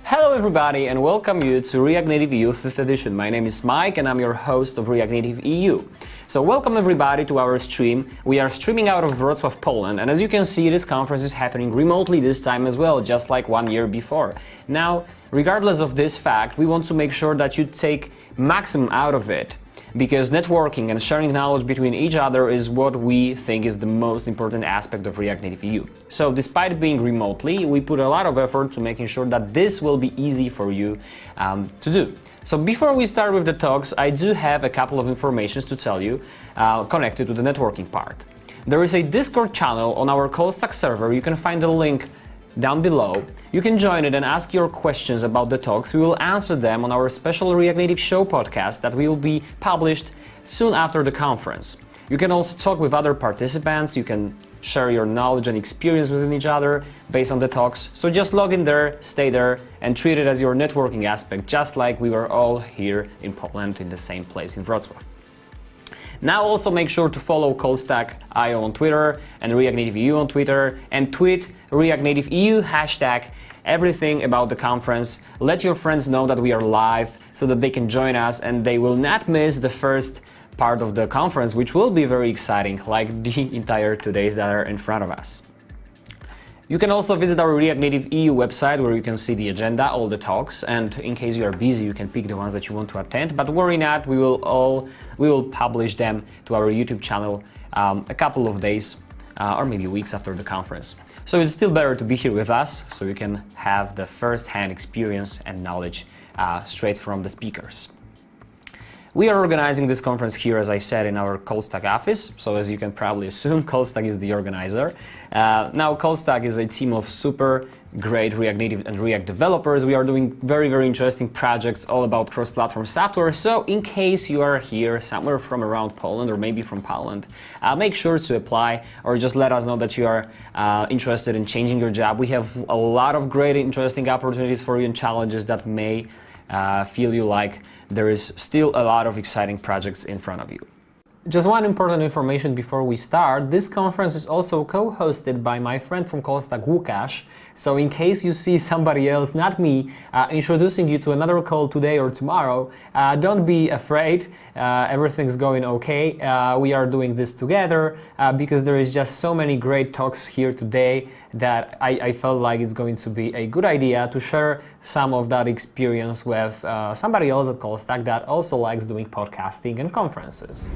Hello everybody and welcome you to React Native EU 5th edition. My name is Mike and I'm your host of React Native EU. So welcome everybody to our stream. We are streaming out of Wrocław, Poland, and as you can see, this conference is happening remotely this time as well, just like 1 year before. Now, regardless of this fact, we want to make sure that you take maximum out of it, because networking and sharing knowledge between each other is what we think is the most important aspect of React Native EU. So despite being remotely, we put a lot of effort to making sure that this will be easy for you to do. So before we start with the talks, I do have a couple of informations to tell you connected to the networking part. There is a Discord channel on our CallStack server. You can find the link down below. You can join it and ask your questions about the talks. We will answer them on our special React Native Show podcast that will be published soon after the conference. You can also talk with other participants. You can share your knowledge and experience within each other based on the talks. So just log in there, stay there, and treat it as your networking aspect, just like we were all here in Poland in the same place in Wrocław. Now also make sure to follow CallStack.io on Twitter and React Native EU on Twitter, and tweet React Native EU hashtag everything about the conference. Let your friends know that we are live so that they can join us and they will not miss the first part of the conference, which will be very exciting, like the entire 2 days that are in front of us. You can also visit our React Native EU website where you can see the agenda, all the talks, and in case you are busy, you can pick the ones that you want to attend. But worry not, we will publish them to our YouTube channel a couple of days or maybe weeks after the conference. So it's still better to be here with us, so you can have the first-hand experience and knowledge straight from the speakers. We are organizing this conference here, as I said, in our CallStack office. So as you can probably assume, CallStack is the organizer. Now, CallStack is a team of super great React Native and React developers. We are doing very, very interesting projects all about cross-platform software. So in case you are here somewhere from around Poland or maybe from Poland, make sure to apply or just let us know that you are interested in changing your job. We have a lot of great, interesting opportunities for you and challenges that may feel you like there is still a lot of exciting projects in front of you. Just one important information before we start. This conference is also co-hosted by my friend from CallStack, Łukasz. So in case you see somebody else, not me, introducing you to another call today or tomorrow, don't be afraid. Everything's going okay. We are doing this together because there is just so many great talks here today that I felt like it's going to be a good idea to share some of that experience with somebody else at CallStack that also likes doing podcasting and conferences.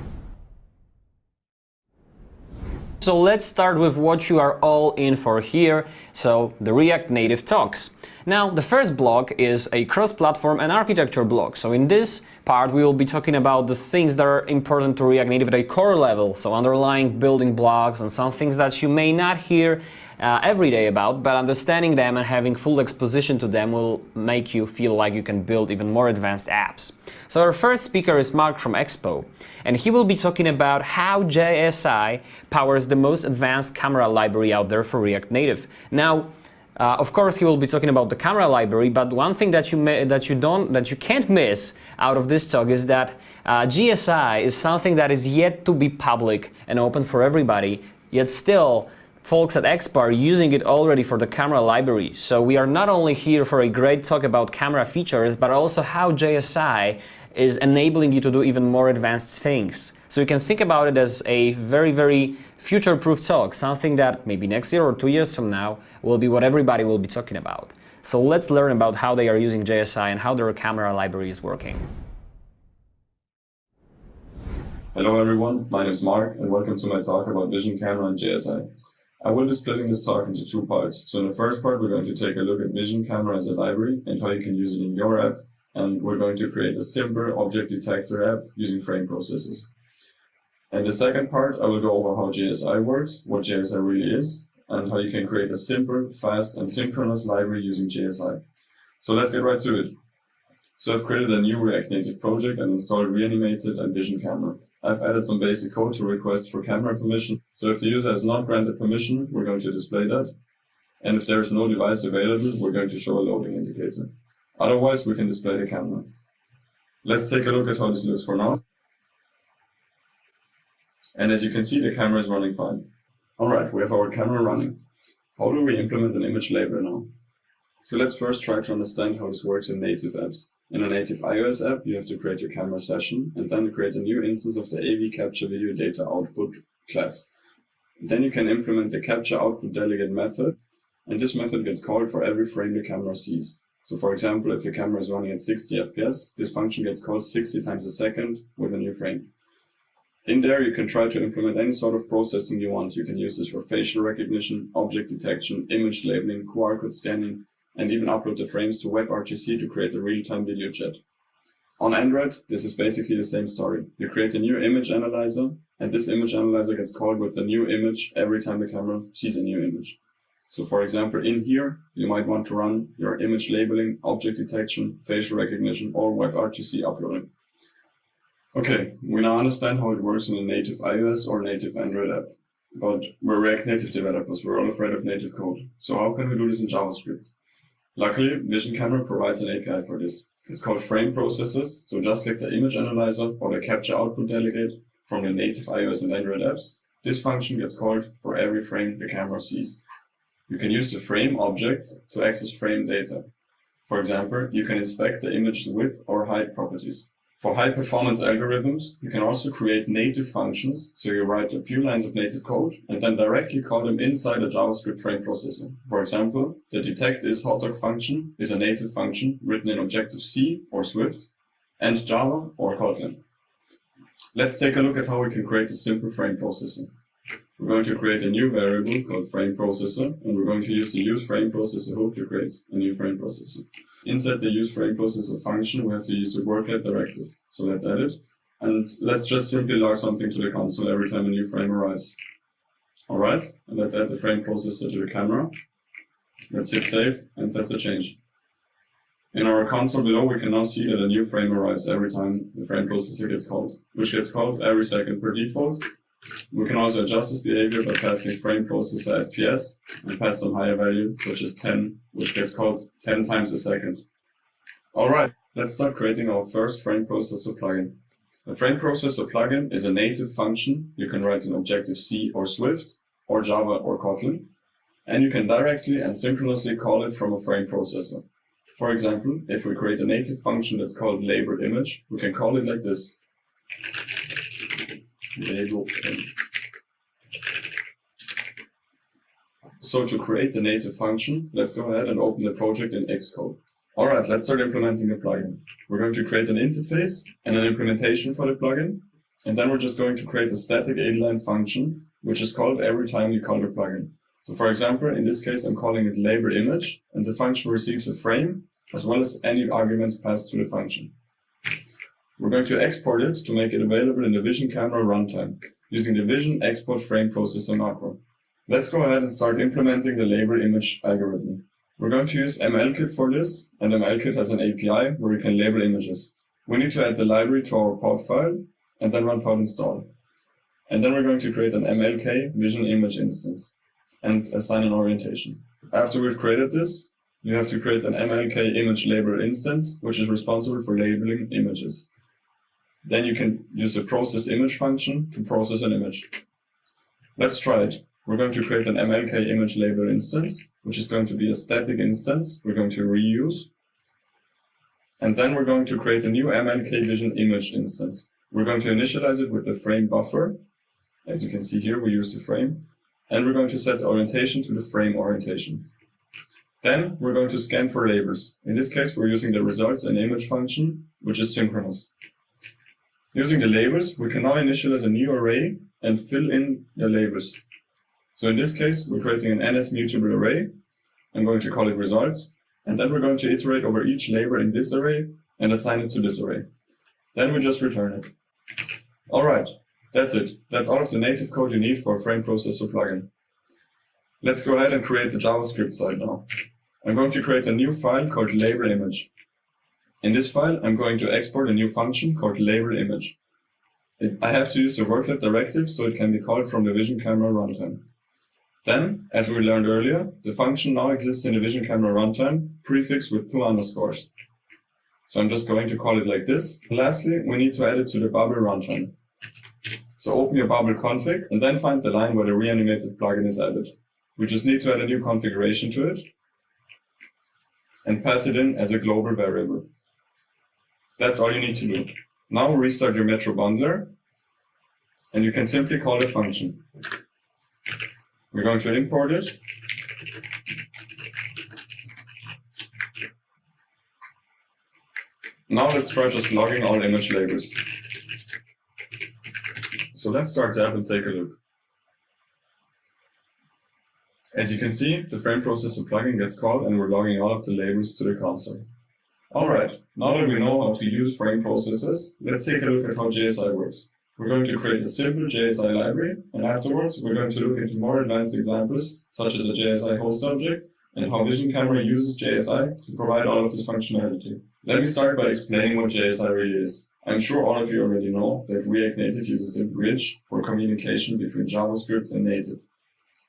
So let's start with what you are all in for here, so the React Native talks. Now, the first block is a cross-platform and architecture block. So in this part, we will be talking about the things that are important to React Native at a core level, so underlying building blocks and some things that you may not hear every day about, but understanding them and having full exposition to them will make you feel like you can build even more advanced apps. So our first speaker is Marc from Expo, and he will be talking about how JSI powers the most advanced camera library out there for React Native. Now, of course, he will be talking about the camera library, but one thing that you can't miss out of this talk is that GSI is something that is yet to be public and open for everybody, yet still folks at Expo are using it already for the camera library. So we are not only here for a great talk about camera features, but also how JSI is enabling you to do even more advanced things. So you can think about it as a very, very future-proof talk, something that maybe next year or 2 years from now will be what everybody will be talking about. So let's learn about how they are using JSI and how their camera library is working. Hello everyone, my name is Marc and welcome to my talk about VisionCamera and JSI. I will be splitting this talk into 2 parts. So in the first part, we're going to take a look at VisionCamera as a library and how you can use it in your app. And we're going to create a simple object detector app using frame processes. And the second part, I will go over how JSI works, what JSI really is, and how you can create a simple, fast, and synchronous library using JSI. So let's get right to it. So I've created a new React Native project and installed Reanimated and VisionCamera. I've added some basic code to request for camera permission. So if the user has not granted permission, we're going to display that. And if there is no device available, we're going to show a loading indicator. Otherwise, we can display the camera. Let's take a look at how this looks for now. And as you can see, the camera is running fine. All right, we have our camera running. How do we implement an image label now? So let's first try to understand how this works in native apps. In a native iOS app, you have to create your camera session and then create a new instance of the AV capture video data output class. Then you can implement the capture output delegate method, and this method gets called for every frame the camera sees. So for example, if your camera is running at 60 FPS, this function gets called 60 times a second with a new frame. In there, you can try to implement any sort of processing you want. You can use this for facial recognition, object detection, image labeling, QR code scanning, and even upload the frames to WebRTC to create a real-time video chat. On Android, this is basically the same story. You create a new image analyzer, and this image analyzer gets called with a new image every time the camera sees a new image. So for example, in here, you might want to run your image labeling, object detection, facial recognition, or WebRTC uploading. Okay, we now understand how it works in a native iOS or native Android app. But we're React Native developers, we're all afraid of native code. So how can we do this in JavaScript? Luckily, VisionCamera provides an API for this. It's called Frame Processing, so just like the image analyzer or the capture output delegate from the native iOS and Android apps, this function gets called for every frame the camera sees. You can use the frame object to access frame data. For example, you can inspect the image's width or height properties. For high-performance algorithms, you can also create native functions, so you write a few lines of native code and then directly call them inside a JavaScript frame processing. For example, the detectIsHotDog function is a native function written in Objective-C or Swift, and Java or Kotlin. Let's take a look at how we can create a simple frame processing. We're going to create a new variable called frame processor, and we're going to use the use frame processor hook to create a new frame processor. Inside the use frame processor function, we have to use the worklet directive. So let's add it, and let's just simply log something to the console every time a new frame arrives. All right, and let's add the frame processor to the camera. Let's hit save and test the change. In our console below, we can now see that a new frame arrives every time the frame processor gets called, which gets called every second per default. We can also adjust this behavior by passing frame processor FPS and pass some higher value, such as 10, which gets called 10 times a second. Alright, let's start creating our first frame processor plugin. A frame processor plugin is a native function you can write in Objective-C or Swift, or Java or Kotlin, and you can directly and synchronously call it from a frame processor. For example, if we create a native function that's called labelImage, we can call it like this. LabelImage. So to create the native function, let's go ahead and open the project in Xcode. Alright, let's start implementing the plugin. We're going to create an interface and an implementation for the plugin, and then we're just going to create a static inline function, which is called every time you call the plugin. So for example, in this case, I'm calling it labelImage, and the function receives a frame, as well as any arguments passed to the function. We're going to export it to make it available in the VisionCamera runtime, using the Vision Export Frame Processor macro. Let's go ahead and start implementing the labelImage algorithm. We're going to use MLKit for this, and MLKit has an API where we can label images. We need to add the library to our pod file, and then run pod install. And then we're going to create an MLK Vision Image instance, and assign an orientation. After we've created this, you have to create an MLK Image Label instance, which is responsible for labeling images. Then you can use the processImage function to process an image. Let's try it. We're going to create an MLK Image Label instance, which is going to be a static instance we're going to reuse. And then we're going to create a new MLK Vision Image instance. We're going to initialize it with the frame buffer. As you can see here, we use the frame. And we're going to set the orientation to the frame orientation. Then we're going to scan for labels. In this case, we're using the results and image function, which is synchronous. Using the labels, we can now initialize a new array and fill in the labels. So in this case, we're creating an NS mutable array. I'm going to call it results. And then we're going to iterate over each label in this array and assign it to this array. Then we just return it. All right, that's it. That's all of the native code you need for a frame processor plugin. Let's go ahead and create the JavaScript side now. I'm going to create a new file called labelImage. In this file, I'm going to export a new function called labelImage. I have to use the worklet directive so it can be called from the VisionCamera runtime. Then, as we learned earlier, the function now exists in the VisionCamera runtime, prefixed with 2 underscores. So I'm just going to call it like this. And lastly, we need to add it to the Bubble runtime. So open your Bubble config and then find the line where the reanimated plugin is added. We just need to add a new configuration to it. and pass it in as a global variable. That's all you need to do. Now restart your Metro bundler, and you can simply call a function. We're going to import it. Now let's try just logging all image labels. So let's start the app and take a look. As you can see, the frame processor plugin gets called and we're logging all of the labels to the console. Alright, now that we know how to use frame processors, let's take a look at how JSI works. We're going to create a simple JSI library, and afterwards we're going to look into more advanced examples, such as a JSI host object, and how VisionCamera uses JSI to provide all of this functionality. Let me start by explaining what JSI really is. I'm sure all of you already know that React Native uses a bridge for communication between JavaScript and native.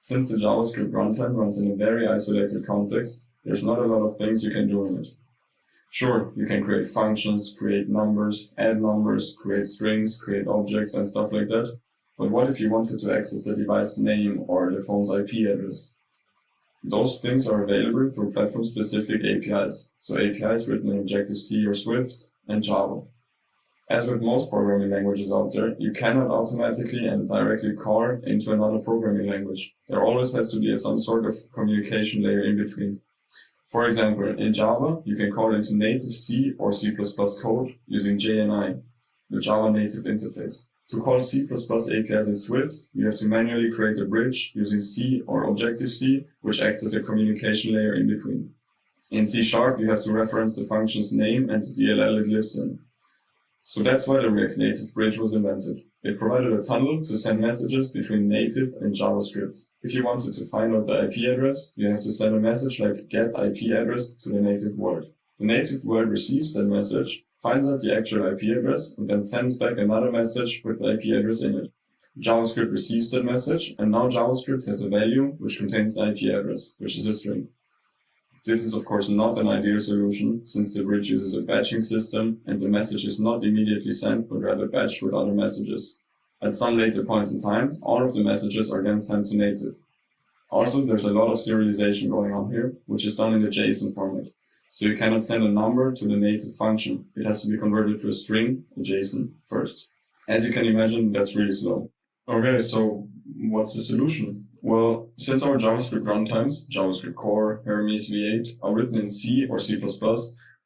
Since the JavaScript runtime runs in a very isolated context, there's not a lot of things you can do in it. Sure, you can create functions, create numbers, add numbers, create strings, create objects and stuff like that. But what if you wanted to access the device name or the phone's IP address? Those things are available through platform-specific APIs, so APIs written in Objective-C or Swift and Java. As with most programming languages out there, you cannot automatically and directly call into another programming language. There always has to be some sort of communication layer in between. For example, in Java, you can call into native C or C++ code using JNI, the Java native interface. To call C++ APIs in Swift, you have to manually create a bridge using C or Objective-C, which acts as a communication layer in between. In C#, you have to reference the function's name and the DLL it lives in. So that's why the React Native bridge was invented. It provided a tunnel to send messages between native and JavaScript. If you wanted to find out the IP address, you have to send a message like get IP address to the native world. The native world receives that message, finds out the actual IP address, and then sends back another message with the IP address in it. JavaScript receives that message, and now JavaScript has a value which contains the IP address, which is a string. This is of course not an ideal solution, since the bridge uses a batching system and the message is not immediately sent but rather batched with other messages. At some later point in time, all of the messages are then sent to native. Also, there's a lot of serialization going on here, which is done in the JSON format. So you cannot send a number to the native function. It has to be converted to a string, a JSON, first. As you can imagine, that's really slow. Okay, so what's the solution? Well, since our JavaScript runtimes, JavaScript Core, Hermes, V8, are written in C or C++,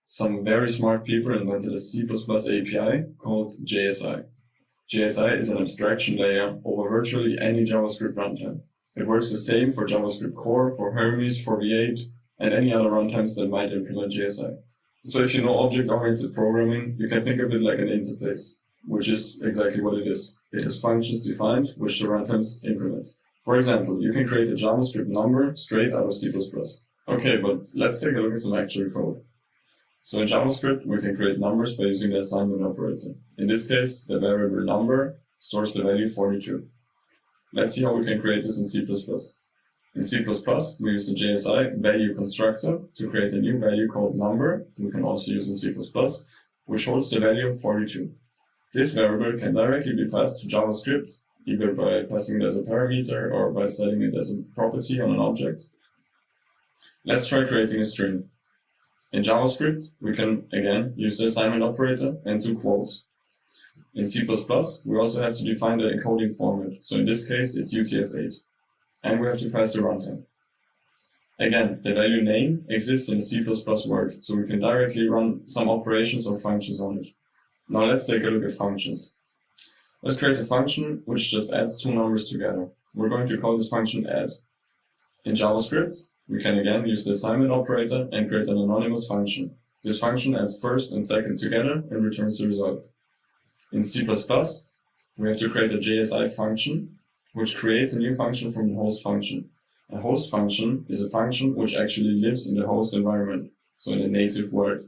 some very smart people invented a C++ API called JSI. JSI is an abstraction layer over virtually any JavaScript runtime. It works the same for JavaScript Core, for Hermes, for V8, and any other runtimes that might implement JSI. So if you know object-oriented programming, you can think of it like an interface, which is exactly what it is. It has functions defined, which the runtimes implement. For example, you can create a JavaScript number straight out of C++. Okay, but let's take a look at some actual code. So in JavaScript, we can create numbers by using the assignment operator. In this case, the variable number stores the value 42. Let's see how we can create this in C++. In C++, we use the JSI value constructor to create a new value called number, we can also use in C++, which holds the value 42. This variable can directly be passed to JavaScript, either by passing it as a parameter or by setting it as a property on an object. Let's try creating a string. In JavaScript, we can, again, use the assignment operator and two quotes. In C++, we also have to define the encoding format, so in this case, it's UTF-8. And we have to pass the runtime. Again, the value name exists in the C++ word, so we can directly run some operations or functions on it. Now let's take a look at functions. Let's create a function which just adds two numbers together. We're going to call this function add. In JavaScript, we can again use the assignment operator and create an anonymous function. This function adds first and second together and returns the result. In C++, we have to create a JSI function, which creates a new function from the host function. A host function is a function which actually lives in the host environment, so in the native world.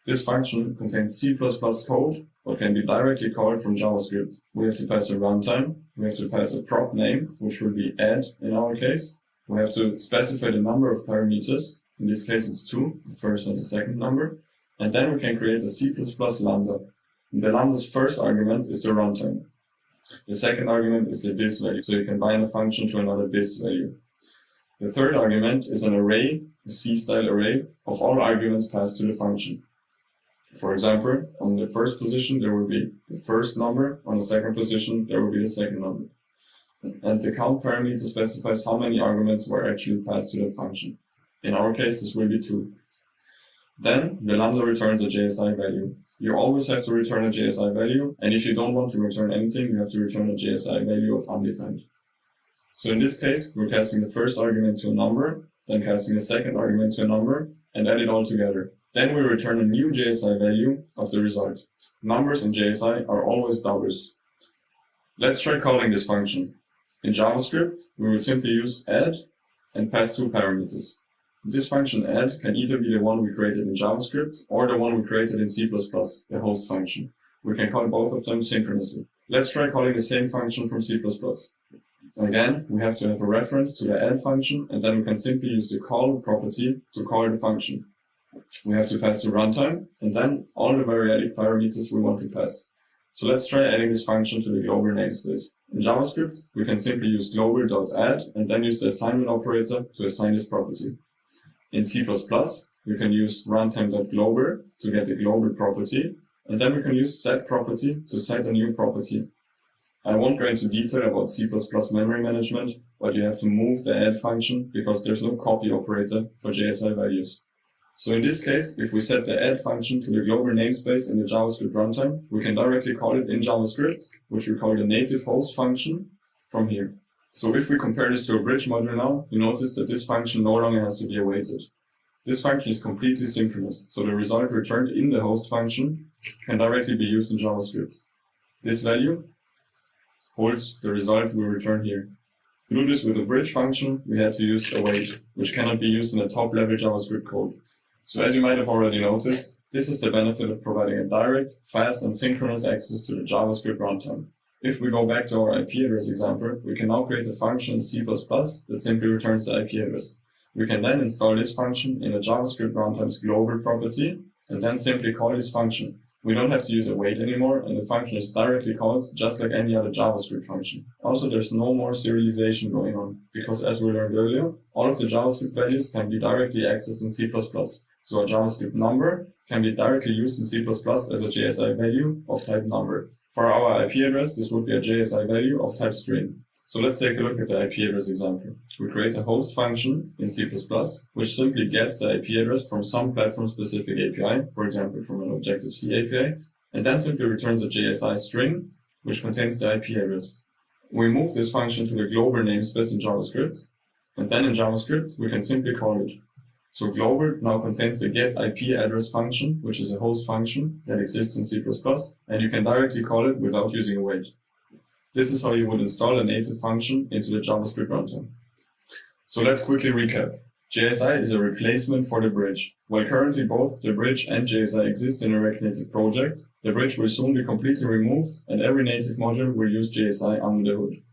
This function contains C++ code, but can be directly called from JavaScript. We have to pass a runtime, we have to pass a prop name, which will be add in our case. We have to specify the number of parameters, in this case it's 2, the first and the second number, and then we can create a C++ lambda. The lambda's first argument is the runtime. The second argument is the this value, so you can bind a function to another this value. The third argument is an array a C-style array of all arguments passed to the function. For example, on the first position there will be the first number, on the second position there will be the second number. And the count parameter specifies how many arguments were actually passed to the function. In our case, this will be 2. Then, the lambda returns a JSI value. You always have to return a JSI value, and if you don't want to return anything, you have to return a JSI value of undefined. So in this case, we're casting the first argument to a number, then casting the second argument to a number, and add it all together. Then we return a new JSI value of the result. Numbers in JSI are always doubles. Let's try calling this function. In JavaScript, we will simply use add and pass 2 parameters. This function add can either be the one we created in JavaScript or the one we created in C++, the host function. We can call both of them synchronously. Let's try calling the same function from C++. Again, we have to have a reference to the add function, and then we can simply use the call property to call the function. We have to pass the runtime, and then all the variadic parameters we want to pass. So let's try adding this function to the global namespace. In JavaScript, we can simply use global.add and then use the assignment operator to assign this property. In C++, we can use runtime.global to get the global property, and then we can use set property to set a new property. I won't go into detail about C++ memory management, but you have to move the add function because there's no copy operator for JSI values. So in this case, if we set the add function to the global namespace in the JavaScript runtime, we can directly call it in JavaScript, which we call the native host function, from here. So if we compare this to a bridge module now, you notice that this function no longer has to be awaited. This function is completely synchronous, so the result returned in the host function can directly be used in JavaScript. This value holds the result we return here. To do this with a bridge function, we had to use await, which cannot be used in a top-level JavaScript code. So as you might have already noticed, this is the benefit of providing a direct, fast, and synchronous access to the JavaScript runtime. If we go back to our IP address example, we can now create a function in C++ that simply returns the IP address. We can then install this function in a JavaScript runtime's global property, and then simply call this function. We don't have to use await anymore, and the function is directly called just like any other JavaScript function. Also, there's no more serialization going on, because as we learned earlier, all of the JavaScript values can be directly accessed in C++. So a JavaScript number can be directly used in C++ as a JSI value of type number. For our IP address, this would be a JSI value of type string. So let's take a look at the IP address example. We create a host function in C++, which simply gets the IP address from some platform-specific API, for example, from an Objective-C API, and then simply returns a JSI string, which contains the IP address. We move this function to the global namespace in JavaScript, and then in JavaScript, we can simply call it. So global now contains the get IP address function, which is a host function that exists in C++, and you can directly call it without using await. This is how you would install a native function into the JavaScript runtime. So let's quickly recap. JSI is a replacement for the bridge. While currently both the bridge and JSI exist in a React Native project, the bridge will soon be completely removed, and every native module will use JSI under the hood.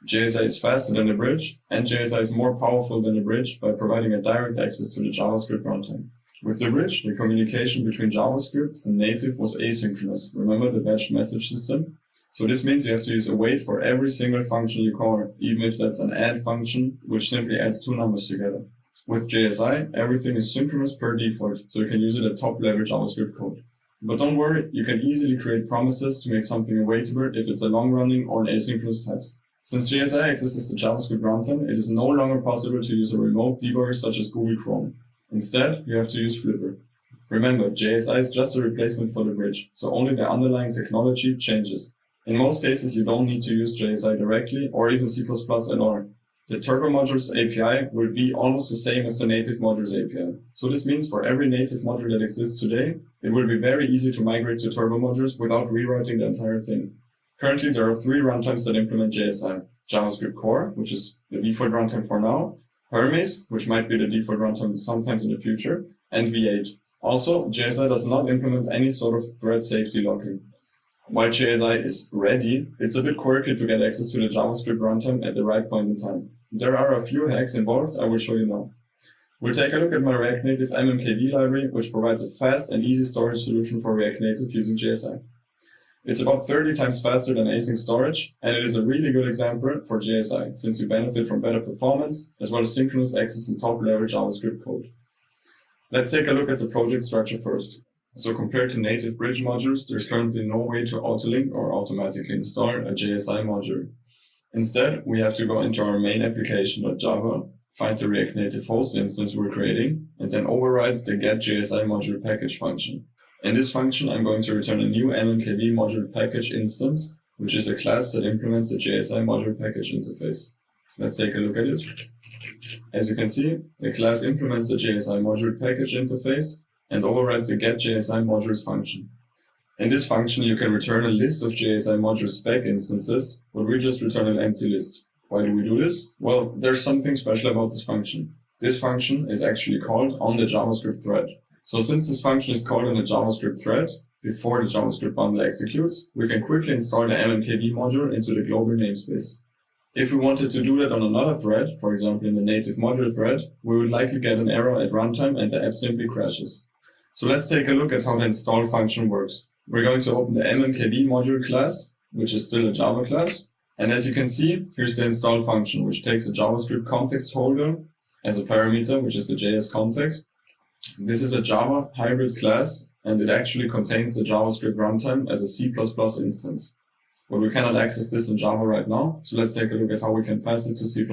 JSI is faster than the bridge, and JSI is more powerful than the bridge by providing a direct access to the JavaScript runtime. With the bridge, the communication between JavaScript and native was asynchronous. Remember the batched message system? So this means you have to use await for every single function you call, even if that's an add function, which simply adds 2 numbers together. With JSI, everything is synchronous per default, so you can use it at top-level JavaScript code. But don't worry, you can easily create promises to make something awaitable if it's a long-running or an asynchronous task. Since JSI accesses the JavaScript runtime, it is no longer possible to use a remote debugger such as Google Chrome. Instead, you have to use Flipper. Remember, JSI is just a replacement for the bridge, so only the underlying technology changes. In most cases, you don't need to use JSI directly or even C++ at all. The Turbo Modules API will be almost the same as the Native Modules API. So this means for every native module that exists today, it will be very easy to migrate to Turbo Modules without rewriting the entire thing. Currently, there are 3 runtimes that implement JSI. JavaScript Core, which is the default runtime for now, Hermes, which might be the default runtime sometimes in the future, and V8. Also, JSI does not implement any sort of thread safety locking. While JSI is ready, it's a bit quirky to get access to the JavaScript runtime at the right point in time. There are a few hacks involved I will show you now. We'll take a look at my React Native MMKD library, which provides a fast and easy storage solution for React Native using JSI. It's about 30 times faster than async storage, and it is a really good example for JSI, since you benefit from better performance, as well as synchronous access in top-level JavaScript code. Let's take a look at the project structure first. So compared to native bridge modules, there's currently no way to autolink or automatically install a JSI module. Instead, we have to go into our main application.java, find the React Native host instance we're creating, and then override the getJSI module package function. In this function, I'm going to return a new mmkb module package instance, which is a class that implements the JSI module package interface. Let's take a look at it. As you can see, the class implements the JSI module package interface and overrides the getJSI modules function. In this function, you can return a list of JSI module spec instances, but we just return an empty list. Why do we do this? Well, there's something special about this function. This function is actually called on the JavaScript thread. So since this function is called on the JavaScript thread, before the JavaScript bundle executes, we can quickly install the mmkb module into the global namespace. If we wanted to do that on another thread, for example in the native module thread, we would likely get an error at runtime and the app simply crashes. So let's take a look at how the install function works. We're going to open the mmkb module class, which is still a Java class. And as you can see, here's the install function, which takes a JavaScript context holder as a parameter, which is the JS context. This is a Java hybrid class, and it actually contains the JavaScript runtime as a C++ instance. But we cannot access this in Java right now, so let's take a look at how we can pass it to C++.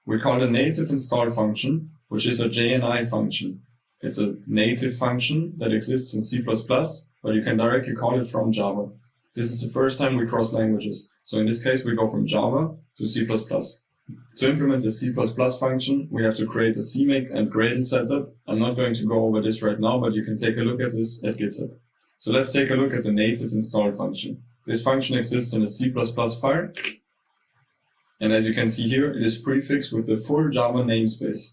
We call the native install function, which is a JNI function. It's a native function that exists in C++, but you can directly call it from Java. This is the first time we cross languages, so in this case we go from Java to C++. To implement the C++ function, we have to create a CMake and Gradle setup. I'm not going to go over this right now, but you can take a look at this at GitHub. So let's take a look at the native install function. This function exists in a C++ file. And as you can see here, it is prefixed with the full Java namespace.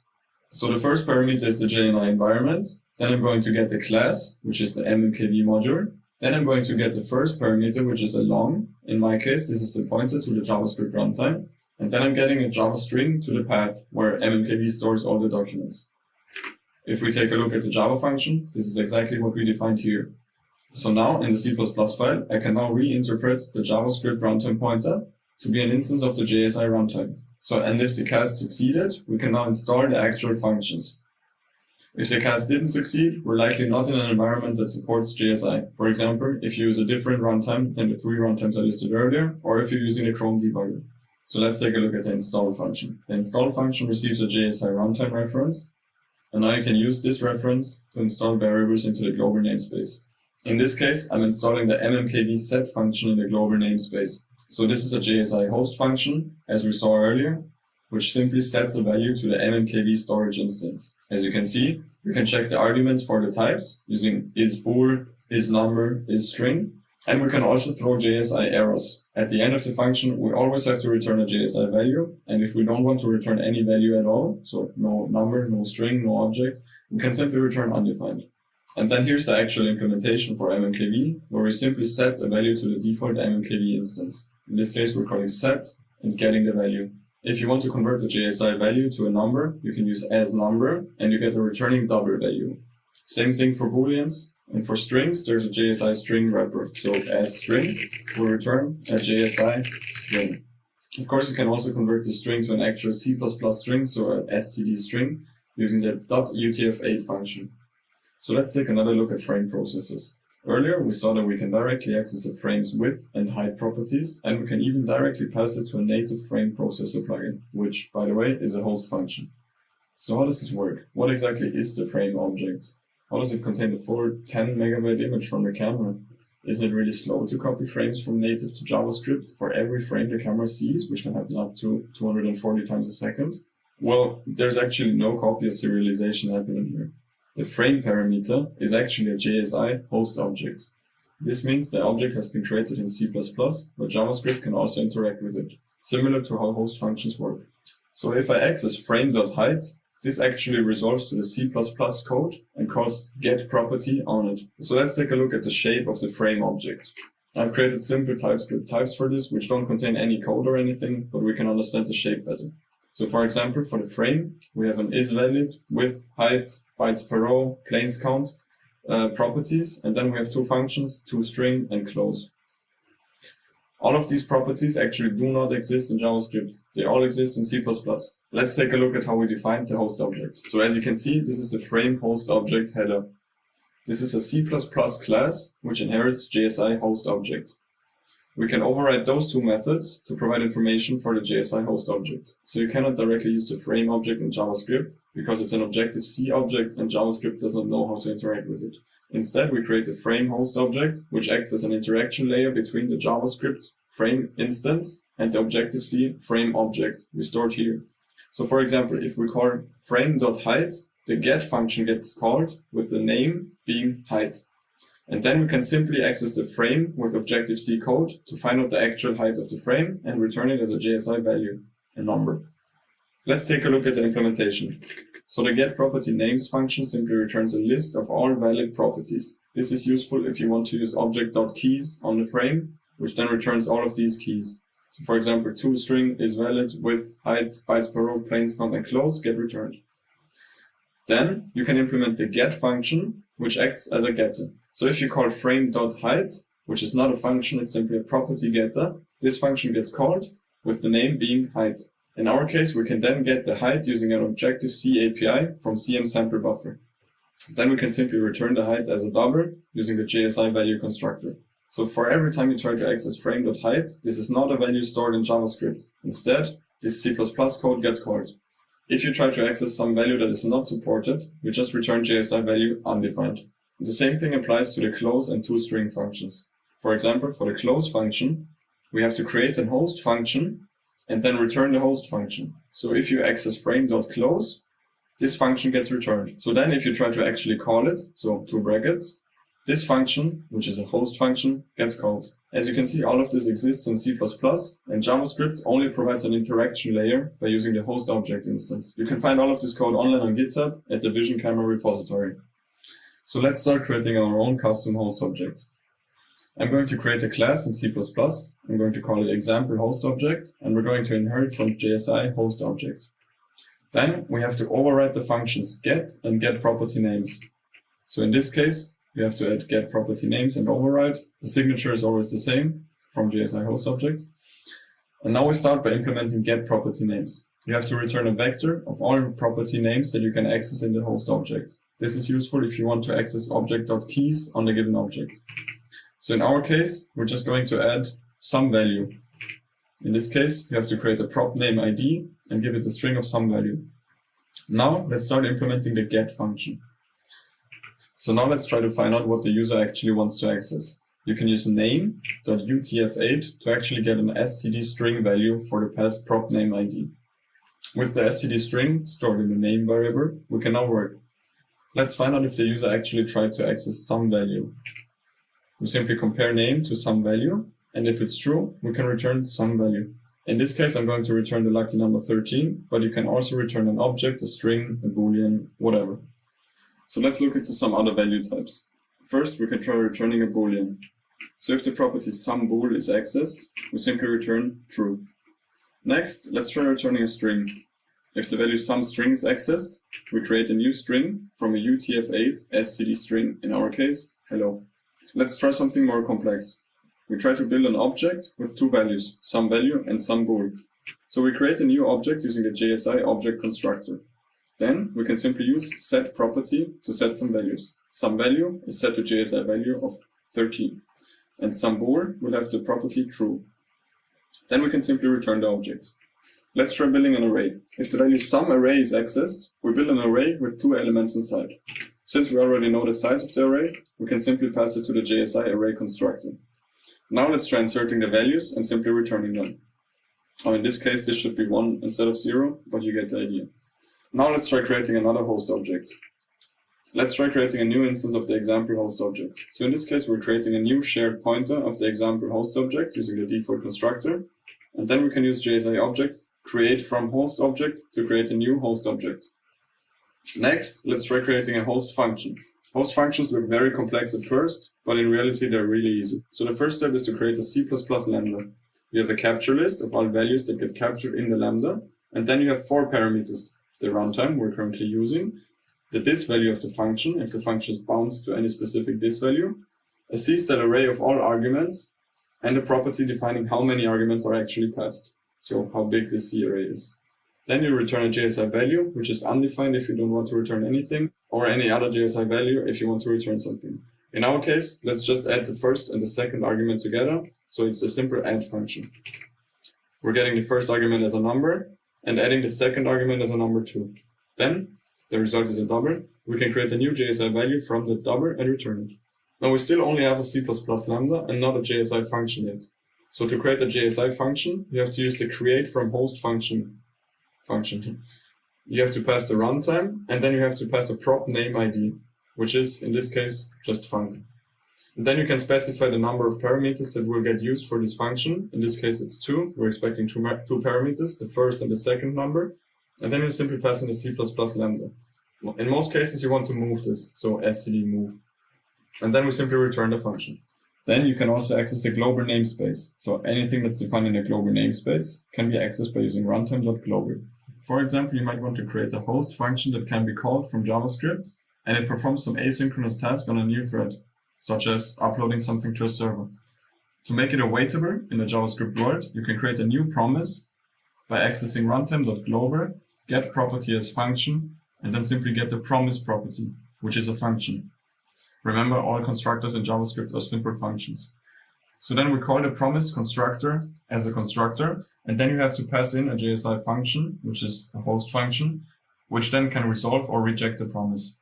So the first parameter is the JNI environment. Then I'm going to get the class, which is the mmkb module. Then I'm going to get the first parameter, which is a long. In my case, this is the pointer to the JavaScript runtime. And then I'm getting a Java string to the path where mmkb stores all the documents. If we take a look at the Java function, this is exactly what we defined here. So now in the C++ file, I can now reinterpret the JavaScript runtime pointer to be an instance of the JSI runtime. So, and if the cast succeeded, we can now install the actual functions. If the cast didn't succeed, we're likely not in an environment that supports JSI. For example, if you use a different runtime than the 3 runtimes I listed earlier, or if you're using a Chrome debugger. So let's take a look at the install function. The install function receives a JSI runtime reference, and now you can use this reference to install variables into the global namespace. In this case, I'm installing the mmkb set function in the global namespace. So this is a JSI host function, as we saw earlier, which simply sets a value to the mmkb storage instance. As you can see, we can check the arguments for the types using isBool, isNumber, isString, and we can also throw JSI errors. At the end of the function, we always have to return a JSI value, and if we don't want to return any value at all, so no number, no string, no object, we can simply return undefined. And then here's the actual implementation for mmkb, where we simply set a value to the default mmkb instance. In this case, we're calling set and getting the value. If you want to convert the JSI value to a number, you can use asNumber, and you get a returning double value. Same thing for booleans. And for strings, there's a JSI string wrapper. So asString will return a JSI string. Of course, you can also convert the string to an actual C++ string, so an std string, using the .utf8 function. So let's take another look at frame processors. Earlier, we saw that we can directly access a frame's width and height properties, and we can even directly pass it to a native frame processor plugin, which, by the way, is a host function. So how does this work? What exactly is the frame object? How does it contain the full 10 megabyte image from the camera? Isn't it really slow to copy frames from native to JavaScript for every frame the camera sees, which can happen up to 240 times a second? Well, there's actually no copy of serialization happening here. The frame parameter is actually a JSI host object. This means the object has been created in C++, but JavaScript can also interact with it, similar to how host functions work. So if I access frame.height, this actually resolves to the C++ code and calls getProperty on it. So let's take a look at the shape of the frame object. I've created simple TypeScript types for this, which don't contain any code or anything, but we can understand the shape better. So for example, for the frame, we have an isValid, width, height, bytes per row, planes count, properties, and then we have two functions, toString and close. All of these properties actually do not exist in JavaScript. They all exist in C++. Let's take a look at how we defined the host object. So as you can see, this is the frame host object header. This is a C++ class which inherits JSI host object. We can override those two methods to provide information for the JSI host object. So you cannot directly use the frame object in JavaScript because it's an Objective-C object and JavaScript does not know how to interact with it. Instead, we create the frame host object, which acts as an interaction layer between the JavaScript frame instance and the Objective-C frame object we stored here. So for example, if we call frame.height, the get function gets called with the name being height. And then we can simply access the frame with Objective-C code to find out the actual height of the frame and return it as a JSI value, a number. Let's take a look at the implementation. So the getPropertyNames function simply returns a list of all valid properties. This is useful if you want to use object.keys on the frame, which then returns all of these keys. So for example, toString is valid with height, bytes per row, plains count, and close get returned. Then you can implement the get function, which acts as a getter. So if you call frame.height, which is not a function, it's simply a property getter, this function gets called with the name being height. In our case, we can then get the height using an Objective-C API from CM-sample-buffer. Then we can simply return the height as a double using the JSI value constructor. So for every time you try to access frame.height, this is not a value stored in JavaScript. Instead, this C++ code gets called. If you try to access some value that is not supported, we just return JSI value undefined. The same thing applies to the close and toString functions. For example, for the close function, we have to create a host function and then return the host function. So if you access frame.close, this function gets returned. So then if you try to actually call it, so two brackets, this function, which is a host function, gets called. As you can see, all of this exists in C++, and JavaScript only provides an interaction layer by using the host object instance. You can find all of this code online on GitHub at the VisionCamera repository. So let's start creating our own custom host object. I'm going to create a class in C++. I'm going to call it example host object, and we're going to inherit from JSI host object. Then we have to override the functions get and getPropertyNames. So in this case, we have to add getPropertyNames and override. The signature is always the same from JSI host object. And now we start by implementing getPropertyNames. You have to return a vector of all property names that you can access in the host object. This is useful if you want to access object.keys on the given object. So in our case, we're just going to add some value. In this case, you have to create a prop name ID and give it a string of some value. Now let's start implementing the get function. So now let's try to find out what the user actually wants to access. You can use name.utf8 to actually get an std string value for the past prop name ID. With the std string stored in the name variable, we can now work. Let's find out if the user actually tried to access some value. We simply compare name to some value, and if it's true, we can return some value. In this case, I'm going to return the lucky number 13, but you can also return an object, a string, a boolean, whatever. So let's look into some other value types. First, we can try returning a boolean. So if the property SomeBool is accessed, we simply return true. Next, let's try returning a string. If the value SomeString is accessed, we create a new string from a UTF-8 std string, in our case, hello. Let's try something more complex. We try to build an object with two values, SomeValue and SomeBool. So we create a new object using the JSI object constructor. Then we can simply use setProperty to set some values. SomeValue is set to JSI value of 13, and SomeBool will have the property true. Then we can simply return the object. Let's try building an array. If the value SomeArray is accessed, we build an array with two elements inside. Since we already know the size of the array, we can simply pass it to the JSI array constructor. Now let's try inserting the values and simply returning them. In this case, this should be 1 instead of 0, but you get the idea. Now let's try creating another host object. Let's try creating a new instance of the example host object. So in this case, we're creating a new shared pointer of the example host object using the default constructor. And then we can use JSI object create from host object to create a new host object. Next, let's try creating a host function. Host functions look very complex at first, but in reality, they're really easy. So the first step is to create a C++ lambda. You have a capture list of all values that get captured in the lambda. And then you have 4 parameters. The runtime we're currently using, the this value of the function, if the function is bound to any specific this value, a C-stat array of all arguments, and a property defining how many arguments are actually passed, so how big the C array is. Then you return a JSI value, which is undefined if you don't want to return anything, or any other JSI value if you want to return something. In our case, let's just add the first and the second argument together, so it's a simple add function. We're getting the first argument as a number, and adding the second argument as a number too. Then, the result is a double. We can create a new JSI value from the double and return it. Now we still only have a C++ lambda and not a JSI function yet. So to create a JSI function, you have to use the create from host function. You have to pass the runtime, and then you have to pass a prop name ID, which is, in this case, just func. And then you can specify the number of parameters that will get used for this function. In this case, it's 2. We're expecting two parameters, the first and the second number. And then you simply pass in the C++ lambda. In most cases, you want to move this, so std move. And then we simply return the function. Then you can also access the global namespace. So anything that's defined in the global namespace can be accessed by using runtime.global. For example, you might want to create a host function that can be called from JavaScript, and it performs some asynchronous task on a new thread, such as uploading something to a server. To make it awaitable in the JavaScript world, you can create a new promise by accessing runtime.global, get property as function, and then simply get the promise property, which is a function. Remember, all constructors in JavaScript are simple functions. So then we call the promise constructor as a constructor, and then you have to pass in a JSI function, which is a host function, which then can resolve or reject the promise.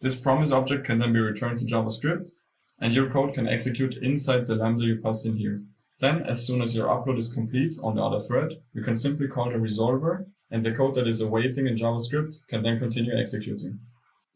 This promise object can then be returned to JavaScript, and your code can execute inside the lambda you passed in here. Then, as soon as your upload is complete on the other thread, you can simply call the resolver, and the code that is awaiting in JavaScript can then continue executing.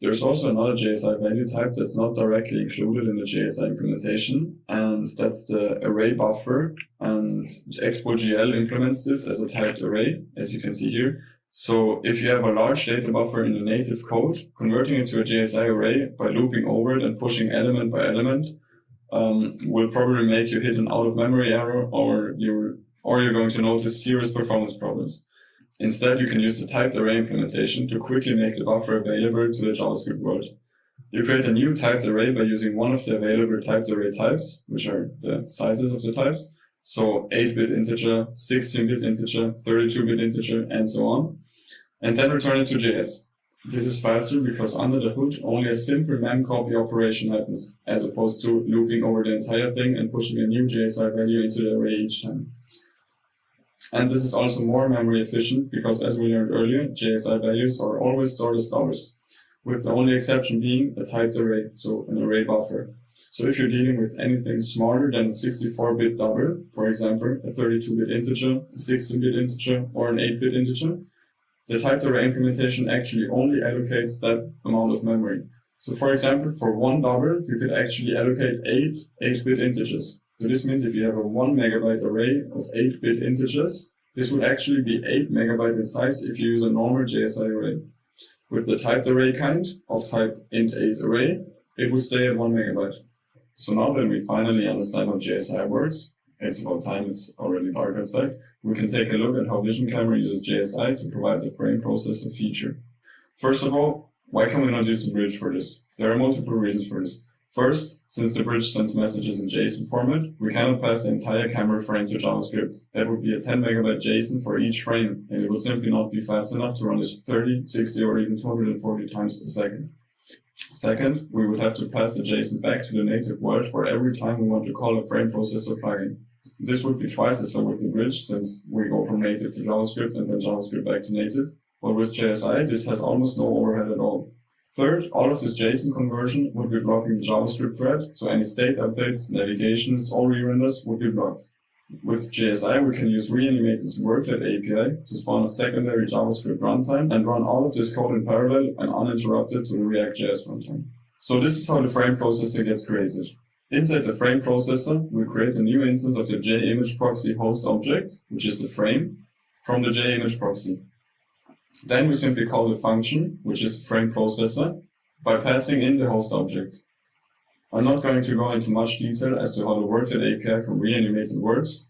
There's also another JSI value type that's not directly included in the JSI implementation, and that's the array buffer, and Expo GL implements this as a typed array, as you can see here. So if you have a large data buffer in the native code, converting it to a JSI array by looping over it and pushing element by element will probably make you hit an out-of-memory error, or you're going to notice serious performance problems. Instead, you can use the typed array implementation to quickly make the buffer available to the JavaScript world. You create a new typed array by using one of the available typed array types, which are the sizes of the types. So 8-bit integer, 16-bit integer, 32-bit integer, and so on. And then return it to JS. This is faster because under the hood, only a simple memcopy operation happens, as opposed to looping over the entire thing and pushing a new JSI value into the array each time. And this is also more memory efficient because, as we learned earlier, JSI values are always stored as dollars, with the only exception being a typed array, so an array buffer. So if you're dealing with anything smaller than a 64-bit double, for example, a 32-bit integer, a 16-bit integer, or an 8-bit integer, the typed array implementation actually only allocates that amount of memory. So for example, for one double, you could actually allocate 8 8-bit integers. So this means if you have a 1 megabyte array of 8-bit integers, this would actually be 8 megabytes in size if you use a normal JSI array. With the typed array kind of type int8 array, it would stay at 1 megabyte. So now that we finally understand how JSI works, it's about time, it's already dark outside, we can take a look at how VisionCamera uses JSI to provide the frame processor feature. First of all, why can we not use the bridge for this? There are multiple reasons for this. First, since the bridge sends messages in JSON format, we cannot pass the entire camera frame to JavaScript. That would be a 10 megabyte JSON for each frame, and it would simply not be fast enough to run this 30, 60, or even 240 times a second. Second, we would have to pass the JSON back to the native world for every time we want to call a frame processor plugin. This would be twice as slow with the bridge, since we go from native to JavaScript and then JavaScript back to native. But with JSI, this has almost no overhead at all. Third, all of this JSON conversion would be blocking the JavaScript thread, so any state updates, navigations, or re-renders would be blocked. With JSI, we can use reanimated's worklet API to spawn a secondary JavaScript runtime and run all of this code in parallel and uninterrupted to the React.js runtime. So this is how the frame processor gets created. Inside the frame processor, we create a new instance of the JImageProxy host object, which is the frame, from the JImageProxy. Then we simply call the function, which is frame processor, by passing in the host object. I'm not going to go into much detail as to how the worklet API from Reanimated works.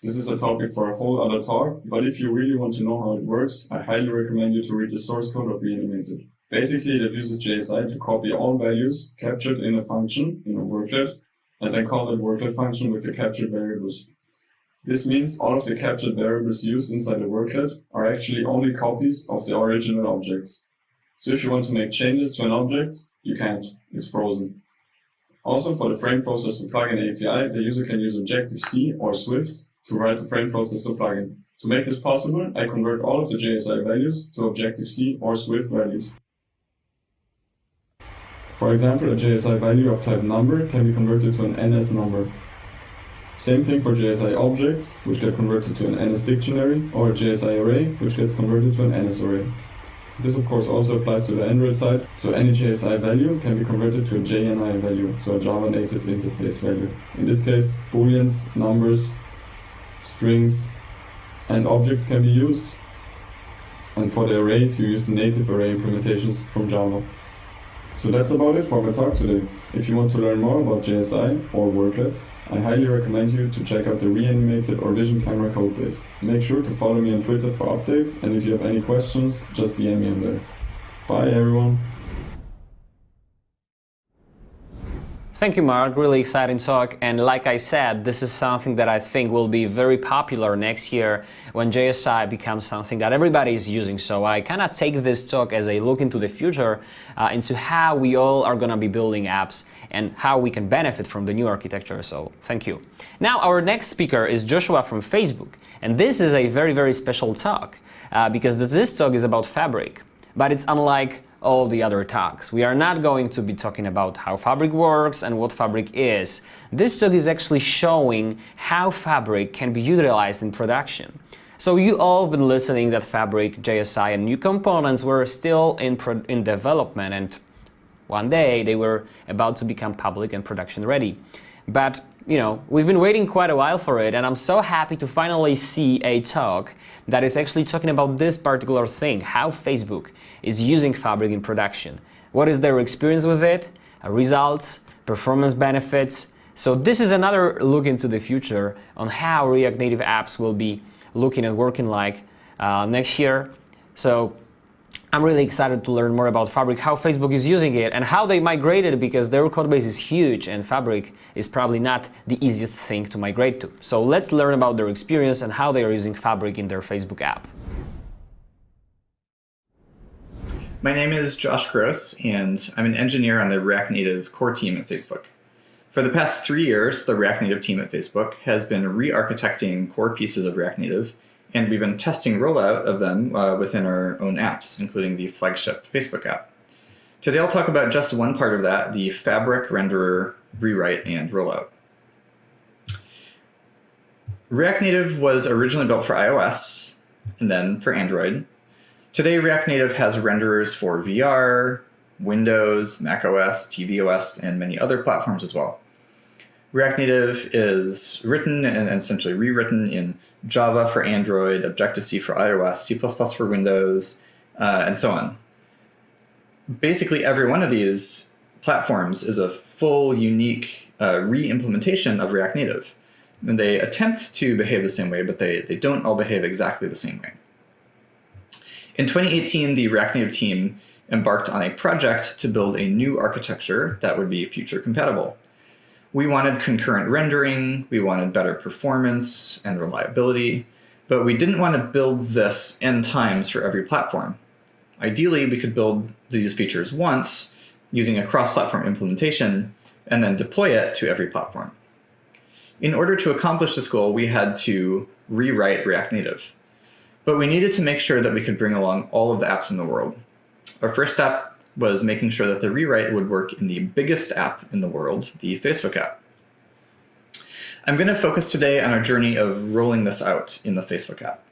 This is a topic for a whole other talk, but if you really want to know how it works, I highly recommend you to read the source code of Reanimated. Basically, it uses JSI to copy all values captured in a function, in a worklet, and then call that worklet function with the captured variables. This means all of the captured variables used inside the worklet are actually only copies of the original objects. So if you want to make changes to an object, you can't. It's frozen. Also, for the frame processor plugin API, the user can use Objective-C or Swift to write the frame processor plugin. To make this possible, I convert all of the JSI values to Objective-C or Swift values. For example, a JSI value of type number can be converted to an NS number. Same thing for JSI objects, which get converted to an NS dictionary, or a JSI array, which gets converted to an NS array. This of course also applies to the Android side, so any JSI value can be converted to a JNI value, so a Java native interface value. In this case, booleans, numbers, strings, and objects can be used. And for the arrays, you use the native array implementations from Java. So that's about it for my talk today. If you want to learn more about JSI or worklets, I highly recommend you to check out the reanimated or VisionCamera codebase. Make sure to follow me on Twitter for updates, and if you have any questions, just DM me on there. Bye everyone! Thank you, Mark. Really exciting talk. And like I said, this is something that I think will be very popular next year when JSI becomes something that everybody is using. So I kind of take this talk as a look into the future, into how we all are going to be building apps and how we can benefit from the new architecture. So thank you. Now, our next speaker is Joshua from Facebook. And this is a very, very special talk because this talk is about Fabric. But it's unlike all the other talks. We are not going to be talking about how Fabric works and what Fabric is. This talk is actually showing how Fabric can be utilized in production. So you all have been listening that Fabric, JSI, and new components were still in development, and one day they were about to become public and production ready. But you know, we've been waiting quite a while for it, and I'm so happy to finally see a talk that is actually talking about this particular thing, how Facebook is using Fabric in production. What is their experience with it, results, performance benefits. So this is another look into the future on how React Native apps will be looking and working like next year. So I'm really excited to learn more about Fabric, how Facebook is using it, and how they migrated, because their code base is huge and Fabric is probably not the easiest thing to migrate to. So let's learn about their experience and how they are using Fabric in their Facebook app. My name is Josh Gross, and I'm an engineer on the React Native core team at Facebook. For the past 3 years, the React Native team at Facebook has been re-architecting core pieces of React Native, and we've been testing rollout of them within our own apps, including the flagship Facebook app. Today I'll talk about just one part of that, the Fabric renderer rewrite and rollout. React Native was originally built for iOS and then for Android. Today React Native has renderers for VR, Windows, macOS, tvOS, and many other platforms as well. React Native is written and essentially rewritten in Java for Android, Objective-C for iOS, C++ for Windows, and so on. Basically, every one of these platforms is a full, unique re-implementation of React Native. And they attempt to behave the same way, but they don't all behave exactly the same way. In 2018, the React Native team embarked on a project to build a new architecture that would be future compatible. We wanted concurrent rendering, we wanted better performance and reliability, but we didn't want to build this n times for every platform. Ideally, we could build these features once using a cross-platform implementation and then deploy it to every platform. In order to accomplish this goal, we had to rewrite React Native. But we needed to make sure that we could bring along all of the apps in the world. Our first step was making sure that the rewrite would work in the biggest app in the world, the Facebook app. I'm going to focus today on our journey of rolling this out in the Facebook app.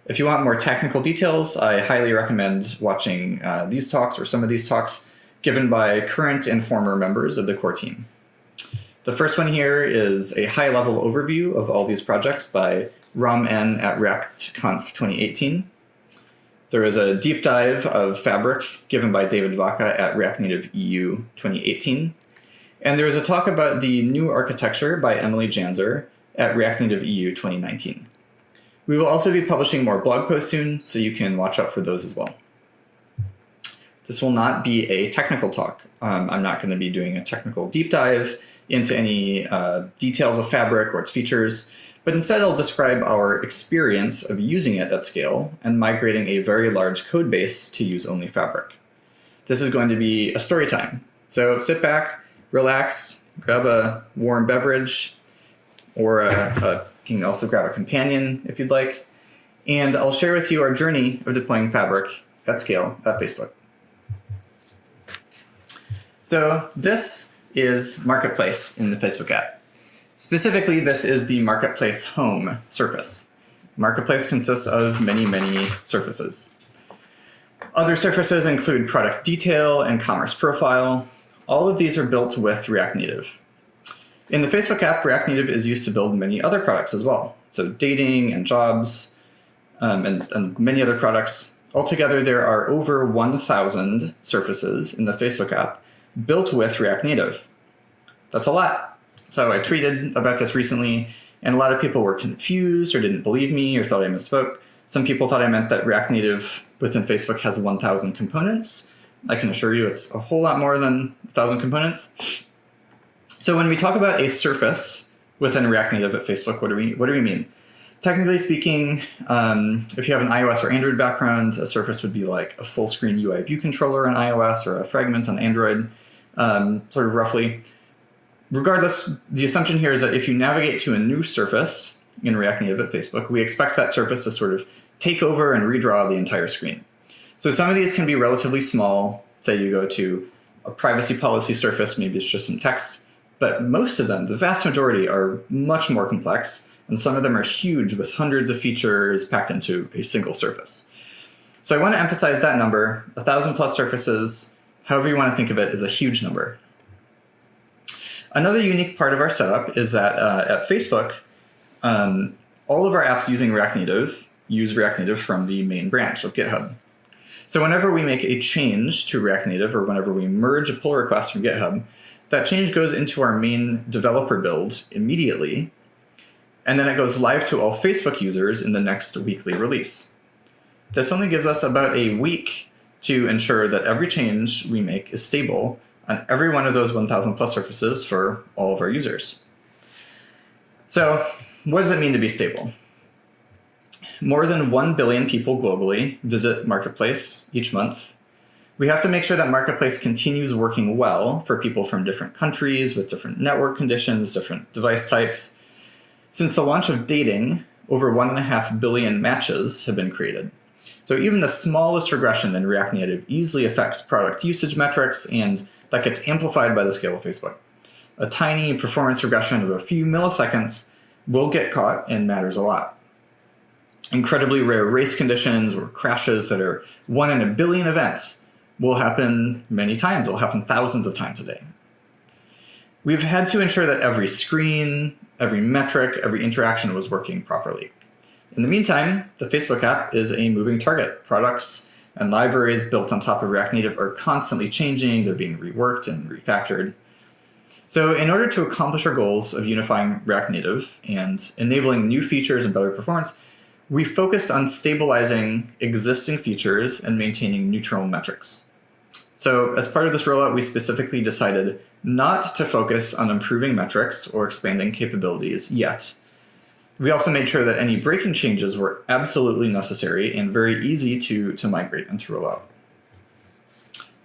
If you want more technical details, I highly recommend watching these talks or some of these talks given by current and former members of the core team. The first one here is a high-level overview of all these projects by Ram N at ReactConf 2018. There is a deep dive of Fabric given by David Vaca at React Native EU 2018. And there is a talk about the new architecture by Emily Janzer at React Native EU 2019. We will also be publishing more blog posts soon, so you can watch out for those as well. This will not be a technical talk. I'm not going to be doing a technical deep dive into any details of Fabric or its features, but instead I'll describe our experience of using it at scale and migrating a very large code base to use only Fabric. This is going to be a story time. So sit back, relax, grab a warm beverage, or you can also grab a companion if you'd like, and I'll share with you our journey of deploying Fabric at scale at Facebook. So this is Marketplace in the Facebook app. Specifically, this is the Marketplace home surface. Marketplace consists of many, many surfaces. Other surfaces include product detail and commerce profile. All of these are built with React Native. In the Facebook app, React Native is used to build many other products as well. So dating and jobs and many other products. Altogether, there are over 1,000 surfaces in the Facebook app built with React Native. That's a lot. So I tweeted about this recently, and a lot of people were confused or didn't believe me or thought I misspoke. Some people thought I meant that React Native within Facebook has 1,000 components. I can assure you it's a whole lot more than 1,000 components. So when we talk about a surface within React Native at Facebook, what do we mean? Technically speaking, if you have an iOS or Android background, a surface would be like a full screen UI view controller on iOS or a fragment on Android, sort of roughly. Regardless, the assumption here is that if you navigate to a new surface in React Native at Facebook, we expect that surface to sort of take over and redraw the entire screen. So some of these can be relatively small. Say you go to a privacy policy surface, maybe it's just some text, but most of them, the vast majority, are much more complex, and some of them are huge with hundreds of features packed into a single surface. So I want to emphasize that number. 1,000 plus surfaces, however you want to think of it, is a huge number. Another unique part of our setup is that at Facebook, all of our apps using React Native use React Native from the main branch of GitHub. So whenever we make a change to React Native or whenever we merge a pull request from GitHub, that change goes into our main developer build immediately, and then it goes live to all Facebook users in the next weekly release. This only gives us about a week to ensure that every change we make is stable on every one of those 1,000 plus surfaces for all of our users. So what does it mean to be stable? More than 1 billion people globally visit Marketplace each month. We have to make sure that Marketplace continues working well for people from different countries with different network conditions, different device types. Since the launch of dating, over 1.5 billion matches have been created. So even the smallest regression in React Native easily affects product usage metrics, and that gets amplified by the scale of Facebook. A tiny performance regression of a few milliseconds will get caught and matters a lot. Incredibly rare race conditions or crashes that are 1 in a billion events will happen many times. They'll happen thousands of times a day. We've had to ensure that every screen, every metric, every interaction was working properly. In the meantime, the Facebook app is a moving target. Products and libraries built on top of React Native are constantly changing. They're being reworked and refactored. So in order to accomplish our goals of unifying React Native and enabling new features and better performance, we focused on stabilizing existing features and maintaining neutral metrics. So as part of this rollout, we specifically decided not to focus on improving metrics or expanding capabilities yet. We also made sure that any breaking changes were absolutely necessary and very easy to migrate and to roll out.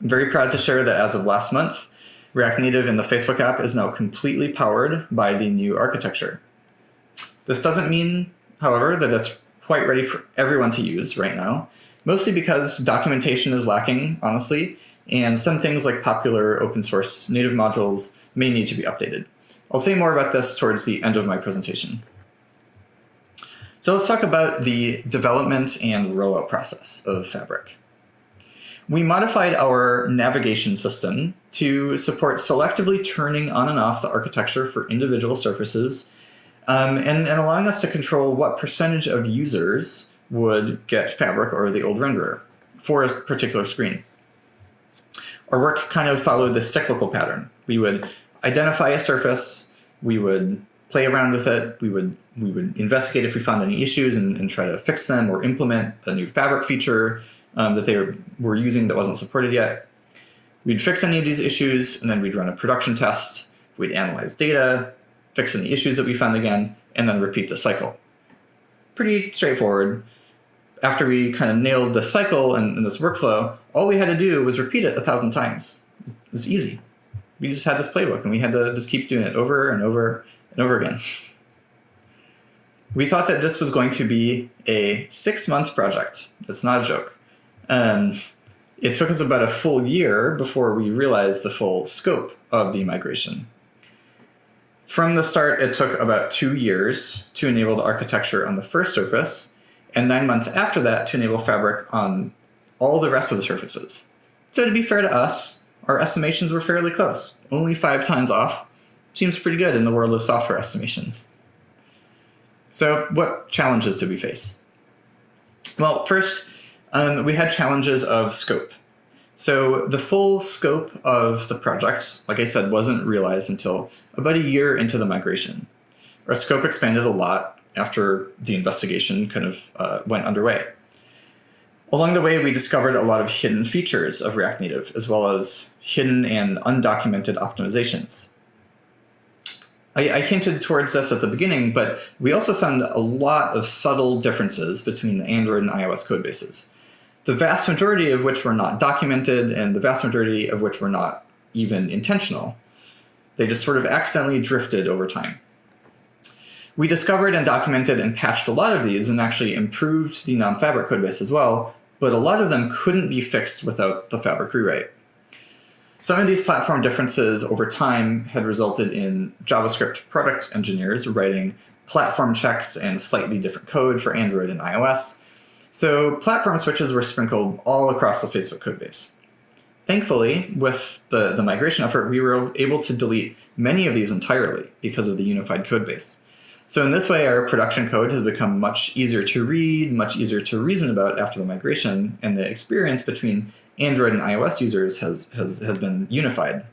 I'm very proud to share that as of last month, React Native in the Facebook app is now completely powered by the new architecture. This doesn't mean, however, that it's quite ready for everyone to use right now, mostly because documentation is lacking, honestly, and some things like popular open source native modules may need to be updated. I'll say more about this towards the end of my presentation. So let's talk about the development and rollout process of Fabric. We modified our navigation system to support selectively turning on and off the architecture for individual surfaces, and allowing us to control what percentage of users would get Fabric or the old renderer for a particular screen. Our work kind of followed this cyclical pattern. We would identify a surface, we would play around with it, we would investigate if we found any issues and try to fix them or implement a new Fabric feature, that they were using that wasn't supported yet. We'd fix any of these issues, and then we'd run a production test. We'd analyze data, fix any issues that we found again, and then repeat the cycle. Pretty straightforward. After we kind of nailed the cycle and this workflow, all we had to do was repeat it 1,000 times. It's easy. We just had this playbook, and we had to just keep doing it over and over and over again. We thought that this was going to be a 6-month project. That's not a joke. It took us about a full year before we realized the full scope of the migration. From the start, it took about 2 years to enable the architecture on the first surface, and 9 months after that to enable Fabric on all the rest of the surfaces. So to be fair to us, our estimations were fairly close. Only 5 times off. Seems pretty good in the world of software estimations. So what challenges did we face? Well, first, we had challenges of scope. So the full scope of the project, like I said, wasn't realized until about a year into the migration. Our scope expanded a lot after the investigation kind of went underway. Along the way, we discovered a lot of hidden features of React Native, as well as hidden and undocumented optimizations. I hinted towards this at the beginning, but we also found a lot of subtle differences between the Android and iOS codebases, the vast majority of which were not documented and the vast majority of which were not even intentional. They just sort of accidentally drifted over time. We discovered and documented and patched a lot of these and actually improved the non-Fabric codebase as well, but a lot of them couldn't be fixed without the Fabric rewrite. Some of these platform differences over time had resulted in JavaScript product engineers writing platform checks and slightly different code for Android and iOS. So platform switches were sprinkled all across the Facebook codebase. Thankfully, with the migration effort, we were able to delete many of these entirely because of the unified codebase. So in this way, our production code has become much easier to read, much easier to reason about after the migration, and the experience between Android and iOS users has been unified.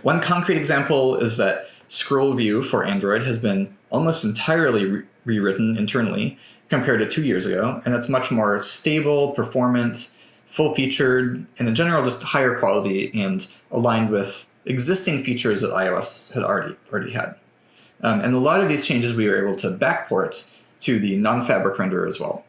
One concrete example is that scroll view for Android has been almost entirely rewritten internally compared to 2 years ago, and it's much more stable, performant, full-featured, and in general just higher quality and aligned with existing features that iOS had already had. And a lot of these changes we were able to backport to the non-Fabric renderer as well.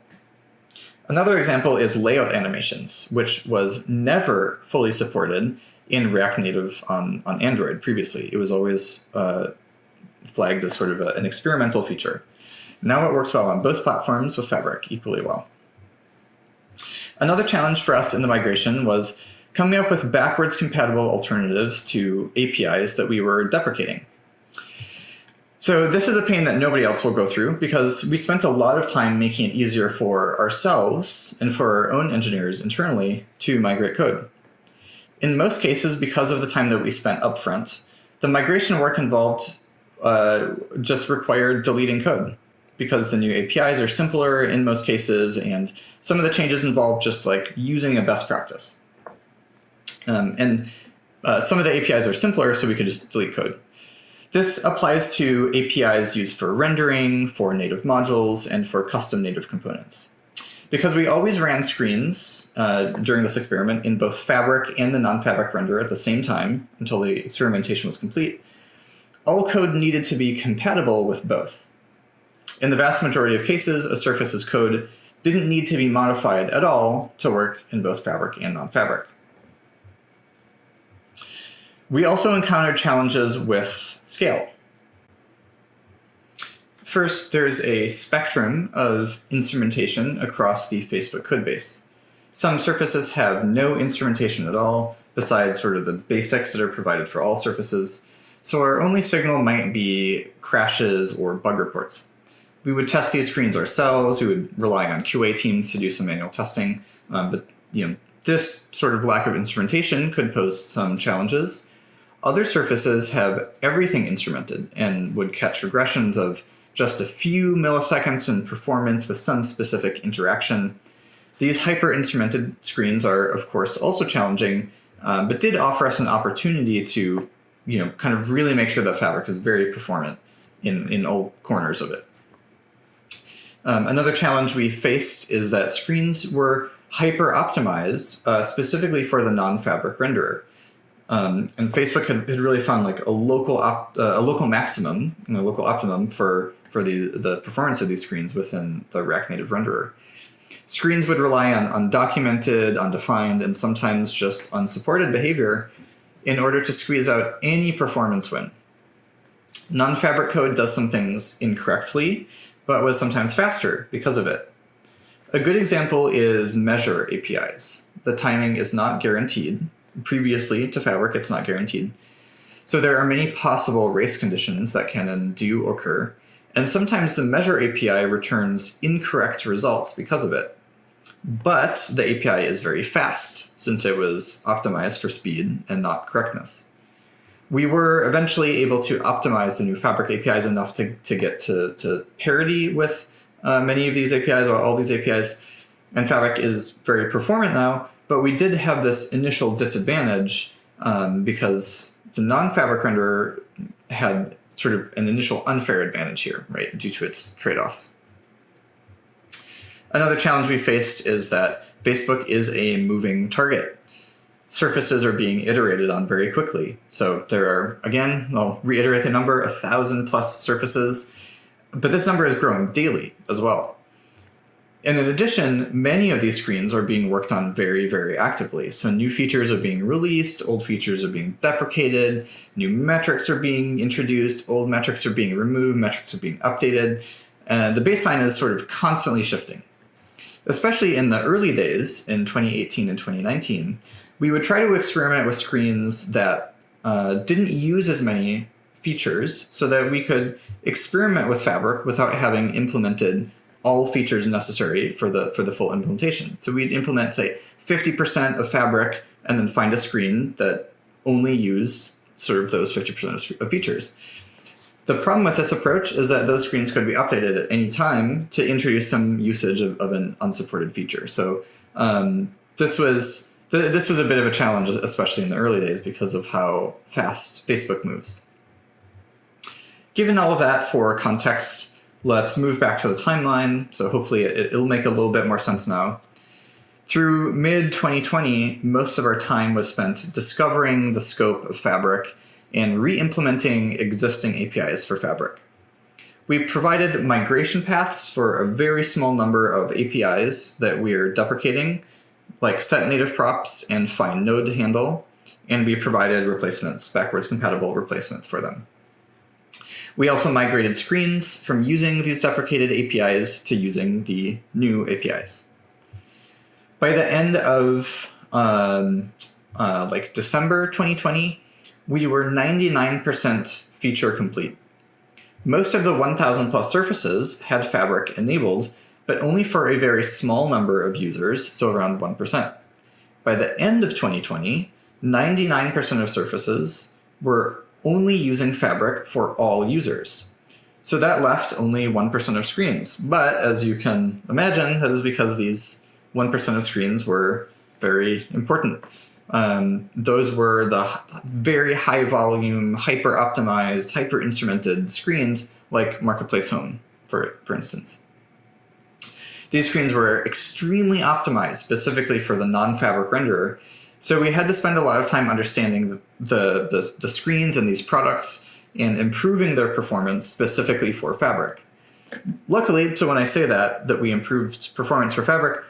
Another example is layout animations, which was never fully supported in React Native on Android previously. It was always flagged as sort of an experimental feature. Now it works well on both platforms with Fabric equally well. Another challenge for us in the migration was coming up with backwards compatible alternatives to APIs that we were deprecating. So this is a pain that nobody else will go through because we spent a lot of time making it easier for ourselves and for our own engineers internally to migrate code. In most cases, because of the time that we spent upfront, the migration work involved just required deleting code because the new APIs are simpler in most cases, and some of the changes involved just like using a best practice. Some of the APIs are simpler, so we could just delete code. This applies to APIs used for rendering, for native modules, and for custom native components. Because we always ran screens during this experiment in both Fabric and the non-Fabric renderer at the same time until the experimentation was complete, all code needed to be compatible with both. In the vast majority of cases, a surface's code didn't need to be modified at all to work in both Fabric and non-Fabric. We also encountered challenges with scale. First, there's a spectrum of instrumentation across the Facebook codebase. Some surfaces have no instrumentation at all, besides sort of the basics that are provided for all surfaces, so our only signal might be crashes or bug reports. We would test these screens ourselves, we would rely on QA teams to do some manual testing, but this sort of lack of instrumentation could pose some challenges. Other surfaces have everything instrumented and would catch regressions of just a few milliseconds in performance with some specific interaction. These hyper-instrumented screens are, of course, also challenging, but did offer us an opportunity to, kind of really make sure that Fabric is very performant in all corners of it. Another challenge we faced is that screens were hyper optimized specifically for the non-fabric renderer. And Facebook had really found like a local maximum, a local optimum for the performance of these screens within the React Native renderer. Screens would rely on undocumented, undefined, and sometimes just unsupported behavior in order to squeeze out any performance win. Non-fabric code does some things incorrectly, but was sometimes faster because of it. A good example is measure APIs. The timing is not guaranteed. Previously to Fabric, it's not guaranteed. So there are many possible race conditions that can and do occur, and sometimes the measure API returns incorrect results because of it. But the API is very fast, since it was optimized for speed and not correctness. We were eventually able to optimize the new Fabric APIs enough to get to parity with many of these APIs, or all these APIs, and Fabric is very performant now, but we did have this initial disadvantage because the non-Fabric renderer had sort of an initial unfair advantage here, right, due to its trade-offs. Another challenge we faced is that Facebook is a moving target. Surfaces are being iterated on very quickly. So there are, again, I'll reiterate the number, 1,000 plus surfaces, but this number is growing daily as well. And in addition, many of these screens are being worked on very, very actively. So new features are being released, old features are being deprecated, new metrics are being introduced, old metrics are being removed, metrics are being updated. The baseline is sort of constantly shifting. Especially in the early days, in 2018 and 2019, we would try to experiment with screens that didn't use as many features so that we could experiment with Fabric without having implemented all features necessary for the full implementation. So we'd implement, say, 50% of Fabric and then find a screen that only used sort of those 50% of features. The problem with this approach is that those screens could be updated at any time to introduce some usage of an unsupported feature. So this was a bit of a challenge, especially in the early days, because of how fast Facebook moves. Given all of that for context, let's move back to the timeline. So hopefully it'll make a little bit more sense now. Through mid-2020, most of our time was spent discovering the scope of Fabric and re-implementing existing APIs for Fabric. We provided migration paths for a very small number of APIs that we are deprecating, like set native props and find node handle, and we provided replacements, backwards compatible replacements for them. We also migrated screens from using these deprecated APIs to using the new APIs. By the end of December 2020, we were 99% feature complete. Most of the 1,000 plus surfaces had Fabric enabled, but only for a very small number of users, so around 1%. By the end of 2020, 99% of surfaces were only using Fabric for all users. So that left only 1% of screens. But as you can imagine, that is because these 1% of screens were very important. Those were the very high volume, hyper optimized, hyper instrumented screens like Marketplace Home, for instance. These screens were extremely optimized specifically for the non-Fabric renderer. So we had to spend a lot of time understanding the screens and these products and improving their performance specifically for Fabric. Luckily, so when I say that we improved performance for Fabric,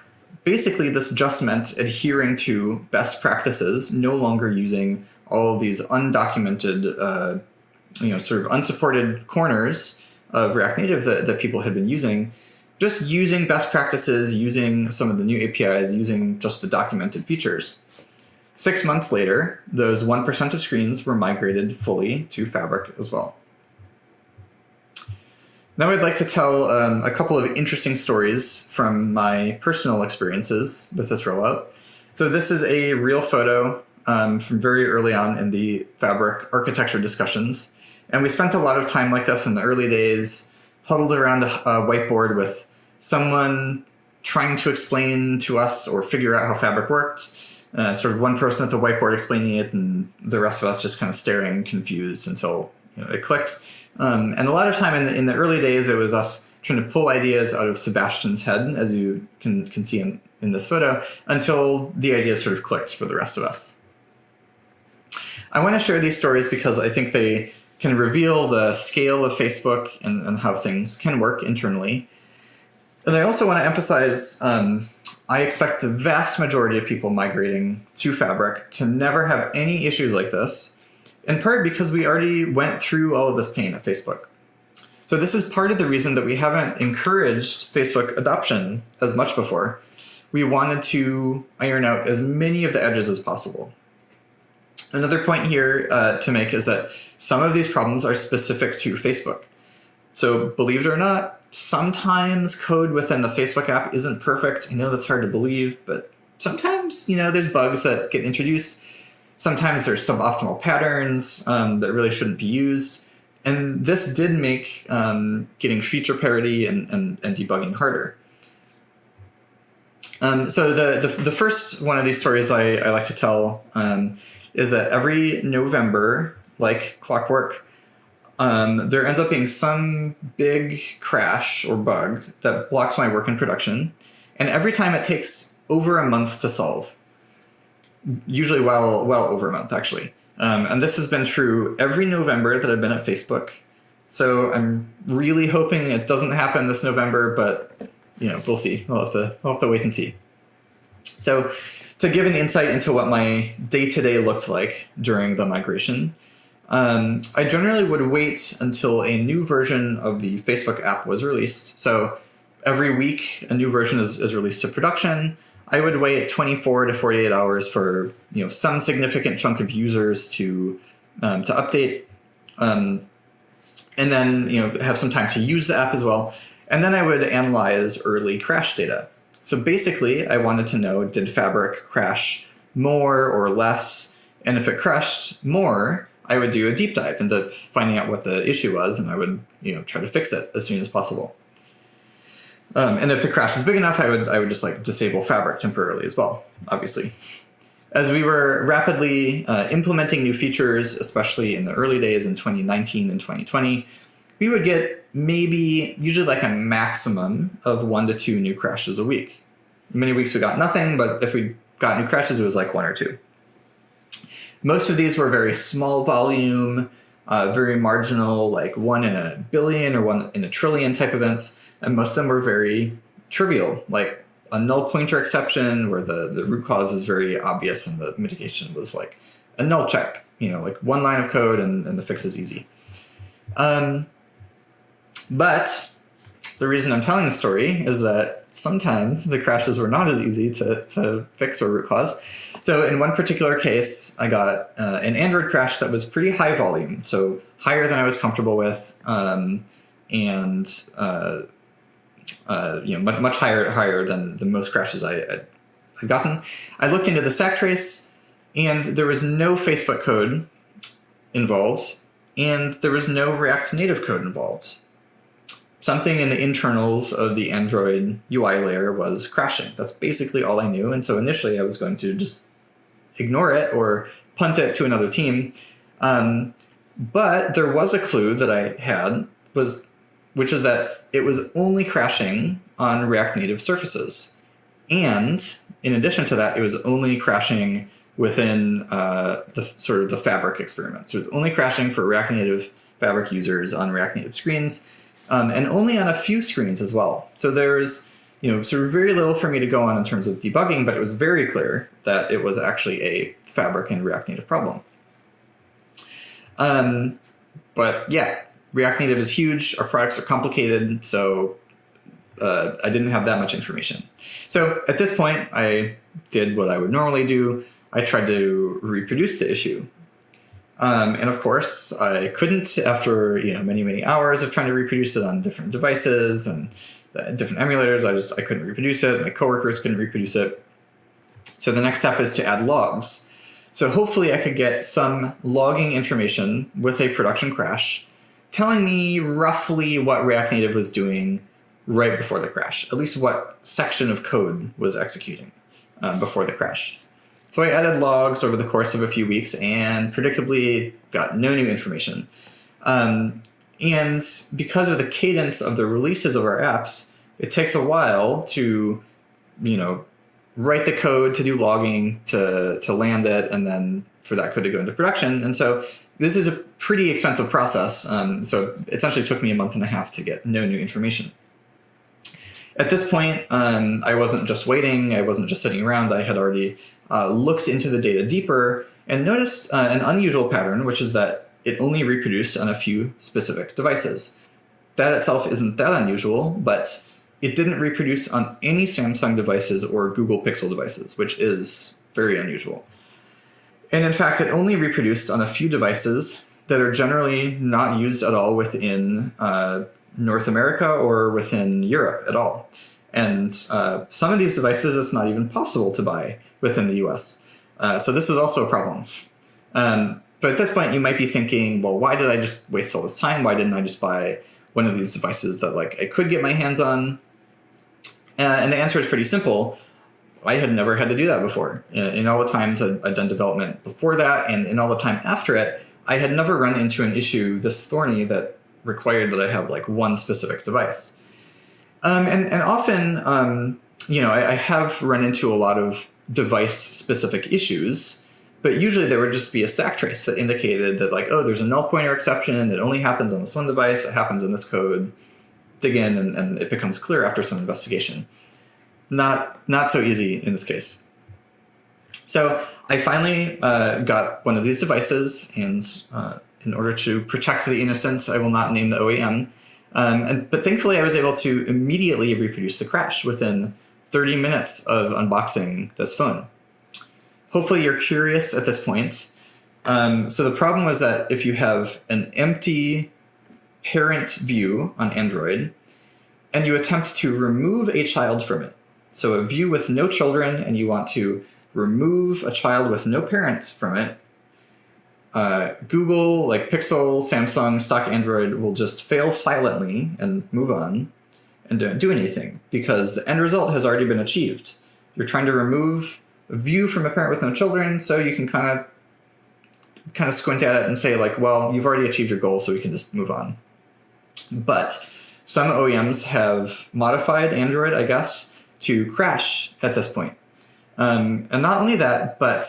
basically this just meant adhering to best practices, no longer using all of these undocumented, sort of unsupported corners of React Native that people had been using, just using best practices, using some of the new APIs, using just the documented features. 6 months later, those 1% of screens were migrated fully to Fabric as well. Now I'd like to tell a couple of interesting stories from my personal experiences with this rollout. So this is a real photo from very early on in the Fabric architecture discussions. And we spent a lot of time like this in the early days, huddled around a whiteboard with someone trying to explain to us or figure out how Fabric worked. Sort of one person at the whiteboard explaining it and the rest of us just kind of staring confused until it clicked. And a lot of time in the early days, it was us trying to pull ideas out of Sebastian's head, as you can see in this photo until the idea sort of clicked for the rest of us. I want to share these stories because I think they can reveal the scale of Facebook and how things can work internally. And I also want to emphasize, I expect the vast majority of people migrating to Fabric to never have any issues like this, in part because we already went through all of this pain at Facebook. So this is part of the reason that we haven't encouraged Facebook adoption as much before. We wanted to iron out as many of the edges as possible. Another point here to make is that some of these problems are specific to Facebook. So believe it or not, sometimes code within the Facebook app isn't perfect. I know that's hard to believe, but sometimes, there's bugs that get introduced. Sometimes there's suboptimal patterns that really shouldn't be used. And this did make getting feature parity and debugging harder. So the first one of these stories I like to tell is that every November, like clockwork, there ends up being some big crash or bug that blocks my work in production. And every time it takes over a month to solve, usually well over a month, actually. And this has been true every November that I've been at Facebook. So I'm really hoping it doesn't happen this November, but we'll see. We'll have to wait and see. So to give an insight into what my day-to-day looked like during the migration, I generally would wait until a new version of the Facebook app was released. So every week a new version is released to production. I would wait 24 to 48 hours for some significant chunk of users to update, and then have some time to use the app as well. And then I would analyze early crash data. So basically, I wanted to know, did Fabric crash more or less? And if it crashed more, I would do a deep dive into finding out what the issue was, and I would try to fix it as soon as possible. And if the crash was big enough, I would just disable Fabric temporarily as well, obviously. As we were rapidly implementing new features, especially in the early days in 2019 and 2020, we would get usually a maximum of 1 to 2 new crashes a week. Many weeks we got nothing, but if we got new crashes, it was 1 or 2. Most of these were very small volume, very marginal, 1 in a billion or 1 in a trillion type events. And most of them were very trivial, like a null pointer exception where the root cause is very obvious and the mitigation was a null check, 1 line of code and the fix is easy. But the reason I'm telling the story is that sometimes the crashes were not as easy to fix or root cause. So in one particular case, I got an Android crash that was pretty high volume, so higher than I was comfortable with, much higher than most crashes I'd gotten. I looked into the stack trace, and there was no Facebook code involved, and there was no React Native code involved. Something in the internals of the Android UI layer was crashing. That's basically all I knew, and so initially I was going to just ignore it or punt it to another team. But there was a clue that I had, which is that it was only crashing on React Native surfaces. And in addition to that, it was only crashing within the Fabric experiment. So it was only crashing for React Native Fabric users on React Native screens, and only on a few screens as well. So there's very little for me to go on in terms of debugging, but it was very clear that it was actually a Fabric and React Native problem. But yeah, React Native is huge. Our products are complicated, so I didn't have that much information. So at this point, I did what I would normally do. I tried to reproduce the issue. And of course, I couldn't after many hours of trying to reproduce it on different devices and different emulators. I couldn't reproduce it. My coworkers couldn't reproduce it. So the next step is to add logs. So hopefully I could get some logging information with a production crash telling me roughly what React Native was doing right before the crash, at least what section of code was executing before the crash. So I added logs over the course of a few weeks and predictably got no new information. And because of the cadence of the releases of our apps, it takes a while to, write the code to do logging, to land it, and then for that code to go into production. And so this is a pretty expensive process. So it essentially took me a month and a half to get no new information. At this point, I wasn't just waiting. I wasn't just sitting around. I had already looked into the data deeper and noticed an unusual pattern, which is that it only reproduced on a few specific devices. That itself isn't that unusual, but it didn't reproduce on any Samsung devices or Google Pixel devices, which is very unusual. And in fact, it only reproduced on a few devices that are generally not used at all within North America or within Europe at all. And some of these devices, it's not even possible to buy within the US. So this was also a problem. But at this point, you might be thinking, well, why did I just waste all this time? Why didn't I just buy one of these devices that like I could get my hands on? And the answer is pretty simple. I had never had to do that before. In all the times I'd done development before that, and in all the time after it, I had never run into an issue this thorny that required that I have like one specific device. And often, I have run into a lot of device-specific issues, but usually there would just be a stack trace that indicated that like, oh, there's a null pointer exception that only happens on this one device, it happens in this code. Dig in and it becomes clear after some investigation. Not so easy in this case. So I finally got one of these devices, and in order to protect the innocent, I will not name the OEM. But thankfully, I was able to immediately reproduce the crash within 30 minutes of unboxing this phone. Hopefully, you're curious at this point. So the problem was that if you have an empty parent view on Android, and you attempt to remove a child from it, so a view with no children, and you want to remove a child with no parents from it, Google, like Pixel, Samsung, stock Android will just fail silently and move on and don't do anything because the end result has already been achieved. You're trying to remove a view from a parent with no children, so you can kind of squint at it and say like, well, you've already achieved your goal, so we can just move on. But some OEMs have modified Android, I guess, to crash at this point. And not only that, but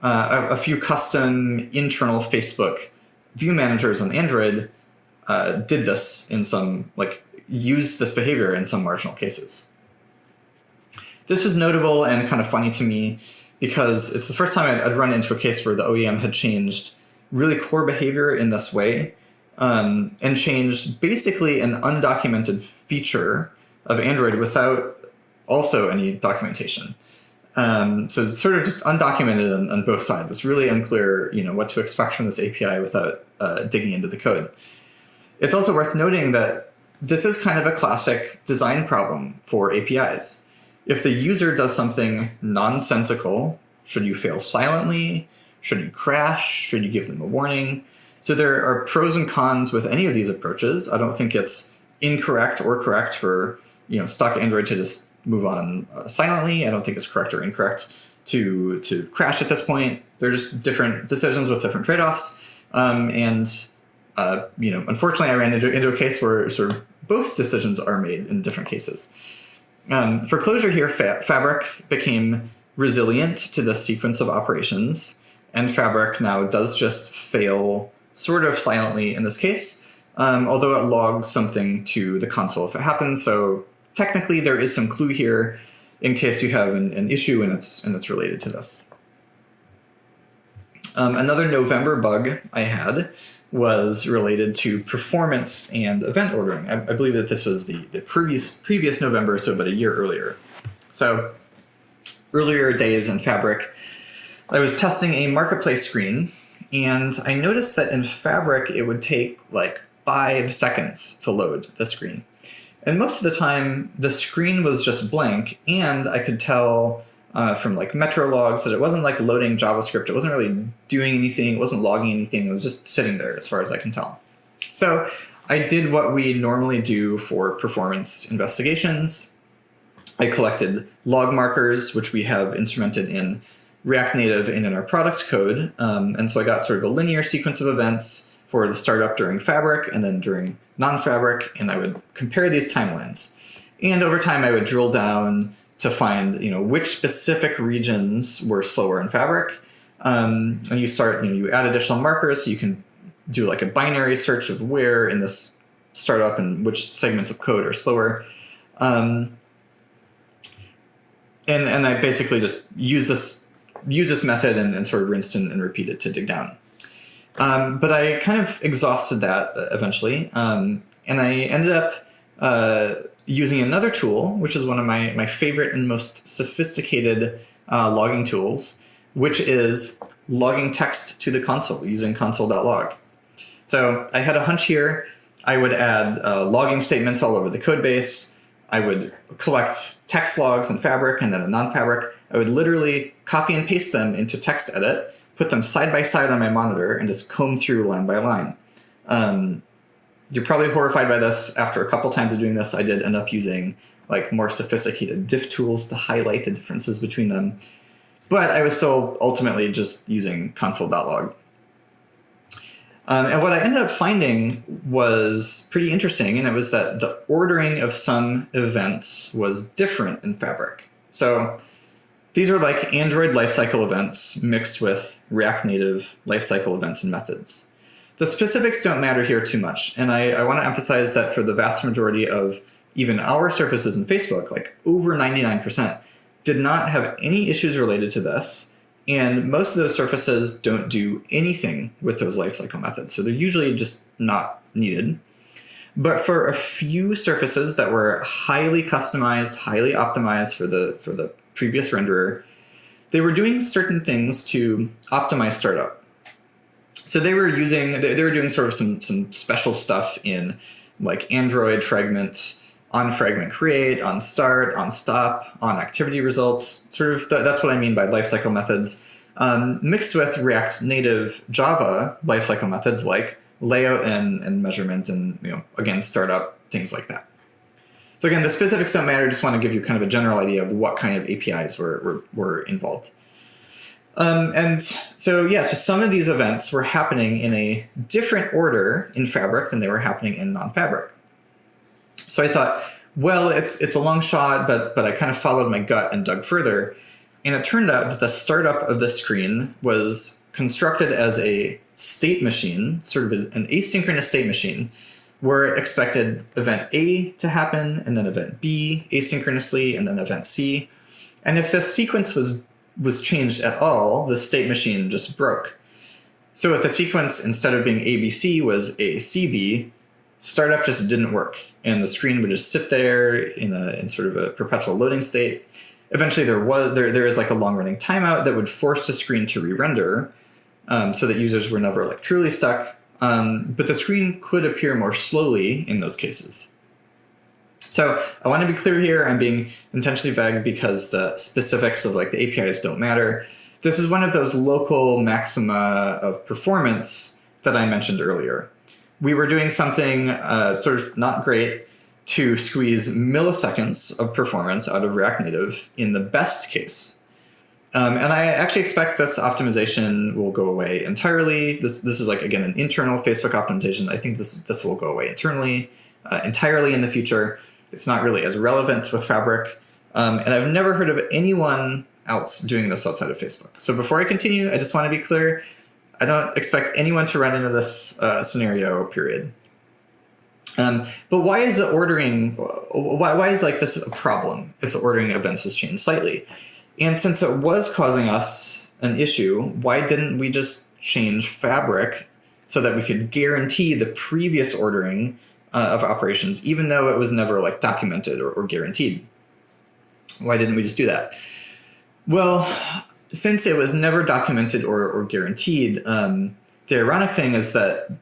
a few custom internal Facebook view managers on Android did this in some, like, used this behavior in some marginal cases. This was notable and kind of funny to me because it's the first time I'd run into a case where the OEM had changed really core behavior in this way, and changed basically an undocumented feature of Android without also any documentation. So sort of just undocumented on both sides. It's really unclear, what to expect from this API without digging into the code. It's also worth noting that this is kind of a classic design problem for APIs. If the user does something nonsensical, should you fail silently? Should you crash? Should you give them a warning? So there are pros and cons with any of these approaches. I don't think it's incorrect or correct for stock Android to just move on silently. I don't think it's correct or incorrect to crash at this point. They're just different decisions with different trade-offs. Unfortunately, I ran into a case where sort of both decisions are made in different cases. For closure here, Fabric became resilient to the sequence of operations, and Fabric now does just fail sort of silently in this case, although it logs something to the console if it happens. So technically, there is some clue here in case you have an issue and it's related to this. Another November bug I had was related to performance and event ordering. I believe that this was the previous November, so about a year earlier. So earlier days in Fabric, I was testing a marketplace screen, and I noticed that in Fabric, it would take like 5 seconds to load the screen. And most of the time, the screen was just blank, and I could tell from like Metro logs that it wasn't like loading JavaScript. It wasn't really doing anything. It wasn't logging anything. It was just sitting there as far as I can tell. So I did what we normally do for performance investigations. I collected log markers, which we have instrumented in React Native and in our product code. And so I got sort of a linear sequence of events for the startup during Fabric and then during non-Fabric, and I would compare these timelines. And over time, I would drill down to find, which specific regions were slower in Fabric. And you start, you add additional markers, so you can do like a binary search of where in this startup and which segments of code are slower. And I basically just use this method and sort of rinsed and repeated to dig down. But I kind of exhausted that eventually. And I ended up using another tool, which is one of my favorite and most sophisticated logging tools, which is logging text to the console using console.log. So I had a hunch here. I would add logging statements all over the code base. I would collect text logs in Fabric and then in non-Fabric. I would literally copy and paste them into TextEdit, put them side by side on my monitor, and just comb through line by line. You're probably horrified by this. After a couple times of doing this, I did end up using like more sophisticated diff tools to highlight the differences between them. But I was still ultimately just using console.log. And what I ended up finding was pretty interesting, and it was that the ordering of some events was different in Fabric. So these are like Android lifecycle events mixed with React Native lifecycle events and methods. The specifics don't matter here too much, and I want to emphasize that for the vast majority of even our surfaces in Facebook, like over 99%, did not have any issues related to this. And most of those surfaces don't do anything with those lifecycle methods. So they're usually just not needed. But for a few surfaces that were highly customized, highly optimized for the previous renderer, they were doing certain things to optimize startup. So they were doing sort of some special stuff in like Android fragment, on fragment create, on start, on stop, on activity results. Sort of that's what I mean by lifecycle methods, mixed with React Native Java lifecycle methods like layout and measurement and again startup, things like that. So again, the specifics don't matter. I just want to give you kind of a general idea of what kind of APIs were involved. And so some of these events were happening in a different order in Fabric than they were happening in non-Fabric. So I thought, well, it's a long shot, but I kind of followed my gut and dug further. And it turned out that the startup of the screen was constructed as a state machine, sort of an asynchronous state machine, where it expected event A to happen, and then event B asynchronously, and then event C. And if the sequence was changed at all, the state machine just broke. So if the sequence, instead of being ABC, was ACB, startup just didn't work, and the screen would just sit there in sort of a perpetual loading state. Eventually, there is like a long-running timeout that would force the screen to re-render, so that users were never like truly stuck. But the screen could appear more slowly in those cases. So I want to be clear here. I'm being intentionally vague because the specifics of like the APIs don't matter. This is one of those local maxima of performance that I mentioned earlier. We were doing something sort of not great to squeeze milliseconds of performance out of React Native in the best case. And I actually expect this optimization will go away entirely. This is like, again, an internal Facebook optimization. I think this will go away internally, entirely in the future. It's not really as relevant with Fabric. And I've never heard of anyone else doing this outside of Facebook. So before I continue, I just want to be clear. I don't expect anyone to run into this scenario, period. But why is the ordering, why is like this a problem if the ordering events was changed slightly? And since it was causing us an issue, why didn't we just change Fabric so that we could guarantee the previous ordering of operations, even though it was never like documented or guaranteed? Why didn't we just do that? Well, since it was never documented or guaranteed, the ironic thing is that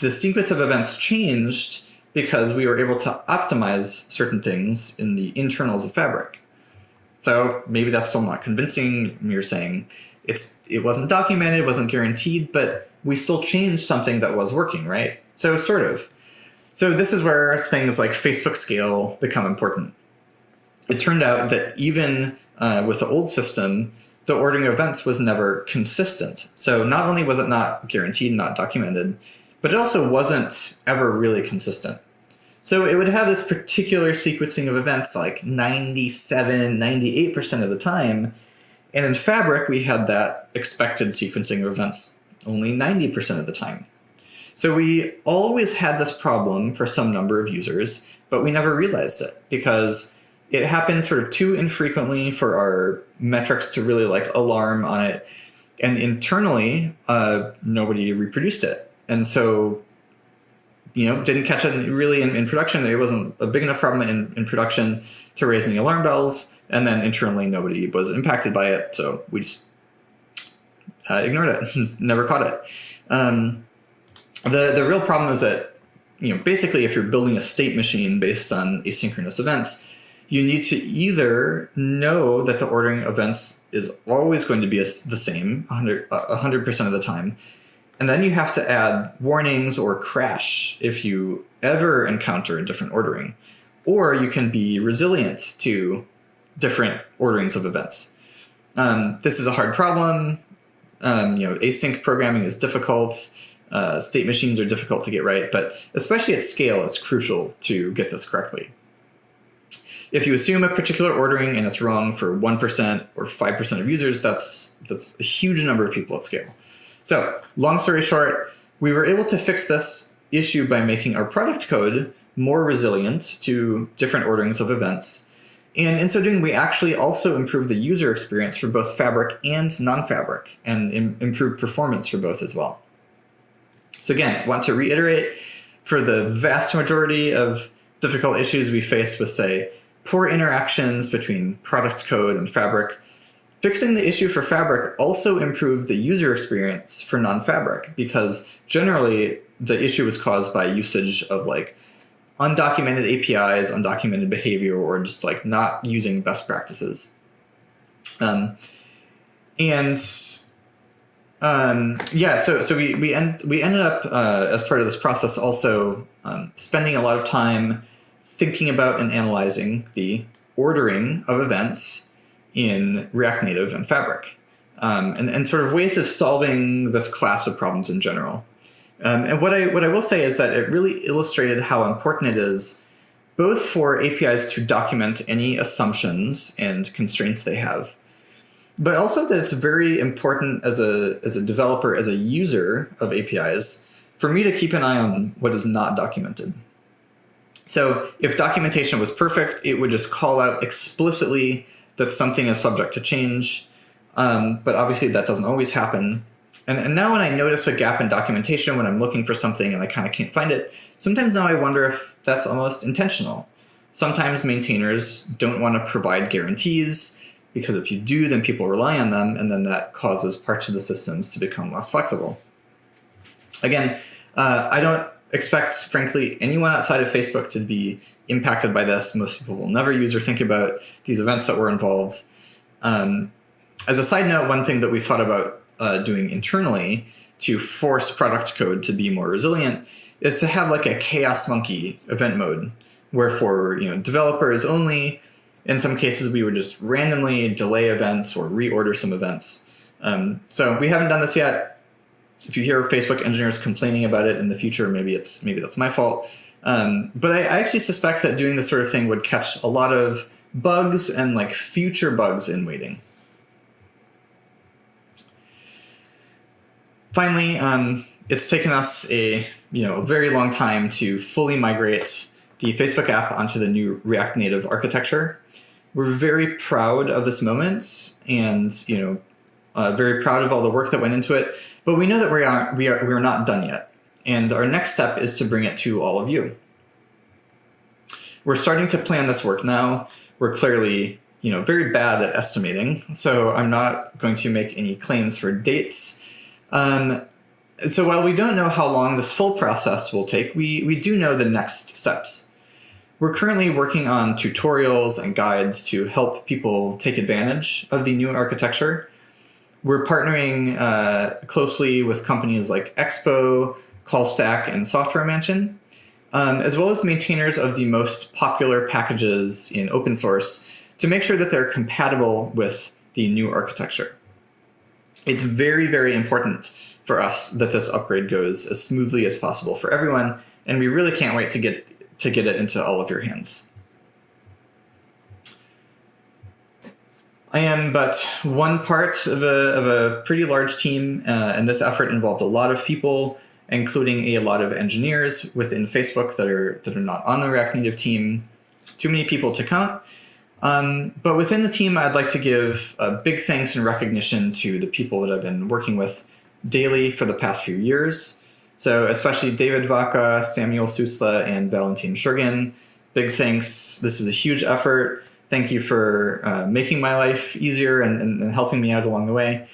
the sequence of events changed because we were able to optimize certain things in the internals of Fabric. So maybe that's still not convincing. You're saying it wasn't documented, it wasn't guaranteed, but we still changed something that was working, right? So sort of. So this is where things like Facebook scale become important. It turned out that even with the old system, the ordering of events was never consistent. So not only was it not guaranteed, not documented, but it also wasn't ever really consistent. So it would have this particular sequencing of events like 97, 98% of the time. And in Fabric, we had that expected sequencing of events only 90% of the time. So we always had this problem for some number of users, but we never realized it because it happened sort of too infrequently for our metrics to really like alarm on it. And internally, nobody reproduced it. And so, didn't catch it really in production. It wasn't a big enough problem in production to raise any alarm bells. And then internally, nobody was impacted by it. So we just ignored it, just never caught it. The real problem is that, basically if you're building a state machine based on asynchronous events, you need to either know that the ordering of events is always going to be the same 100% of the time. And then you have to add warnings or crash if you ever encounter a different ordering. Or you can be resilient to different orderings of events. This is a hard problem. Async programming is difficult. State machines are difficult to get right, but especially at scale, it's crucial to get this correctly. If you assume a particular ordering and it's wrong for 1% or 5% of users, that's a huge number of people at scale. So long story short, we were able to fix this issue by making our product code more resilient to different orderings of events. And in so doing, we actually also improved the user experience for both Fabric and non-Fabric and improved performance for both as well. So again, I want to reiterate, for the vast majority of difficult issues we face with, say, poor interactions between product code and Fabric, fixing the issue for Fabric also improved the user experience for non-Fabric, because generally the issue was caused by usage of like undocumented APIs, undocumented behavior, or just like not using best practices. So we ended up as part of this process also spending a lot of time thinking about and analyzing the ordering of events in React Native and Fabric, and sort of ways of solving this class of problems in general. And what I will say is that it really illustrated how important it is both for APIs to document any assumptions and constraints they have, but also that it's very important as a developer, as a user of APIs, for me to keep an eye on what is not documented. So if documentation was perfect, it would just call out explicitly that something is subject to change. But obviously that doesn't always happen. And now when I notice a gap in documentation, when I'm looking for something and I kind of can't find it, sometimes now I wonder if that's almost intentional. Sometimes maintainers don't want to provide guarantees, because if you do, then people rely on them, and then that causes parts of the systems to become less flexible. Again, I don't expect, frankly, anyone outside of Facebook to be impacted by this. Most people will never use or think about these events that were involved. As a side note, one thing that we thought about doing internally to force product code to be more resilient is to have like a chaos monkey event mode, where for developers only, in some cases we would just randomly delay events or reorder some events. So we haven't done this yet. If you hear Facebook engineers complaining about it in the future, maybe that's my fault. But I actually suspect that doing this sort of thing would catch a lot of bugs and like future bugs in waiting. Finally, it's taken us a very long time to fully migrate the Facebook app onto the new React Native architecture. We're very proud of this moment, and very proud of all the work that went into it. But we know that we are not done yet, and our next step is to bring it to all of you. We're starting to plan this work now. We're clearly very bad at estimating, so I'm not going to make any claims for dates. So while we don't know how long this full process will take, we do know the next steps. We're currently working on tutorials and guides to help people take advantage of the new architecture. We're partnering closely with companies like Expo, CallStack, and Software Mansion, as well as maintainers of the most popular packages in open source, to make sure that they're compatible with the new architecture. It's very, very important for us that this upgrade goes as smoothly as possible for everyone, and we really can't wait to get to get it into all of your hands. I am but one part of a pretty large team, and this effort involved a lot of people, including a lot of engineers within Facebook that are not on the React Native team. Too many people to count. But within the team, I'd like to give a big thanks and recognition to the people that I've been working with daily for the past few years. So especially David Vaca, Samuel Susla, and Valentin Shurgin. Big thanks. This is a huge effort. Thank you for making my life easier and helping me out along the way.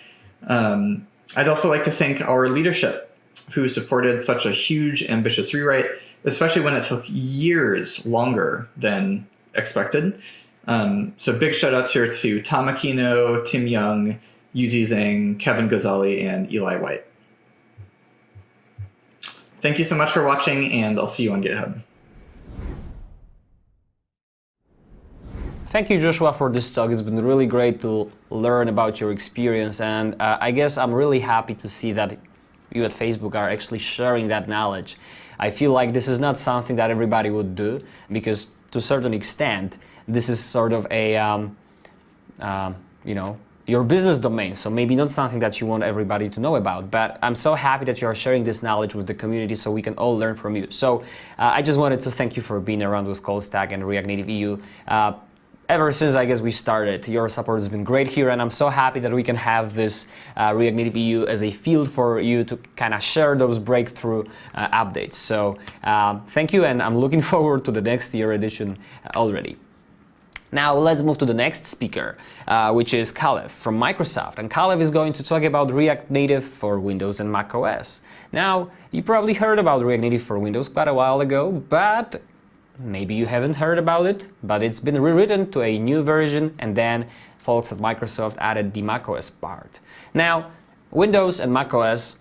I'd also like to thank our leadership, who supported such a huge, ambitious rewrite, especially when it took years longer than expected. So big shout outs here to Tom Aquino, Tim Young, Yuzi Zhang, Kevin Ghazali, and Eli White. Thank you so much for watching, and I'll see you on GitHub. Thank you, Joshua, for this talk. It's been really great to learn about your experience, and I guess I'm really happy to see that you at Facebook are actually sharing that knowledge. I feel like this is not something that everybody would do, because to a certain extent, this is sort of a, your business domain, so maybe not something that you want everybody to know about, but I'm so happy that you are sharing this knowledge with the community so we can all learn from you. So I just wanted to thank you for being around with ColdStack and React Native EU. Ever since, I guess, we started, your support has been great here, and I'm so happy that we can have this React Native EU as a field for you to kind of share those breakthrough updates. So thank you, and I'm looking forward to the next year edition already. Now let's move to the next speaker, which is Khalef from Microsoft. And Khalef is going to talk about React Native for Windows and Mac OS. Now, you probably heard about React Native for Windows quite a while ago, but maybe you haven't heard about it, but it's been rewritten to a new version, and then folks at Microsoft added the macOS part. Now, Windows and macOS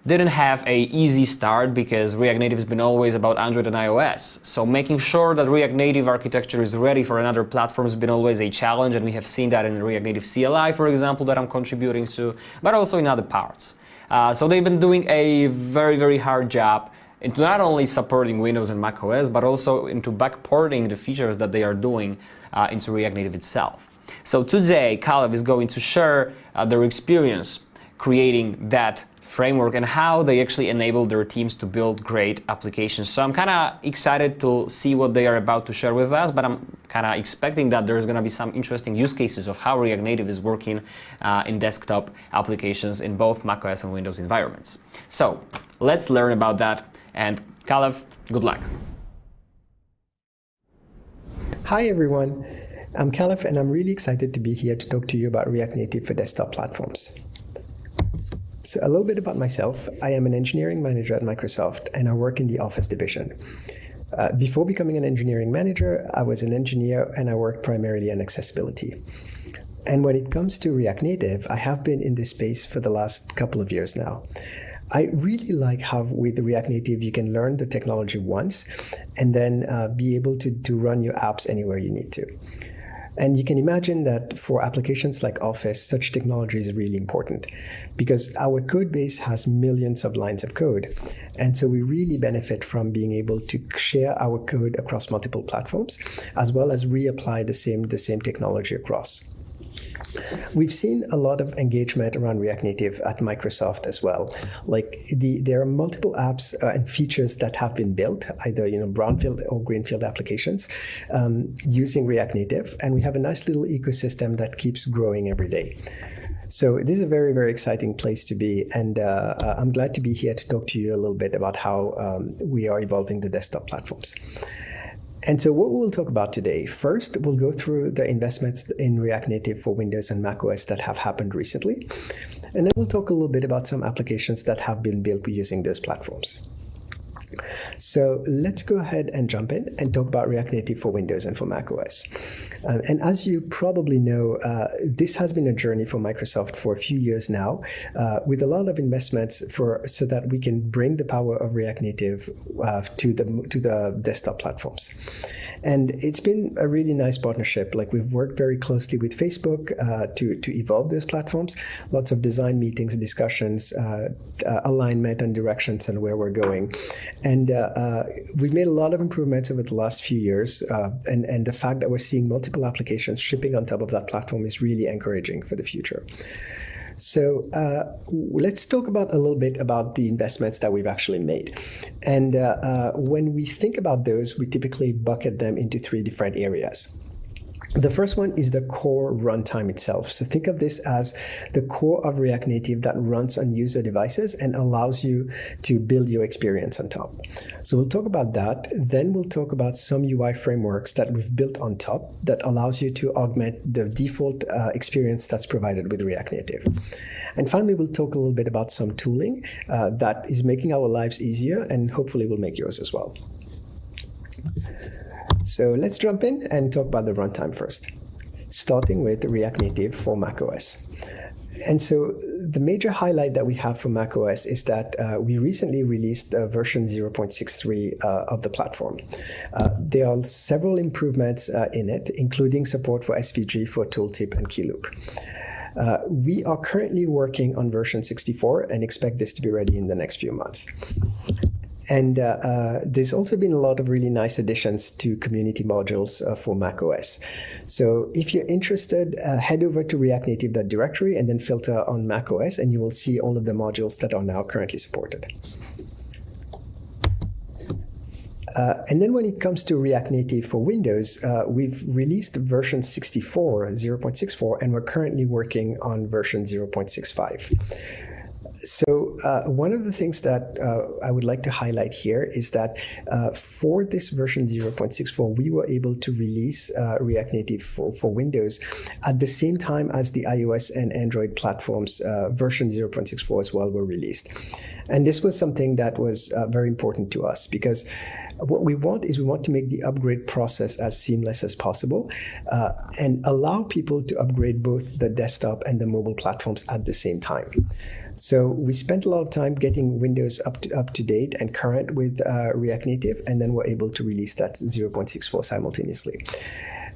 didn't have an easy start because React Native has been always about Android and iOS. So making sure that React Native architecture is ready for another platform has been always a challenge, and we have seen that in React Native CLI, for example, that I'm contributing to, but also in other parts. So they've been doing a very, very hard job into not only supporting Windows and macOS, but also into backporting the features that they are doing into React Native itself. So today, Khalef is going to share their experience creating that framework and how they actually enable their teams to build great applications. So I'm kind of excited to see what they are about to share with us, but I'm kind of expecting that there's going to be some interesting use cases of how React Native is working in desktop applications in both macOS and Windows environments. So let's learn about that. And Khalef, good luck. Hi everyone, I'm Khalef, and I'm really excited to be here to talk to you about React Native for desktop platforms. So a little bit about myself. I am an engineering manager at Microsoft, and I work in the Office division. Before becoming an engineering manager, I was an engineer, and I worked primarily on accessibility. And when it comes to React Native, I have been in this space for the last couple of years now. I really like how with React Native you can learn the technology once and then be able to run your apps anywhere you need to. And you can imagine that for applications like Office, such technology is really important because our code base has millions of lines of code. And so we really benefit from being able to share our code across multiple platforms, as well as reapply the same technology across. We've seen a lot of engagement around React Native at Microsoft as well. Like there are multiple apps and features that have been built, either brownfield or greenfield applications, using React Native, and we have a nice little ecosystem that keeps growing every day. So this is a very, very exciting place to be, and I'm glad to be here to talk to you a little bit about how we are evolving the desktop platforms. And so what we'll talk about today, first, we'll go through the investments in React Native for Windows and macOS that have happened recently. And then we'll talk a little bit about some applications that have been built using those platforms. So let's go ahead and jump in and talk about React Native for Windows and for macOS. And as you probably know, this has been a journey for Microsoft for a few years now, with a lot of investments so that we can bring the power of React Native to the desktop platforms. And it's been a really nice partnership. Like, we've worked very closely with Facebook to evolve those platforms. Lots of design meetings, discussions, alignment and directions and where we're going. And we've made a lot of improvements over the last few years. And the fact that we're seeing multiple applications shipping on top of that platform is really encouraging for the future. So let's talk about a little bit about the investments that we've actually made. And when we think about those, we typically bucket them into three different areas. The first one is the core runtime itself. So think of this as the core of React Native that runs on user devices and allows you to build your experience on top. So we'll talk about that. Then we'll talk about some UI frameworks that we've built on top that allows you to augment the default experience that's provided with React Native. And finally, we'll talk a little bit about some tooling that is making our lives easier and hopefully will make yours as well. So let's jump in and talk about the runtime first, starting with React Native for macOS. And so the major highlight that we have for macOS is that we recently released version 0.63 of the platform. There are several improvements in it, including support for SVG for tooltip and keyloop. We are currently working on version 64 and expect this to be ready in the next few months. And there's also been a lot of really nice additions to community modules for macOS. So if you're interested, head over to reactnative.directory and then filter on macOS, and you will see all of the modules that are now currently supported. And then when it comes to React Native for Windows, we've released version 64, 0.64, and we're currently working on version 0.65. So one of the things that I would like to highlight here is that for this version 0.64, we were able to release React Native for Windows at the same time as the iOS and Android platforms version 0.64 as well were released. And this was something that was very important to us because what we want is we want to make the upgrade process as seamless as possible and allow people to upgrade both the desktop and the mobile platforms at the same time. So we spent a lot of time getting Windows up to date and current with React Native, and then we're able to release that 0.64 simultaneously.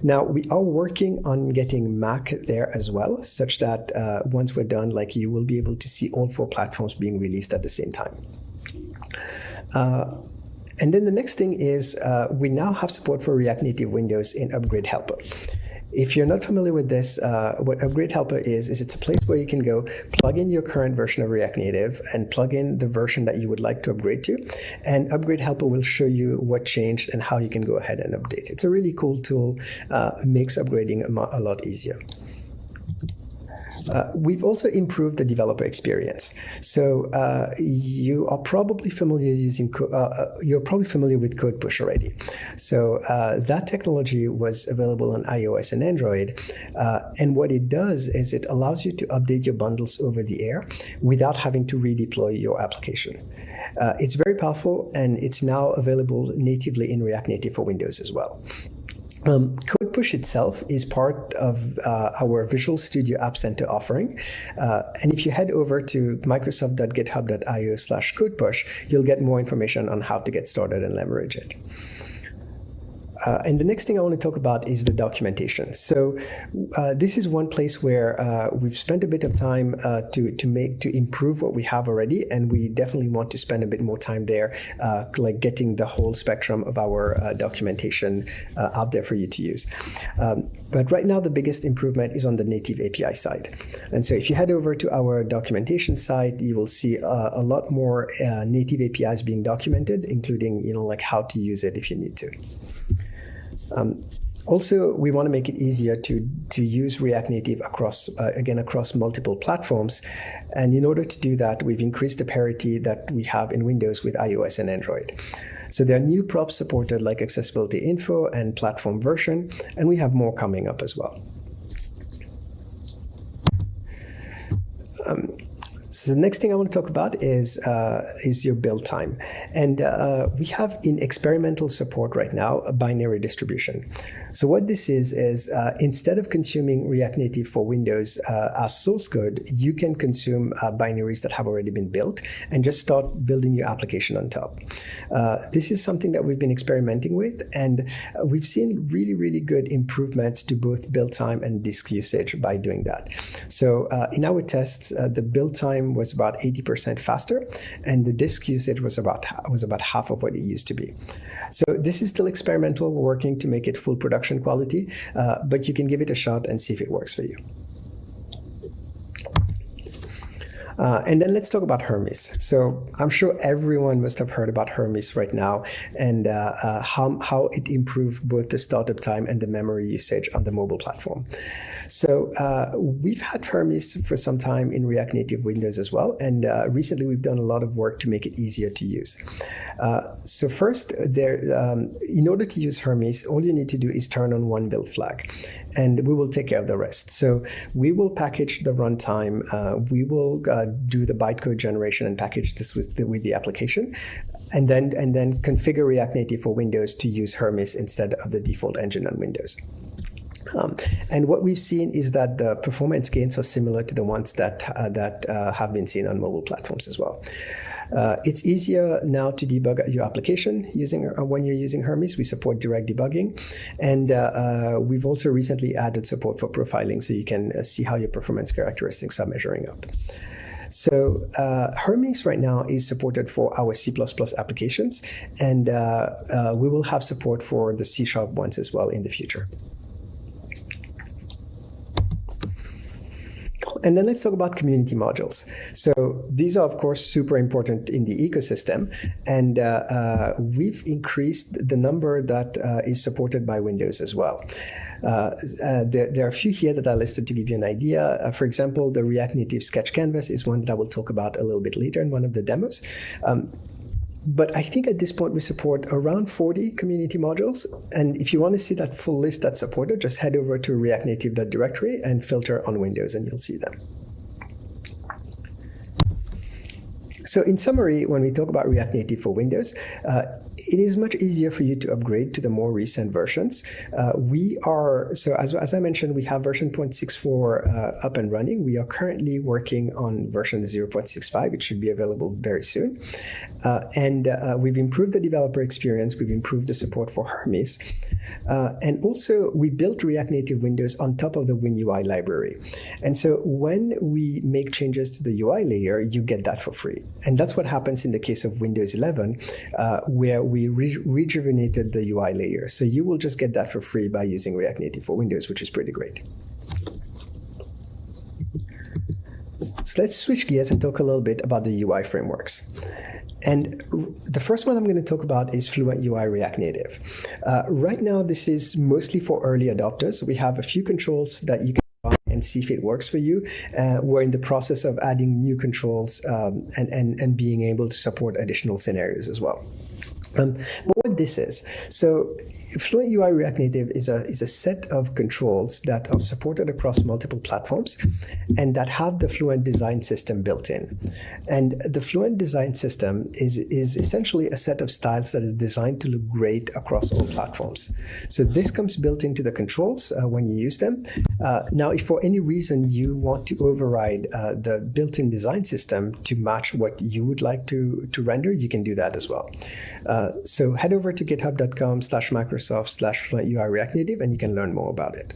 Now, we are working on getting Mac there as well, such that once we're done, like, you will be able to see all four platforms being released at the same time. And then the next thing is we now have support for React Native Windows in Upgrade Helper. If you're not familiar with this, what Upgrade Helper is it's a place where you can go plug in your current version of React Native and plug in the version that you would like to upgrade to. And Upgrade Helper will show you what changed and how you can go ahead and update. It's a really cool tool, makes upgrading a lot easier. We've also improved the developer experience. So you are probably familiar with Code Push already. So that technology was available on iOS and Android. And what it does is it allows you to update your bundles over the air without having to redeploy your application. It's very powerful, and it's now available natively in React Native for Windows as well. Code Push itself is part of our Visual Studio App Center offering. And if you head over to microsoft.github.io/codepush, you'll get more information on how to get started and leverage it. And the next thing I want to talk about is the documentation. So this is one place where we've spent a bit of time to improve what we have already, and we definitely want to spend a bit more time there, like getting the whole spectrum of our documentation out there for you to use. But right now, the biggest improvement is on the native API side. And so if you head over to our documentation site, you will see a lot more native APIs being documented, including, like how to use it if you need to. Also, we want to make it easier to use React Native across multiple platforms. And in order to do that, we've increased the parity that we have in Windows with iOS and Android. So there are new props supported like accessibility info and platform version, and we have more coming up as well. So the next thing I want to talk about is your build time. And we have in experimental support right now a binary distribution. So what this is instead of consuming React Native for Windows as source code, you can consume binaries that have already been built and just start building your application on top. This is something that we've been experimenting with, and we've seen really, really good improvements to both build time and disk usage by doing that. So in our tests, the build time was about 80% faster, and the disk usage was about half of what it used to be. So this is still experimental. We're working to make it full production quality, but you can give it a shot and see if it works for you. And then let's talk about Hermes. So I'm sure everyone must have heard about Hermes right now, and how it improved both the startup time and the memory usage on the mobile platform. So we've had Hermes for some time in React Native Windows as well, and recently we've done a lot of work to make it easier to use. So first, in order to use Hermes, all you need to do is turn on one build flag, and we will take care of the rest. So we will package the runtime, we will do the bytecode generation and package this with the application, and then configure React Native for Windows to use Hermes instead of the default engine on Windows. And what we've seen is that the performance gains are similar to the ones that have been seen on mobile platforms as well. It's easier now to debug your application when you're using Hermes. We support direct debugging, and we've also recently added support for profiling, so you can see how your performance characteristics are measuring up. So Hermes right now is supported for our C++ applications, and we will have support for the C# ones as well in the future. And then let's talk about community modules. So these are, of course, super important in the ecosystem, and we've increased the number that is supported by Windows as well. There are a few here that I listed to give you an idea. For example, the React Native Sketch Canvas is one that I will talk about a little bit later in one of the demos. But I think at this point we support around 40 community modules. And if you want to see that full list that's supported, just head over to reactnative.directory and filter on Windows, and you'll see them. So in summary, when we talk about React Native for Windows, it is much easier for you to upgrade to the more recent versions. As I mentioned, we have version 0.64 up and running. We are currently working on version 0.65. It should be available very soon. And we've improved the developer experience. We've improved the support for Hermes. And also, we built React Native Windows on top of the WinUI library. And so when we make changes to the UI layer, you get that for free. And that's what happens in the case of Windows 11, where we rejuvenated the UI layer. So you will just get that for free by using React Native for Windows, which is pretty great. So let's switch gears and talk a little bit about the UI frameworks. And the first one I'm going to talk about is Fluent UI React Native. Right now, this is mostly for early adopters. We have a few controls that you can try and see if it works for you. We're in the process of adding new controls and being able to support additional scenarios as well. But what this is, so Fluent UI React Native is a set of controls that are supported across multiple platforms and that have the Fluent design system built in. And the Fluent design system is essentially a set of styles that is designed to look great across all platforms. So this comes built into the controls when you use them. Now, if for any reason you want to override the built-in design system to match what you would like to render, you can do that as well. So head over to github.com/Microsoft/Fluent UI React Native and you can learn more about it.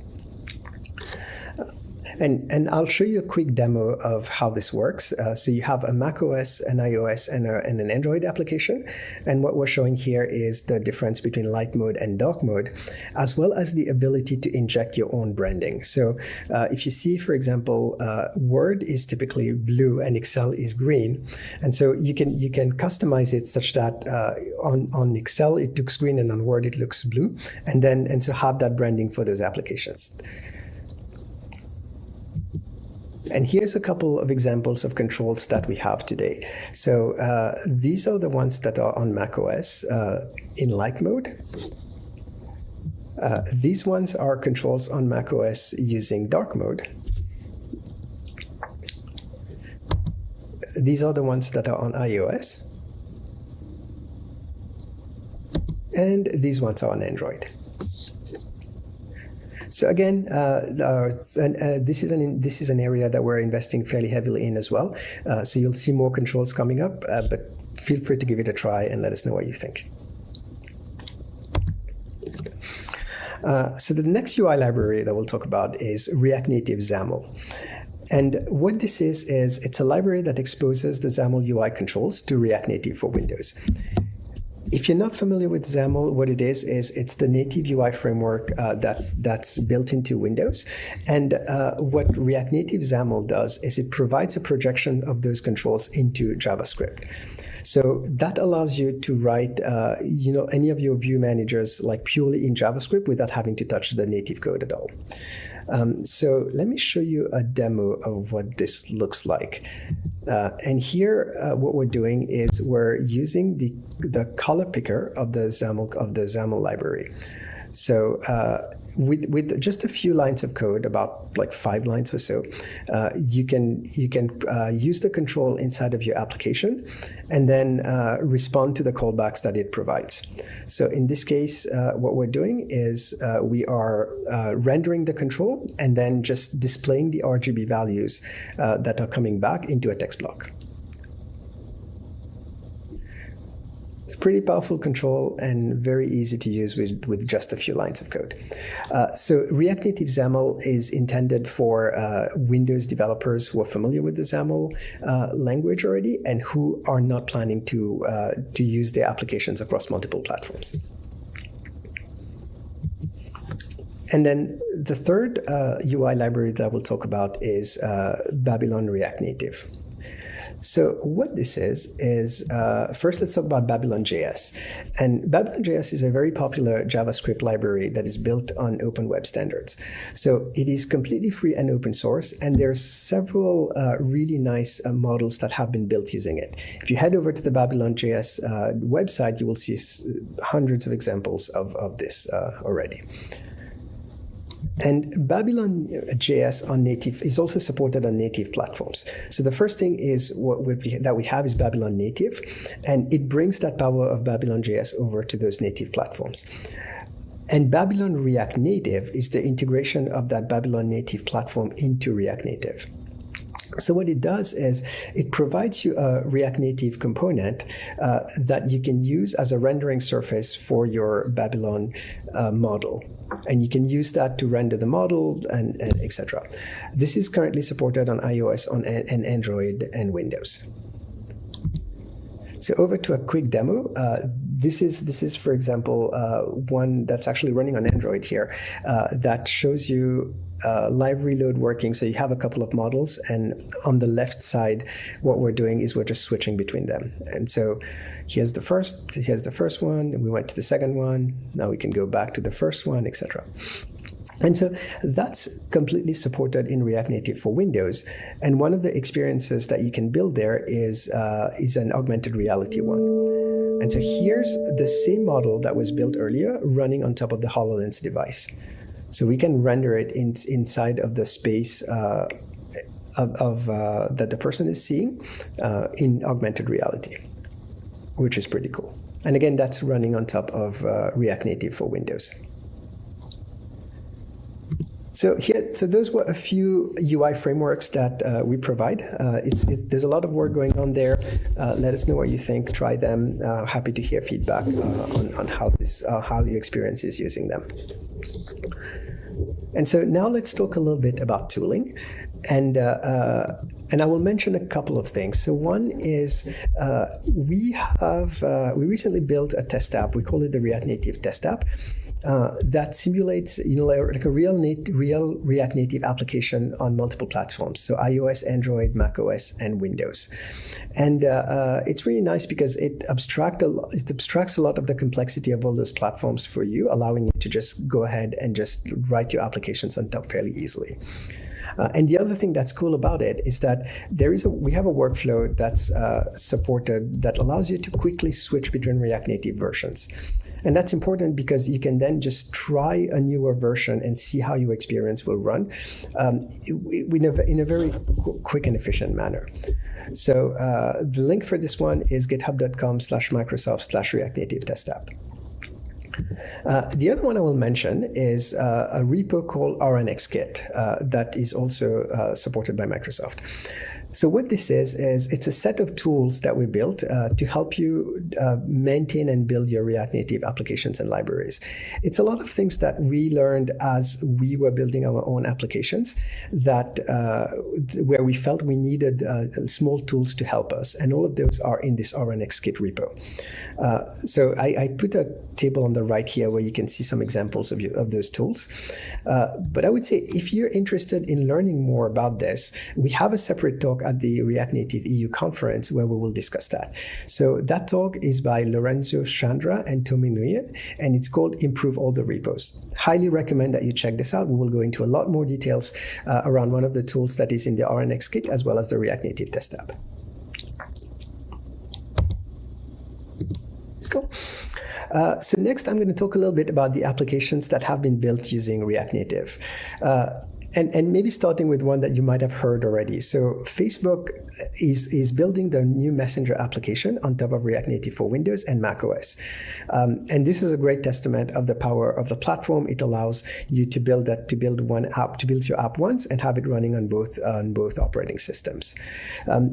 And I'll show you a quick demo of how this works. So you have a macOS, an iOS, and an Android application. And what we're showing here is the difference between light mode and dark mode, as well as the ability to inject your own branding. So if you see, for example, Word is typically blue and Excel is green. And so you can customize it such that on Excel it looks green and on Word it looks blue. And so have that branding for those applications. And here's a couple of examples of controls that we have today. So these are the ones that are on macOS in light mode. These ones are controls on macOS using dark mode. these are the ones that are on iOS. And these ones are on Android. So again, this is an area that we're investing fairly heavily in as well. So you'll see more controls coming up, but feel free to give it a try and let us know what you think. So the next UI library that we'll talk about is React Native XAML. And what this is it's a library that exposes the XAML UI controls to React Native for Windows. If you're not familiar with XAML, what it is it's the native UI framework that's built into Windows. And what React Native XAML does is it provides a projection of those controls into JavaScript. So that allows you to write, any of your view managers like purely in JavaScript without having to touch the native code at all. So let me show you a demo of what this looks like. And here, what we're doing is we're using the color picker of the XAML library. So with just a few lines of code, about like 5 lines or so, you can use the control inside of your application and then respond to the callbacks that it provides. So in this case, what we're doing is we are rendering the control and then just displaying the RGB values that are coming back into a text block. Pretty powerful control and very easy to use with just a few lines of code. So React Native XAML is intended for Windows developers who are familiar with the XAML language already and who are not planning to use their applications across multiple platforms. And then the third UI library that we'll talk about is Babylon React Native. So what this is first let's talk about Babylon.js. And Babylon.js is a very popular JavaScript library that is built on open web standards. So it is completely free and open source, and there's several really nice models that have been built using it. If you head over to the Babylon.js website, you will see hundreds of examples of this already. And Babylon.js on native is also supported on native platforms. So the first thing is that we have is Babylon Native, and it brings that power of Babylon.js over to those native platforms. And Babylon React Native is the integration of that Babylon Native platform into React Native. So what it does is it provides you a React Native component that you can use as a rendering surface for your Babylon model. And you can use that to render the model and etc. This is currently supported on iOS, and Android, and Windows. So over to a quick demo. This is, for example, one that's actually running on Android here that shows you live reload working. So you have a couple of models, and on the left side, what we're doing is we're just switching between them. And so here's the first one, and we went to the second one. Now we can go back to the first one, etc. And so that's completely supported in React Native for Windows. And one of the experiences that you can build there is an augmented reality one. And so here's the same model that was built earlier running on top of the HoloLens device. So we can render it inside of the space that the person is seeing in augmented reality, which is pretty cool. And again, that's running on top of React Native for Windows. So those were a few UI frameworks that we provide. There's a lot of work going on there. Let us know what you think. Try them. Happy to hear feedback on how your experience is using them. And so now let's talk a little bit about tooling. And I will mention a couple of things. So one is we recently built a test app. We call it the React Native test app. That simulates, like a real React Native application on multiple platforms. So iOS, Android, macOS, and Windows. And it's really nice because it abstracts a lot of the complexity of all those platforms for you, allowing you to just go ahead and just write your applications on top fairly easily. And the other thing that's cool about it is that we have a workflow that's supported that allows you to quickly switch between React Native versions. And that's important because you can then just try a newer version and see how your experience will run in a very quick and efficient manner. So the link for this one is github.com/Microsoft/React Native Test App. The other one I will mention is a repo called RNXKit that is also supported by Microsoft. So what this is it's a set of tools that we built to help you maintain and build your React Native applications and libraries. It's a lot of things that we learned as we were building our own applications that where we felt we needed small tools to help us. And all of those are in this RNXKit repo. So I put a table on the right here where you can see some examples of those tools. But I would say if you're interested in learning more about this, we have a separate talk at the React Native EU conference where we will discuss that. So that talk is by Lorenzo Chandra and Tommy Nguyen, and it's called Improve All the Repos. Highly recommend that you check this out. We will go into a lot more details around one of the tools that is in the RNXKit as well as the React Native Test App. Cool. So next, I'm going to talk a little bit about the applications that have been built using React Native. And maybe starting with one that you might have heard already. So Facebook is building the new Messenger application on top of React Native for Windows and Mac OS. And this is a great testament of the power of the platform. It allows you to build one app, to build your app once and have it running on both operating systems.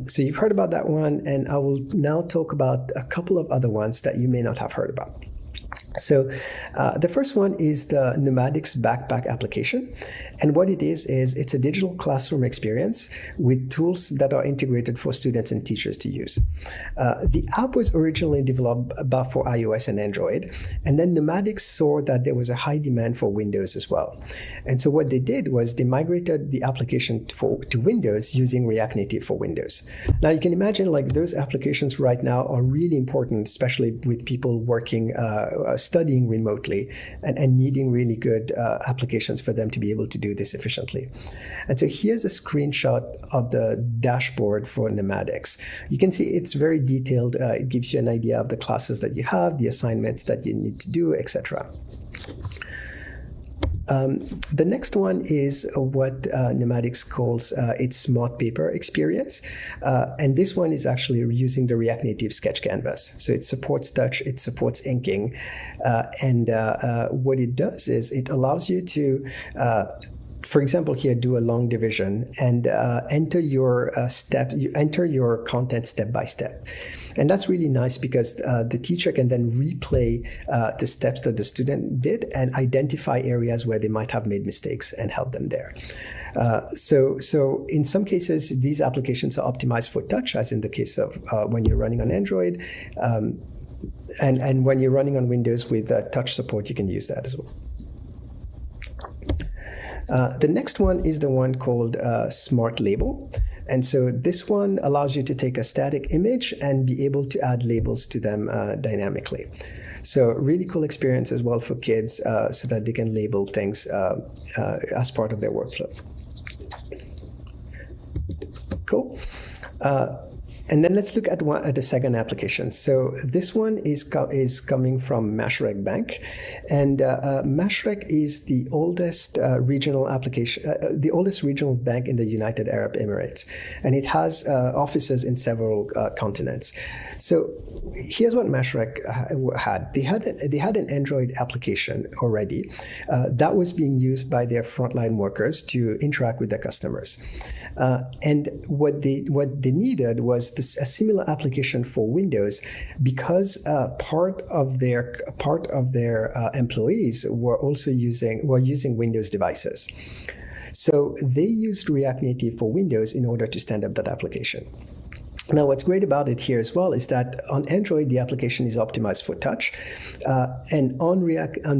So you've heard about that one, and I will now talk about a couple of other ones that you may not have heard about. So the first one is the Nomadics Backpack application. And what it is it's a digital classroom experience with tools that are integrated for students and teachers to use. The app was originally developed for iOS and Android. And then Nomadics saw that there was a high demand for Windows as well. And so what they did was they migrated the application to Windows using React Native for Windows. Now you can imagine like those applications right now are really important, especially with people working studying remotely and needing really good applications for them to be able to do this efficiently. And so here's a screenshot of the dashboard for Nomadics. You can see it's very detailed. It gives you an idea of the classes that you have, the assignments that you need to do, etc. The next one is what Nomadics calls its Smart Paper experience. And this one is actually using the React Native Sketch Canvas. So it supports touch, it supports inking. And what it does is it allows you to for example, here, do a long division and enter your content step by step. And that's really nice because the teacher can then replay the steps that the student did and identify areas where they might have made mistakes and help them there. So in some cases, these applications are optimized for touch, as in the case of when you're running on Android. And when you're running on Windows with touch support, you can use that as well. The next one is the one called Smart Label. And so this one allows you to take a static image and be able to add labels to them dynamically. So really cool experience as well for kids so that they can label things as part of their workflow. Cool. And then let's look at the second application. So this one is coming from Mashrek Bank, and Mashrek is the oldest regional application, the oldest regional bank in the United Arab Emirates, and it has offices in several continents. So here's what Mashrek had. They had an Android application already that was being used by their frontline workers to interact with their customers, and what they needed was a similar application for Windows, because part of their employees were also using Windows devices. So they used React Native for Windows in order to stand up that application. Now, what's great about it here as well is that on Android, the application is optimized for touch, and on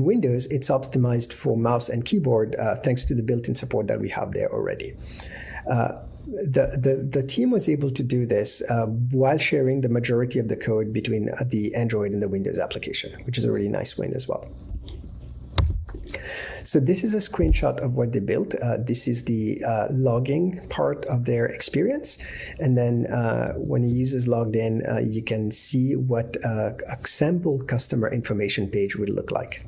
Windows, it's optimized for mouse and keyboard, thanks to the built-in support that we have there already. The team was able to do this while sharing the majority of the code between the Android and the Windows application, which is a really nice win as well. So this is a screenshot of what they built. This is the logging part of their experience. And then when a user is logged in, you can see what a sample customer information page would look like.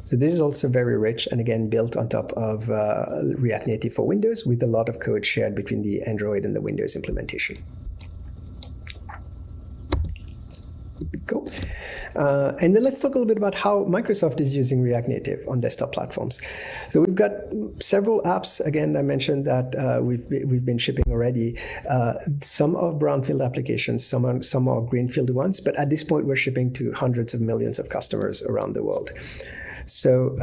So this is also very rich and again built on top of React Native for Windows with a lot of code shared between the Android and the Windows implementation. Cool. And then let's talk a little bit about how Microsoft is using React Native on desktop platforms. So we've got several apps. Again, I mentioned that we've been shipping already. Some are brownfield applications, some are greenfield ones. But at this point, we're shipping to hundreds of millions of customers around the world. So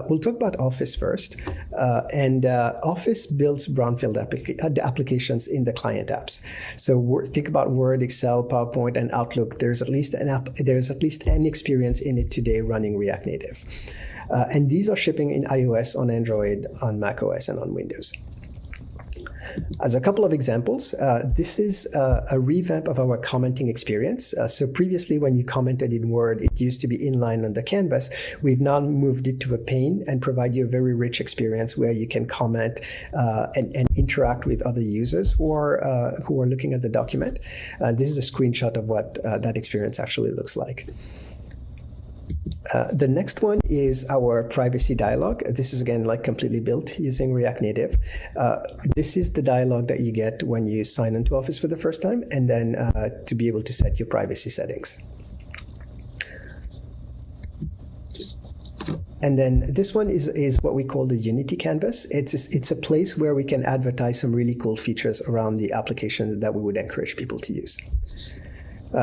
we'll talk about Office first. Office builds brownfield applications in the client apps. So think about Word, Excel, PowerPoint, and Outlook. There's at least an experience in it today running React Native. And these are shipping in iOS, on Android, on macOS, and on Windows. As a couple of examples, this is a revamp of our commenting experience. So previously, when you commented in Word, it used to be inline on the canvas. We've now moved it to a pane and provide you a very rich experience where you can comment and interact with other users who are looking at the document. This is a screenshot of what that experience actually looks like. The next one is our privacy dialog. This is again like completely built using React Native. This is the dialog that you get when you sign into Office for the first time, and then to be able to set your privacy settings. And then this one is what we call the Unity Canvas. It's a place where we can advertise some really cool features around the application that we would encourage people to use.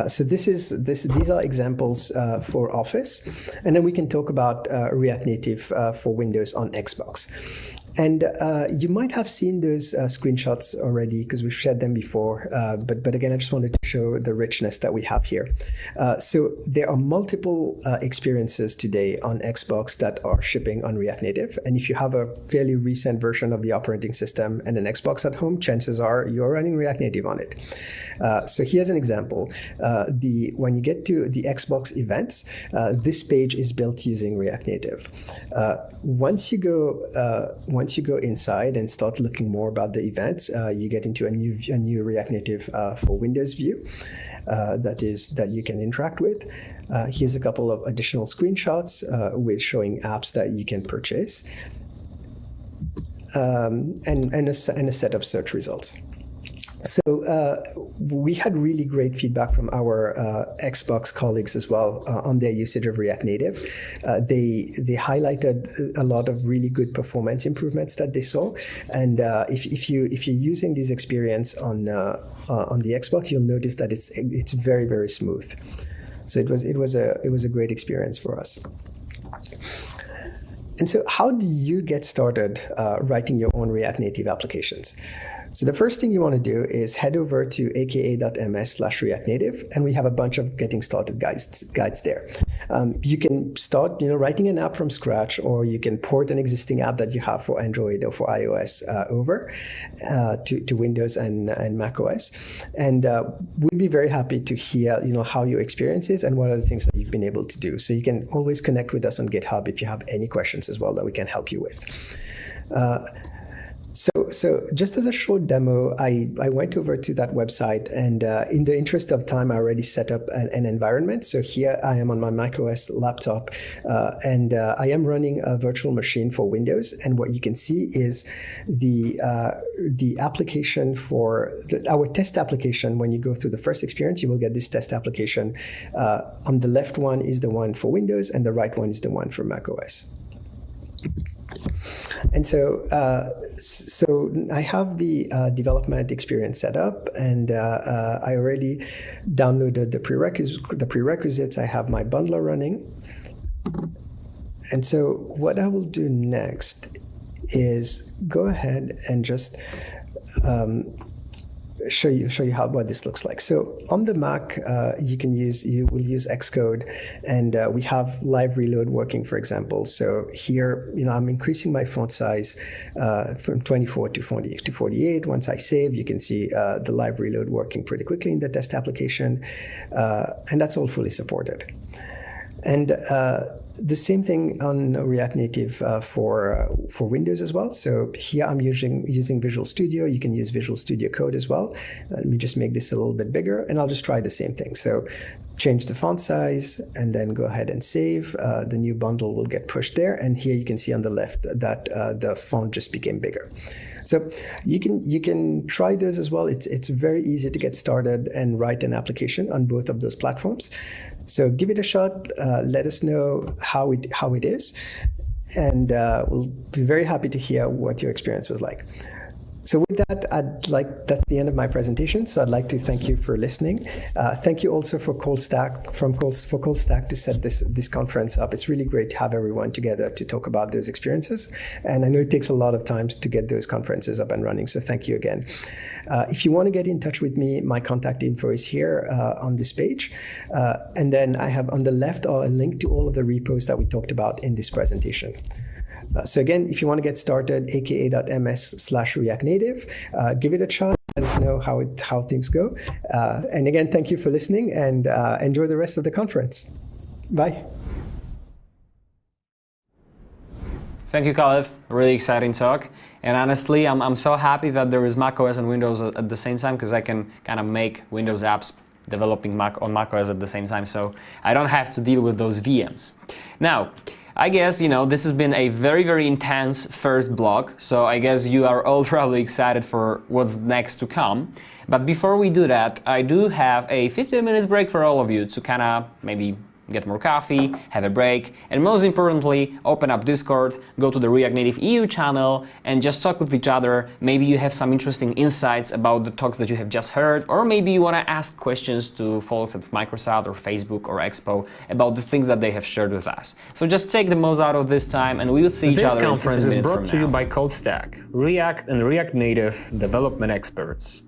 So these are examples for Office, and then we can talk about React Native for Windows on Xbox. And you might have seen those screenshots already because we've shared them before. But again, I just wanted to show the richness that we have here. So there are multiple experiences today on Xbox that are shipping on React Native. And if you have a fairly recent version of the operating system and an Xbox at home, chances are you're running React Native on it. So here's an example. When you get to the Xbox events, this page is built using React Native. Once you go inside and start looking more about the events, you get into a new React Native for Windows view that you can interact with. Here's a couple of additional screenshots with showing apps that you can purchase, and a set of search results. So we had really great feedback from our Xbox colleagues as well on their usage of React Native. They highlighted a lot of really good performance improvements that they saw. And if you're using this experience on the Xbox, you'll notice that it's very, very smooth. So it was a great experience for us. And so how do you get started writing your own React Native applications? So the first thing you want to do is head over to aka.ms/React Native, and we have a bunch of getting started guides there. You can start, writing an app from scratch, or you can port an existing app that you have for Android or for iOS over to Windows and macOS. And we'd be very happy to hear, how your experience is and what are the things that you've been able to do. So you can always connect with us on GitHub if you have any questions as well that we can help you with. So just as a short demo, I went over to that website, and in the interest of time, I already set up an environment. So here I am on my macOS laptop, and I am running a virtual machine for Windows. And what you can see is the application for our test application. When you go through the first experience, you will get this test application. On the left one is the one for Windows, and the right one is the one for macOS. And so I have the development experience set up, and I already downloaded the prerequisites. I have my bundler running. And so what I will do next is go ahead and just show you what this looks like. So on the Mac, you will use Xcode, and we have live reload working, for example. So here, I'm increasing my font size from 24 to 48. Once I save, you can see the live reload working pretty quickly in the test application, and that's all fully supported. And the same thing on React Native for Windows as well. So here I'm using Visual Studio. You can use Visual Studio Code as well. Let me just make this a little bit bigger, and I'll just try the same thing. So change the font size, and then go ahead and save. The new bundle will get pushed there, and here you can see on the left that the font just became bigger. So you can try those as well. It's very easy to get started and write an application on both of those platforms. So give it a shot. Let us know how it is, and we'll be very happy to hear what your experience was like. So with that, that's the end of my presentation. So I'd like to thank you for listening. Thank you also for ColdStack to set this conference up. It's really great to have everyone together to talk about those experiences. And I know it takes a lot of time to get those conferences up and running. So thank you again. If you want to get in touch with me, my contact info is here on this page. And then I have on the left a link to all of the repos that we talked about in this presentation. So again, if you want to get started, aka.ms/React Native, give it a try. Let us know how things go. And again, thank you for listening, and enjoy the rest of the conference. Bye. Thank you, Khalef. Really exciting talk. And honestly, I'm so happy that there is macOS and Windows at the same time, because I can kind of make Windows apps developing on macOS at the same time, so I don't have to deal with those VMs. Now, I guess, this has been a very, very intense first block, so I guess you are all probably excited for what's next to come. But before we do that, I do have a 15 minutes break for all of you to kind of maybe get more coffee, have a break, and most importantly, open up Discord, go to the React Native EU channel, and just talk with each other. Maybe you have some interesting insights about the talks that you have just heard, or maybe you want to ask questions to folks at Microsoft or Facebook or Expo about the things that they have shared with us. So just take the most out of this time, and we will see each other. This conference is brought to you by ColdStack, React and React Native development experts.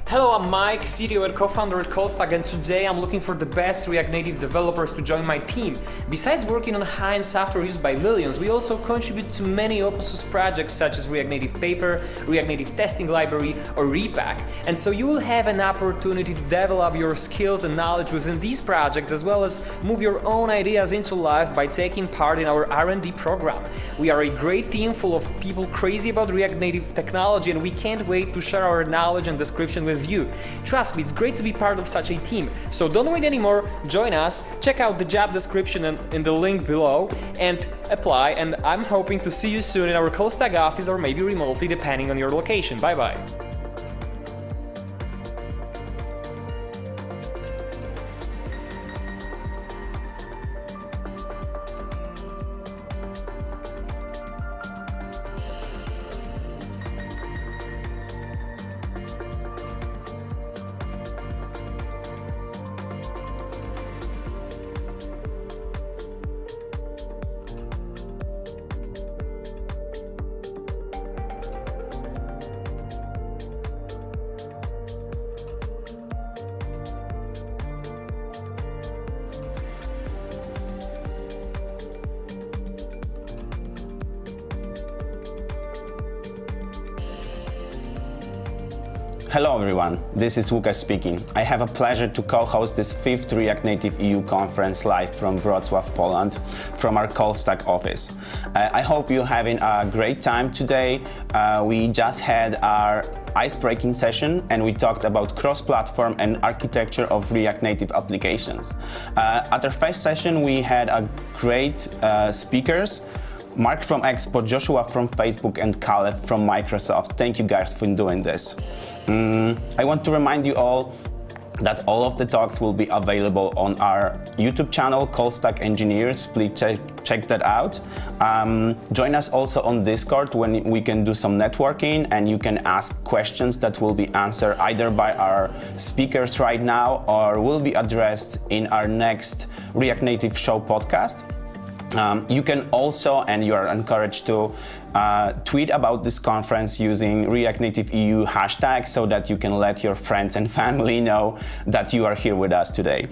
Hello, I'm Mike, CTO and co-founder at Callstack, and today I'm looking for the best React Native developers to join my team. Besides working on high-end software used by millions, we also contribute to many open source projects such as React Native Paper, React Native Testing Library, or Repack. And so you will have an opportunity to develop your skills and knowledge within these projects, as well as move your own ideas into life by taking part in our R&D program. We are a great team full of people crazy about React Native technology, and we can't wait to share our knowledge and description with you. Trust me, it's great to be part of such a team. So don't wait anymore, join us, check out the job description in the link below and apply, and I'm hoping to see you soon in our Callstack office or maybe remotely depending on your location. Bye bye. Hello everyone, this is Łukasz speaking. I have a pleasure to co-host this 5th React Native EU conference live from Wrocław, Poland, from our Callstack office. I hope you're having a great time today. We just had our ice-breaking session and we talked about cross-platform and architecture of React Native applications. At our first session we had a great speakers. Marc from Expo, Joshua from Facebook, and Khalef from Microsoft. Thank you guys for doing this. I want to remind you all that all of the talks will be available on our YouTube channel, Callstack Engineers. Please check that out. Join us also on Discord when we can do some networking and you can ask questions that will be answered either by our speakers right now or will be addressed in our next React Native Show podcast. You can also, and you are encouraged to, tweet about this conference using React Native EU hashtag so that you can let your friends and family know that you are here with us today.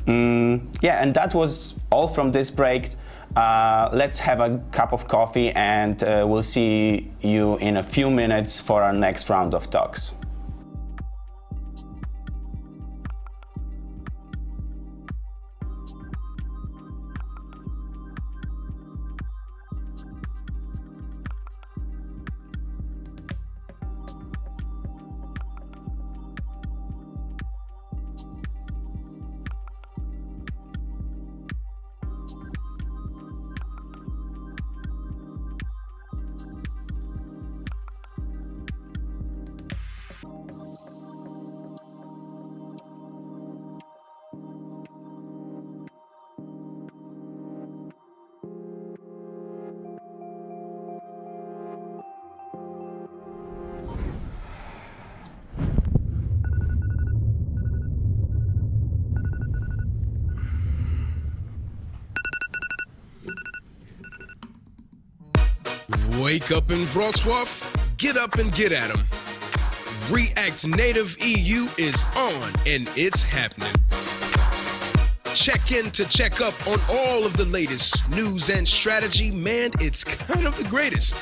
Yeah, and that was all from this break. Let's have a cup of coffee and we'll see you in a few minutes for our next round of talks. Wake up in Wrocław, get up and get at 'em. React Native EU is on and it's happening. Check in to check up on all of the latest news and strategy. Man, it's kind of the greatest.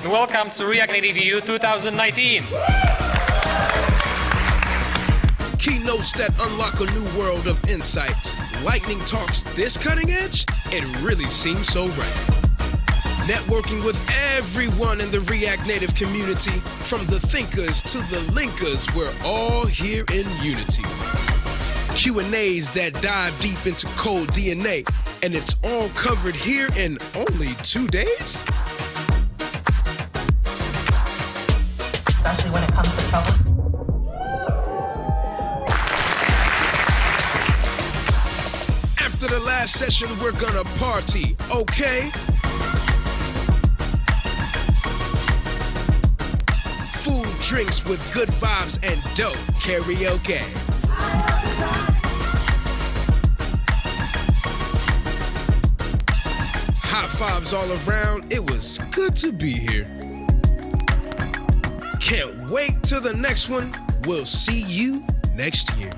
Welcome to React Native EU 2019. Keynotes that unlock a new world of insight. Lightning talks this cutting edge? It really seems so right. Networking with everyone in the React Native community, from the thinkers to the linkers, we're all here in unity. Q&As that dive deep into code DNA, and it's all covered here in only 2 days? Especially when it comes to trouble. After the last session, we're gonna party, okay? Food, drinks with good vibes and dope karaoke. High fives all around. It was good to be here. Can't wait till the next one. We'll see you next year.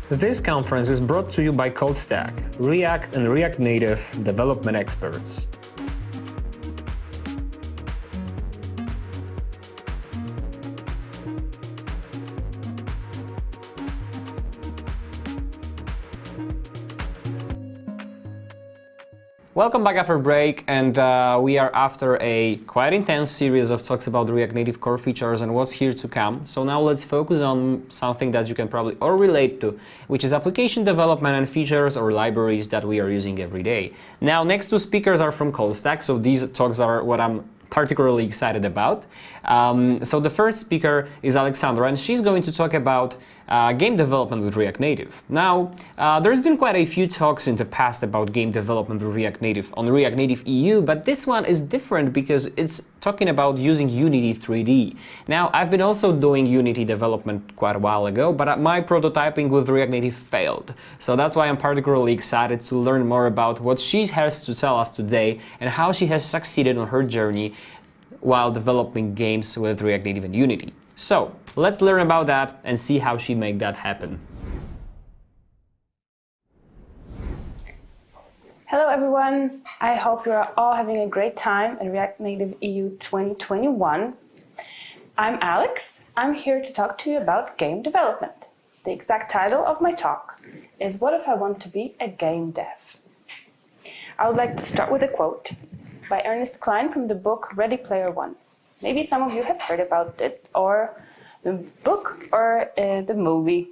This conference is brought to you by ColdStack, React and React Native development experts. Welcome back after break, and we are after a quite intense series of talks about React Native core features and what's here to come. So now let's focus on something that you can probably all relate to, which is application development and features or libraries that we are using every day. Now, next two speakers are from ColdStack, so these talks are what I'm particularly excited about. So the first speaker is Aleksandra, and she's going to talk about game development with React Native. Now, there's been quite a few talks in the past about game development with React Native on React Native EU, but this one is different because it's talking about using Unity 3D. Now, I've been also doing Unity development quite a while ago, but my prototyping with React Native failed. So that's why I'm particularly excited to learn more about what she has to tell us today and how she has succeeded on her journey while developing games with React Native and Unity. So let's learn about that and see how she made that happen. Hello everyone, I hope you are all having a great time at React Native EU 2021. I'm Alex. I'm here to talk to you about game development. The exact title of my talk is What If I Want to Be a Game Dev? I would like to start with a quote by Ernest Cline from the book Ready Player One. Maybe some of you have heard about it, or the book, or the movie.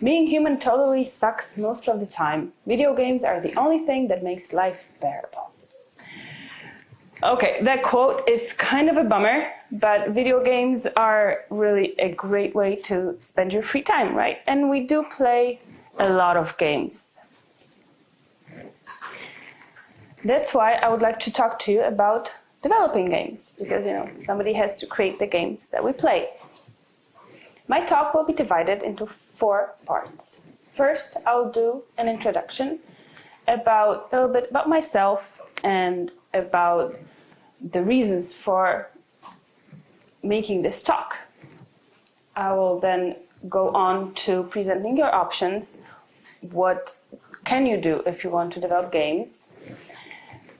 Being human totally sucks most of the time. Video games are the only thing that makes life bearable. Okay, that quote is kind of a bummer, but video games are really a great way to spend your free time, right? And we do play a lot of games. That's why I would like to talk to you about developing games, because somebody has to create the games that we play. My talk will be divided into 4 parts. First, I'll do an introduction about a little bit about myself and about the reasons for making this talk. I will then go on to presenting your options. What can you do if you want to develop games?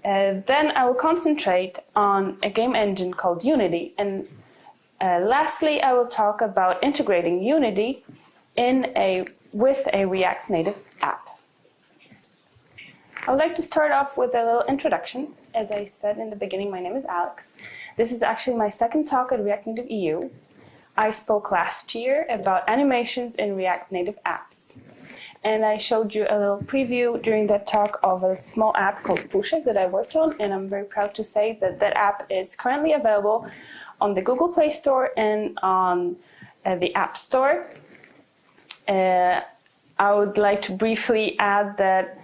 Then I will concentrate on a game engine called Unity, and lastly I will talk about integrating Unity with a React Native app. I would like to start off with a little introduction. As I said in the beginning, my name is Alex. This is actually my second talk at React Native EU. I spoke last year about animations in React Native apps. And I showed you a little preview during that talk of a small app called Pushek that I worked on, and I'm very proud to say that that app is currently available on the Google Play Store and on the App Store. I would like to briefly add that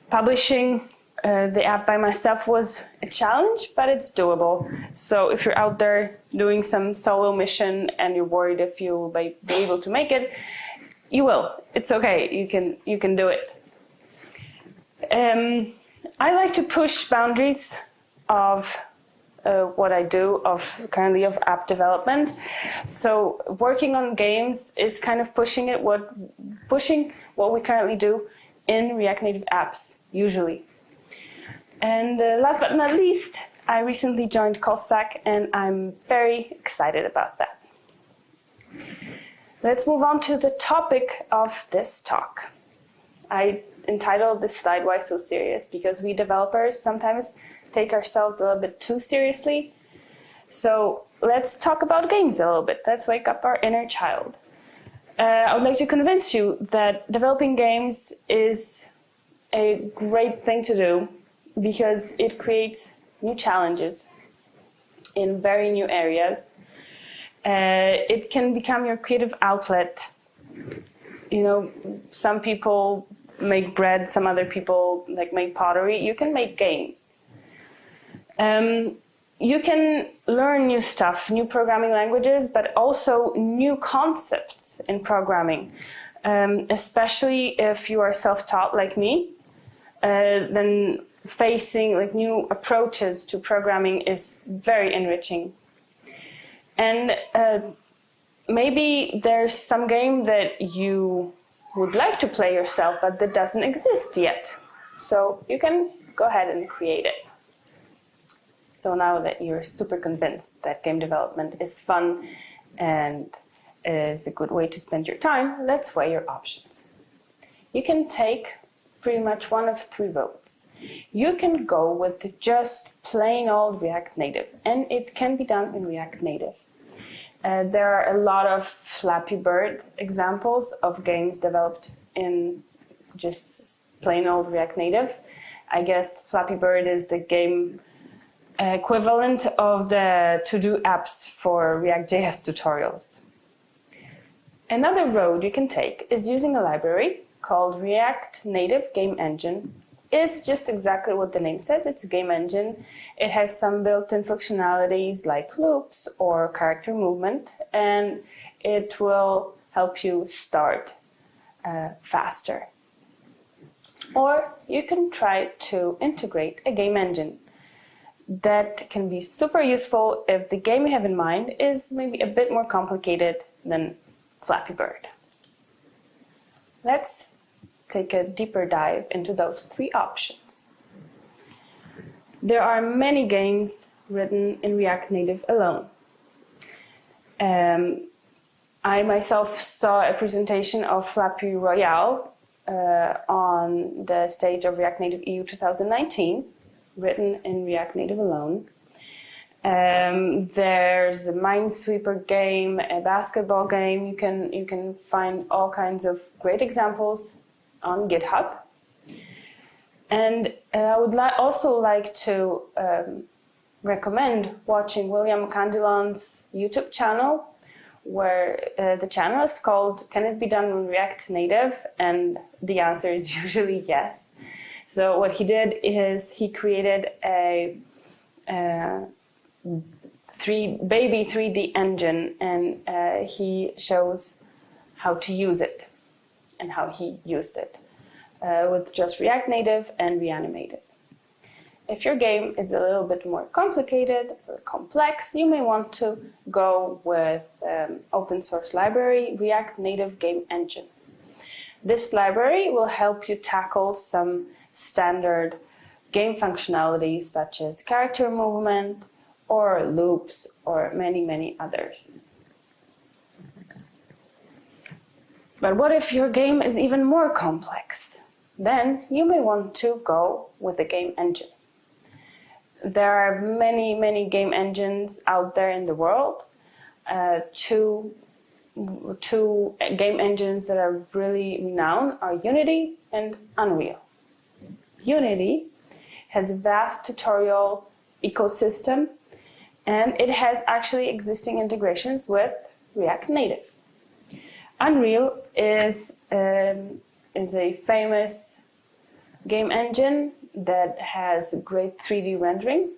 publishing the app by myself was a challenge, but it's doable. So if you're out there doing some solo mission and you're worried if you'll be able to make it, you will. It's okay. You can do it. I like to push boundaries of what I do currently of app development. So working on games is kind of pushing what we currently do in React Native apps usually. And last but not least, I recently joined ColdStack, and I'm very excited about that. Let's move on to the topic of this talk. I entitled this slide, Why So Serious? Because we developers sometimes take ourselves a little bit too seriously. So let's talk about games a little bit. Let's wake up our inner child. I would like to convince you that developing games is a great thing to do because it creates new challenges in very new areas. It can become your creative outlet. Some people make bread, some other people make pottery. You can make games. You can learn new stuff, new programming languages, but also new concepts in programming. Especially if you are self-taught like me, then facing new approaches to programming is very enriching. And maybe there's some game that you would like to play yourself, but that doesn't exist yet. So you can go ahead and create it. So now that you're super convinced that game development is fun and is a good way to spend your time, let's weigh your options. You can take pretty much one of three roads. You can go with just plain old React Native, and it can be done in React Native. There are a lot of Flappy Bird examples of games developed in just plain old React Native. I guess Flappy Bird is the game equivalent of the to-do apps for React.js tutorials. Another road you can take is using a library called React Native Game Engine. It's just exactly what the name says. It's a game engine. It has some built-in functionalities like loops or character movement, and it will help you start faster. Or you can try to integrate a game engine. That can be super useful if the game you have in mind is maybe a bit more complicated than Flappy Bird. Let's take a deeper dive into those three options. There are many games written in React Native alone. I myself saw a presentation of Flappy Royale on the stage of React Native EU 2019, written in React Native alone. There's a Minesweeper game, a basketball game. You can find all kinds of great examples on GitHub. And I would also like to recommend watching William Candilon's YouTube channel, where the channel is called Can It Be Done in React Native? And the answer is usually yes. So what he did is he created a baby 3D engine, and he shows how to use it and how he used it with just React Native and Reanimated. If your game is a little bit more complicated or complex, you may want to go with open source library React Native Game Engine. This library will help you tackle some standard game functionalities such as character movement or loops or many others. But what if your game is even more complex? Then you may want to go with a game engine. There are many game engines out there in the world. Two game engines that are really renowned are Unity and Unreal. Unity has a vast tutorial ecosystem, and it has actually existing integrations with React Native. Unreal is a famous game engine that has great 3D rendering.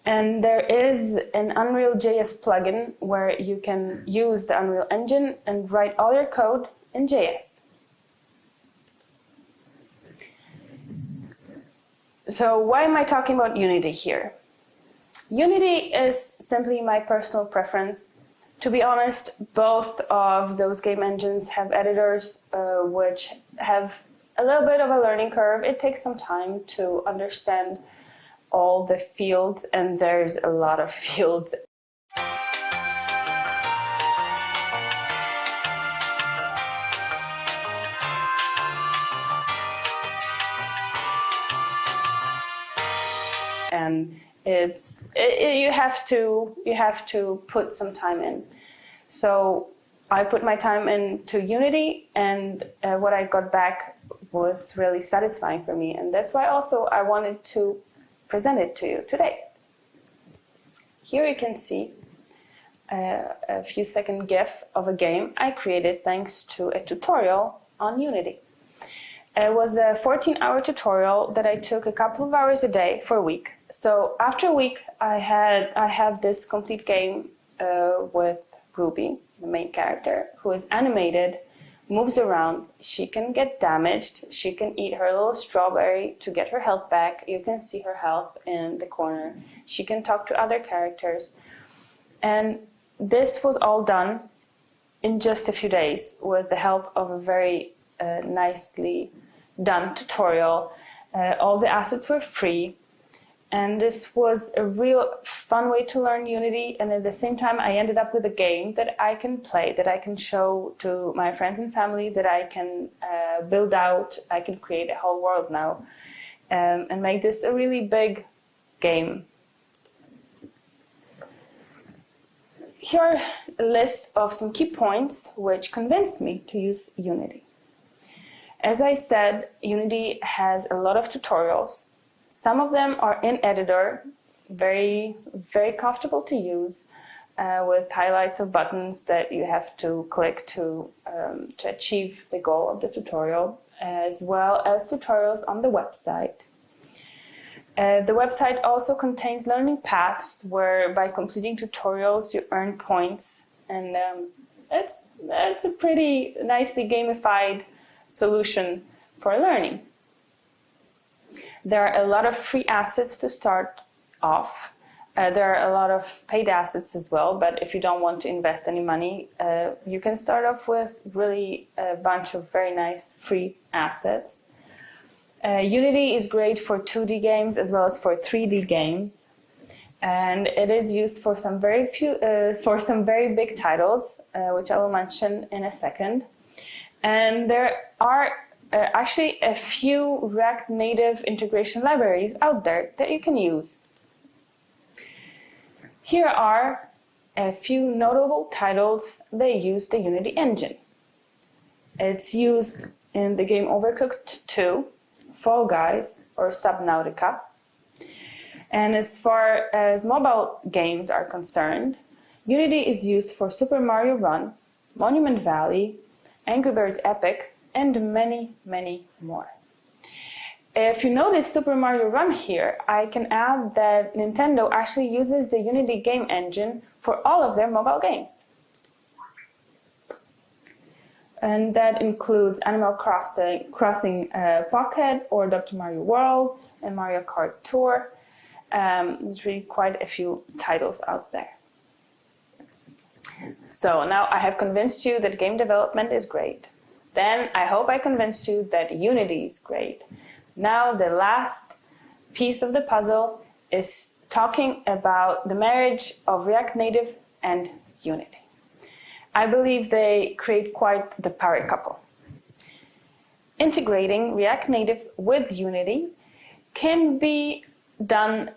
And there is an Unreal.js plugin where you can use the Unreal Engine and write all your code in JS. So why am I talking about Unity here? Unity is simply my personal preference. To be honest, both of those game engines have editors which have a little bit of a learning curve. It takes some time to understand all the fields, and there's a lot of fields. And you have to put some time in. So I put my time into Unity, and what I got back was really satisfying for me, and that's why also I wanted to present it to you today. Here you can see a few second GIF of a game I created thanks to a tutorial on Unity. It was a 14-hour tutorial that I took a couple of hours a day for a week. So after a week, I have this complete game with Ruby, the main character, who is animated, moves around. She can get damaged. She can eat her little strawberry to get her health back. You can see her health in the corner. She can talk to other characters. And this was all done in just a few days with the help of a very nicely done tutorial. All the assets were free, and this was a real fun way to learn Unity, and at the same time I ended up with a game that I can play, that I can show to my friends and family, that I can build out. I can create a whole world now and make this a really big game. Here are a list of some key points which convinced me to use Unity. As I said, Unity has a lot of tutorials. Some of them are in editor, very, very comfortable to use, with highlights of buttons that you have to click to achieve the goal of the tutorial, as well as tutorials on the website. The website also contains learning paths where by completing tutorials you earn points, and it's a pretty nicely gamified solution for learning. There are a lot of free assets to start off. There are a lot of paid assets as well, but if you don't want to invest any money, you can start off with really a bunch of very nice free assets. Unity is great for 2D games as well as for 3D games, and it is used for some very big titles, which I will mention in a second. And there are actually a few React Native integration libraries out there that you can use. Here are a few notable titles that use the Unity engine. It's used in the game Overcooked 2, Fall Guys, or Subnautica. And as far as mobile games are concerned, Unity is used for Super Mario Run, Monument Valley, Angry Birds Epic, and many, many more. If you notice Super Mario Run here, I can add that Nintendo actually uses the Unity game engine for all of their mobile games. And that includes Animal Crossing Pocket, or Dr. Mario World, and Mario Kart Tour. There's really quite a few titles out there. So now I have convinced you that game development is great. Then I hope I convinced you that Unity is great. Now the last piece of the puzzle is talking about the marriage of React Native and Unity. I believe they create quite the power couple. Integrating React Native with Unity can be done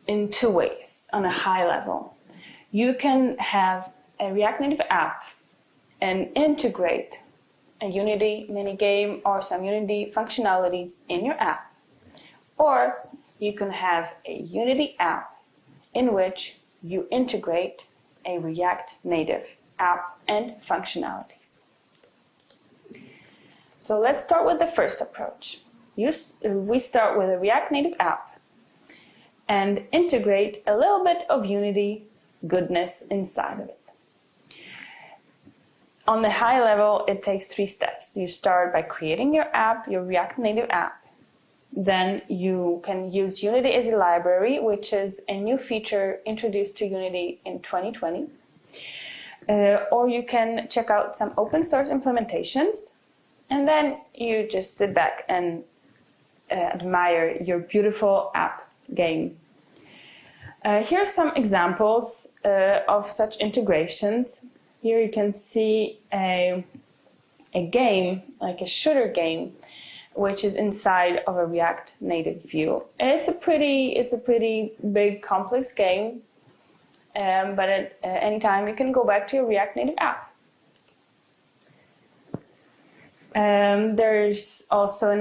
in two ways on a high level. You can have a React Native app and integrate a Unity minigame or some Unity functionalities in your app. Or you can have a Unity app in which you integrate a React Native app and functionalities. So let's start with the first approach. We start with a React Native app and integrate a little bit of Unity goodness inside of it. On the high level, it takes 3 steps. You start by creating your app, your React Native app. Then you can use Unity as a library, which is a new feature introduced to Unity in 2020. Or you can check out some open source implementations, and then you just sit back and admire your beautiful app game. Here are some examples of such integrations. Here you can see a game, like a shooter game, which is inside of a React Native view. It's a pretty big, complex game, but at any time you can go back to your React Native app. There's also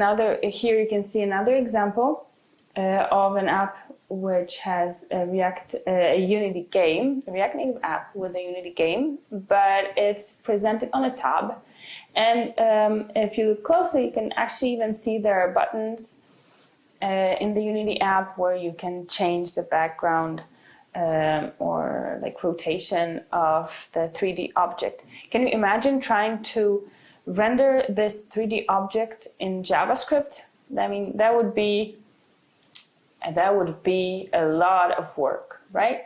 here you can see another example of an app which has a Unity game, a React Native app with a Unity game, but it's presented on a tab. And if you look closely, you can actually even see there are buttons in the Unity app where you can change the background or like rotation of the 3D object. Can you imagine trying to render this 3D object in JavaScript? I mean, that would be a lot of work, right?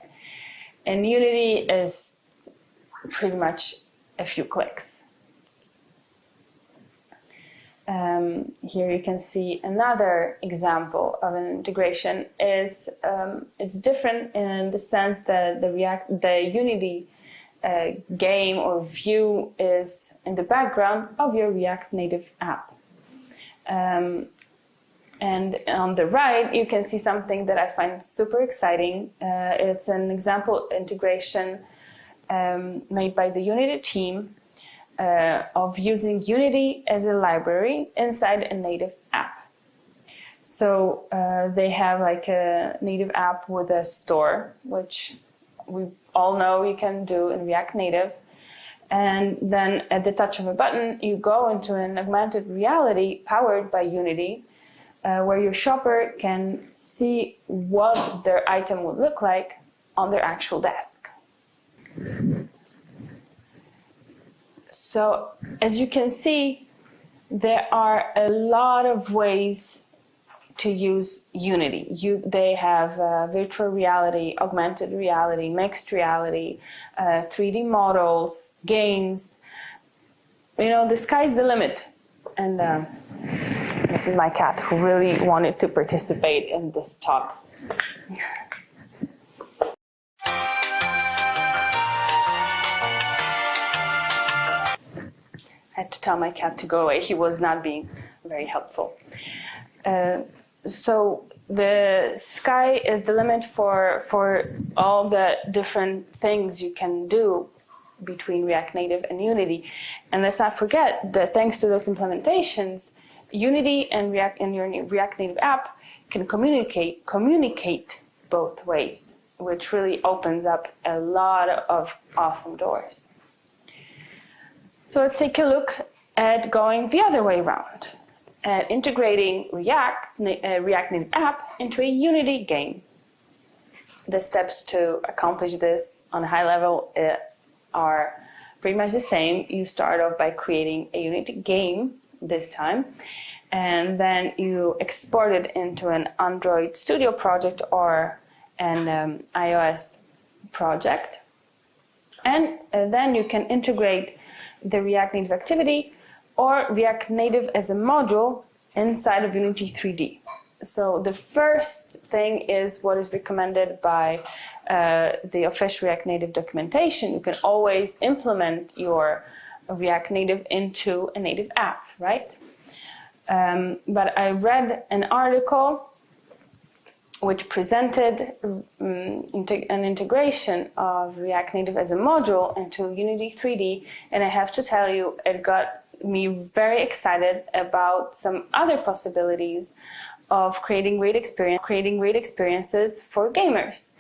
And Unity is pretty much a few clicks. Here you can see another example of an integration. It's different in the sense that the Unity game or view is in the background of your React Native app. And on the right, you can see something that I find super exciting. It's an example integration made by the Unity team of using Unity as a library inside a native app. So they have like a native app with a store, which we all know you can do in React Native. And then at the touch of a button, you go into an augmented reality powered by Unity, where your shopper can see what their item would look like on their actual desk. So as you can see, there are a lot of ways to use Unity. They have virtual reality, augmented reality, mixed reality, 3D models, games. You know, the sky's the limit. And this is my cat who really wanted to participate in this talk. I had to tell my cat to go away. He was not being very helpful. So the sky is the limit for all the different things you can do between React Native and Unity. And let's not forget that thanks to those implementations, Unity and your React Native app can communicate both ways, which really opens up a lot of awesome doors. So let's take a look at going the other way around, at integrating React Native app into a Unity game. The steps to accomplish this on a high level are pretty much the same. You start off by creating a Unity game this time, and then you export it into an Android Studio project or an iOS project. And then you can integrate the React Native activity or React Native as a module inside of Unity 3D. So the first thing is what is recommended by the official React Native documentation. You can always implement your React Native into a native app, right? But I read an article which presented an integration of React Native as a module into Unity 3D, and I have to tell you, it got me very excited about some other possibilities of creating great experiences for gamers.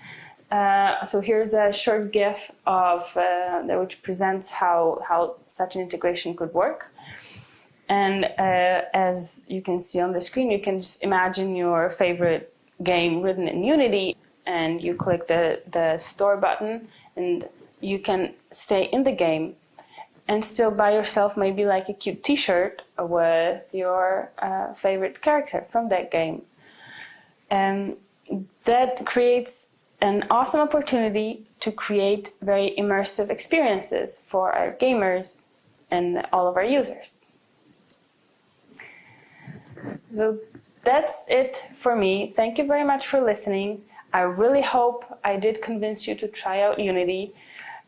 So here's a short GIF of which presents how such an integration could work. And as you can see on the screen, you can just imagine your favorite game written in Unity, and you click the store button, and you can stay in the game and still buy yourself maybe like a cute t-shirt with your favorite character from that game. And that creates an awesome opportunity to create very immersive experiences for our gamers and all of our users. So that's it for me. Thank you very much for listening. I really hope I did convince you to try out Unity.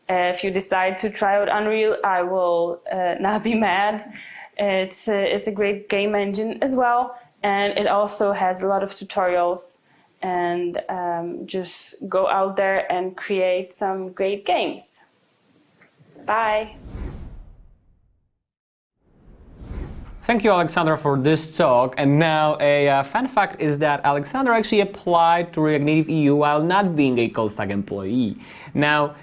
If you decide to try out Unreal, I will not be mad. It's a great game engine as well, and it also has a lot of tutorials. And just go out there and create some great games. Bye. Thank you, Aleksandra, for this talk. And now a fun fact is that Aleksandra actually applied to React Native EU while not being a ColdStack employee. Now,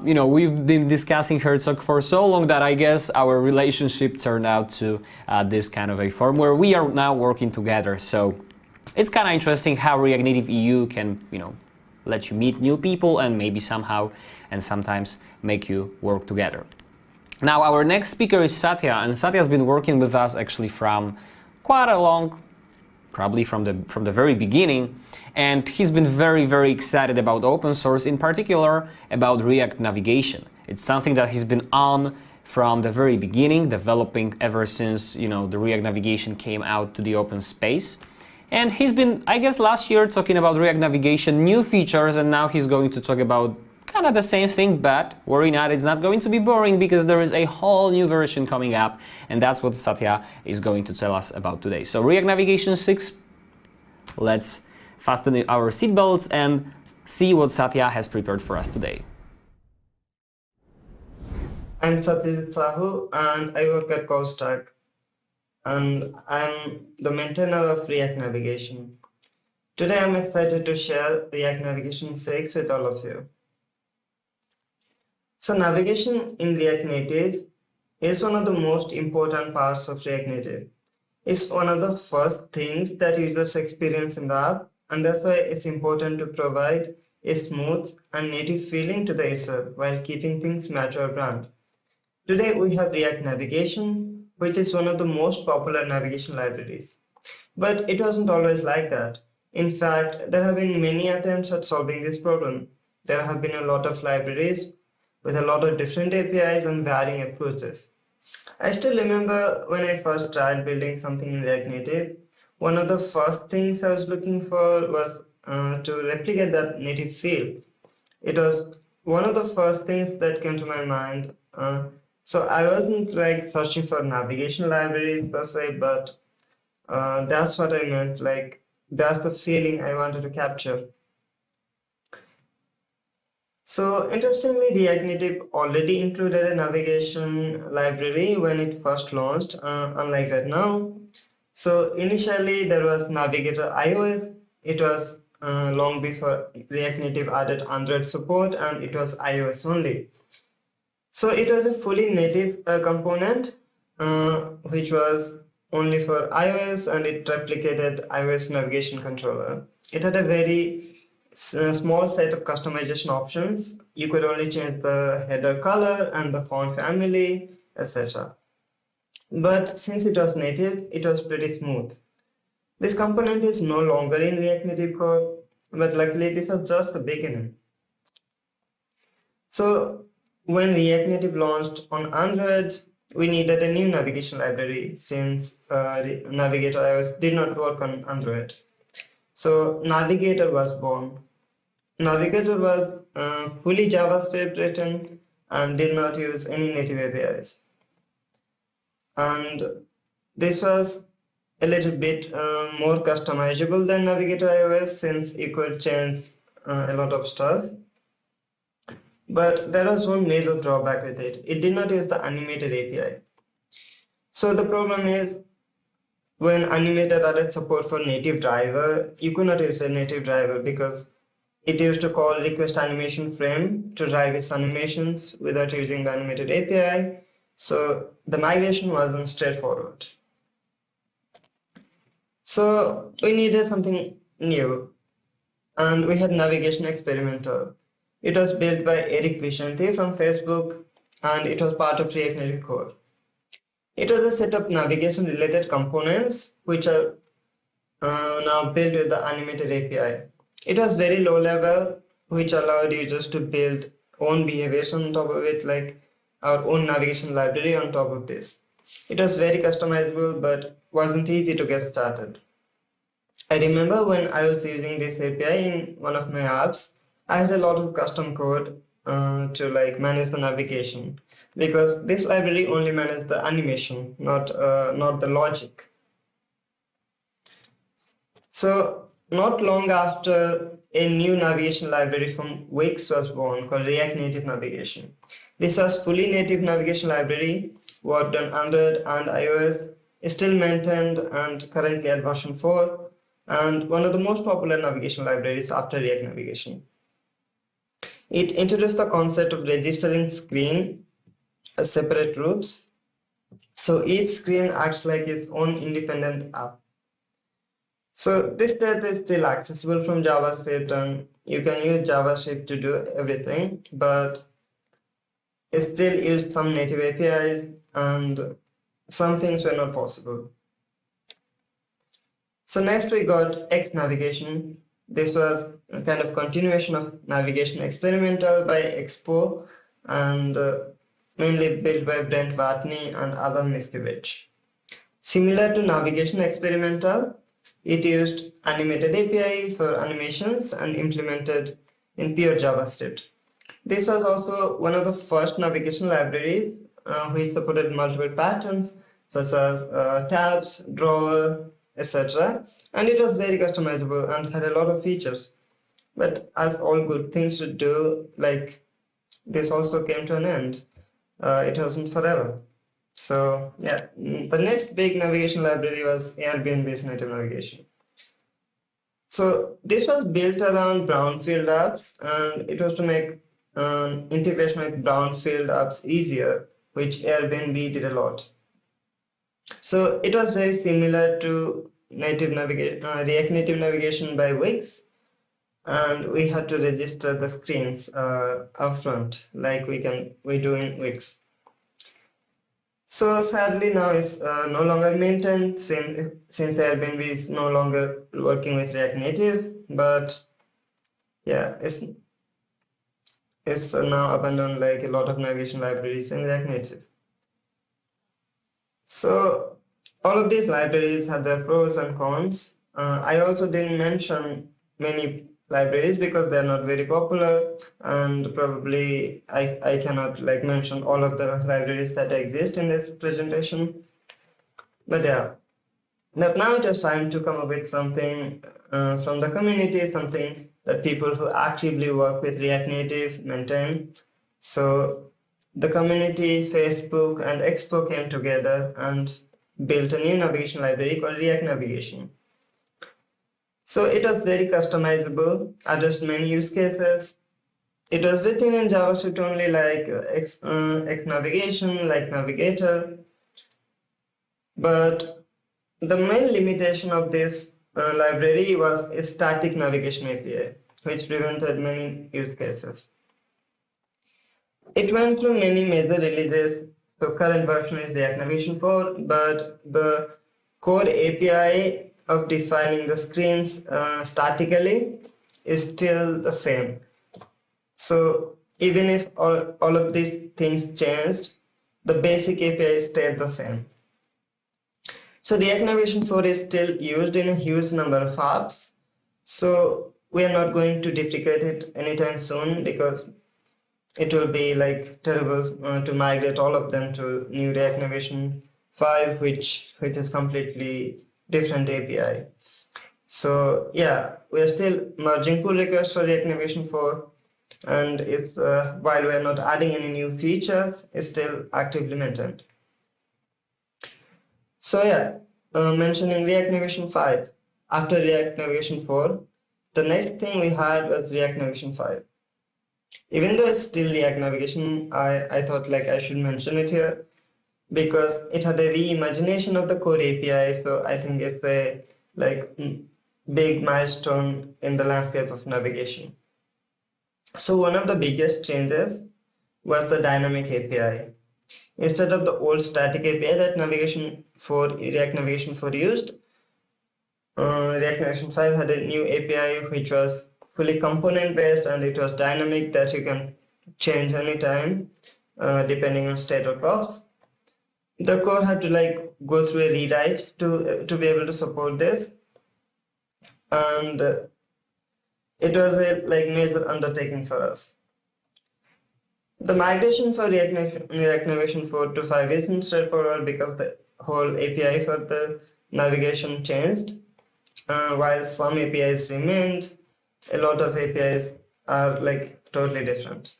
we've been discussing her talk for so long that I guess our relationship turned out to this kind of a form where we are now working together. So it's kind of interesting how React Native EU can, let you meet new people and maybe somehow and sometimes make you work together. Now, our next speaker is Satya, and Satya has been working with us actually from quite a long, probably from the very beginning, and he's been very, very excited about open source, in particular about React navigation. It's something that he's been on from the very beginning, developing ever since, you know, the React navigation came out to the open space. And he's been, I guess, last year talking about React navigation, new features, and now he's going to talk about kind of the same thing, but worry not, it's not going to be boring because there is a whole new version coming up, and that's what Satya is going to tell us about today. So React Navigation 6, let's fasten our seatbelts and see what Satya has prepared for us today. I'm Satyajit Sahoo and I work at CoStack, and I'm the maintainer of React Navigation. Today I'm excited to share React Navigation 6 with all of you. So navigation in React Native is one of the most important parts of React Native. It's one of the first things that users experience in the app, and that's why it's important to provide a smooth and native feeling to the user while keeping things mature brand. Today we have React Navigation, which is one of the most popular navigation libraries. But it wasn't always like that. In fact, there have been many attempts at solving this problem. There have been a lot of libraries with a lot of different APIs and varying approaches. I still remember when I first tried building something in React Native, one of the first things I was looking for was to replicate that native feel. It was one of the first things that came to my mind. So I wasn't like searching for navigation libraries per se, but that's what I meant, like that's the feeling I wanted to capture. So interestingly, React Native already included a navigation library when it first launched, unlike right now. So initially there was Navigator iOS. It was long before React Native added Android support, and it was iOS only. So it was a fully native component, which was only for iOS, and it replicated iOS navigation controller. It had a very small set of customization options. You could only change the header color and the font family, etc. But since it was native, it was pretty smooth. This component is no longer in React Native code, but luckily this was just the beginning. So when React Native launched on Android, we needed a new navigation library since Navigator iOS did not work on Android. So Navigator was born. Navigator was fully JavaScript written and did not use any native APIs. And this was a little bit more customizable than Navigator iOS, since you could change a lot of stuff. But there was one major drawback with it. It did not use the animated API. So the problem is, when animated added support for native driver, you could not use a native driver because it used to call request animation frame to drive its animations without using the animated API. So the migration wasn't straightforward. So we needed something new, and we had Navigation Experimental. It was built by Eric Vicente from Facebook, and it was part of React Native Core. It was a set of navigation-related components which are now built with the animated API. It was very low level, which allowed users to build own behaviors on top of it, like our own navigation library on top of this. It was very customizable, but wasn't easy to get started. I remember when I was using this API in one of my apps, I had a lot of custom code to like manage the navigation, because this library only manages the animation, not the logic. So not long after, a new navigation library from Wix was born called React Native Navigation. This was fully native navigation library, worked on Android and iOS, is still maintained and currently at version 4, and one of the most popular navigation libraries after React Navigation. It introduced the concept of registering screen as separate routes. So each screen acts like its own independent app. So this data is still accessible from JavaScript, and you can use JavaScript to do everything, but it still used some native APIs and some things were not possible. So next we got X Navigation. This was a kind of continuation of Navigation Experimental by Expo, and mainly built by Brent Watney and Adam Mickiewicz. Similar to Navigation Experimental, it used animated API for animations and implemented in pure JavaScript. This was also one of the first navigation libraries which supported multiple patterns such as tabs, drawer, etc. And it was very customizable and had a lot of features. But as all good things should do, like this also came to an end. It wasn't forever. So yeah, the next big navigation library was Airbnb's native navigation. So this was built around brownfield apps, and it was to make integration with brownfield apps easier, which Airbnb did a lot. So it was very similar to React Native navigation by Wix, and we had to register the screens upfront, like we do in Wix. So sadly now it's no longer maintained since Airbnb is no longer working with React Native, but yeah, it's now abandoned like a lot of navigation libraries in React Native. So all of these libraries have their pros and cons. I also didn't mention many libraries because they're not very popular, and probably I cannot like mention all of the libraries that exist in this presentation. But yeah, but now it is time to come up with something from the community, something that people who actively work with React Native maintain. So the community, Facebook, and Expo came together and built a new navigation library called React Navigation. So it was very customizable, addressed many use cases. It was written in JavaScript only, like X navigation, like Navigator. But the main limitation of this library was a static navigation API, which prevented many use cases. It went through many major releases. So current version is React Navigation 4, but the core API of defining the screens statically is still the same. So even if all of these things changed, the basic API stayed the same. So React Navigation 4 is still used in a huge number of apps. So we are not going to deprecate it anytime soon because it will be like terrible to migrate all of them to new React Navigation 5, which is completely different API. So yeah, we are still merging pull requests for React Navigation 4, and it's while we are not adding any new features, it's still actively maintained. So yeah, mentioning React Navigation 5. After React Navigation 4, the next thing we had was React Navigation 5. Even though it's still React Navigation, I thought like I should mention it here because it had a reimagination of the core API. So I think it's a like big milestone in the landscape of navigation. So one of the biggest changes was the dynamic API. Instead of the old static API that React Navigation 4 used, React Navigation 5 had a new API which was fully component based, and it was dynamic, that you can change anytime depending on state or props. The core had to like go through a rewrite to be able to support this, and it was a like major undertaking for us. The migration for React Navigation 4 to 5 isn't straightforward because the whole API for the navigation changed. While some APIs remained, a lot of APIs are like totally different.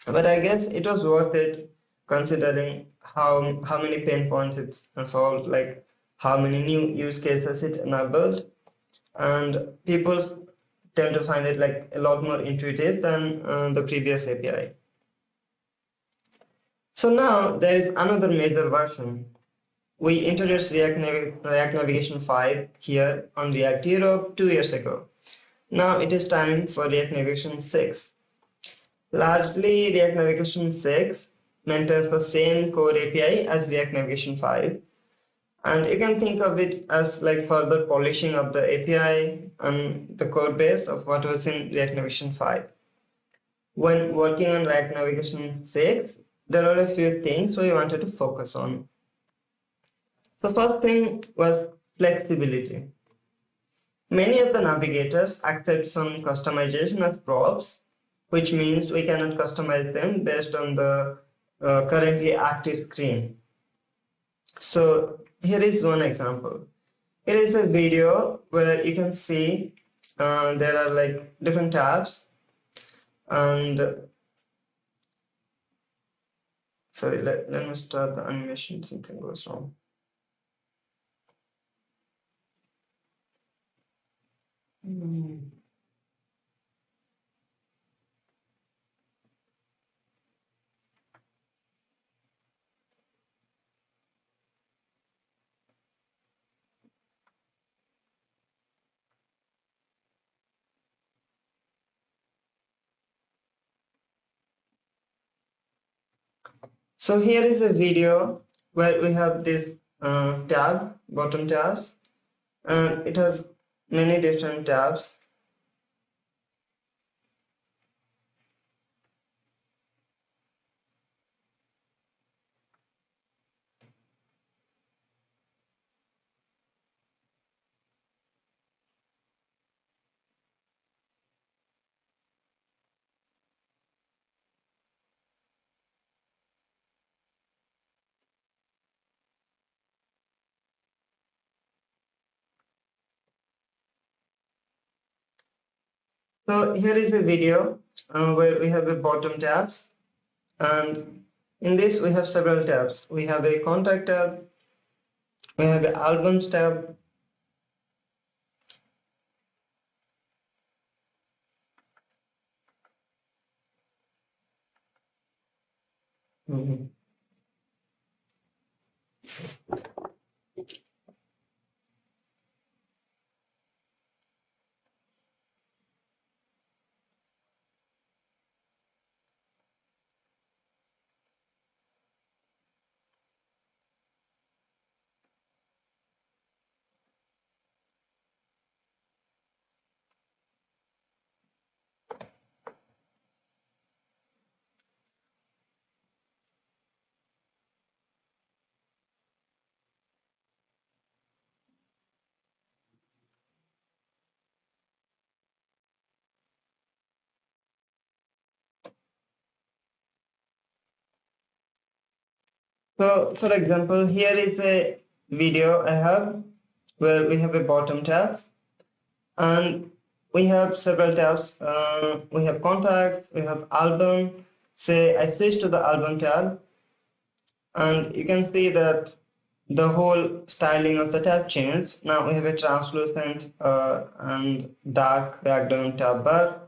But I guess it was worth it considering how many pain points it solved, like how many new use cases it enabled, and people tend to find it like a lot more intuitive than the previous API. So now there is another major version. We introduced React Navigation 5 here on React Europe 2 years ago. Now it is time for React Navigation 6. Largely, React Navigation 6 maintains the same core API as React Navigation 5. And you can think of it as like further polishing of the API and the code base of what was in React Navigation 5. When working on React Navigation 6, there are a few things we wanted to focus on. The first thing was flexibility. Many of the navigators accept some customization as props, which means we cannot customize them based on the currently active screen. So here is one example. Here is a video where you can see there are like different tabs, and sorry, let me start the animation, something goes wrong. So here is a video where we have this bottom tabs, and it has many different tabs. So here is a video where we have a bottom tabs, and in this we have several tabs. We have a contact tab, we have an albums tab, So for example, here is a video I have where we have a bottom tabs, and we have several tabs. We have contacts, we have album. Say I switch to the album tab, and you can see that the whole styling of the tab changed. Now we have a translucent and dark background tab bar,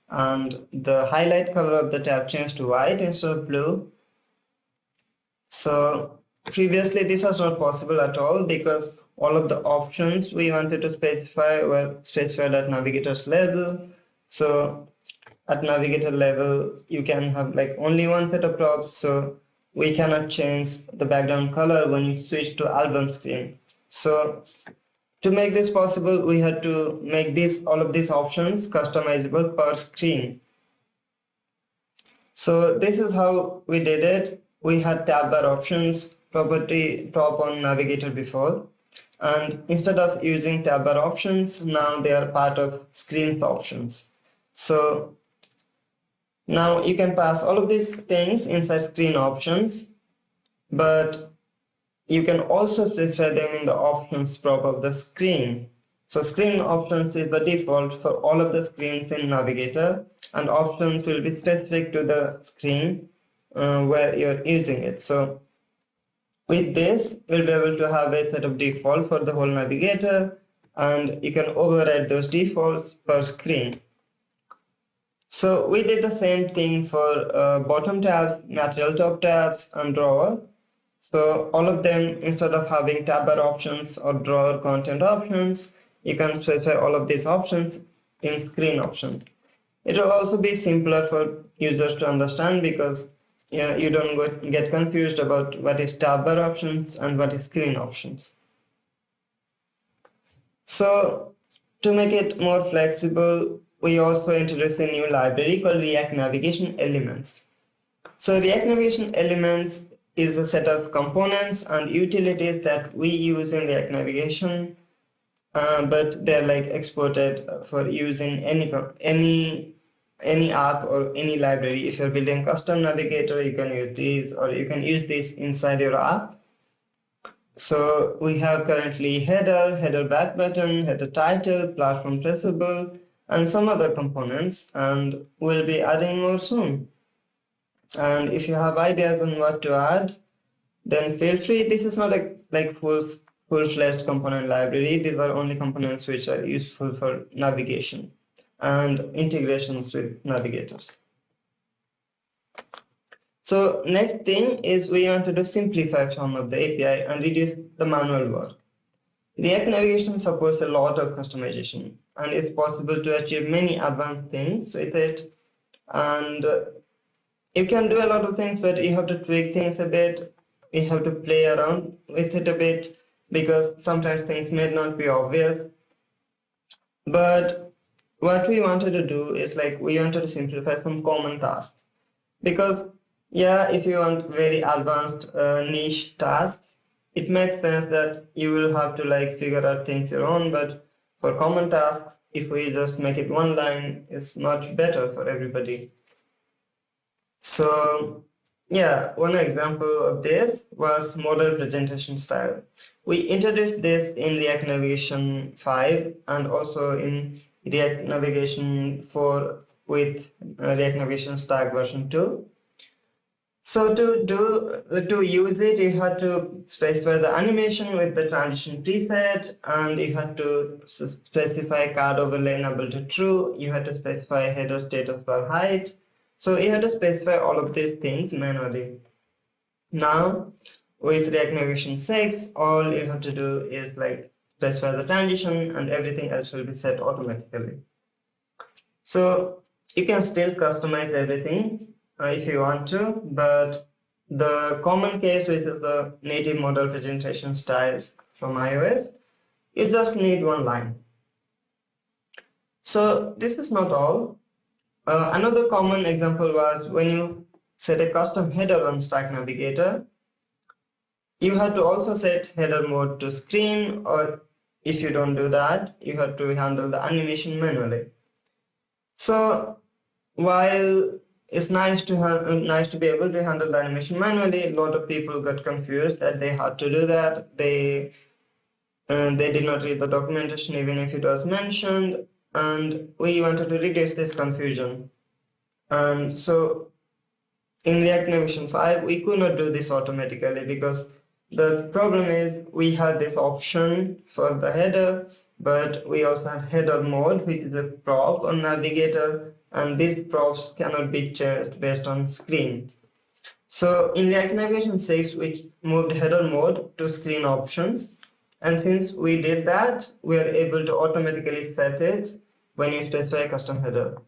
and the highlight color of the tab changed to white instead of blue. So previously this was not possible at all because all of the options we wanted to specify were specified at navigator's level. So at navigator level, you can have like only one set of props. So we cannot change the background color when you switch to album screen. So to make this possible, we had to make all of these options customizable per screen. So this is how we did it. We had tab bar options, property prop on navigator before, and instead of using tab bar options, now they are part of screens options. So now you can pass all of these things inside screen options, but you can also specify them in the options prop of the screen. So screen options is the default for all of the screens in navigator, and options will be specific to the screen where you're using it. So with this, we'll be able to have a set of default for the whole navigator, and you can override those defaults per screen. So we did the same thing for bottom tabs, material top tabs, and drawer. So all of them, instead of having tab bar options or drawer content options, you can specify all of these options in screen options. It will also be simpler for users to understand because you don't get confused about what is tab bar options and what is screen options. So to make it more flexible, we also introduced a new library called React Navigation Elements. So React Navigation Elements is a set of components and utilities that we use in React Navigation, but they're like exported for use in any app or any library. If you're building a custom navigator, you can use these, or you can use this inside your app. So we have currently header back button, header title, platform traceable, and some other components, and we'll be adding more soon. And if you have ideas on what to add, then feel free. This is not a like full-fledged component library. These are only components which are useful for navigation and integrations with navigators. So next thing is we wanted to simplify some of the API and reduce the manual work. React Navigation supports a lot of customization, and it's possible to achieve many advanced things with it. And you can do a lot of things, but you have to tweak things a bit. You have to play around with it a bit, because sometimes things may not be obvious. But what we wanted to do is like we wanted to simplify some common tasks, because yeah, if you want very advanced niche tasks, it makes sense that you will have to like figure out things your own. But for common tasks, if we just make it one line, it's much better for everybody. So yeah, one example of this was model presentation style. We introduced this in React Navigation 5 and also in React Navigation 4 with React Navigation Stack version 2. So to use it, you had to specify the animation with the transition preset, and you had to specify card overlay enable to true. You had to specify header status bar height. So you had to specify all of these things manually. Now, with React Navigation 6, all you have to do is like specify the transition, and everything else will be set automatically. So you can still customize everything if you want to, but the common case, which is the native model presentation styles from iOS, you just need one line. So this is not all. Another common example was when you set a custom header on Stack Navigator, you have to also set header mode to screen, or if you don't do that, you have to handle the animation manually. So while it's nice to be able to handle the animation manually, a lot of people got confused that they had to do that. They did not read the documentation even if it was mentioned, and we wanted to reduce this confusion. And so in React Navigation 5, we could not do this automatically, because the problem is we had this option for the header, but we also had header mode, which is a prop on Navigator, and these props cannot be changed based on screen. So in React Navigation 6, we moved header mode to screen options. And since we did that, we are able to automatically set it when you specify a custom header.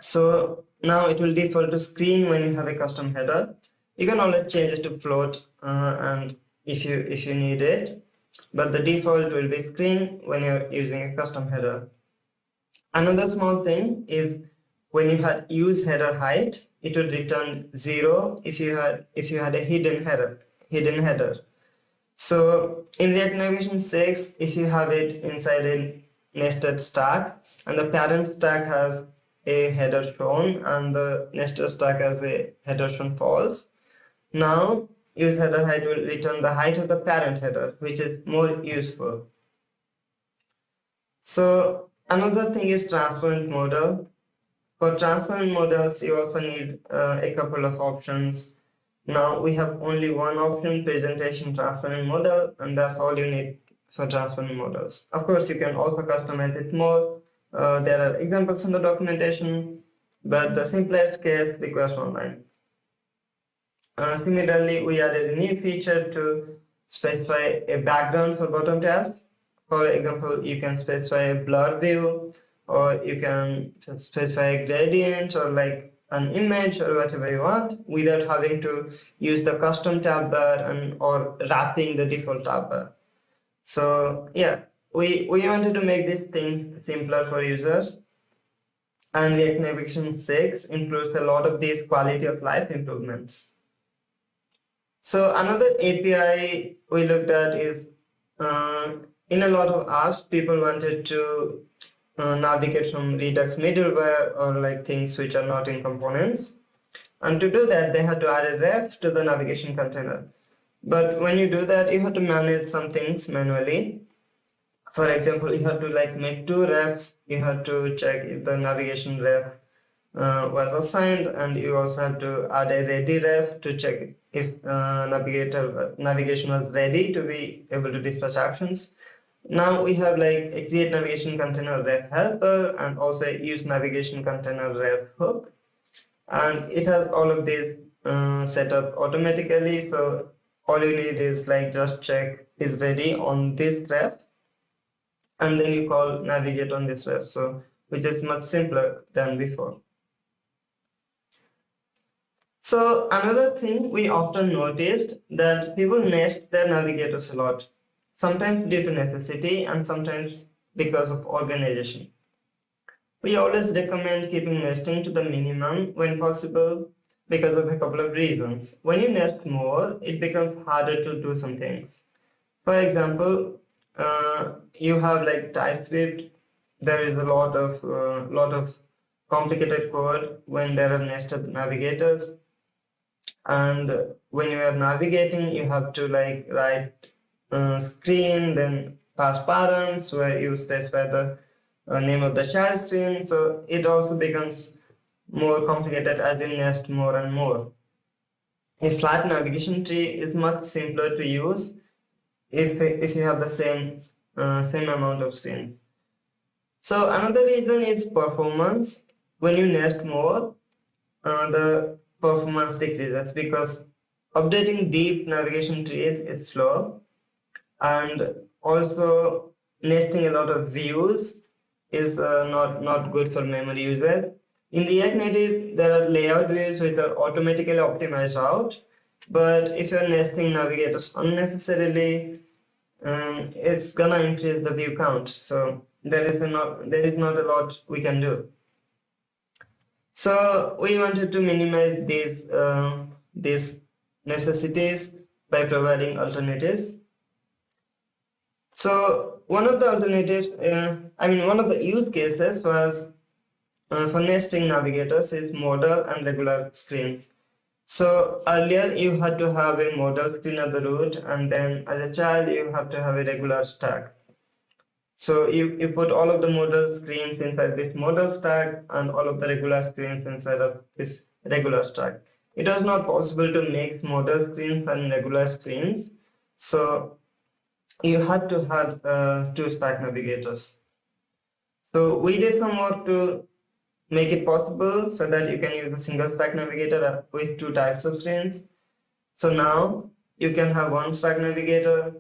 So now it will default to screen when you have a custom header. You can always change it to float and if you need it, but the default will be screen when you're using a custom header. Another small thing is when you had use header height, it would return 0 if you had a hidden header. So in React Navigation 6, if you have it inside a nested stack and the parent stack has a header shown and the nested stack has a header shown false, now use header height will return the height of the parent header, which is more useful. So another thing is transparent modal. For transparent modals, you also need a couple of options. Now we have only one option, presentation transparent modal, and that's all you need for transparent modals. Of course, you can also customize it more. There are examples in the documentation, but the simplest case requires one line. Similarly, we added a new feature to specify a background for bottom tabs. For example, you can specify a blur view, or you can specify a gradient or like an image or whatever you want without having to use the custom tab bar or wrapping the default tab bar. So yeah, we wanted to make these things simpler for users. and React Navigation 6 includes a lot of these quality of life improvements. So another API we looked at is in a lot of apps, people wanted to navigate from Redux middleware or like things which are not in components. And to do that, they had to add a ref to the navigation container. But when you do that, you have to manage some things manually. For example, you have to like make two refs. You have to check if the navigation ref was assigned, and you also have to add a ready ref to check if navigation was ready to be able to dispatch actions. Now we have like a create navigation container ref helper and also a use navigation container ref hook, and it has all of these set up automatically. So all you need is like just check is ready on this ref, and then you call navigate on this ref, so which is much simpler than before. So another thing we often noticed that people nest their navigators a lot, sometimes due to necessity and sometimes because of organization. We always recommend keeping nesting to the minimum when possible because of a couple of reasons. When you nest more, it becomes harder to do some things. For example, you have like TypeScript. There is a lot of complicated code when there are nested navigators, and when you are navigating, you have to like write screen, then pass params where you specify the name of the child screen. So it also becomes more complicated as you nest more and more. A flat navigation tree is much simpler to use if you have the same amount of screens. So another reason is performance. When you nest more, the performance decreases because updating deep navigation trees is slow, and also nesting a lot of views is not good for memory users. In React Native, there are layout views which are automatically optimized out, but if you're nesting navigators unnecessarily, it's gonna increase the view count. So there is not a lot we can do. So we wanted to minimize these necessities by providing alternatives. So one of the alternatives, one of the use cases was for nesting navigators is modal and regular screens. So earlier you had to have a modal screen at the root, and then as a child you have to have a regular stack. So you put all of the modal screens inside this modal stack and all of the regular screens inside of this regular stack. It was not possible to mix modal screens and regular screens, so you had to have two stack navigators. So we did some work to make it possible so that you can use a single stack navigator with two types of screens. So now you can have one stack navigator,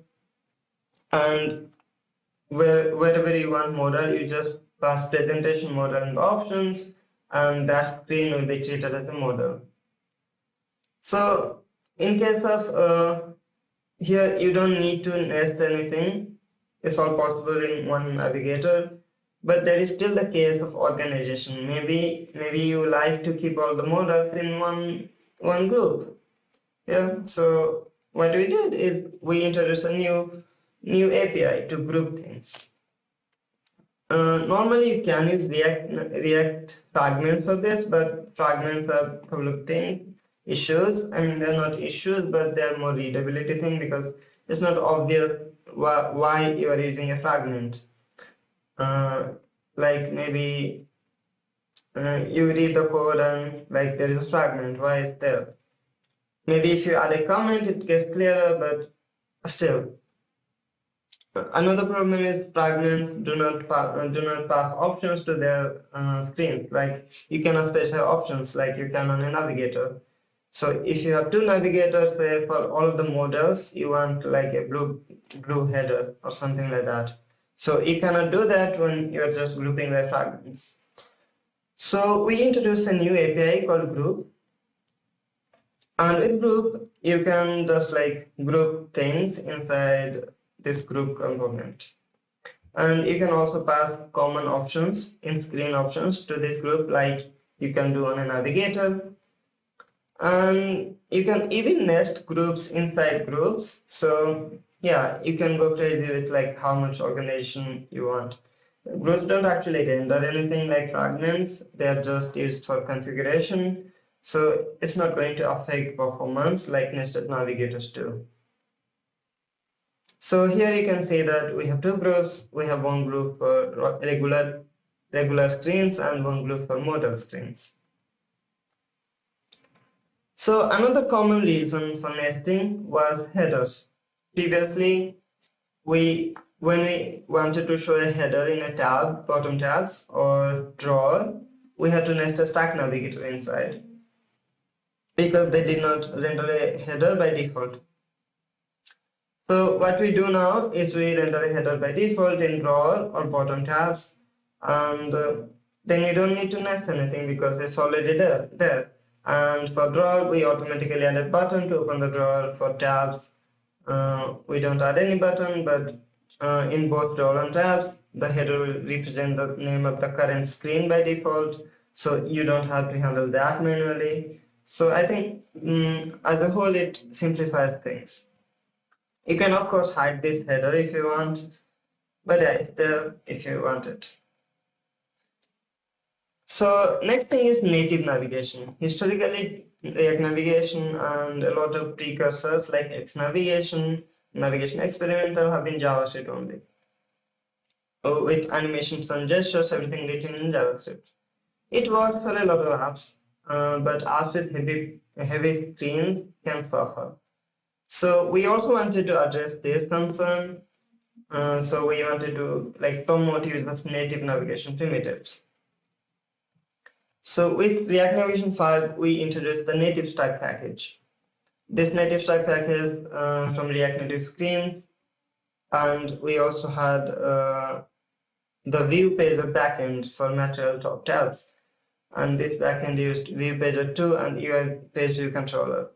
and wherever you want modal, you just pass presentation modal in the options, and that screen will be treated as a modal. So in case of here, you don't need to nest anything. It's all possible in one navigator, but there is still the case of organization. Maybe you like to keep all the modals in one group. Yeah. So what we did is we introduced a new API to group things. Normally you can use React fragments for this, but fragments are a couple of issues. I mean, they're not issues, but they're more readability thing because it's not obvious why you are using a fragment. Like maybe you read the code and like there is a fragment, why is there? Maybe if you add a comment, it gets clearer, but still. Another problem is fragments do not pass options to their screens. Like you cannot specify options like you can on a navigator. So if you have two navigators, say for all of the models, you want like a blue header or something like that. So you cannot do that when you're just grouping the fragments. So we introduced a new API called group. And with group, you can just like group things inside this group component. And you can also pass common options in screen options to this group, like you can do on a navigator. And you can even nest groups inside groups. So yeah, you can go crazy with like how much organization you want. Groups don't actually render anything like fragments. They're just used for configuration. So it's not going to affect performance like nested navigators do. So here you can see that we have two groups. We have one group for regular screens and one group for model screens. So another common reason for nesting was headers. Previously, when we wanted to show a header in a tab, bottom tabs, or drawer, we had to nest a stack navigator inside because they did not render a header by default. So what we do now is we render a header by default in drawer or bottom tabs, and then you don't need to nest anything because it's already there. And for drawer, we automatically add a button to open the drawer. For tabs, we don't add any button, but in both drawer and tabs, the header will represent the name of the current screen by default, so you don't have to handle that manually. So I think as a whole, it simplifies things. You can of course hide this header if you want, but yeah, it's there if you want it. So next thing is native navigation. Historically, React navigation and a lot of precursors like X navigation, navigation experimental have been JavaScript only, with animations and gestures, everything written in JavaScript. It works for a lot of apps, but apps with heavy screens can suffer. So we also wanted to address this concern. So we wanted to promote use of native navigation primitives. So with React Navigation 5, we introduced the native stack package. This native stack package from React Native Screens, and we also had the view pager backend for material top tabs. And this backend used view pager 2 and UI page view controller.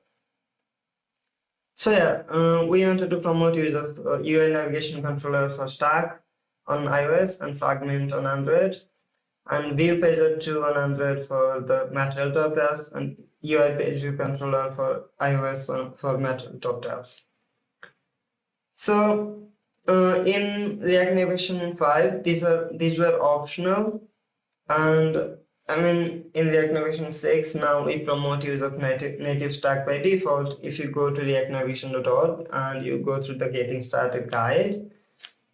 So yeah, we wanted to promote use of UI navigation controller for stack on iOS and fragment on Android, and view pager 2 on Android for the material top tabs, and UI page view controller for iOS for material top tabs. So in React Navigation 5, these were optional, and I mean in React Navigation 6 now we promote use of native stack by default. If you go to reactnavigation.org and you go through the getting started guide,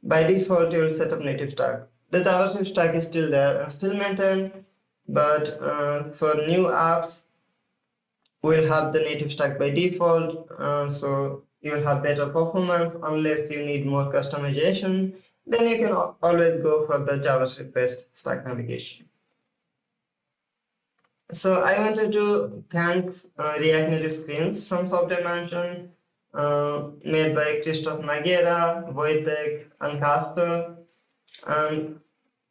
by default you will set up native stack. The JavaScript stack is still there and still maintained, but for new apps, we'll have the native stack by default, so you'll have better performance. Unless you need more customization, then you can always go for the JavaScript-based stack navigation. So I wanted to thank React Native Screens from Software Mansion, made by Christoph Magera, Wojtek, and Kasper. And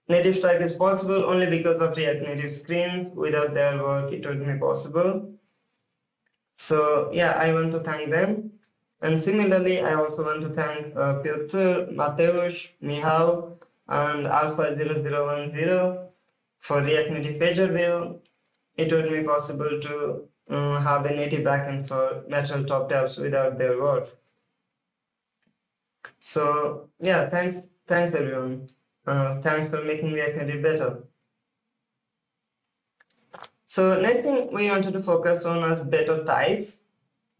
native stack is possible only because of React Native Screens. Without their work, it wouldn't be possible. So yeah, I want to thank them. And similarly, I also want to thank Piotr, Mateusz, Michał, and Alpha0010 for React Native Pager View. It wouldn't be possible to have a native backend for material top tabs without their work. So yeah, thanks everyone. Thanks for making React Native better. So next thing we wanted to focus on was better types.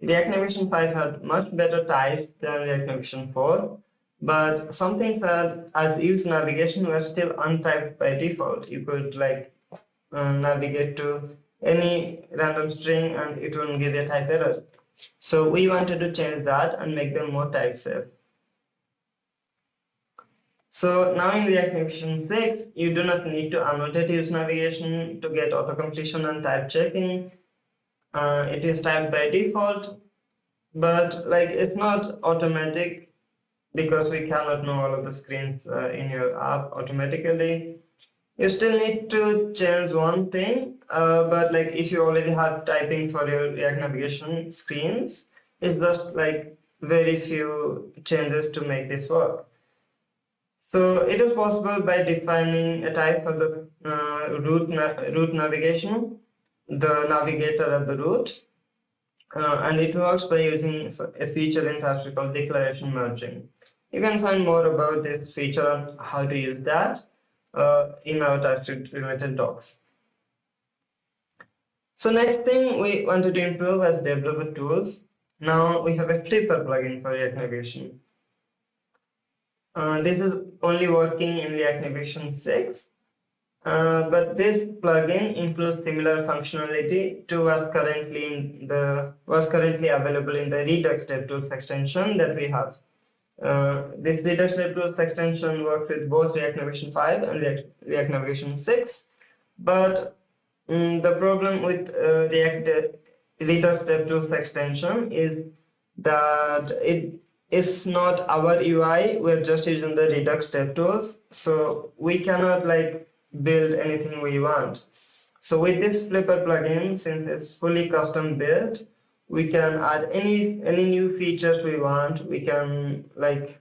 React Navigation 5 had much better types than React Navigation 4, but some things that as use navigation were still untyped by default. You could navigate to any random string and it wouldn't give a type error. So we wanted to change that and make them more type safe. So now in React Navigation 6, you do not need to annotate use navigation to get auto-completion and type checking. It is typed by default, but it's not automatic because we cannot know all of the screens in your app automatically. You still need to change one thing, but if you already have typing for your React Navigation screens, it's just very few changes to make this work. So it is possible by defining a type for the root navigation, the navigator at the root, and it works by using a feature in TypeScript called declaration merging. You can find more about this feature on how to use that in our TypeScript related docs. So next thing we wanted to improve as developer tools. Now we have a flipper plugin for React Navigation. This is only working in React Navigation 6, but this plugin includes similar functionality to what's currently available in the Redux DevTools extension that we have. This Redux DevTools extension works with both React Navigation 5 and React Navigation 6, but the problem with Redux DevTools extension is that it is not our UI. We're just using the Redux DevTools, so we cannot build anything we want. So with this Flipper plugin, since it's fully custom built, we can add any new features we want. We can,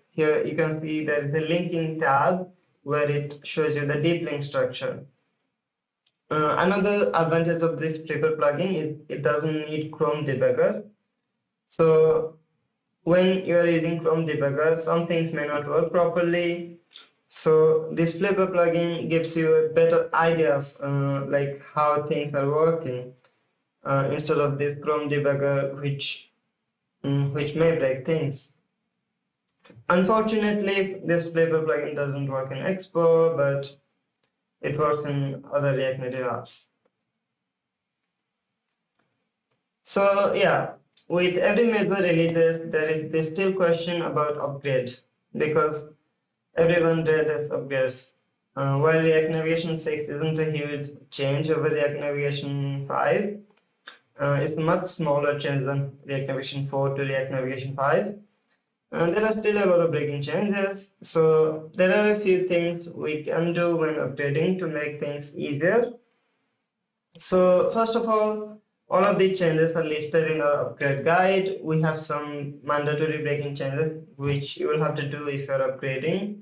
here you can see there is a linking tab where it shows you the deep link structure. Another advantage of this Flipper plugin is it doesn't need Chrome debugger. So when you are using Chrome debugger, some things may not work properly. So this Flipper plugin gives you a better idea of how things are working instead of this Chrome debugger, which may break things. Unfortunately, this Flipper plugin doesn't work in Expo, but it works in other React Native apps. So yeah, with every major releases, there's still question about upgrade, because everyone dreads upgrades. While React Navigation 6 isn't a huge change over React Navigation 5, it's a much smaller change than React Navigation 4 to React Navigation 5. And there are still a lot of breaking changes, so there are a few things we can do when upgrading to make things easier. So first of all of these changes are listed in our upgrade guide. We have some mandatory breaking changes which you will have to do if you're upgrading.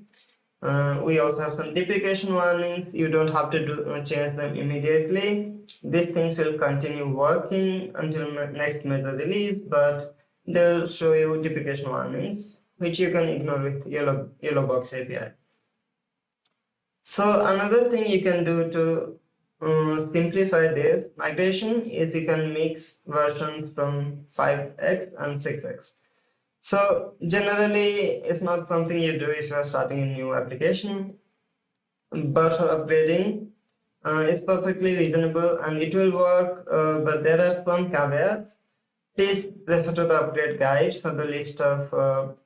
We also have some deprecation warnings. You don't have to change them immediately. These things will continue working until next major release, but they'll show you deprecation warnings, which you can ignore with yellow box API. So another thing you can do to simplify this migration is you can mix versions from 5x and 6x. So generally, it's not something you do if you're starting a new application, but for upgrading, it's perfectly reasonable and it will work, but there are some caveats. Please refer to the upgrade guide for the list of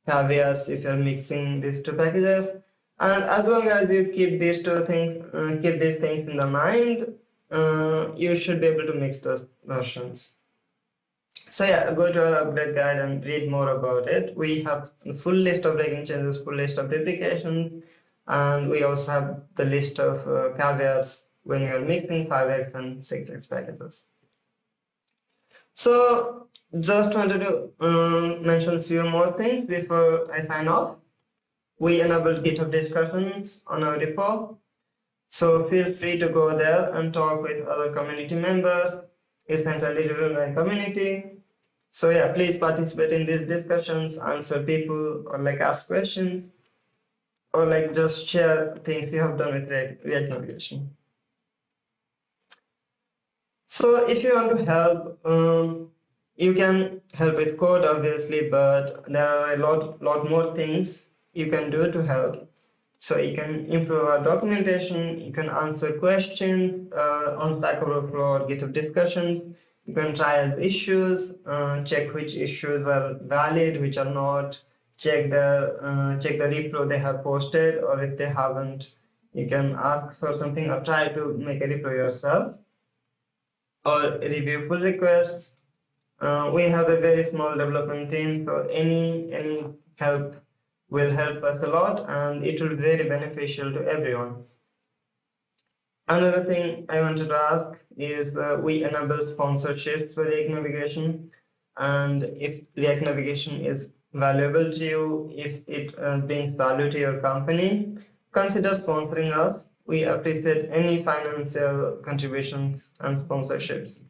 caveats if you're mixing these two packages. And as long as you keep these things in the mind, you should be able to mix those versions. So yeah, go to our upgrade guide and read more about it. We have a full list of breaking changes, full list of deprecations, and we also have the list of caveats when you're mixing 5x and 6x packages. So just wanted to mention a few more things before I sign off. We enabled GitHub discussions on our repo, so feel free to go there and talk with other community members. It's entirely driven by community. So yeah, please participate in these discussions, answer people, or ask questions, or just share things you have done with React Navigation. So if you want to help, you can help with code obviously, but there are a lot more things you can do to help. So you can improve our documentation, you can answer questions on Stack Overflow or GitHub discussions. You can trial issues, check which issues are valid, which are not, check the repo they have posted, or if they haven't, you can ask for something or try to make a repo yourself, or review pull requests. We have a very small development team, so any help will help us a lot, and it will be very beneficial to everyone. Another thing I wanted to ask is we enable sponsorships for React Navigation, and if React Navigation is valuable to you, if it brings value to your company, consider sponsoring us. We appreciate any financial contributions and sponsorships.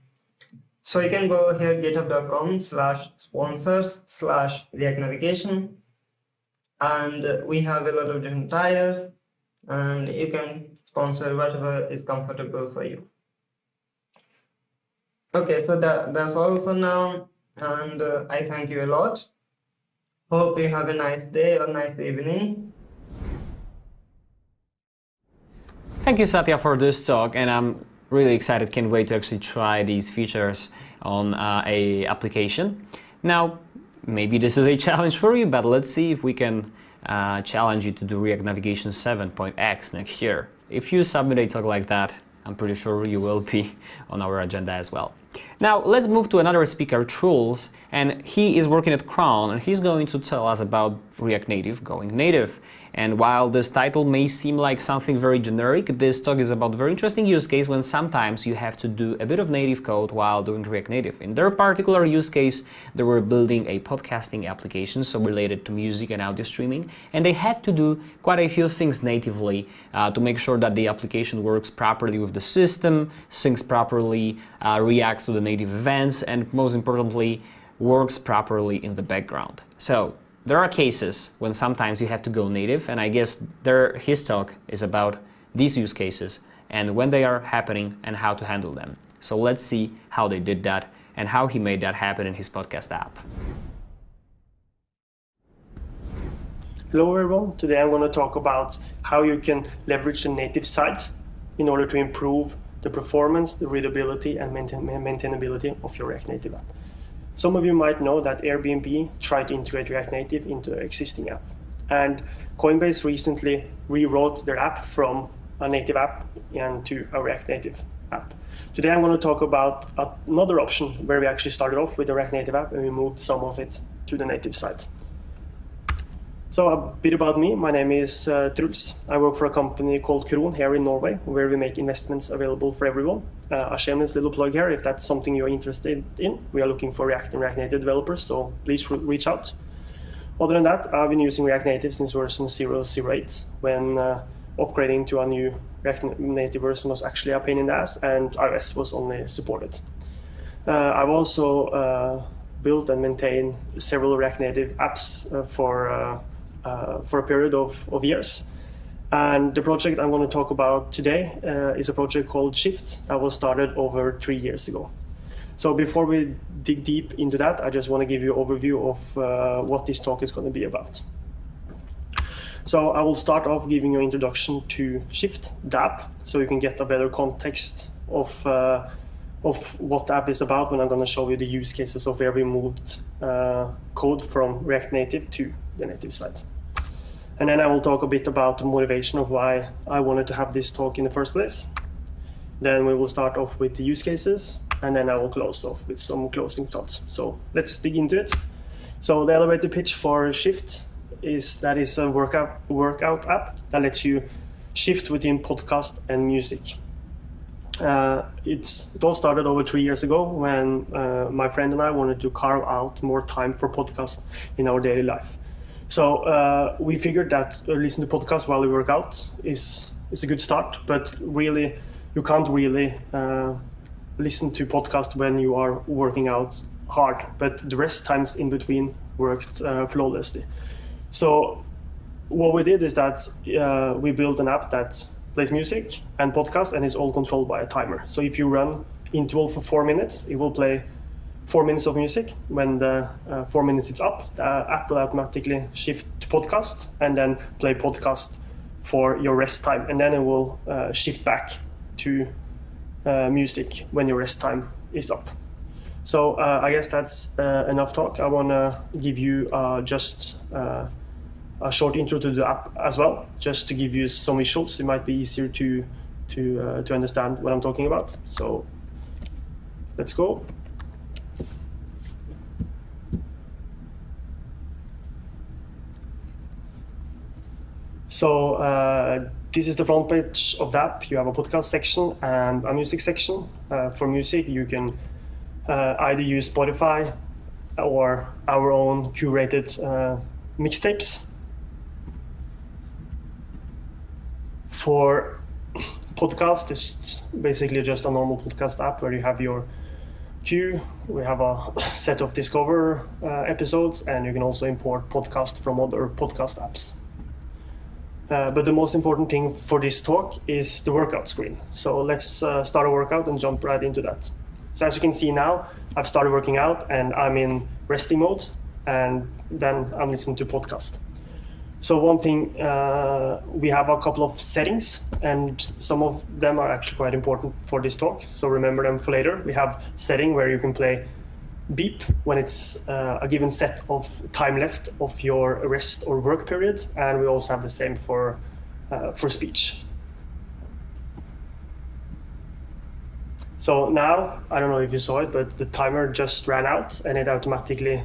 So you can go here, github.com/sponsors/React Navigation, and we have a lot of different tiers, and you can sponsor whatever is comfortable for you. Okay, so that's all for now, and I thank you a lot. Hope you have a nice day or nice evening. Thank you, Satya, for this talk, and I'm really excited. Can't wait to actually try these features on a application. Now, maybe this is a challenge for you, but let's see if we can challenge you to do React Navigation 7.x next year. If you submit a talk like that, I'm pretty sure you will be on our agenda as well. Now, let's move to another speaker, Truls, and he is working at Crown, and he's going to tell us about React Native going native. And while this title may seem like something very generic, this talk is about a very interesting use case when sometimes you have to do a bit of native code while doing React Native. In their particular use case, they were building a podcasting application, so related to music and audio streaming, and they had to do quite a few things natively to make sure that the application works properly with the system, syncs properly, reacts to the native events, and most importantly, works properly in the background. So there are cases when sometimes you have to go native, and I guess his talk is about these use cases and when they are happening and how to handle them. So let's see how they did that and how he made that happen in his podcast app. Hello everyone, today I'm going to talk about how you can leverage the native site in order to improve the performance, the readability and maintainability of your React Native app. Some of you might know that Airbnb tried to integrate React Native into their existing app. And Coinbase recently rewrote their app from a native app into a React Native app. Today I'm going to talk about another option where we actually started off with the React Native app and we moved some of it to the native site. So a bit about me. My name is Truls. I work for a company called Kron here in Norway, where we make investments available for everyone. A shameless little plug here, if that's something you're interested in. We are looking for React and React Native developers, so please reach out. Other than that, I've been using React Native since version 0.08, when upgrading to a new React Native version was actually a pain in the ass, and iOS was only supported. I've also built and maintained several React Native apps for a period of years. And the project I'm going to talk about today is a project called Shift that was started over 3 years ago. So before we dig deep into that, I just want to give you an overview of what this talk is going to be about. So I will start off giving you an introduction to Shift, the app, so you can get a better context of what the app is about when I'm going to show you the use cases of where we moved code from React Native to the native site. And then I will talk a bit about the motivation of why I wanted to have this talk in the first place. Then we will start off with the use cases, and then I will close off with some closing thoughts. So let's dig into it. So the elevator pitch for Shift is that it's a workout app that lets you shift between podcast and music. It all started over 3 years ago when my friend and I wanted to carve out more time for podcast in our daily life. So we figured that listen to podcasts while you work out is a good start, but really you can't really listen to podcasts when you are working out hard, but the rest times in between worked flawlessly. So what we did is that we built an app that plays music and podcast, and it's all controlled by a timer. So if you run interval for 4 minutes, it will play 4 minutes of music. When the 4 minutes is up, the app will automatically shift to podcast and then play podcast for your rest time. And then it will shift back to music when your rest time is up. So I guess that's enough talk. I want to give you just a short intro to the app as well, just to give you some visuals. It might be easier to understand what I'm talking about. So let's go. So this is the front page of the app. You have a podcast section and a music section. For music, you can either use Spotify, or our own curated mixtapes. For podcast, it's basically just a normal podcast app where you have your queue. We have a set of Discover episodes, and you can also import podcast from other podcast apps. But the most important thing for this talk is the workout screen. So let's start a workout and jump right into that. So as you can see now, I've started working out and I'm in resting mode, and then I'm listening to podcast. So one thing, we have a couple of settings, and some of them are actually quite important for this talk. So remember them for later. We have setting where you can play beep when it's a given set of time left of your rest or work period, and we also have the same for speech. So now, I don't know if you saw it, but the timer just ran out and it automatically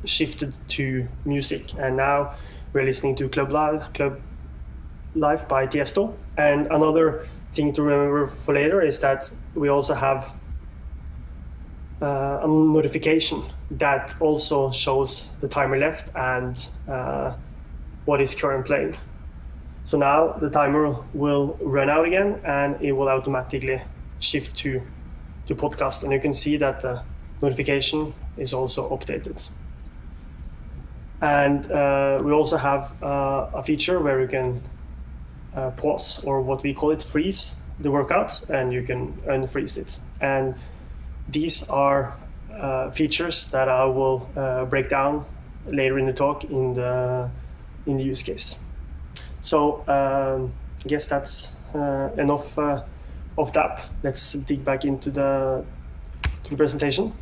shifted to music. And now we're listening to Club Life by Tiesto. And another thing to remember for later is that we also have a notification that also shows the timer left and what is current playing. So now the timer will run out again and it will automatically shift to podcast, and you can see that the notification is also updated. And we also have a feature where you can pause, or what we call it, freeze the workout, and you can unfreeze it. And these are features that I will break down later in the talk in the use case. So I guess that's enough of that. Let's dig back into the presentation.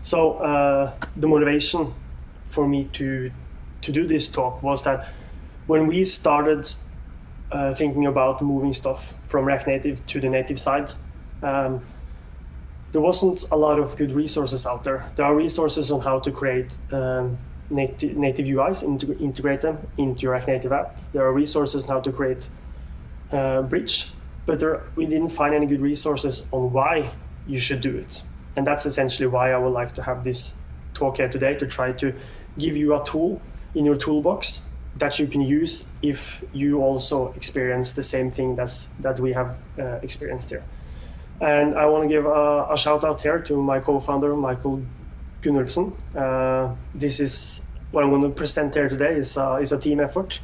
So the motivation for me to do this talk was that when we started thinking about moving stuff from React Native to the native side, there wasn't a lot of good resources out there. There are resources on how to create native UIs and integrate them into your React Native app. There are resources on how to create bridge, but we didn't find any good resources on why you should do it. And that's essentially why I would like to have this talk here today, to try to give you a tool in your toolbox that you can use if you also experience the same thing that we have experienced here. And I want to give a shout out here to my co-founder, Michael Gunnulfsen. This is what I'm going to present here today is a team effort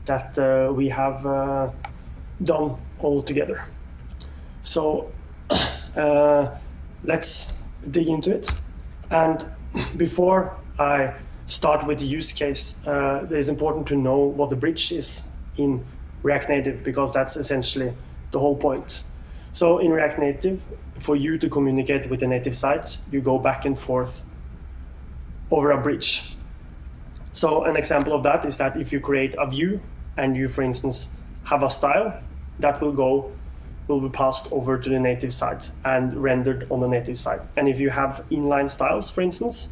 that we have done all together. So let's dig into it. And before I start with the use case, it is important to know what the bridge is in React Native, because that's essentially the whole point. So in React Native, for you to communicate with the native site, you go back and forth over a bridge. So an example of that is that if you create a view and you, for instance, have a style, that will be passed over to the native site and rendered on the native site. And if you have inline styles, for instance,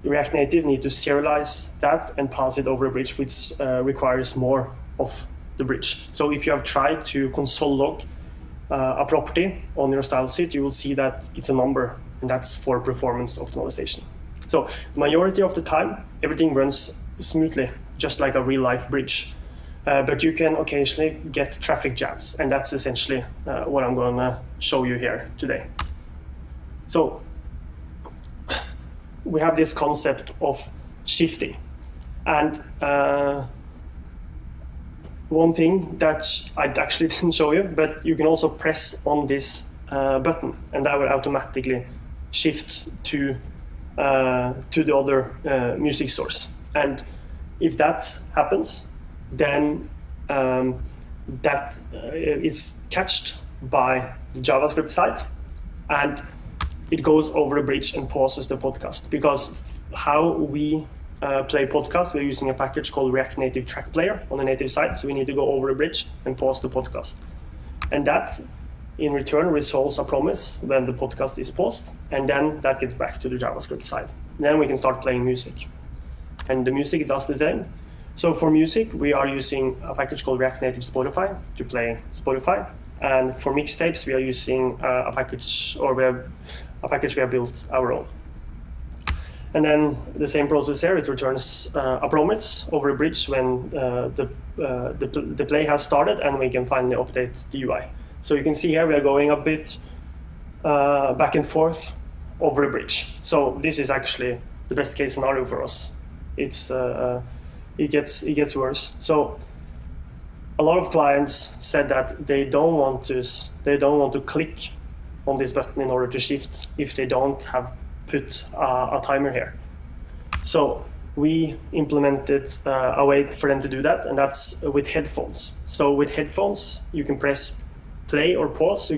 React Native need to serialize that and pass it over a bridge, which requires more of the bridge. So if you have tried to console log a property on your style sheet, you will see that it's a number, and that's for performance optimization. So the majority of the time, everything runs smoothly, just like a real-life bridge. But you can occasionally get traffic jams, and that's essentially what I'm going to show you here today. So we have this concept of shifting, and one thing that I actually didn't show you, but you can also press on this button, and that will automatically shift to the other music source. And if that happens, then that is catched by the JavaScript side, and it goes over the bridge and pauses the podcast. Because how we play podcast, we're using a package called React Native Track Player on the native side, so we need to go over the bridge and pause the podcast. And that, in return, resolves a promise when the podcast is paused, and then that gets back to the JavaScript side. Then we can start playing music. And the music does the thing. So for music, we are using a package called React Native Spotify to play Spotify. And for mixtapes, we are using a package we have built our own. And then the same process here, it returns a prompt over a bridge when the play has started, and we can finally update the UI. So you can see here we are going a bit back and forth over a bridge. So this is actually the best case scenario for us. It gets worse. So a lot of clients said that they don't want to click on this button in order to shift if they don't have put a timer here. So we implemented a way for them to do that, and that's with headphones. So with headphones, you can press play or pause,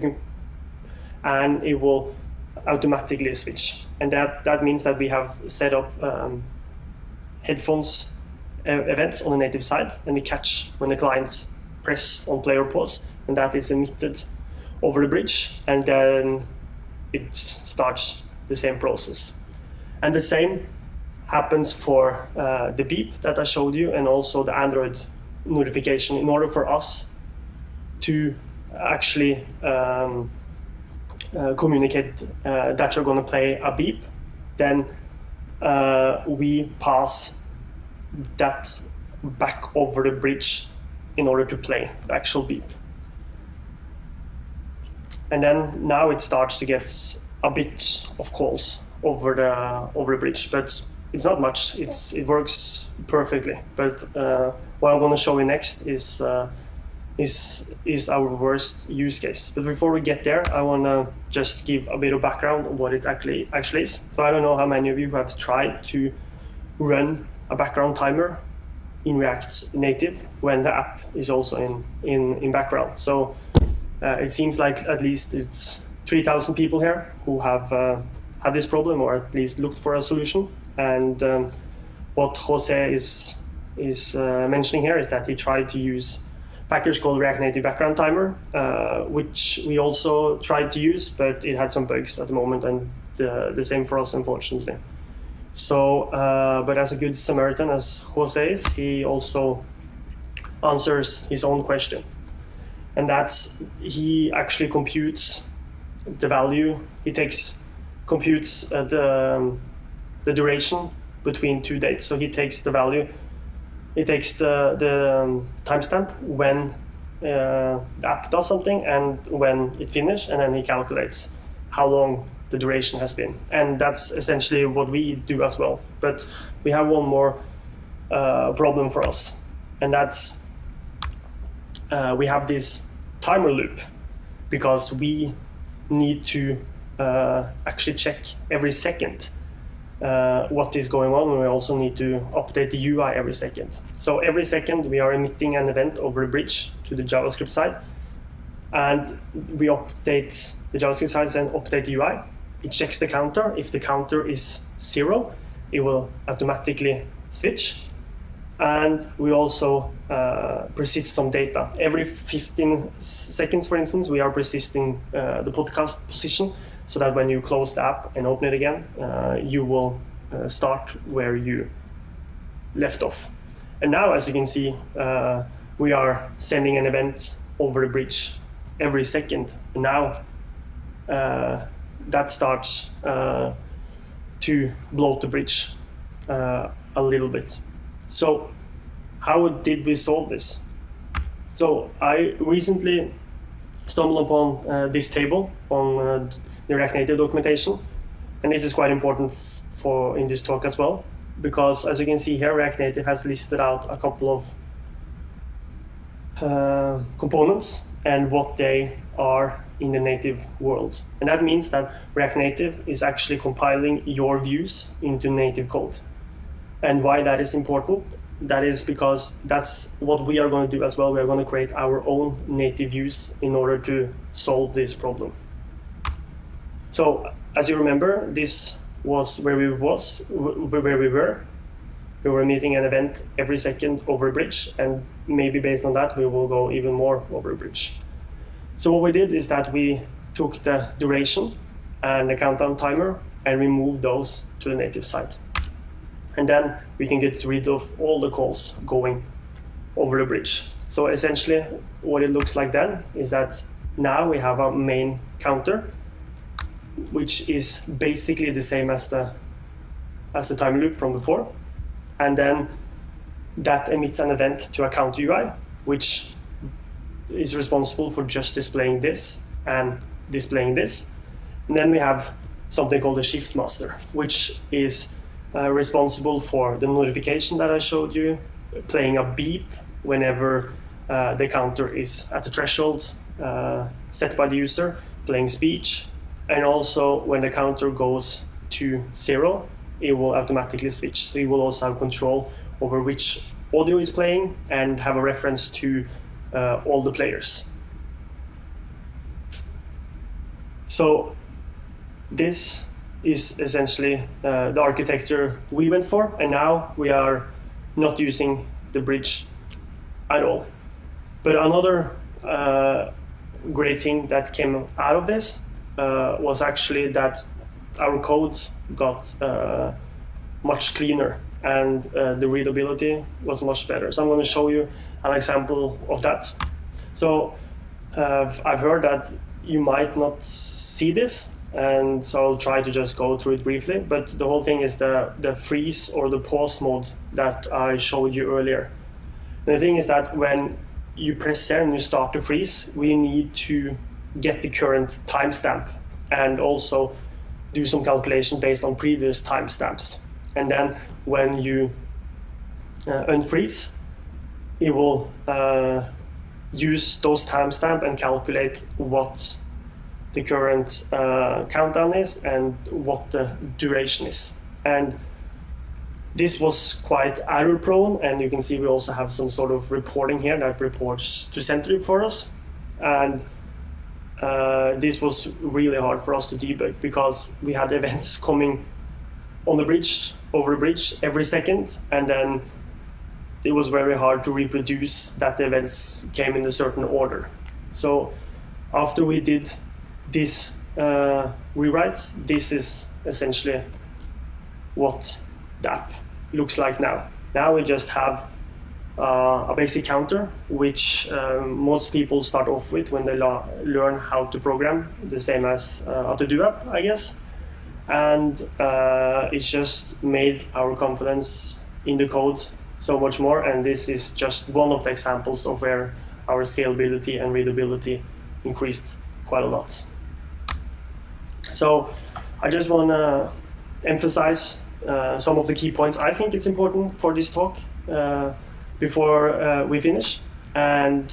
and it will automatically switch. And that means that we have set up headphones events on the native side, and we catch when the client press on play or pause, and that is emitted over the bridge, and then it starts the same process. And the same happens for the beep that I showed you, and also the Android notification. In order for us to actually communicate that you're going to play a beep, then we pass that back over the bridge in order to play the actual beep. And then now it starts to get a bit of calls over the bridge, but it's not much. It works perfectly. But what I'm going to show you next is our worst use case. But before we get there, I want to just give a bit of background on what it actually is. So I don't know how many of you have tried to run a background timer in React Native when the app is also in background. So it seems like at least it's 3,000 people here who have had this problem, or at least looked for a solution. And what Jose is mentioning here is that he tried to use a package called React Native Background Timer, which we also tried to use, but it had some bugs at the moment, and the same for us, unfortunately. So, but as a good Samaritan, as Jose is, he also answers his own question. And that's, he actually computes the value, computes the duration between two dates. So he takes the value, he takes the timestamp when the app does something and when it finishes, and then he calculates how long the duration has been. And that's essentially what we do as well. But we have one more problem for us, and that's we have this timer loop, because we need to actually check every second what is going on, and we also need to update the UI every second. So every second we are emitting an event over a bridge to the JavaScript side, and we update the JavaScript side and update the UI. It checks the counter. If the counter is 0, it will automatically switch. And we also persist some data. Every 15 seconds, for instance, we are persisting the podcast position, so that when you close the app and open it again, you will start where you left off. And now, as you can see, we are sending an event over the bridge every second. And now that starts to bloat the bridge a little bit. So how did we solve this? So I recently stumbled upon this table on the React Native documentation, and this is quite important in this talk as well, because as you can see here, React Native has listed out a couple of components and what they are in the native world. And that means that React Native is actually compiling your views into native code. And why that is important, that is because that's what we are going to do as well. We are going to create our own native views in order to solve this problem. So as you remember, this was where we were. We were meeting an event every second over a bridge, and maybe based on that, we will go even more over a bridge. So what we did is that we took the duration and the countdown timer and we moved those to the native side. And then we can get rid of all the calls going over the bridge. So essentially what it looks like then is that now we have a main counter, which is basically the same as the time loop from before. And then that emits an event to a counter UI, which is responsible for just displaying this and displaying this. And then we have something called a shift master, which is responsible for the notification that I showed you, playing a beep whenever the counter is at the threshold set by the user, playing speech, and also when the counter goes to 0, it will automatically switch. So you will also have control over which audio is playing and have a reference to all the players. So this is essentially the architecture we went for, and now we are not using the bridge at all. But another great thing that came out of this was actually that our code got much cleaner, and the readability was much better. So I'm going to show you an example of that. So I've heard that you might not see this, and so I'll try to just go through it briefly. But the whole thing is the freeze or the pause mode that I showed you earlier. And the thing is that when you press there and you start to freeze, we need to get the current timestamp and also do some calculation based on previous timestamps. And then when you unfreeze, it will use those timestamps and calculate what the current countdown is and what the duration is. And this was quite error prone, and you can see we also have some sort of reporting here that reports to Sentry for us. And this was really hard for us to debug because we had events coming on the bridge, over a bridge every second, and then it was very hard to reproduce that the events came in a certain order. So after we did this rewrite, this is essentially what the app looks like now. Now we just have a basic counter, which most people start off with when they learn how to program, the same as a to-do app, I guess. And it's just made our confidence in the code so much more, and this is just one of the examples of where our scalability and readability increased quite a lot. So I just want to emphasize some of the key points I think it's important for this talk before we finish. And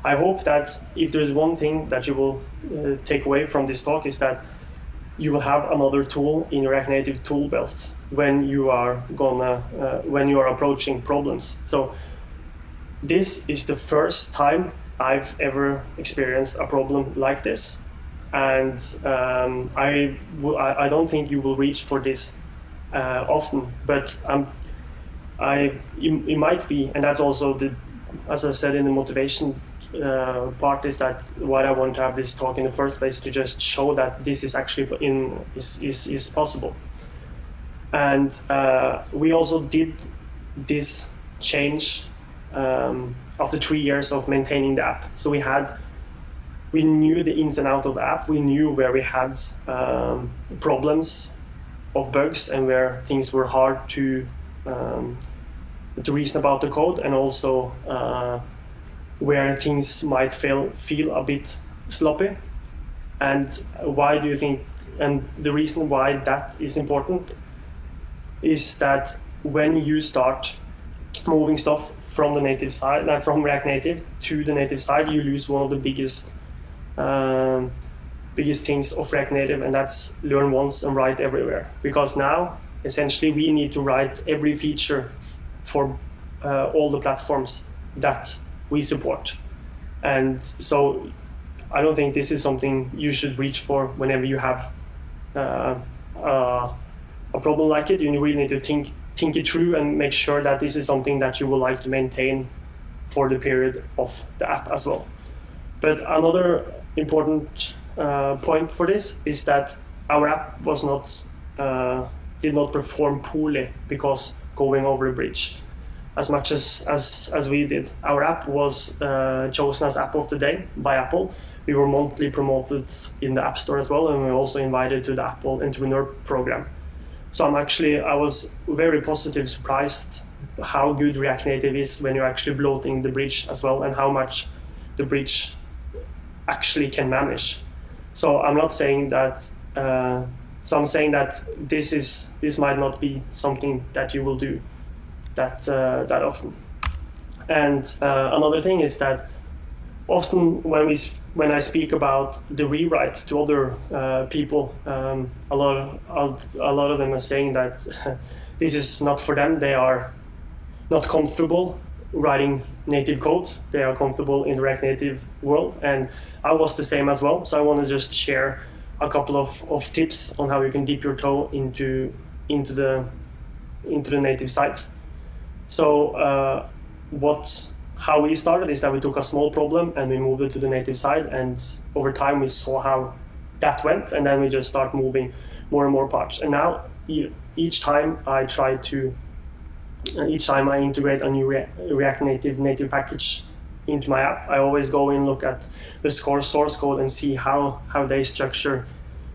I hope that if there's one thing that you will take away from this talk is that you will have another tool in your React Native tool belt when you are approaching problems. So this is the first time I've ever experienced a problem like this, and I don't think you will reach for this often, but it might be, and that's also as I said in the motivation part, is that why I want to have this talk in the first place, to just show that this is actually is possible. And we also did this change after 3 years of maintaining the app. So we knew the ins and outs of the app. We knew where we had problems of bugs and where things were hard to reason about the code, and also where things might feel a bit sloppy. And why do you think? And the reason why that is important is that when you start moving stuff from the native side, from React Native to the native side, you lose one of the biggest things of React Native, and that's learn once and write everywhere. Because now, essentially, we need to write every feature for all the platforms that we support. And so I don't think this is something you should reach for whenever you have a problem like it. You really need to think it through and make sure that this is something that you would like to maintain for the period of the app as well. But another important point for this is that our app did not perform poorly because going over a bridge as much as we did. Our app was chosen as app of the day by Apple, we were monthly promoted in the App Store as well, and we were also invited to the Apple Entrepreneur Program. So I was very positively surprised how good React Native is when you're actually bloating the bridge as well, and how much the bridge actually can manage. So I'm not saying that. So I'm saying that this might not be something that you will do that often. And another thing is that often when I speak about the rewrite to other people, a lot of them are saying that this is not for them. They are not comfortable writing native code. They are comfortable in the React Native world, and I was the same as well. So I want to just share a couple of tips on how you can dip your toe into the native side. So how we started is that we took a small problem and we moved it to the native side, and over time we saw how that went, and then we just start moving more and more parts. And now each time I integrate a new React native package into my app, I always go and look at the source code and see how they structure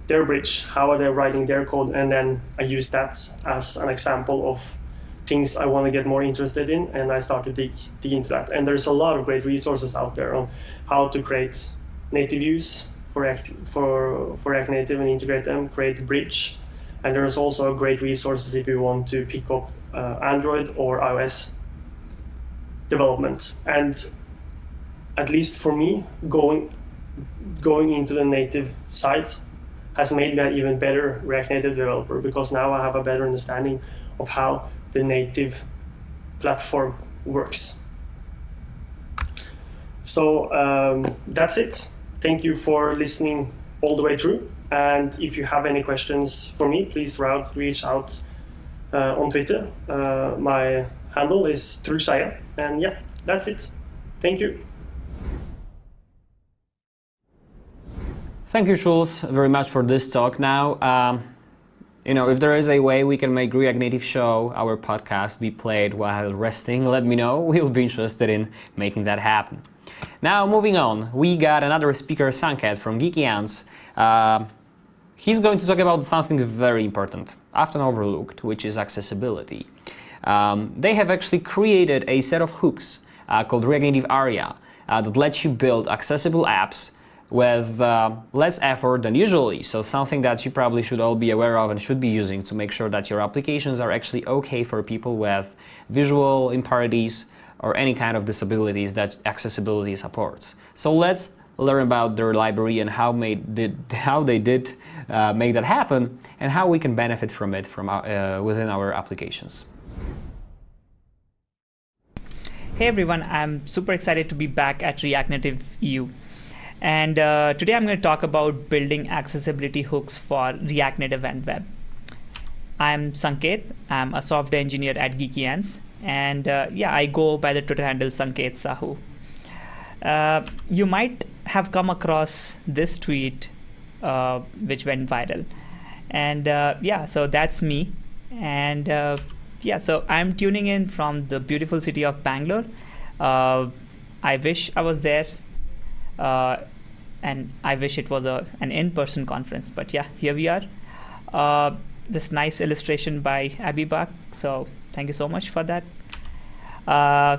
their bridge, how are they writing their code, and then I use that as an example of things I want to get more interested in, and I start to dig into that. And there's a lot of great resources out there on how to create native views for React Native and integrate them, create a bridge. And there's also great resources if you want to pick up Android or iOS development. And at least for me, going into the native side has made me an even better React Native developer, because now I have a better understanding of how the native platform works. So that's it. Thank you for listening all the way through. And if you have any questions for me, please reach out on Twitter. My handle is Truls. And yeah, that's it. Thank you. Thank you, Truls, very much for this talk. Now, if there is a way we can make React Native Show, our podcast, be played while resting, let me know. We'll be interested in making that happen. Now, moving on, we got another speaker, Sanket from Geeky Ants. He's going to talk about something very important, often overlooked, which is accessibility. They have actually created a set of hooks called React Native Aria that lets you build accessible apps with less effort than usually. So something that you probably should all be aware of and should be using to make sure that your applications are actually okay for people with visual impairments or any kind of disabilities that accessibility supports. So let's learn about their library and how they did make that happen, and how we can benefit from it within our applications. Hey everyone, I'm super excited to be back at React Native EU. And today I'm going to talk about building accessibility hooks for React Native and web. I'm Sanket. I'm a software engineer at Geeky Ants. And I go by the Twitter handle Satyajit Sahoo. You might have come across this tweet which went viral. And so that's me. And so I'm tuning in from the beautiful city of Bangalore. I wish I was there. And I wish it was an in-person conference, but yeah, here we are. This nice illustration by Abibak, so thank you so much for that.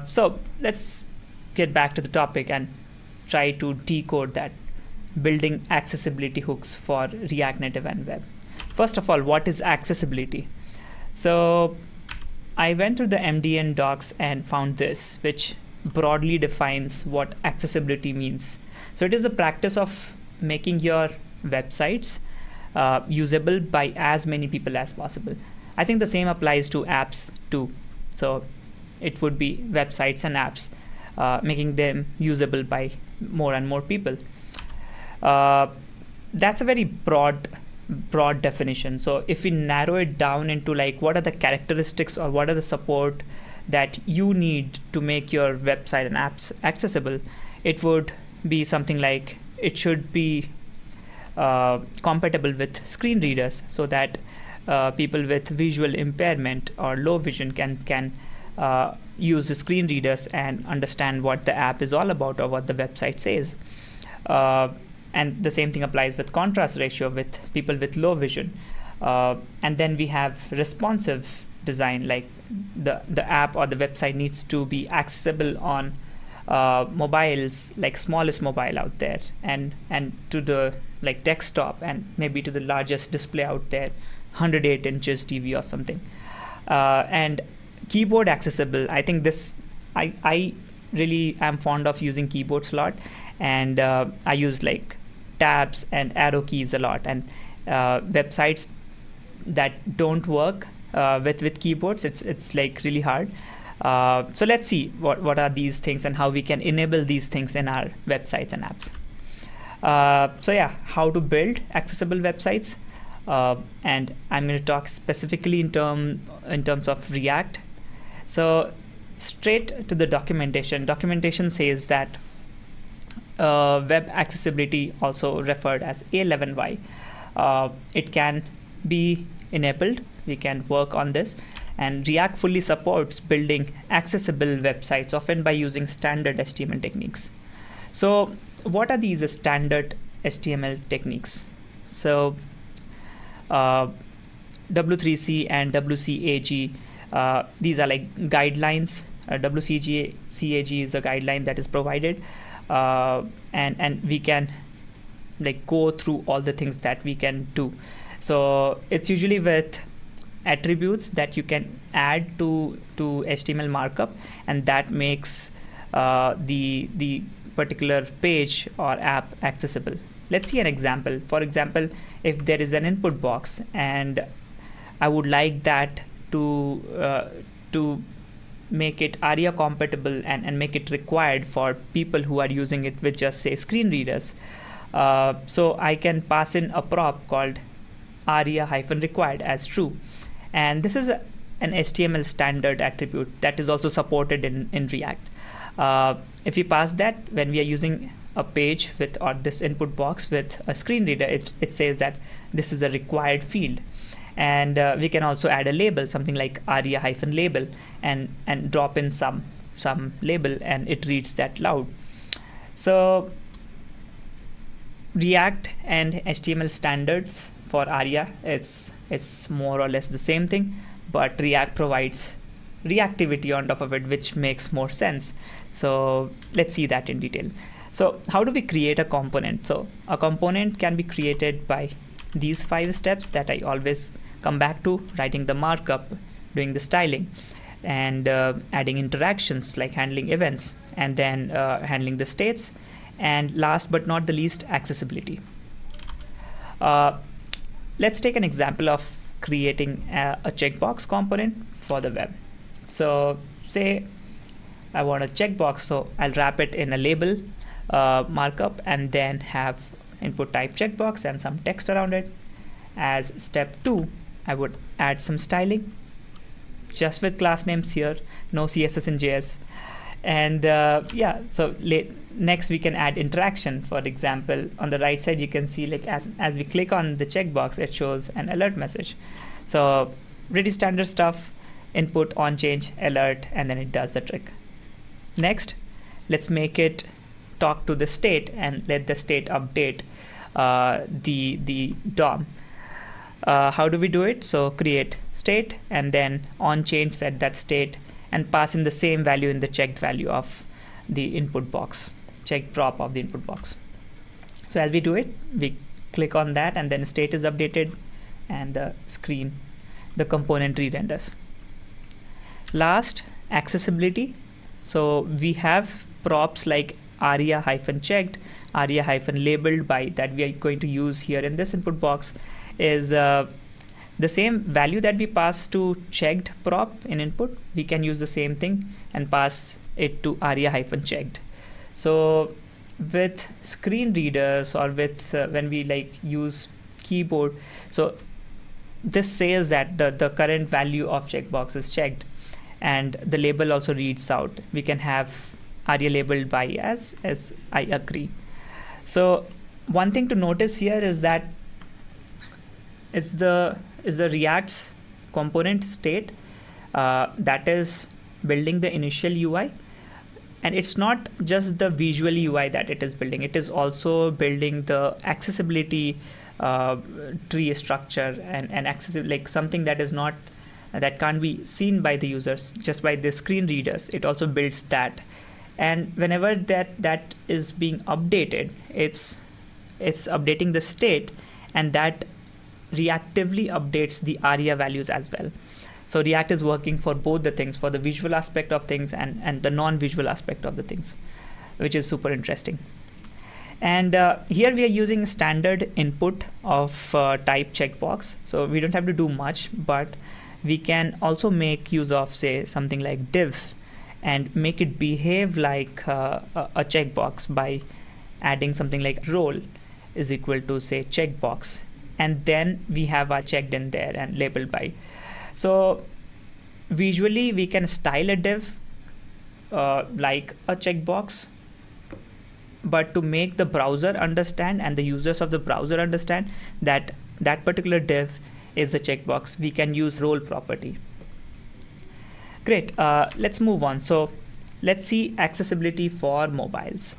So let's get back to the topic and try to decode that, building accessibility hooks for React Native and web. First of all, what is accessibility? So I went through the MDN docs and found this, which broadly defines what accessibility means. So it is the practice of making your websites usable by as many people as possible. I think the same applies to apps too. So it would be websites and apps, making them usable by more and more people. That's a very broad definition. So if we narrow it down into like what are the characteristics or what are the support that you need to make your website and apps accessible, it would be something like it should be compatible with screen readers, so that people with visual impairment or low vision can use the screen readers and understand what the app is all about or what the website says. And the same thing applies with contrast ratio with people with low vision. And then we have responsive design, like the app or the website needs to be accessible on mobiles, like smallest mobile out there, and to the like desktop, and maybe to the largest display out there, 108 inches TV or something. And keyboard accessible. I think this, I really am fond of using keyboards a lot, and I use like tabs and arrow keys a lot, and websites that don't work with keyboards, it's like really hard. So let's see what are these things and how we can enable these things in our websites and apps. So yeah, how to build accessible websites, and I'm going to talk specifically in terms of React. So straight to the documentation. Documentation says that web accessibility, also referred as A11Y, it can be enabled. We can work on this, and React fully supports building accessible websites, often by using standard HTML techniques. So what are these standard HTML techniques? So W3C and WCAG, these are like guidelines. WCAG is a guideline that is provided, and we can like go through all the things that we can do. So it's usually with attributes that you can add to HTML markup, and that makes the particular page or app accessible. Let's see an example. For example, if there is an input box and I would like that to make it ARIA compatible and make it required for people who are using it with just say screen readers, so I can pass in a prop called ARIA-required as true. And this is an HTML standard attribute that is also supported in React. If we pass that when we are using a page with, or this input box with a screen reader, it says that this is a required field. And we can also add a label, something like ARIA-label, and drop in some label, and it reads that loud. So React and HTML standards for ARIA, it's more or less the same thing, but React provides reactivity on top of it, which makes more sense. So let's see that in detail. So how do we create a component? So a component can be created by these 5 steps that I always come back to: writing the markup, doing the styling, and adding interactions like handling events, and then handling the states, and last but not the least, accessibility. Let's take an example of creating a checkbox component for the web. So say I want a checkbox, so I'll wrap it in a label markup, and then have input type checkbox and some text around it. As step 2, I would add some styling, just with class names here, no CSS and JS. And yeah, so next we can add interaction. For example, on the right side you can see, like as we click on the checkbox, it shows an alert message. So pretty standard stuff: input, on change, alert, and then it does the trick. Next, let's make it talk to the state and let the state update the DOM. How do we do it? So create state, and then on change set that state, and pass in the same value in the checked value of the input box, checked prop of the input box. So as we do it, we click on that, and then state is updated, and the screen, the component re-renders. Last, accessibility. So we have props like ARIA-checked, ARIA-labeled by, that we are going to use here in this input box, is the same value that we pass to checked prop in input. We can use the same thing and pass it to ARIA-checked. So with screen readers, or with when we like use keyboard, so this says that the current value of checkbox is checked, and the label also reads out. We can have ARIA labeled by as I agree. So one thing to notice here is that it's the React's component state that is building the initial UI, And it's not just the visual UI that it is building. It is also building the accessibility tree structure and accessible, like something that is not, that can't be seen by the users just by the screen readers. It also builds that. And whenever that is being updated, it's updating the state, and that reactively updates the ARIA values as well. So React is working for both the things, for the visual aspect of things and the non-visual aspect of the things, which is super interesting. And here we are using standard input of type checkbox. So we don't have to do much, but we can also make use of, say, something like div and make it behave like a checkbox by adding something like role is equal to, say, checkbox. And then we have our checked in there and labeled by. So visually we can style a div like a checkbox, but to make the browser understand and the users of the browser understand that that particular div is a checkbox, we can use role property. Great, let's move on. So let's see accessibility for mobiles,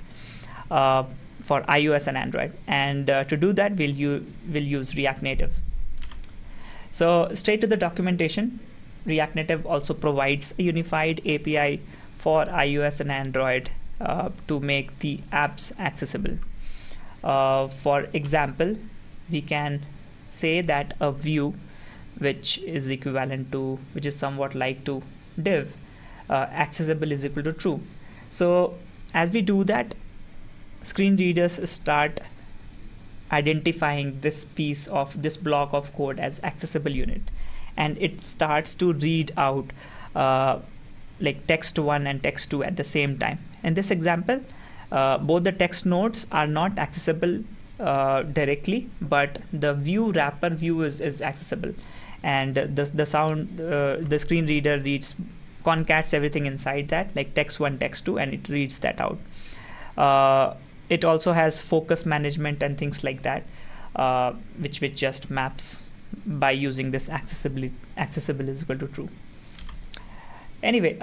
for iOS and Android. And to do that, we'll use React Native. So straight to the documentation, React Native also provides a unified API for iOS and Android to make the apps accessible. For example, we can say that a view, which is equivalent to, which is somewhat like to div, accessible is equal to true. So as we do that, screen readers start identifying this piece of this block of code as accessible unit, and it starts to read out like text 1 and text 2 at the same time. In this example, both the text nodes are not accessible directly, but the view wrapper view is accessible, and the screen reader reads, concats everything inside that, like text 1, text 2, and it reads that out. It also has focus management and things like that, which just maps by using this accessible is equal to true. Anyway,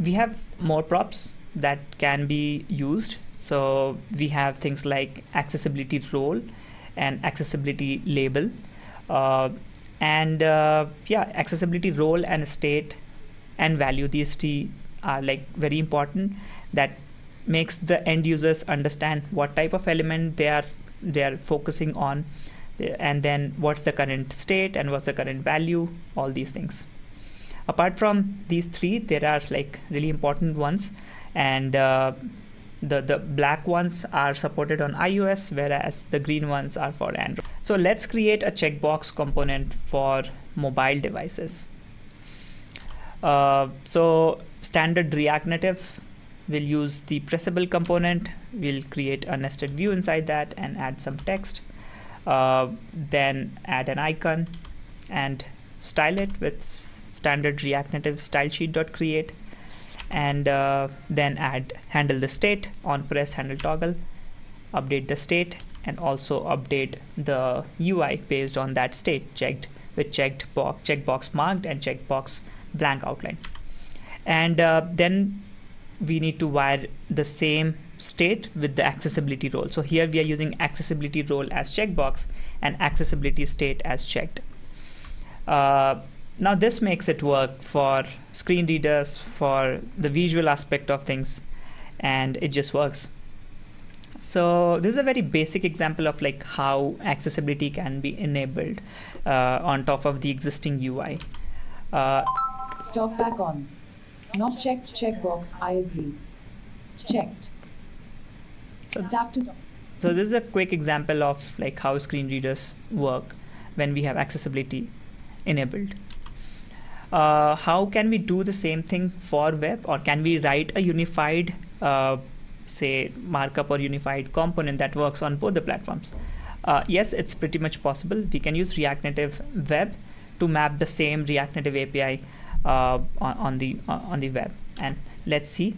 we have more props that can be used. So we have things like accessibility role and accessibility label, and accessibility role and state and value. These three are like very important. That makes the end users understand what type of element they are focusing on, and then what's the current state and what's the current value, all these things. Apart from these three, there are like really important ones, and the black ones are supported on iOS, whereas the green ones are for Android. So let's create a checkbox component for mobile devices. So standard React Native, we'll use the pressable component. We'll create a nested view inside that and add some text. Then add an icon and style it with standard React Native style sheet.create. And then handle the state, on press handle toggle, update the state, and also update the UI based on that state, checked with checkbox marked and checkbox blank outline. And then we need to wire the same state with the accessibility role. So here we are using accessibility role as checkbox and accessibility state as checked. Now this makes it work for screen readers, for the visual aspect of things, and it just works. So this is a very basic example of like how accessibility can be enabled on top of the existing UI. Talk back on. Not checked checkbox, I agree. Checked. So this is a quick example of like how screen readers work when we have accessibility enabled. How can we do the same thing for web, or can we write a unified say markup or unified component that works on both the platforms? Yes, it's pretty much possible. We can use React Native Web to map the same React Native API on the web, and let's see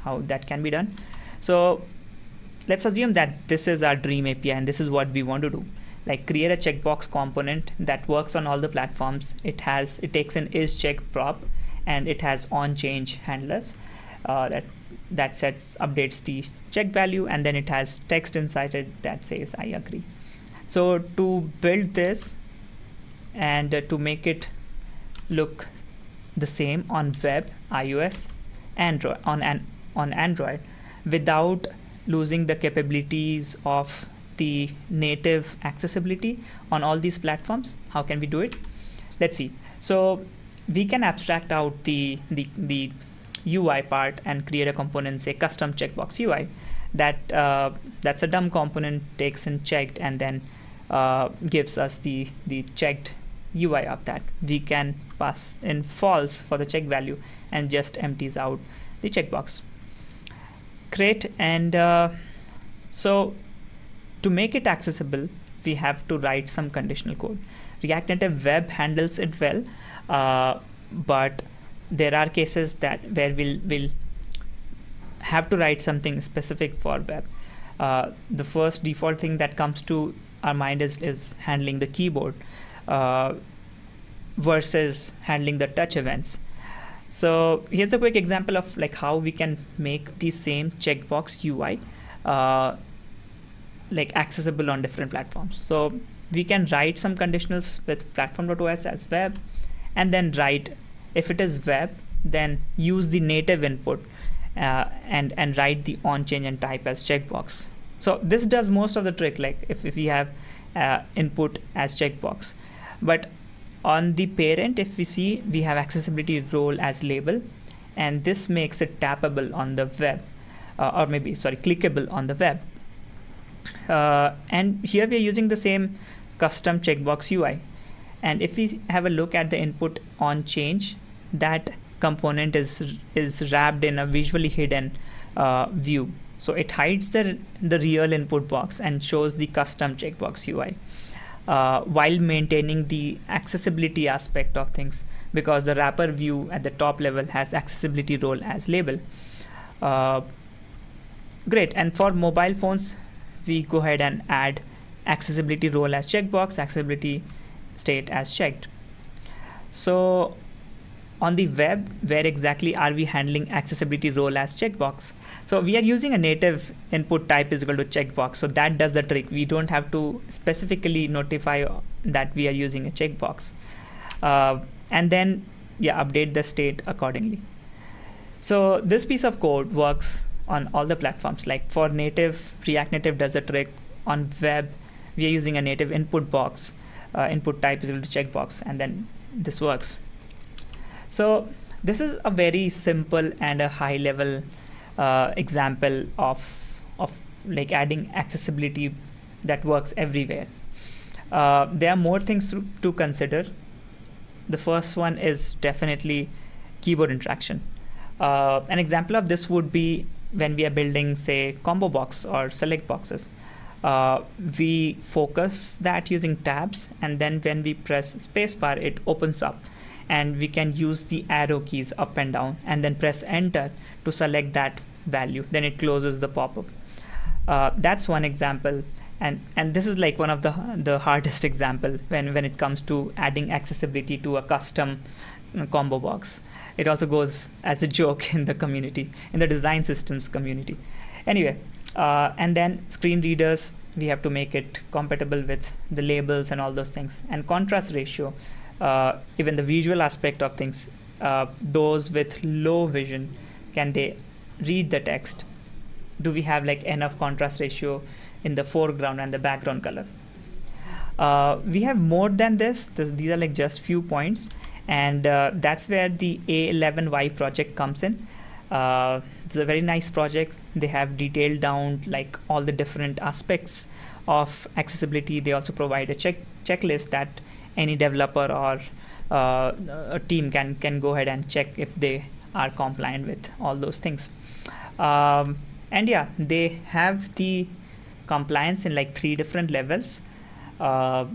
how that can be done. So let's assume that this is our dream API and this is what we want to do. Like create a checkbox component that works on all the platforms. It takes an isCheck prop, and it has onChange handlers that that updates the check value, and then it has text inside it that says I agree. So to build this and to make it look the same on web, iOS, Android, on Android, without losing the capabilities of the native accessibility on all these platforms, how can we do it? Let's see. So we can abstract out the UI part and create a component, say custom checkbox UI. That's a dumb component, takes in checked, and then gives us the checked UI of that. We can pass in false for the check value and just empties out the checkbox. Great. And so to make it accessible, we have to write some conditional code. React Native Web handles it well, but there are cases where we'll have to write something specific for web. The first default thing that comes to our mind is handling the keyboard versus handling the touch events. So here's a quick example of like how we can make the same checkbox UI like accessible on different platforms. So we can write some conditionals with platform.os as web, and then write, if it is web, then use the native input and write the on change and type as checkbox. So this does most of the trick, like if we have input as checkbox. But on the parent, if we see, we have accessibility role as label, and this makes it tappable on the web, or maybe, sorry, clickable on the web. And here we are using the same custom checkbox UI. And if we have a look at the input on change, that component is wrapped in a visually hidden view. So it hides the real input box and shows the custom checkbox UI while maintaining the accessibility aspect of things, because the wrapper view at the top level has accessibility role as label. Great. And for mobile phones, we go ahead and add accessibility role as checkbox, accessibility state as checked. So on the web, where exactly are we handling accessibility role as checkbox? So we are using a native input type is equal to checkbox. So that does the trick. We don't have to specifically notify that we are using a checkbox. And then, yeah, update the state accordingly. So this piece of code works on all the platforms. Like for native, React Native does the trick. On web, we are using a native input box. Input type is equal to checkbox, and then this works. So this is a very simple and a high level example of like adding accessibility that works everywhere. There are more things to consider. The first one is definitely keyboard interaction. An example of this would be when we are building, say, combo box or select boxes. We focus that using tabs, and then when we press spacebar, it opens up, and we can use the arrow keys up and down, and then press enter to select that value. Then it closes the pop-up. That's one example, and this is like one of the hardest example when it comes to adding accessibility to a custom combo box. It also goes as a joke in the community, in the design systems community. Anyway, and then screen readers, we have to make it compatible with the labels and all those things. And contrast ratio, even the visual aspect of things, those with low vision, can they read the text? Do we have like enough contrast ratio in the foreground and the background color? We have more than this. These are like just few points. And that's where the A11Y project comes in. It's a very nice project. They have detailed down like all the different aspects of accessibility. They also provide a checklist that any developer or a team can go ahead and check if they are compliant with all those things. And yeah, they have the compliance in like 3 different levels: A,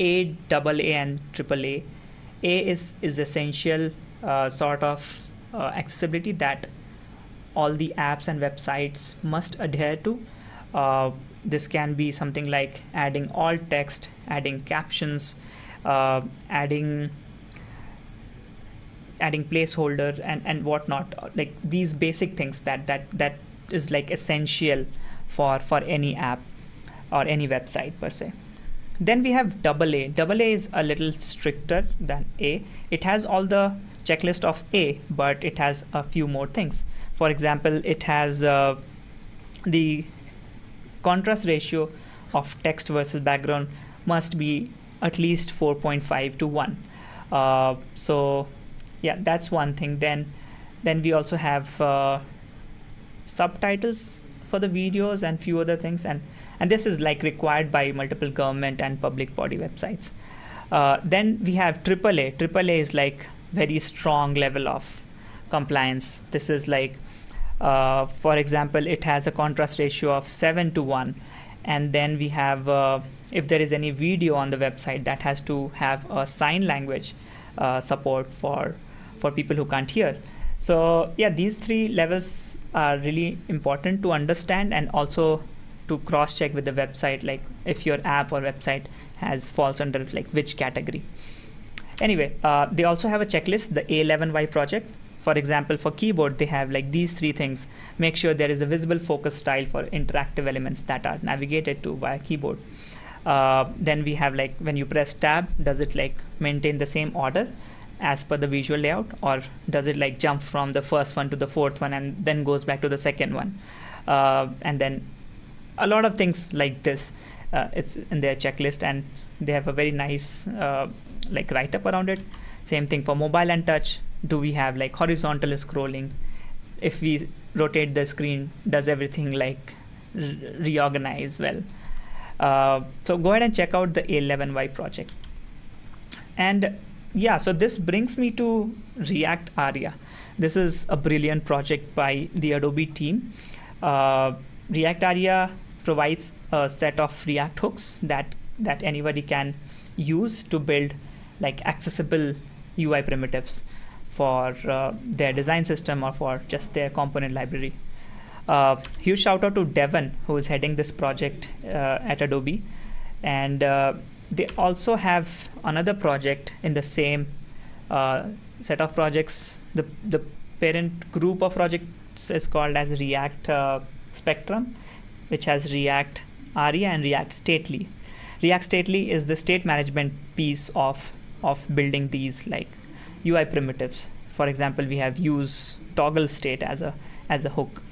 AA, and AAA. A is essential sort of accessibility that all the apps and websites must adhere to. This can be something like adding alt text, adding captions, adding adding placeholder and whatnot, like these basic things that is like essential for any app or any website per se. Then we have AA. AA is a little stricter than A. It has all the checklist of A, but it has a few more things. For example, it has the contrast ratio of text versus background must be at least 4.5 to 1. So yeah, that's one thing. Then we also have subtitles for the videos and few other things, and this is like required by multiple government and public body websites. Then we have AAA. AAA is like very strong level of compliance. This is like, for example, it has a contrast ratio of 7 to 1. And then we have, if there is any video on the website, that has to have a sign language support for people who can't hear. So yeah, these three levels are really important to understand, and also to cross-check with the website, like if your app or website falls under like which category. Anyway, they also have a checklist, the A11Y project. For example, for keyboard, they have like these three things. Make sure there is a visible focus style for interactive elements that are navigated to via keyboard. Then we have like when you press tab, does it like maintain the same order as per the visual layout, or does it like jump from the first one to the fourth one and then goes back to the second one? And then a lot of things like this, it's in their checklist, and they have a very nice like write-up around it. Same thing for mobile and touch. Do we have like horizontal scrolling? If we rotate the screen, does everything like reorganize well? So go ahead and check out the A11Y project. And yeah, so this brings me to React Aria. This is a brilliant project by the Adobe team. React Aria provides a set of React hooks that anybody can use to build like accessible UI primitives for their design system or for just their component library. Huge shout out to Devon, who is heading this project at Adobe. And they also have another project in the same set of projects. The parent group of projects is called as React Spectrum, which has React Aria and React Stately. React Stately is the state management piece of building these like UI primitives. For example, we have use toggle state as a hook.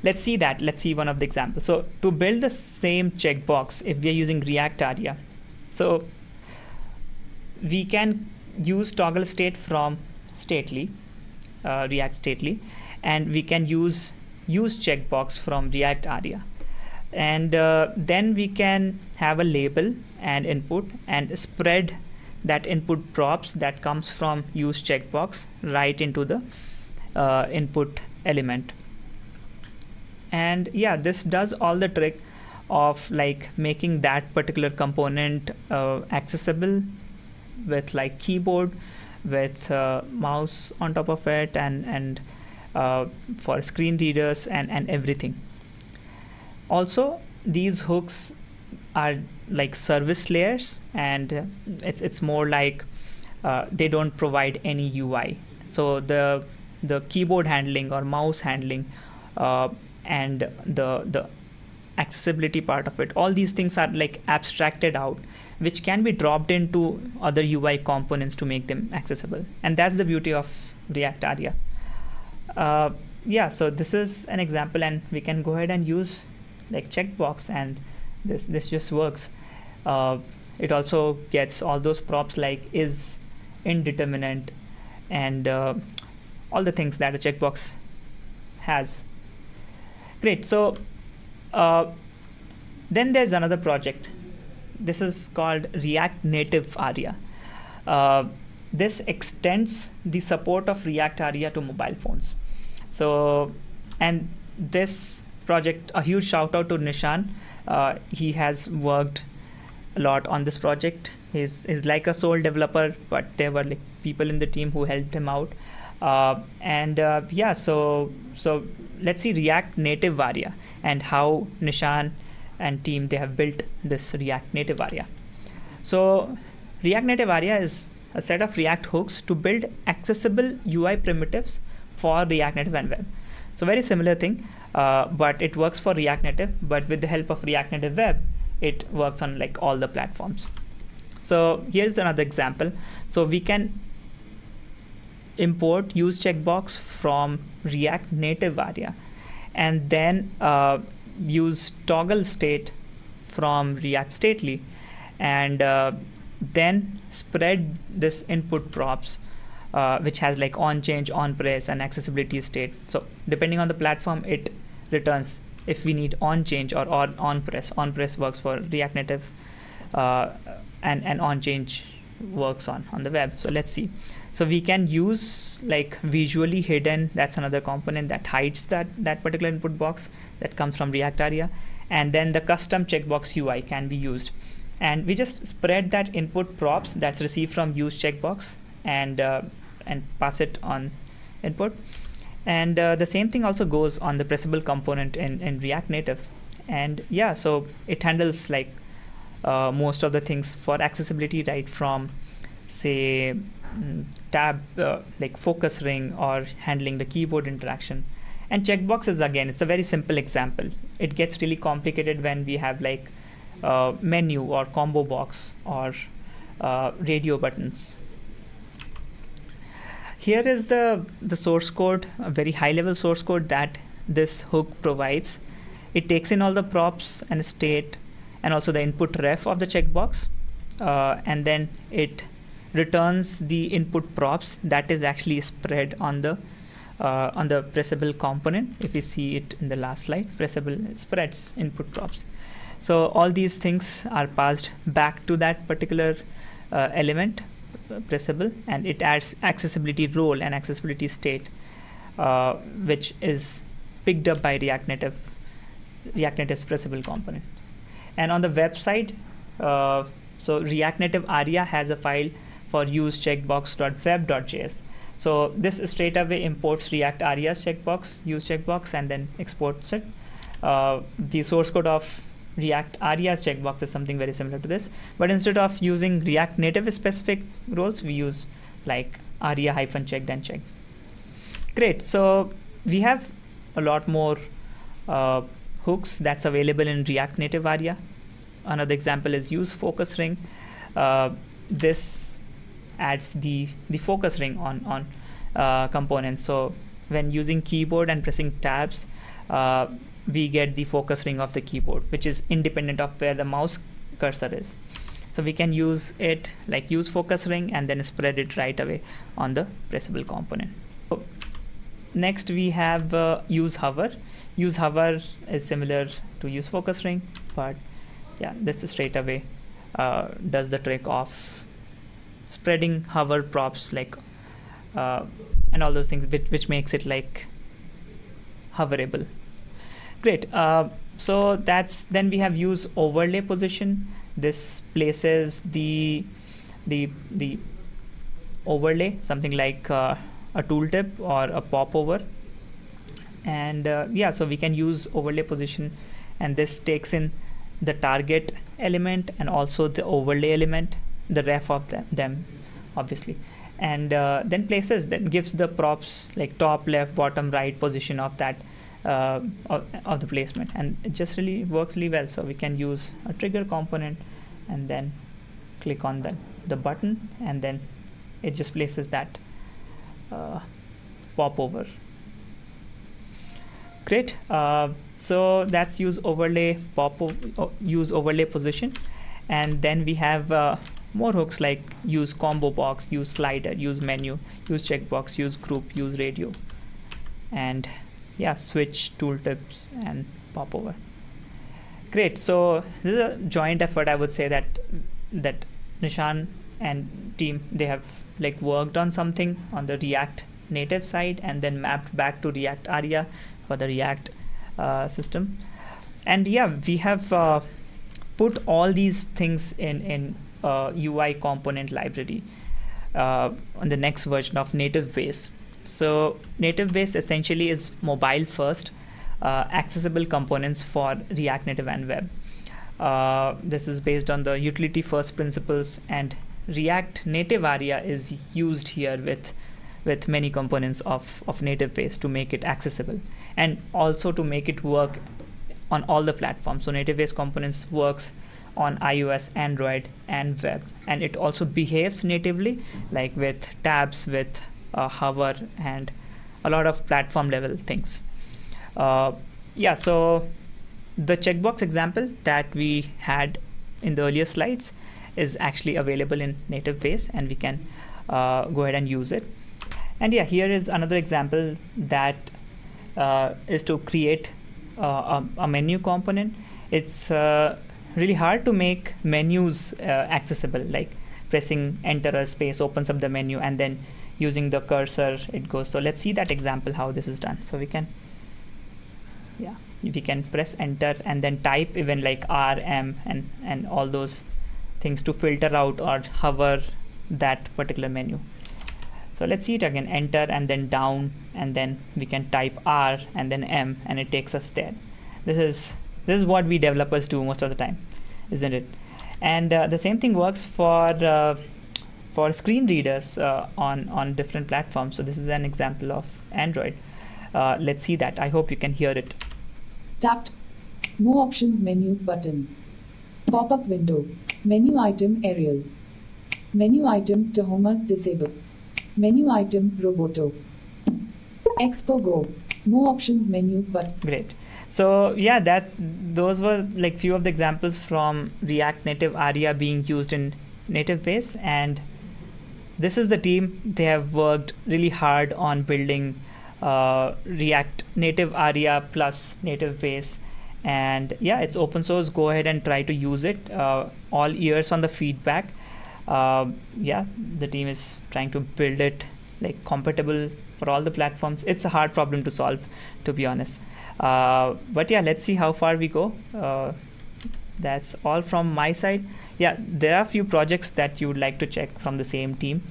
Let's see that. Let's see one of the examples. So to build the same checkbox, if we are using React Aria, so we can use toggle state from Stately, React Stately, and we can use checkbox from React Aria. And then we can have a label and input and spread that input props that comes from use checkbox right into the input element. And yeah, this does all the trick of like making that particular component accessible with like keyboard, with mouse on top of it, and for screen readers and everything. Also, these hooks are like service layers, and it's more like they don't provide any UI. So the keyboard handling or mouse handling and the accessibility part of it, all these things are like abstracted out, which can be dropped into other UI components to make them accessible. And that's the beauty of React Aria. Yeah, so this is an example, and we can go ahead and use like checkbox, and this just works. It also gets all those props like is, indeterminate, and all the things that a checkbox has. Great. So then there's another project. This is called React Native Aria. This extends the support of React Aria to mobile phones. So, and this project, a huge shout out to Nishan. He has worked a lot on this project. He's like a sole developer, but there were like people in the team who helped him out. Yeah, so let's see React Native Aria and how Nishan and team, they have built this React Native Aria. So React Native Aria is a set of React hooks to build accessible UI primitives for React Native and web. So very similar thing, but it works for React Native, but with the help of React Native Web, it works on like all the platforms. So here's another example. So we can import use checkbox from React Native ARIA, and then use toggle state from React Stately, and then spread this input props, which has like on change, on press, and accessibility state. So depending on the platform, it returns if we need on change or on press. On press works for React Native, and on change works on the web. So let's see. So we can use like visually hidden, that's another component that hides that particular input box that comes from React ARIA, and then the custom checkbox UI can be used. And we just spread that input props that's received from use checkbox and pass it on input. And the same thing also goes on the pressable component in React Native. And yeah, so it handles like most of the things for accessibility, right from say tab like focus ring or handling the keyboard interaction. And checkboxes, again, it's a very simple example. It gets really complicated when we have like menu or combo box or radio buttons. Here is the source code, a very high level source code that this hook provides. It takes in all the props and state and also the input ref of the checkbox, and then it returns the input props that is actually spread on the pressable component. If you see it in the last slide, pressable spreads input props. So all these things are passed back to that particular element, pressable, and it adds accessibility role and accessibility state, which is picked up by React Native's pressable component. And on the website, so React Native ARIA has a file for use checkbox.web.js. So this straight away imports React ARIA's checkbox, use checkbox, and then exports it. The source code of React ARIA's checkbox is something very similar to this, but instead of using React Native specific roles, we use like ARIA-check then check. Great. So we have a lot more hooks that's available in React Native ARIA. Another example is use focus ring. This adds the focus ring on components. So when using keyboard and pressing tabs, we get the focus ring of the keyboard, which is independent of where the mouse cursor is. So we can use it like use focus ring and then spread it right away on the pressable component. So next we have use hover. Use hover is similar to use focus ring, but yeah, this is straight away does the trick of spreading hover props like and all those things, which makes it like hoverable. Great. So then we have use overlay position. This places the overlay, something like a tooltip or a popover. And yeah, so we can use overlay position, and this takes in the target element and also the overlay element, the ref of them obviously, and then gives the props like top, left, bottom, right position of that of the placement, and it just really works really well. So we can use a trigger component and then click on the button, and then it just places that popover. Great. So that's use overlay use overlay position, and then we have more hooks like use combo box, use slider, use menu, use checkbox, use group, use radio, and yeah, switch, tooltips, and popover. Great. So this is a joint effort. I would say that Nishan and team, they have like worked on something on the React Native side and then mapped back to React ARIA for the React system. And yeah, we have put all these things in UI component library on the next version of native base. So native base essentially is mobile first accessible components for React Native and web. This is based on the utility first principles and React Native ARIA is used here with many components of native base to make it accessible and also to make it work on all the platforms. So native base components works on iOS, Android, and web, and it also behaves natively, like with tabs, with hover, and a lot of platform level things. So the checkbox example that we had in the earlier slides is actually available in native base, and we can go ahead and use it. And here is another example that is to create a menu component. It's really hard to make menus accessible, like pressing enter or space opens up the menu, and then using the cursor it goes. So let's see that example, how this is done. So we can press enter and then type even like R, M, and all those things to filter out or hover that particular menu. So let's see it again, enter and then down, and then we can type R and then M, and it takes us there. This is what we developers do most of the time, isn't it? And the same thing works for screen readers on different platforms. So this is an example of Android. Let's see that. I hope you can hear it. Tapped. More options menu button. Pop-up window. Menu item Arial. Menu item Tahoma disable. Menu item Roboto. Expo Go. More options menu but great. So those were like few of the examples from React Native ARIA being used in native base, and this is the team. They have worked really hard on building React Native ARIA plus native base, and it's open source. Go ahead and try to use it. All ears on the feedback. The team is trying to build it like compatible for all the platforms. It's a hard problem to solve, to be honest. But let's see how far we go. That's all from my side. There are a few projects that you would like to check from the same team.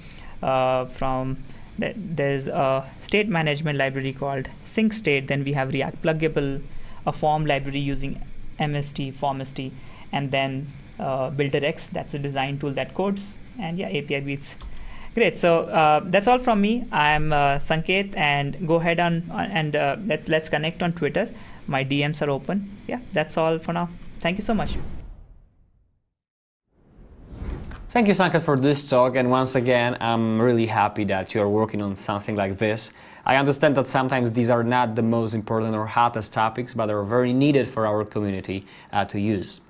There's a state management library called Sync State. Then we have React Pluggable, a form library using MST, FormST, and then BuilderX. That's a design tool that codes, and API beats. Great. So that's all from me. I'm Sanket, and go ahead and let's connect on Twitter. My DMs are open. That's all for now. Thank you so much. Thank you, Sanket, for this talk. And once again, I'm really happy that you're working on something like this. I understand that sometimes these are not the most important or hottest topics, but are very needed for our community to use.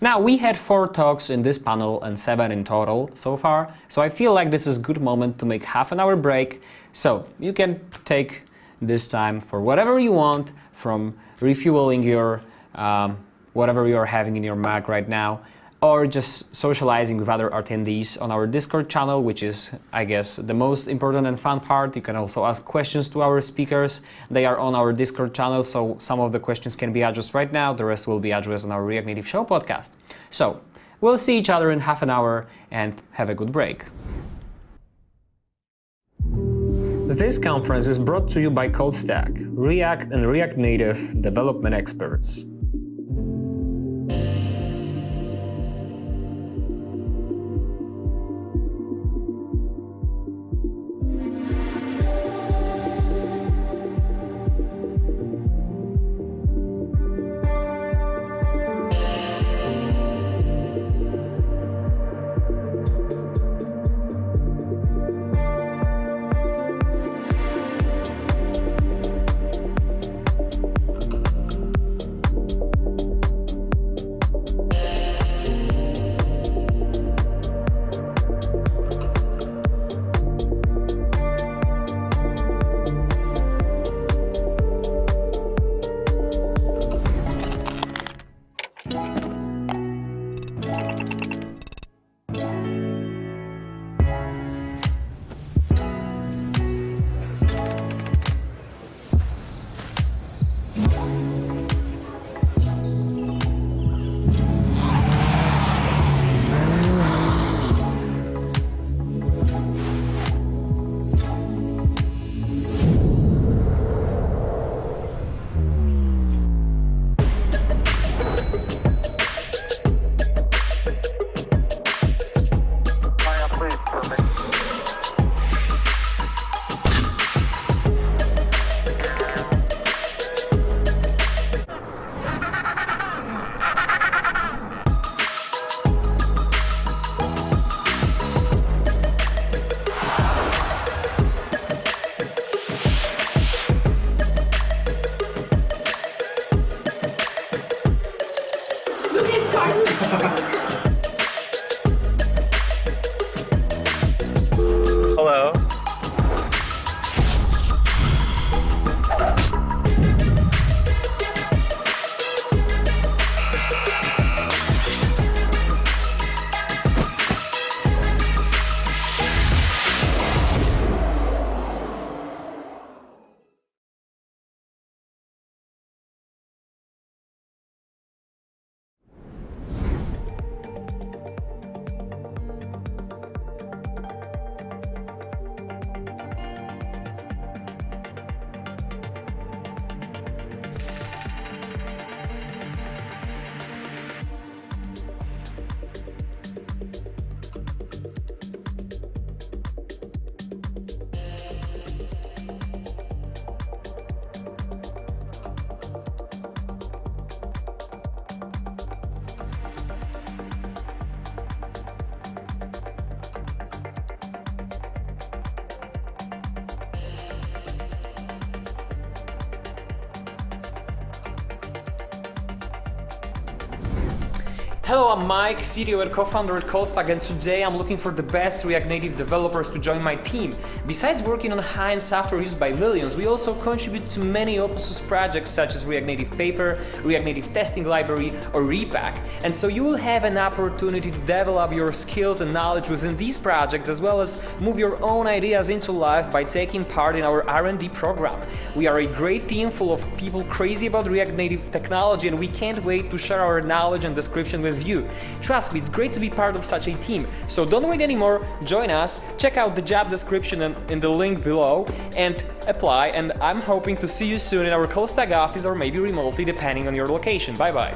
Now, we had 4 talks in this panel and 7 in total so far, so I feel like this is a good moment to make half an hour break. So you can take this time for whatever you want, from refueling your whatever you are having in your Mac right now, or just socializing with other attendees on our Discord channel, which is, I guess, the most important and fun part. You can also ask questions to our speakers. They are on our Discord channel, so some of the questions can be addressed right now. The rest will be addressed on our React Native Show podcast. So we'll see each other in half an hour, and have a good break. This conference is brought to you by CodeStack, React and React Native development experts. Hello, I'm Mike, CTO and co-founder at Callstack, and today I'm looking for the best React Native developers to join my team. Besides working on high-end software used by millions, we also contribute to many open source projects such as React Native Paper, React Native Testing Library, or Repack. And so you will have an opportunity to develop your skills and knowledge within these projects, as well as move your own ideas into life by taking part in our R&D program. We are a great team full of people crazy about React Native technology, and we can't wait to share our knowledge and description with you. Trust me, it's great to be part of such a team. So don't wait anymore, join us, check out the job description in the link below and apply, and I'm hoping to see you soon in our Callstack office or maybe remotely depending on your location. Bye bye.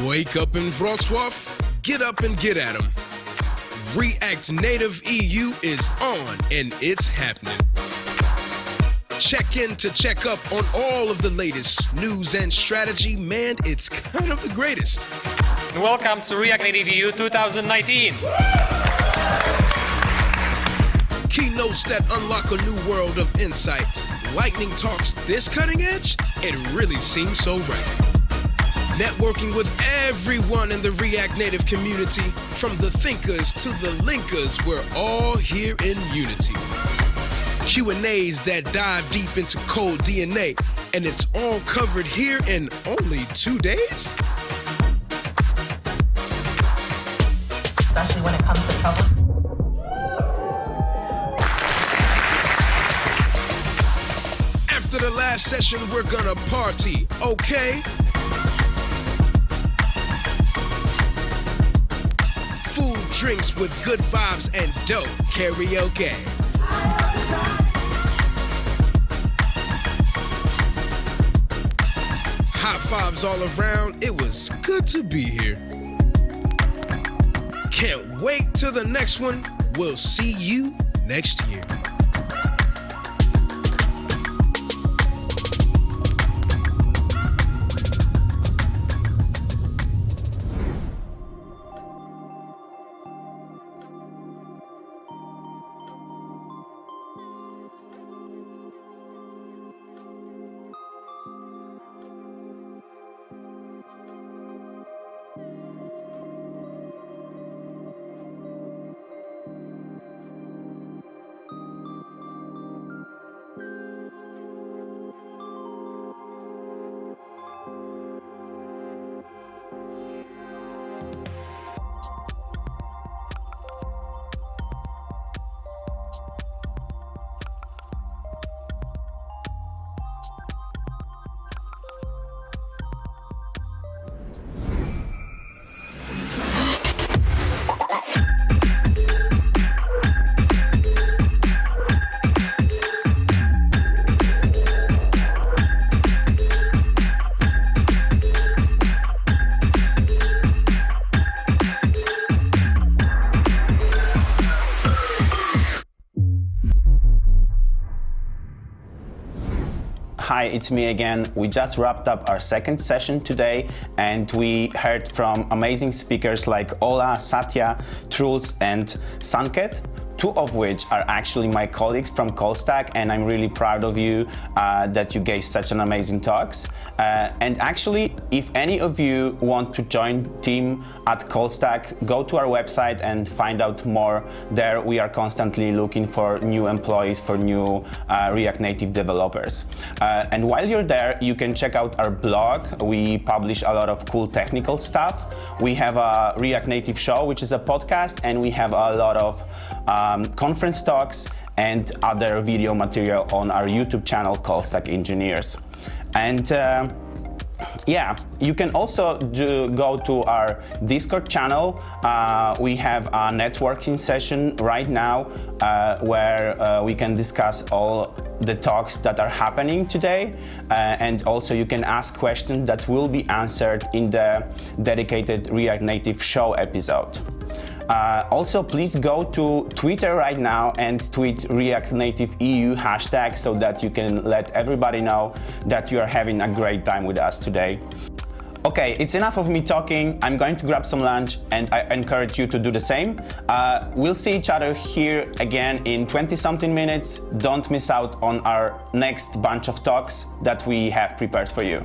Wake up in Wrocław, get up and get at 'em. React Native EU is on and it's happening. Check in to check up on all of the latest news and strategy. Man, it's kind of the greatest. Welcome to React Native EU 2019. Keynotes that unlock a new world of insight. Lightning talks this cutting edge? It really seems so right. Networking with everyone in the React Native community, from the thinkers to the linkers, we're all here in unity. Q&As that dive deep into code DNA, and it's all covered here in only 2 days? Especially when it comes to trouble. After the last session, we're gonna party, okay? Food, drinks with good vibes and dope karaoke. High fives all around, it was good to be here. Can't wait till the next one. we'll see you next year. Hi, it's me again. We just wrapped up our second session today and we heard from amazing speakers like Ola, Satya, Truls and Sanket, two of which are actually my colleagues from Callstack, and I'm really proud of you that you gave such an amazing talks. And actually, if any of you want to join team at Callstack, go to our website and find out more. There we are constantly looking for new employees, for new React Native developers. And while you're there, you can check out our blog. We publish a lot of cool technical stuff. We have a React Native show, which is a podcast, and we have a lot of conference talks and other video material on our YouTube channel, Callstack Engineers. And yeah, you can also go to our Discord channel. We have a networking session right now where we can discuss all the talks that are happening today, and also you can ask questions that will be answered in the dedicated React Native show episode. Also, please go to Twitter right now and tweet React Native EU hashtag so that you can let everybody know that you are having a great time with us today. Okay, it's enough of me talking. I'm going to grab some lunch and I encourage you to do the same. We'll see each other here again in 20-something minutes. Don't miss out on our next bunch of talks that we have prepared for you.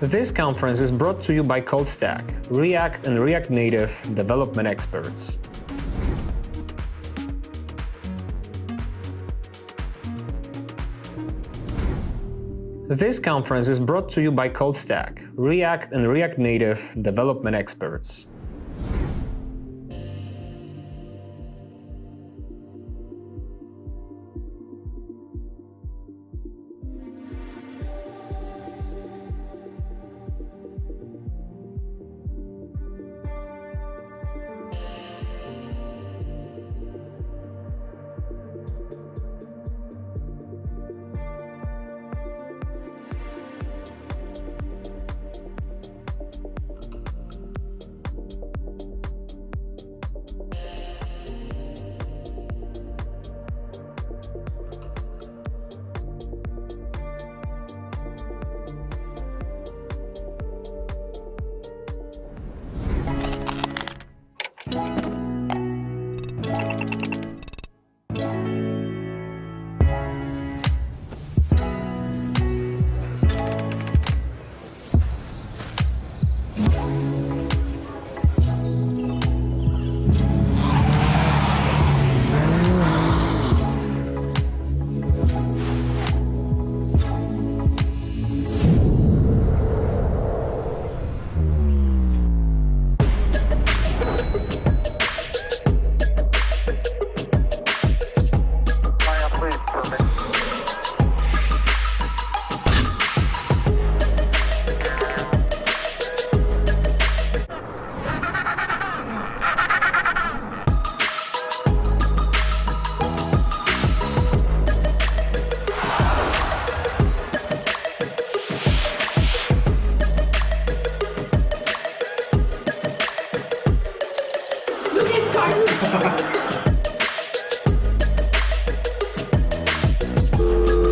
This conference is brought to you by ColdStack, React and React Native development experts. This conference is brought to you by ColdStack, React and React Native development experts.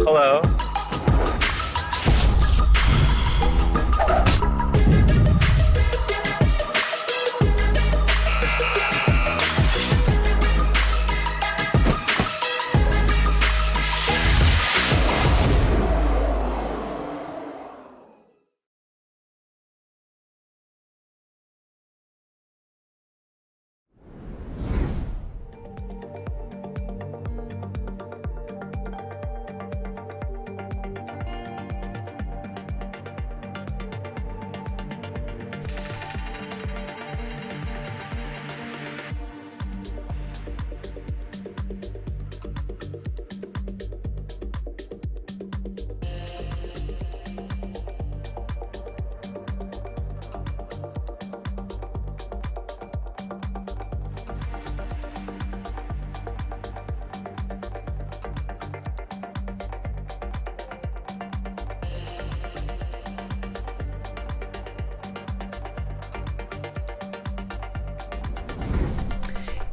Hello.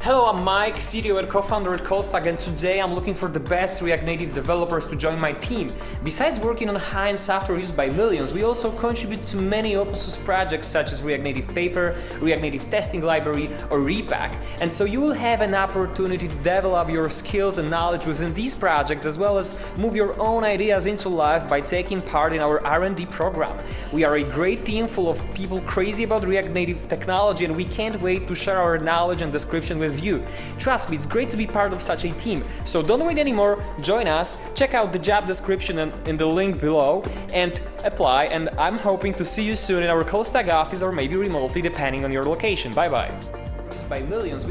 Hello, I'm Mike, CTO and co-founder at ColdStack, and today I'm looking for the best React Native developers to join my team. Besides working on high-end software used by millions, we also contribute to many open source projects such as React Native Paper, React Native Testing Library, or Repack. And so you will have an opportunity to develop your skills and knowledge within these projects, as well as move your own ideas into life by taking part in our R&D program. We are a great team full of people crazy about React Native technology, and we can't wait to share our knowledge and description with you. Trust me, it's great to be part of such a team. So don't wait anymore, join us, check out the job description in the link below and apply, and I'm hoping to see you soon in our ColdStack office or maybe remotely depending on your location. Bye bye. By millions.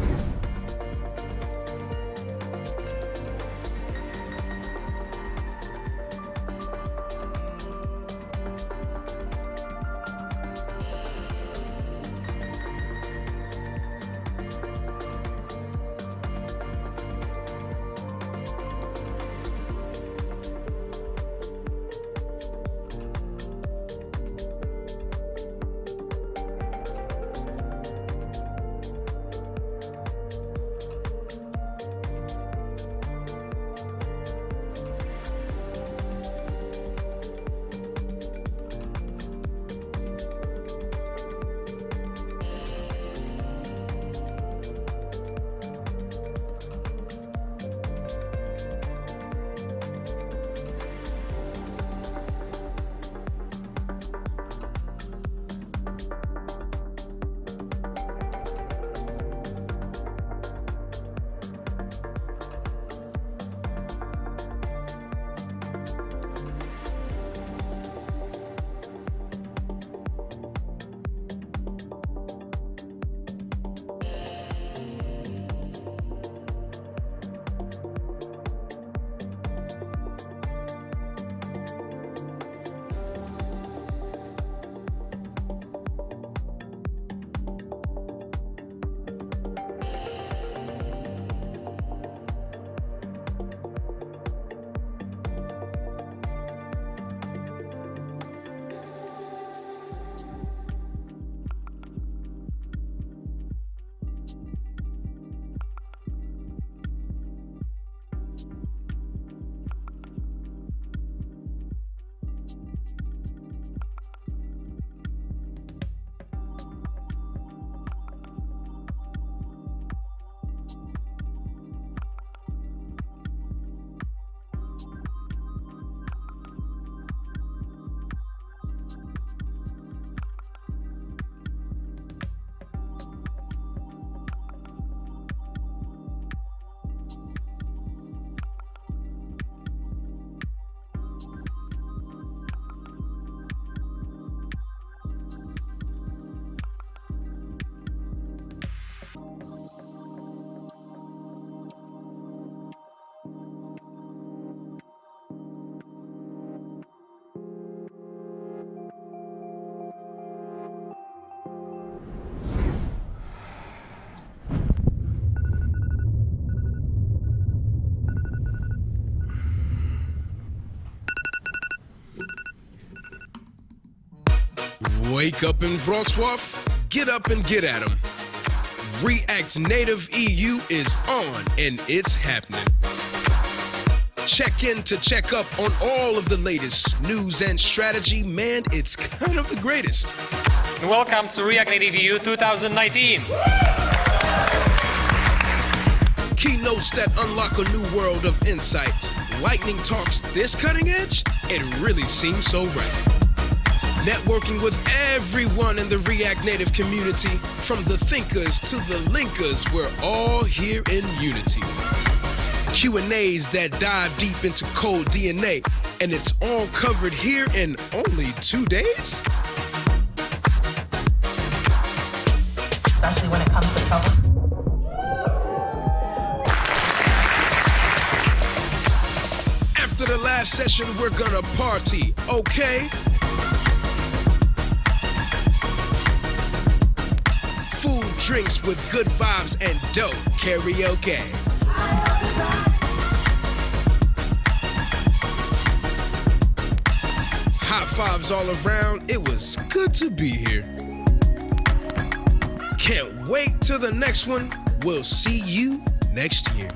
Wake up in Wrocław? Get up and get at 'em. React Native EU is on and it's happening. Check in to check up on all of the latest news and strategy. Man, it's kind of the greatest. Welcome to React Native EU 2019. Keynotes that unlock a new world of insight. Lightning talks this cutting edge? It really seems so right. Networking with everyone in the React Native community, from the thinkers to the linkers, we're all here in unity. Q&As that dive deep into code DNA, and it's all covered here in only 2 days? Especially when it comes to trouble. After the last session, we're gonna party, okay? Food, drinks with good vibes and dope karaoke. High fives all around, it was good to be here. Can't wait till the next one. We'll see you next year.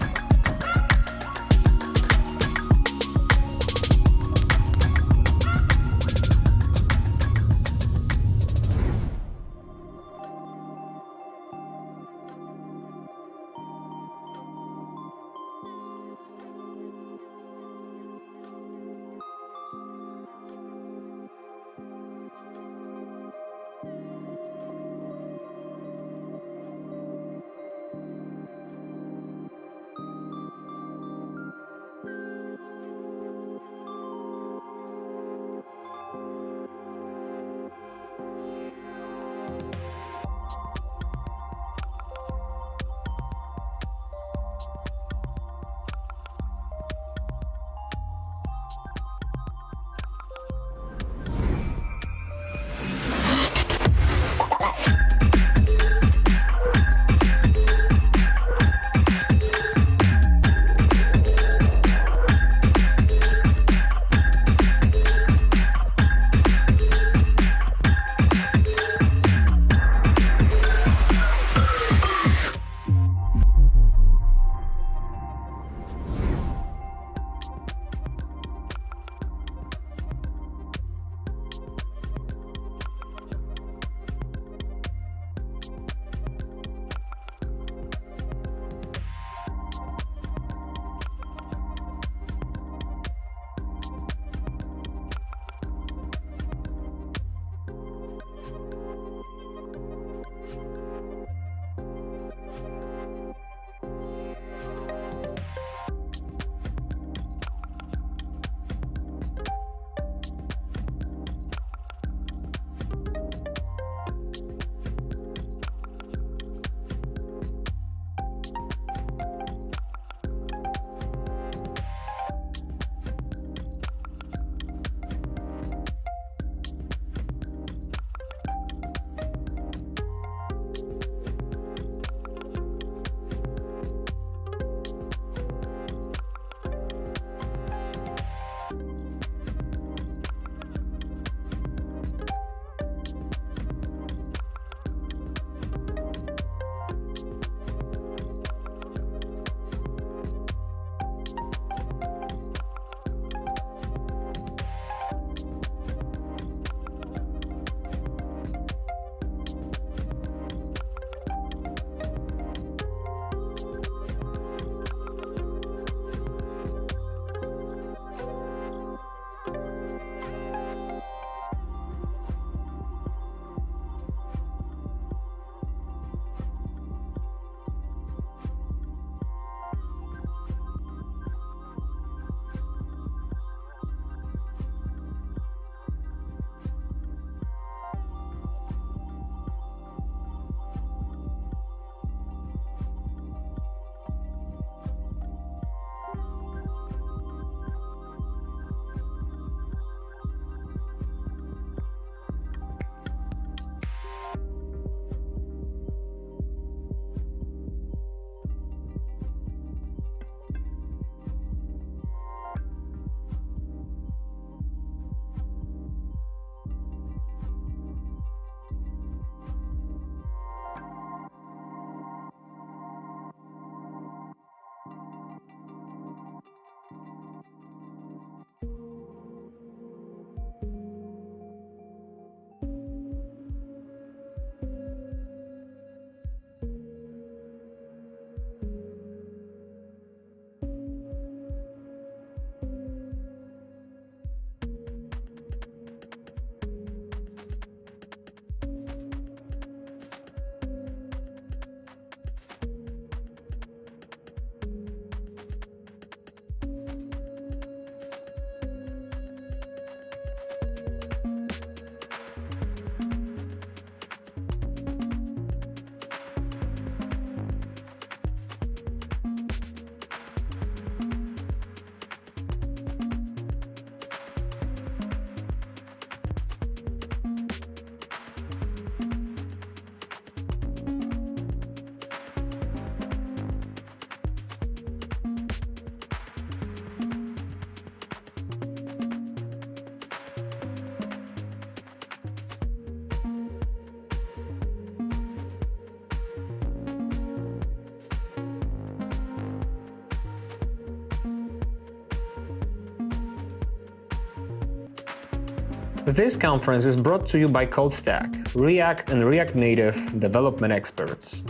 This conference is brought to you by CodeStack, React and React Native development experts.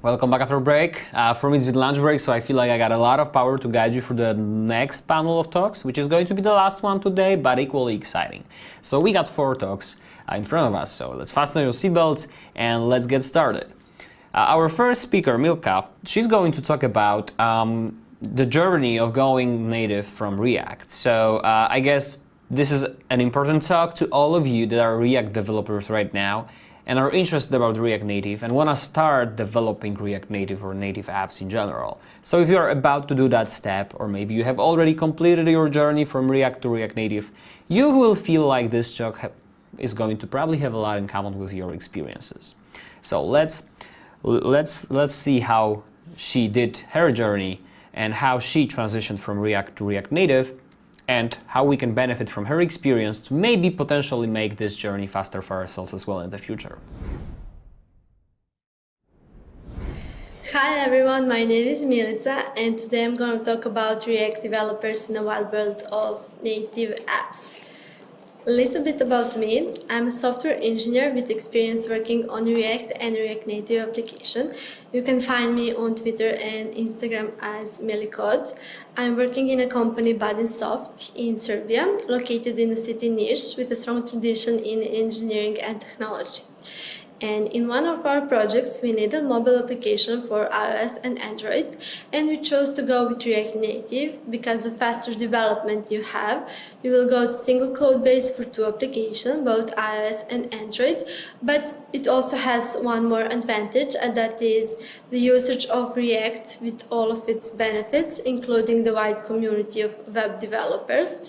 Welcome back after break. For me it's been lunch break, so I feel like I got a lot of power to guide you through the next panel of talks, which is going to be the last one today, but equally exciting. So we got 4 talks in front of us, so let's fasten your seatbelts and let's get started. Our first speaker, Milica, she's going to talk about the journey of going native from React. So I guess this is an important talk to all of you that are React developers right now and are interested about React Native and want to start developing React Native or native apps in general. So if you're about to do that step, or maybe you have already completed your journey from React to React Native, you will feel like this talk is going to probably have a lot in common with your experiences. So let's see how she did her journey and how she transitioned from React to React Native, and how we can benefit from her experience to maybe potentially make this journey faster for ourselves as well in the future. Hi everyone, my name is Milica, and today I'm going to talk about React developers in a wide world of native apps. A little bit about me. I'm a software engineer with experience working on React and React Native application. You can find me on Twitter and Instagram as Milicod. I'm working in a company Badinsoft in Serbia, located in a city niche with a strong tradition in engineering and technology. And in one of our projects, we needed a mobile application for iOS and Android, and we chose to go with React Native because the faster development you have, you will go to single code base for 2 applications, both iOS and Android, but it also has one more advantage, and that is the usage of React with all of its benefits, including the wide community of web developers.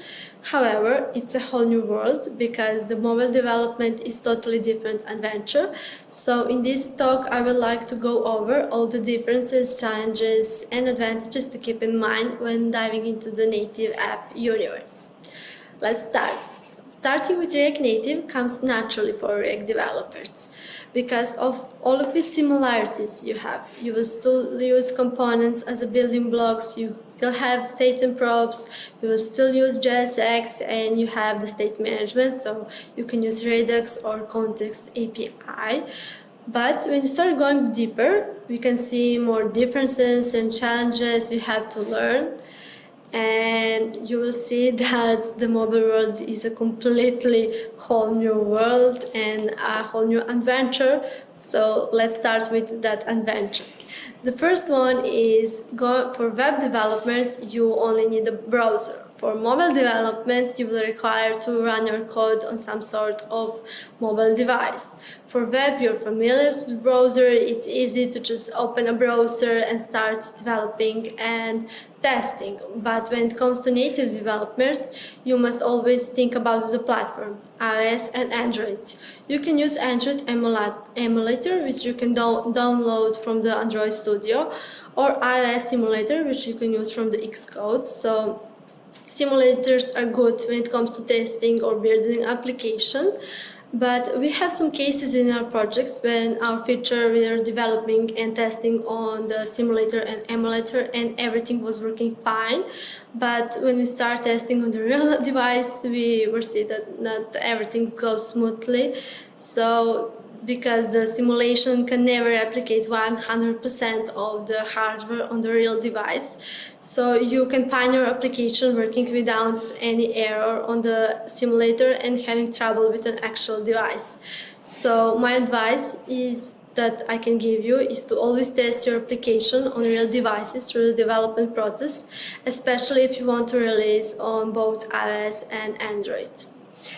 However, it's a whole new world because the mobile development is totally different adventure. So in this talk, I would like to go over all the differences, challenges, and advantages to keep in mind when diving into the native app universe. Let's start. Starting with React Native comes naturally for React developers because of all of its similarities you have. You will still use components as a building blocks, you still have state and props, you will still use JSX, and you have the state management, so you can use Redux or Context API. But when you start going deeper, we can see more differences and challenges we have to learn. And you will see that the mobile world is a completely whole new world and a whole new adventure. So let's start with that adventure. The first one is for web development, you only need a browser. For mobile development, you will require to run your code on some sort of mobile device. For web, you're familiar with the browser, it's easy to just open a browser and start developing and testing. But when it comes to native developers, you must always think about the platform, iOS and Android. You can use Android emulator, which you can download from the Android Studio, or iOS simulator, which you can use from the Xcode. So simulators are good when it comes to testing or building application, but we have some cases in our projects when our feature we are developing and testing on the simulator and emulator and everything was working fine. But when we start testing on the real device, we will see that not everything goes smoothly. So because the simulation can never replicate 100% of the hardware on the real device. So you can find your application working without any error on the simulator and having trouble with an actual device. So my advice is that I can give you is to always test your application on real devices through the development process, especially if you want to release on both iOS and Android.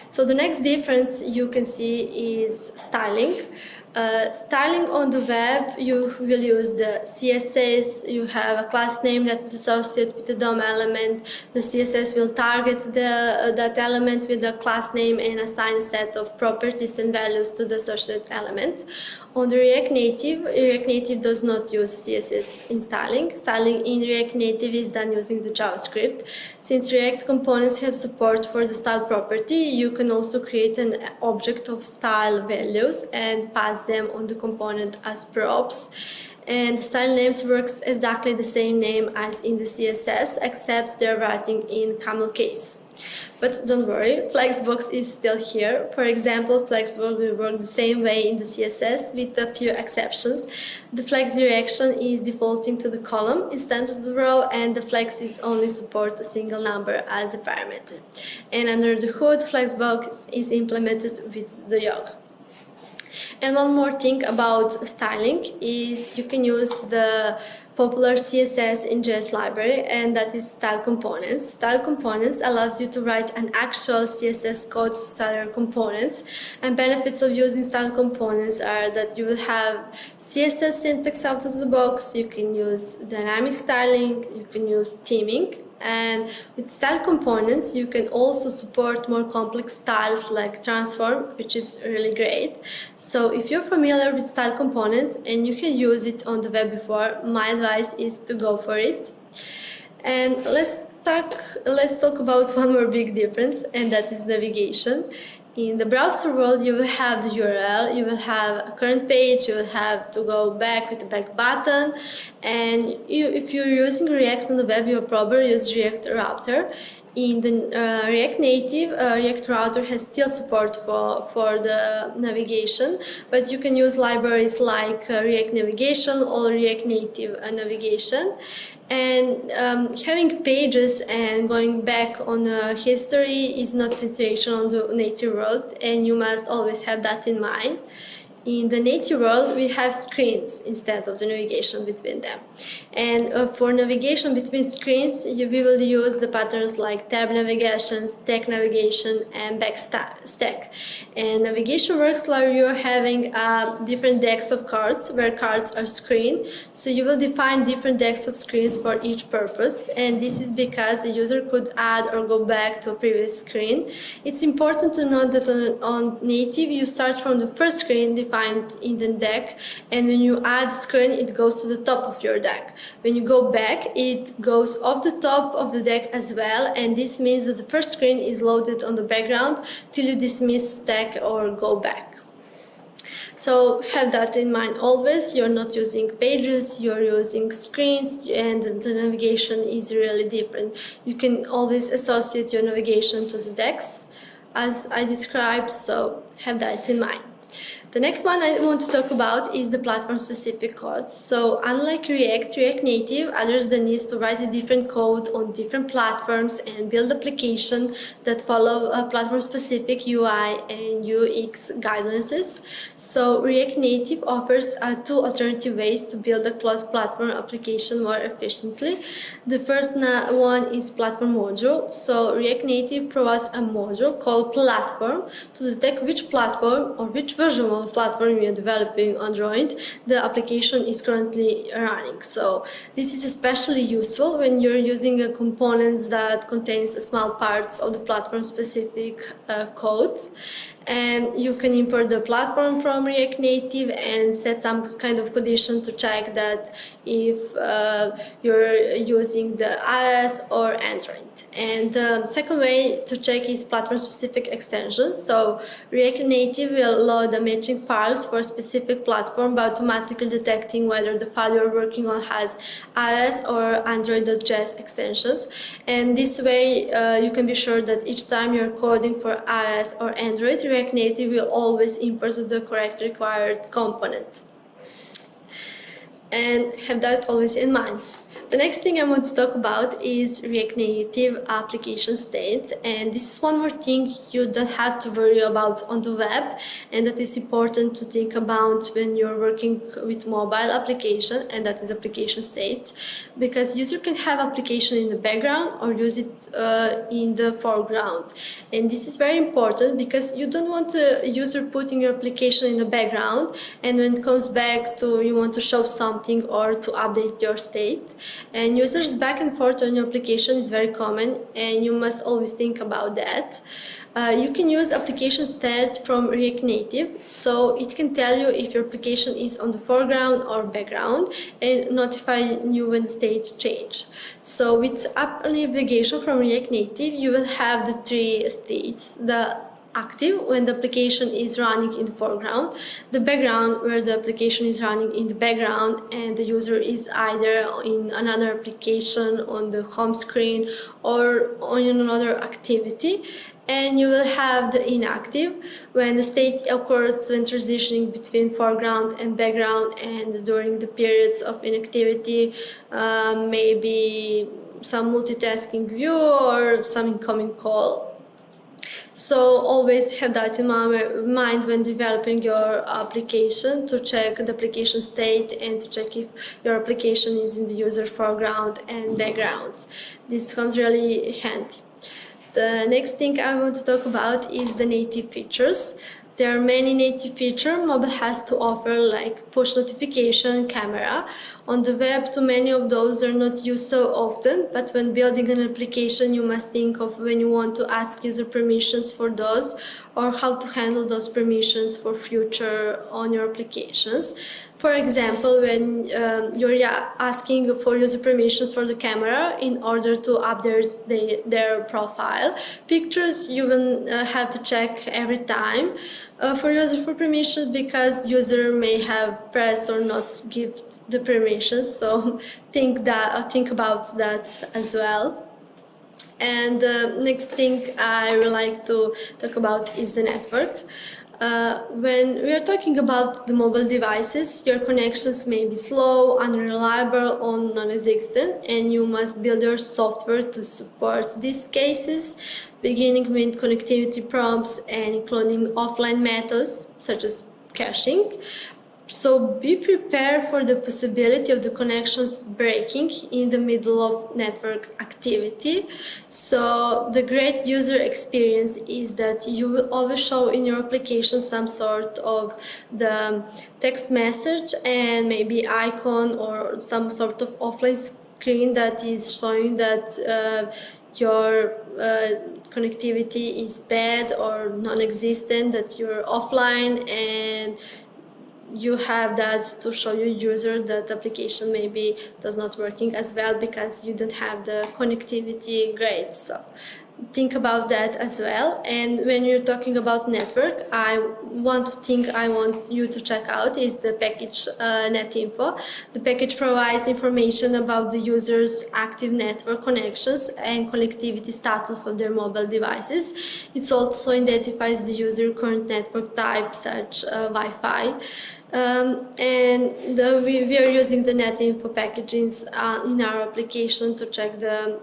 So the next difference you can see is styling. Styling on the web, you will use the CSS, you have a class name that is associated with the DOM element. The CSS will target that element with the class name and assign a set of properties and values to the associated element. On the React Native does not use CSS in styling. Styling in React Native is done using the JavaScript. Since React components have support for the style property, you can also create an object of style values and pass them on the component as props. and style names works exactly the same name as in the CSS, except they're writing in camel case. But don't worry, Flexbox is still here. For example, Flexbox will work the same way in the CSS with a few exceptions. The flex direction is defaulting to the column instead of the row, and the flex is only support a single number as a parameter. And under the hood, Flexbox is implemented with the yog. And one more thing about styling is you can use the popular CSS in JS library, and that is style components. Style components allows you to write an actual CSS code to style your components, and benefits of using style components are that you will have CSS syntax out of the box, you can use dynamic styling, you can use theming. And with style components, you can also support more complex styles like transform, which is really great. So if you're familiar with style components and you can use it on the web before, my advice is to go for it. And let's talk about one more big difference, and that is navigation. In the browser world, you will have the URL, you will have a current page, you will have to go back with the back button, and if you're using React on the web, you'll probably use React Router. In the React Native, React Router has still support for the navigation, but you can use libraries like React Navigation or React Native Navigation. And having pages and going back on history is not a situation on the native world, and you must always have that in mind. In the native world, we have screens instead of the navigation between them. And for navigation between screens, we will use the patterns like tab navigation, stack navigation, and backstack. And navigation works like you're having different decks of cards, where cards are screened. So you will define different decks of screens for each purpose. And this is because the user could add or go back to a previous screen. It's important to note that on native, you start from the first screen defined in the deck, and when you add screen, it goes to the top of your deck. When you go back, it goes off the top of the deck as well, and this means that the first screen is loaded on the background till you dismiss stack or go back. So have that in mind always. You're not using pages, you're using screens, and the navigation is really different. You can always associate your navigation to the decks as I described, so have that in mind. The next one I want to talk about is the platform-specific code. So unlike React Native adheres the needs to write a different code on different platforms and build applications that follow a platform-specific UI and UX guidances. So React Native offers two alternative ways to build a cross-platform application more efficiently. The first one is platform module. So React Native provides a module called platform to detect which platform or which version of platform you're developing on Android the application is currently running. So this is especially useful when you're using a component that contains small parts of the platform specific code. And you can import the platform from React Native and set some kind of condition to check that if you're using the iOS or Android. And the second way to check is platform-specific extensions. So React Native will load the matching files for a specific platform by automatically detecting whether the file you're working on has iOS or Android.js extensions. And this way you can be sure that each time you're coding for iOS or Android, React Native will always import the correct required component. And have that always in mind. The next thing I want to talk about is React Native application state, and this is one more thing you don't have to worry about on the web, and that is important to think about when you're working with mobile application, and that is application state, because user can have application in the background or use it in the foreground. And this is very important because you don't want the user putting your application in the background, and when it comes back to you want to show something or to update your state. And users back and forth on your application is very common, and you must always think about that. You can use application state from React Native, so it can tell you if your application is on the foreground or background and notify you when the state change. So with app navigation from React Native, you will have the three states: the active when the application is running in the foreground, the background where the application is running in the background and the user is either in another application on the home screen or on another activity. And you will have the inactive when the state occurs when transitioning between foreground and background and during the periods of inactivity, maybe some multitasking view or some incoming call. So always have that in mind when developing your application, to check the application state and to check if your application is in the user foreground and background. This comes really handy. The next thing I want to talk about is the native features. There are many native features mobile has to offer, like push notification, camera. On the web, too many of those are not used so often, but when building an application, you must think of when you want to ask user permissions for those or how to handle those permissions for future on your applications. For example, when you're asking for user permissions for the camera in order to update their profile pictures, you will have to check every time for user for permissions, because user may have pressed or not give the permissions. So think about that as well. And the next thing I would like to talk about is the network. When we are talking about the mobile devices, your connections may be slow, unreliable, or non-existent, and you must build your software to support these cases, beginning with connectivity prompts and including offline methods such as caching. So be prepared for the possibility of the connections breaking in the middle of network activity. So the great user experience is that you will always show in your application some sort of the text message and maybe icon or some sort of offline screen that is showing that your connectivity is bad or non-existent, that you're offline, and you have that to show your user that the application maybe does not working as well because you don't have the connectivity great. So think about that as well. And when you're talking about network, one thing I want you to check out is the package netinfo. The package provides information about the user's active network connections and connectivity status of their mobile devices. It also identifies the user current network type, such Wi-Fi. We are using the netinfo packages in our application to check the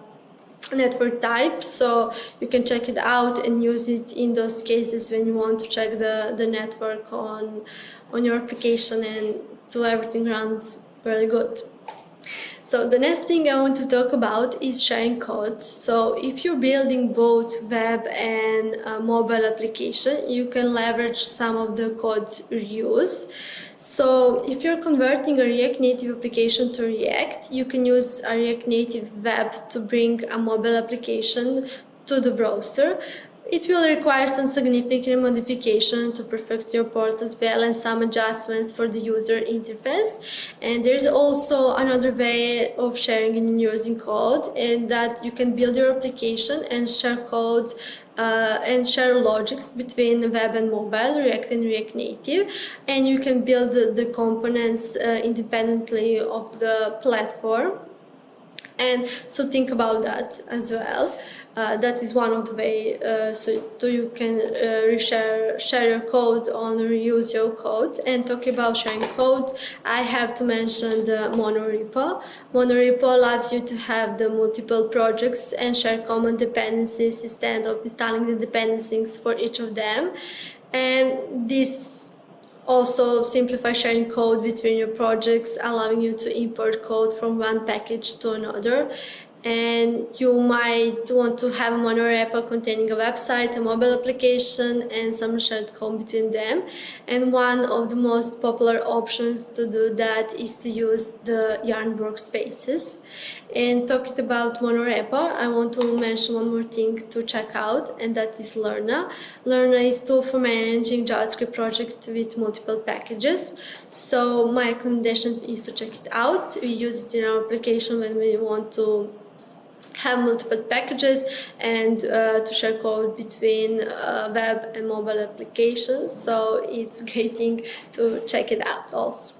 network type, so you can check it out and use it in those cases when you want to check the network on your application and to everything runs really good. So the next thing I want to talk about is sharing code. So if you're building both web and mobile application, you can leverage some of the code reuse. So if you're converting a React Native application to React, you can use a React Native web to bring a mobile application to the browser. It will require some significant modification to perfect your port as well, and some adjustments for the user interface. And there's also another way of sharing and using code, and that you can build your application and share code and share logics between web and mobile, React and React Native, and you can build the components independently of the platform. And so think about that as well. That is one of the ways so you can share your code or reuse your code. And talking about sharing code, I have to mention the monorepo. Monorepo allows you to have the multiple projects and share common dependencies instead of installing the dependencies for each of them. And this also simplify sharing code between your projects, allowing you to import code from one package to another. And you might want to have a monorepo containing a website, a mobile application, and some shared code between them. And one of the most popular options to do that is to use the Yarn workspaces. And talking about monorepo, I want to mention one more thing to check out, and that is Lerna. Lerna is a tool for managing JavaScript projects with multiple packages. So my recommendation is to check it out. We use it in our application when we want to have multiple packages and to share code between web and mobile applications. So it's a great thing to check it out also.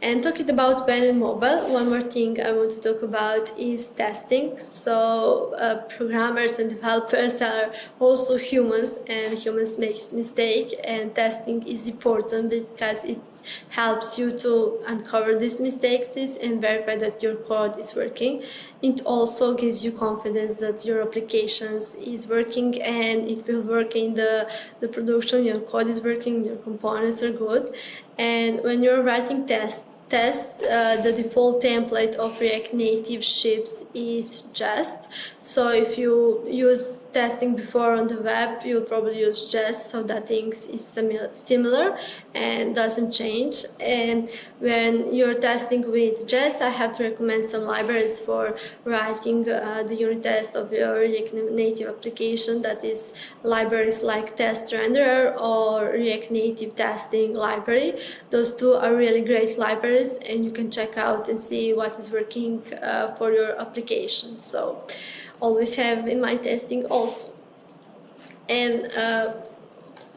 And talking about web and mobile, one more thing I want to talk about is testing. So programmers and developers are also humans, and humans make mistakes, and testing is important because it helps you to uncover these mistakes and verify that your code is working. It also gives you confidence that your applications is working and it will work in the production. Your code is working, your components are good. And when you're writing tests, the default template of React Native ships is Jest. So if you use testing before on the web, you'll probably use Jest, so that things is similar and doesn't change. And when you're testing with Jest, I have to recommend some libraries for writing the unit test of your React Native application. That is libraries like Test Renderer or React Native Testing Library. Those two are really great libraries, and you can check out and see what is working for your application. So always have in mind testing also. And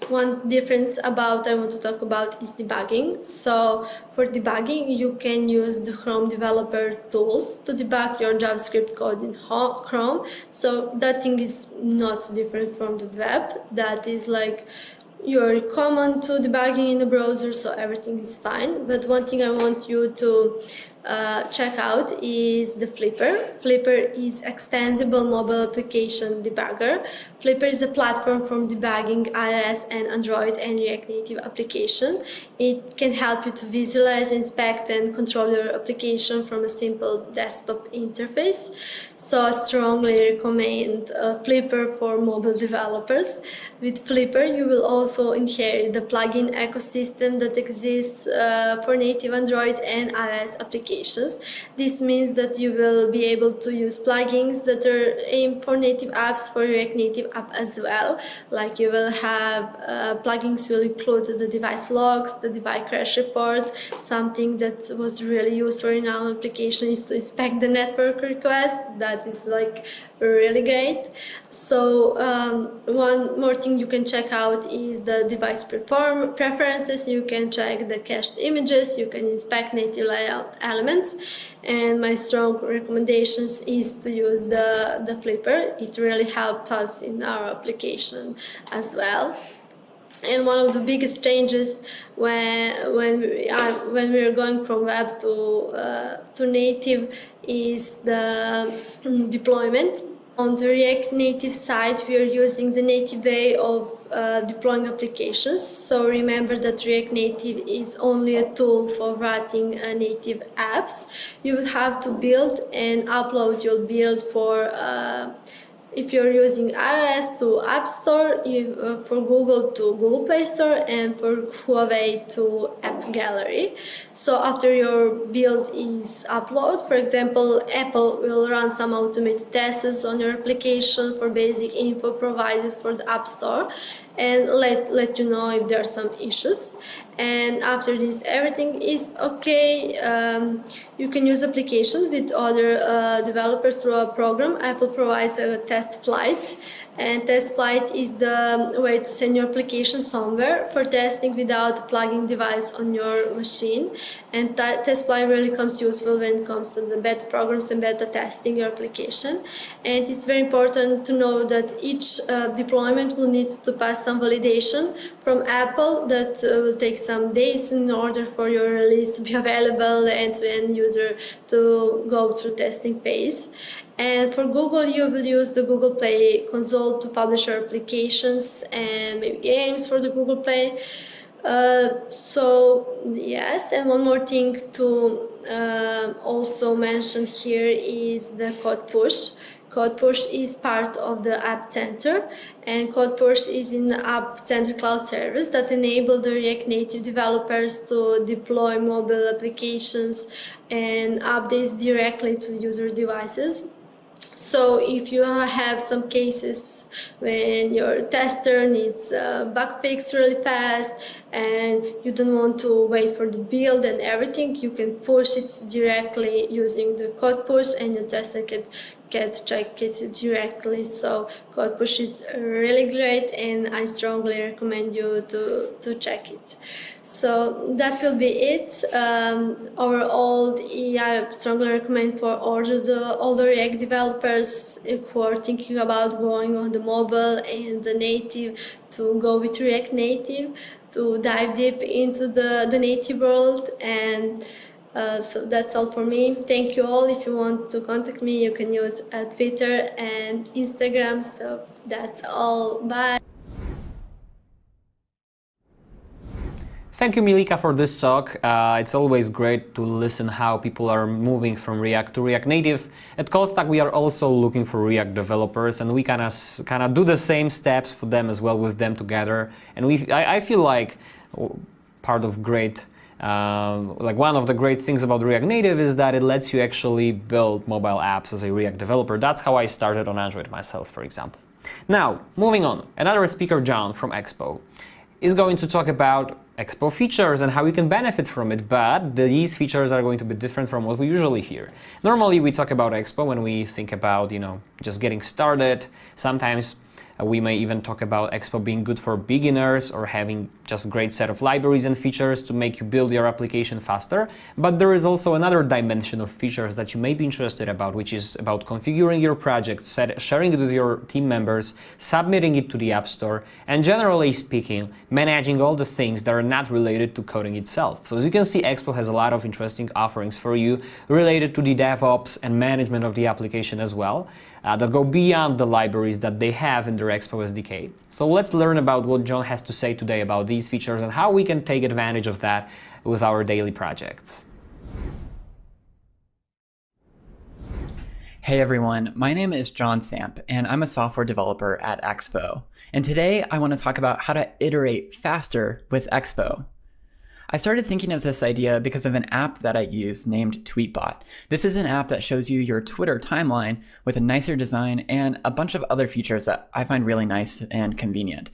one difference I want to talk about is debugging. So for debugging, you can use the Chrome developer tools to debug your JavaScript code in Chrome. So that thing is not different from the web. That is like you're common to debugging in the browser, so everything is fine. But one thing I want you to check out is the Flipper. Flipper is extensible mobile application debugger. Flipper is a platform for debugging iOS and Android and React Native application. It can help you to visualize, inspect, and control your application from a simple desktop interface. So I strongly recommend Flipper for mobile developers. With Flipper, you will also inherit the plugin ecosystem that exists for native Android and iOS applications. This means that you will be able to use plugins that are aimed for native apps for React Native app as well. Like you will have plugins will include the device logs, the device crash report. Something that was really useful in our application is to inspect the network request. That is like really great. So one more thing you can check out is the device preferences. You can check the cached images, you can inspect native layout elements, and my strong recommendations is to use the Flipper. It really helped us in our application as well. And one of the biggest changes when we are going from web to native is the deployment. On the React Native side, we are using the native way of deploying applications. So remember that React Native is only a tool for writing native apps. You will have to build and upload your build for if you're using iOS to App Store, for Google to Google Play Store, and for Huawei to App Gallery. So after your build is uploaded, for example, Apple will run some automated tests on your application for basic info provided for the App Store, and let you know if there are some issues. And after this, everything is okay. You can use applications with other developers through a program. Apple provides a TFLite, and TFLite is the way to send your application somewhere for testing without a plugging device on your machine. And TFLite really comes useful when it comes to the beta programs and beta testing your application. And it's very important to know that each deployment will need to pass some validation from Apple that will take some days in order for your release to be available and to end user to go through testing phase. And for Google, you will use the Google Play console to publish your applications and maybe games for the Google Play. So yes, and one more thing to also mention here is the code push. Code Push is part of the App Center, and Code Push is in the App Center cloud service that enable the React Native developers to deploy mobile applications and updates directly to user devices. So if you have some cases when your tester needs a bug fix really fast and you don't want to wait for the build and everything, you can push it directly using the code push, and your tester can check it directly. So code push is really great, and I strongly recommend you to check it. So that will be it. Overall, I strongly recommend for all the React developers who are thinking about going on the mobile and the native to go with React Native, to dive deep into the native world. And so that's all for me. Thank you all. If you want to contact me, you can use Twitter and Instagram. So that's all. Bye. Thank you, Milica, for this talk. It's always great to listen how people are moving from React to React Native. At ColdStack, we are also looking for React developers, and we kind of do the same steps for them as well, with them together. And I feel like part of one of the great things about React Native is that it lets you actually build mobile apps as a React developer. That's how I started on Android myself, for example. Now, moving on, another speaker, Jon from Expo, is going to talk about Expo features and how you can benefit from it, but these features are going to be different from what we usually hear. Normally we talk about Expo when we think about, just getting started. Sometimes we may even talk about Expo being good for beginners or having just great set of libraries and features to make you build your application faster. But there is also another dimension of features that you may be interested about, which is about configuring your project, sharing it with your team members, submitting it to the App Store, and generally speaking, managing all the things that are not related to coding itself. So as you can see, Expo has a lot of interesting offerings for you related to the DevOps and management of the application as well. That go beyond the libraries that they have in their Expo SDK. So let's learn about what Jon has to say today about these features and how we can take advantage of that with our daily projects. Hey everyone, my name is Jon Samp and I'm a software developer at Expo. And today I want to talk about how to iterate faster with Expo. I started thinking of this idea because of an app that I use named Tweetbot. This is an app that shows you your Twitter timeline with a nicer design and a bunch of other features that I find really nice and convenient.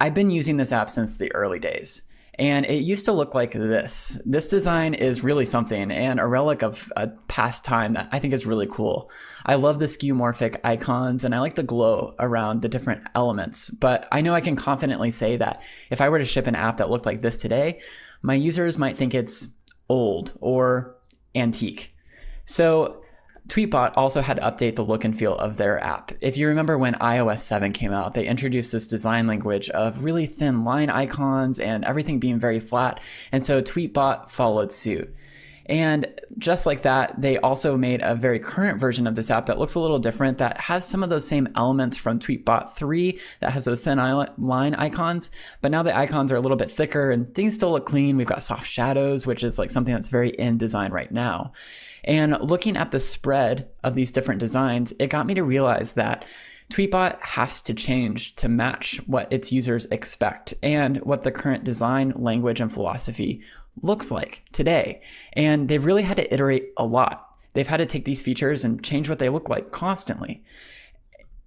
I've been using this app since the early days, and it used to look like this. This design is really something and a relic of a past time that I think is really cool. I love the skeuomorphic icons and I like the glow around the different elements, but I know I can confidently say that if I were to ship an app that looked like this today, my users might think it's old or antique. So Tweetbot also had to update the look and feel of their app. If you remember when iOS 7 came out, they introduced this design language of really thin line icons and everything being very flat, and so Tweetbot followed suit. And just like that, they also made a very current version of this app that looks a little different, that has some of those same elements from Tweetbot 3, that has those thin line icons, but now the icons are a little bit thicker and things still look clean. We've got soft shadows, which is like something that's very in design right now. And looking at the spread of these different designs, it got me to realize that Tweetbot has to change to match what its users expect and what the current design language and philosophy looks like today. And they've really had to iterate a lot. They've had to take these features and change what they look like constantly.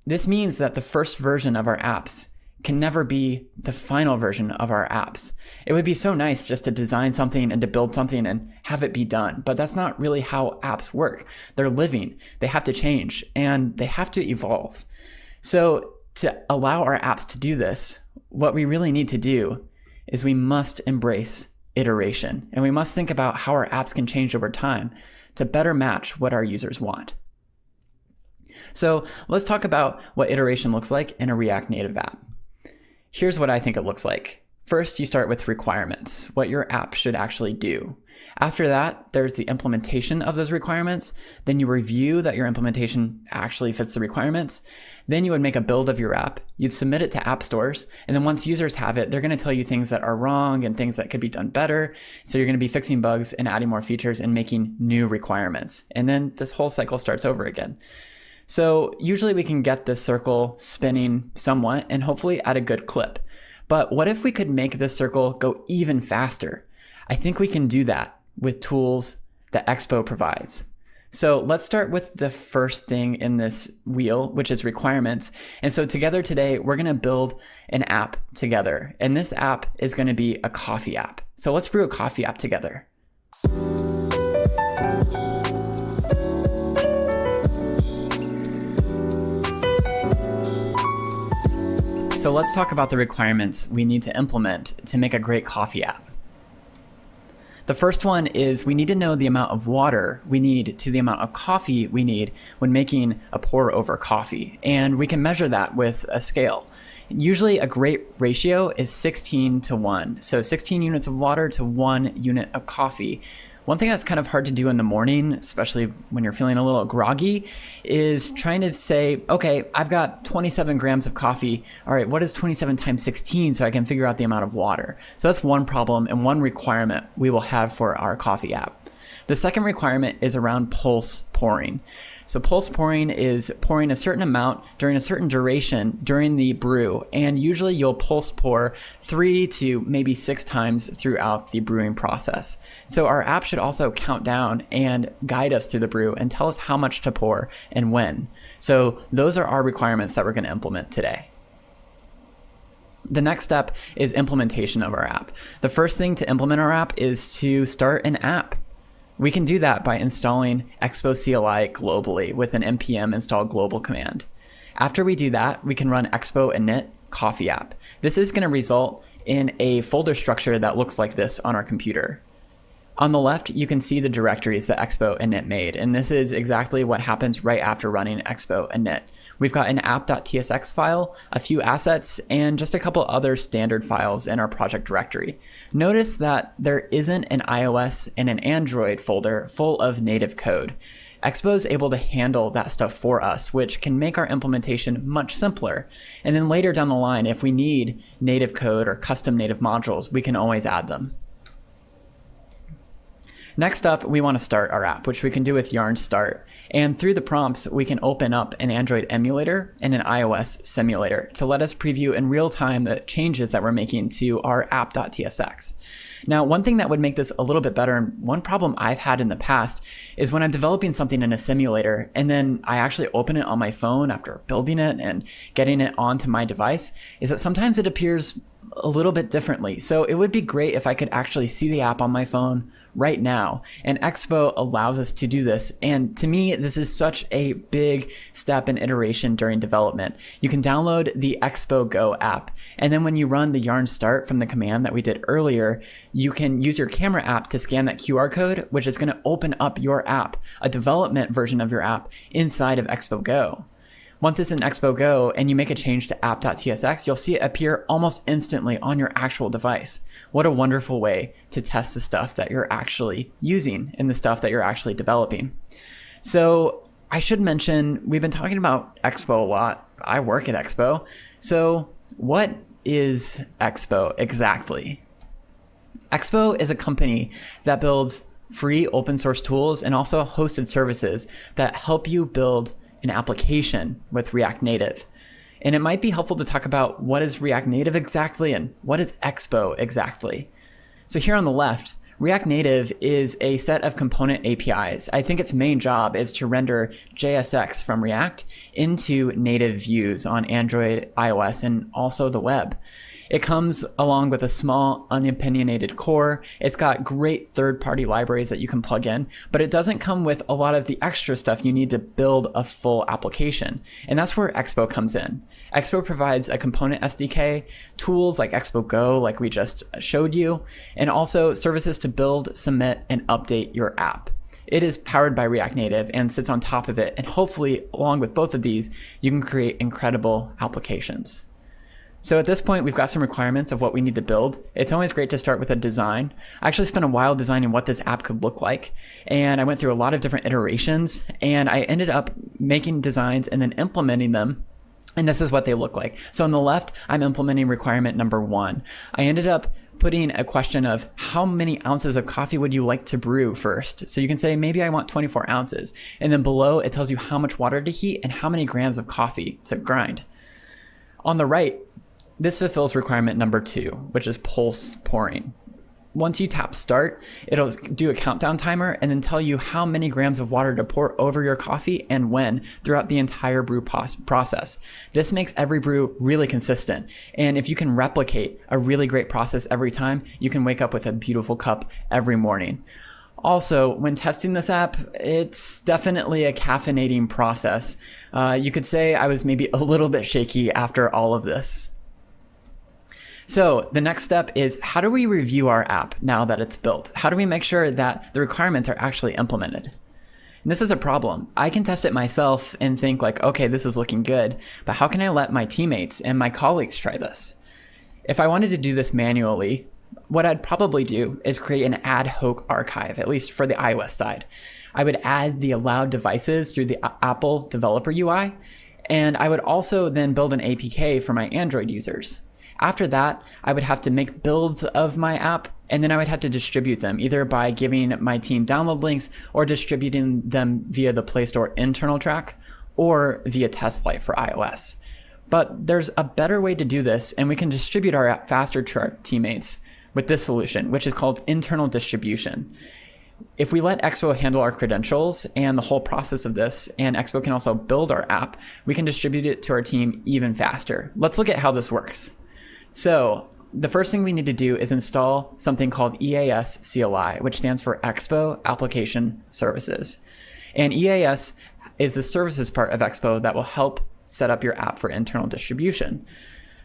This means that the first version of our apps can never be the final version of our apps. It would be so nice just to design something and to build something and have it be done, but that's not really how apps work. They're living, they have to change, and they have to evolve. So to allow our apps to do this, what we really need to do is we must embrace iteration, and we must think about how our apps can change over time to better match what our users want. So let's talk about what iteration looks like in a React Native app. Here's what I think it looks like. First, you start with requirements, what your app should actually do. After that, there's the implementation of those requirements. Then you review that your implementation actually fits the requirements. Then you would make a build of your app. You'd submit it to app stores. And then once users have it, they're going to tell you things that are wrong and things that could be done better. So you're going to be fixing bugs and adding more features and making new requirements. And then this whole cycle starts over again. So usually we can get this circle spinning somewhat and hopefully at a good clip. But what if we could make this circle go even faster? I think we can do that with tools that Expo provides. So let's start with the first thing in this wheel, which is requirements. And so together today, we're going to build an app together. And this app is going to be a coffee app. So let's brew a coffee app together. So let's talk about the requirements we need to implement to make a great coffee app. The first one is we need to know the amount of water we need to the amount of coffee we need when making a pour over coffee. And we can measure that with a scale. Usually a great ratio is 16:1. So 16 units of water to 1 unit of coffee. One thing that's kind of hard to do in the morning, especially when you're feeling a little groggy, is trying to say, okay, I've got 27 grams of coffee. All right, what is 27 times 16 so I can figure out the amount of water? So that's one problem and one requirement we will have for our coffee app. The second requirement is around pulse pouring. So pulse pouring is pouring a certain amount during a certain duration during the brew, and usually you'll pulse pour 3 to maybe 6 times throughout the brewing process. So our app should also count down and guide us through the brew and tell us how much to pour and when. So those are our requirements that we're going to implement today. The next step is implementation of our app. The first thing to implement our app is to start an app. We can do that by installing Expo CLI globally with an npm install global command. After we do that, we can run Expo init coffee app. This is going to result in a folder structure that looks like this on our computer. On the left, you can see the directories that Expo init made, and this is exactly what happens right after running Expo init. We've got an app.tsx file, a few assets, and just a couple other standard files in our project directory. Notice that there isn't an iOS and an Android folder full of native code. Expo is able to handle that stuff for us, which can make our implementation much simpler. And then later down the line, if we need native code or custom native modules, we can always add them. Next up, we want to start our app, which we can do with yarn start. And through the prompts, we can open up an Android emulator and an iOS simulator to let us preview in real time the changes that we're making to our app.tsx. Now, one thing that would make this a little bit better, and one problem I've had in the past, is when I'm developing something in a simulator and then I actually open it on my phone after building it and getting it onto my device, is that sometimes it appears a little bit differently. So it would be great if I could actually see the app on my phone right now. And Expo allows us to do this. And to me, this is such a big step in iteration during development. You can download the Expo Go app. And then when you run the yarn start from the command that we did earlier, you can use your camera app to scan that QR code, which is going to open up your app, a development version of your app inside of Expo Go. Once it's in Expo Go and you make a change to app.tsx, you'll see it appear almost instantly on your actual device. What a wonderful way to test the stuff that you're actually using and the stuff that you're actually developing. So I should mention, we've been talking about Expo a lot. I work at Expo. So what is Expo exactly? Expo is a company that builds free open source tools and also hosted services that help you build an application with React Native. And it might be helpful to talk about what is React Native exactly and what is Expo exactly. So here on the left, React Native is a set of component APIs. I think its main job is to render JSX from React into native views on Android, iOS, and also the web. It comes along with a small, unopinionated core. It's got great third-party libraries that you can plug in, but it doesn't come with a lot of the extra stuff you need to build a full application. And that's where Expo comes in. Expo provides a component SDK, tools like Expo Go, like we just showed you, and also services to build, submit, and update your app. It is powered by React Native and sits on top of it, and hopefully, along with both of these, you can create incredible applications. So at this point, we've got some requirements of what we need to build. It's always great to start with a design. I actually spent a while designing what this app could look like, and I went through a lot of different iterations, and I ended up making designs and then implementing them. And this is what they look like. So on the left, I'm implementing requirement number 1. I ended up putting a question of how many ounces of coffee would you like to brew first? So you can say, maybe I want 24 ounces. And then below, it tells you how much water to heat and how many grams of coffee to grind. On the right, this fulfills requirement number 2, which is pulse pouring. once you tap start, it'll do a countdown timer and then tell you how many grams of water to pour over your coffee and when throughout the entire brew process. This makes every brew really consistent. And if you can replicate a really great process every time, you can wake up with a beautiful cup every morning. Also, when testing this app, it's definitely a caffeinating process. You could say I was maybe a little bit shaky after all of this. So the next step is, how do we review our app now that it's built? How do we make sure that the requirements are actually implemented? And this is a problem. I can test it myself and think like, okay, this is looking good, but how can I let my teammates and my colleagues try this? If I wanted to do this manually, what I'd probably do is create an ad hoc archive, at least for the iOS side. I would add the allowed devices through the Apple developer UI, and I would also then build an APK for my Android users. After that, I would have to make builds of my app, and then I would have to distribute them either by giving my team download links or distributing them via the Play Store internal track or via TFLite for iOS. But there's a better way to do this, and we can distribute our app faster to our teammates with this solution, which is called internal distribution. If we let Expo handle our credentials and the whole process of this, and Expo can also build our app, we can distribute it to our team even faster. Let's look at how this works. So the first thing we need to do is install something called EAS CLI, which stands for Expo Application Services. And EAS is the services part of Expo that will help set up your app for internal distribution.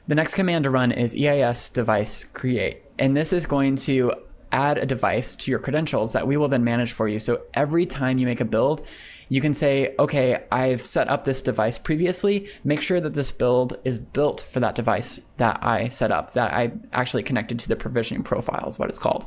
The next command to run is EAS device create. And this is going to add a device to your credentials that we will then manage for you. So every time you make a build, you can say, okay, I've set up this device previously. Make sure that this build is built for that device that I set up, that I actually connected to the provisioning profile is what it's called.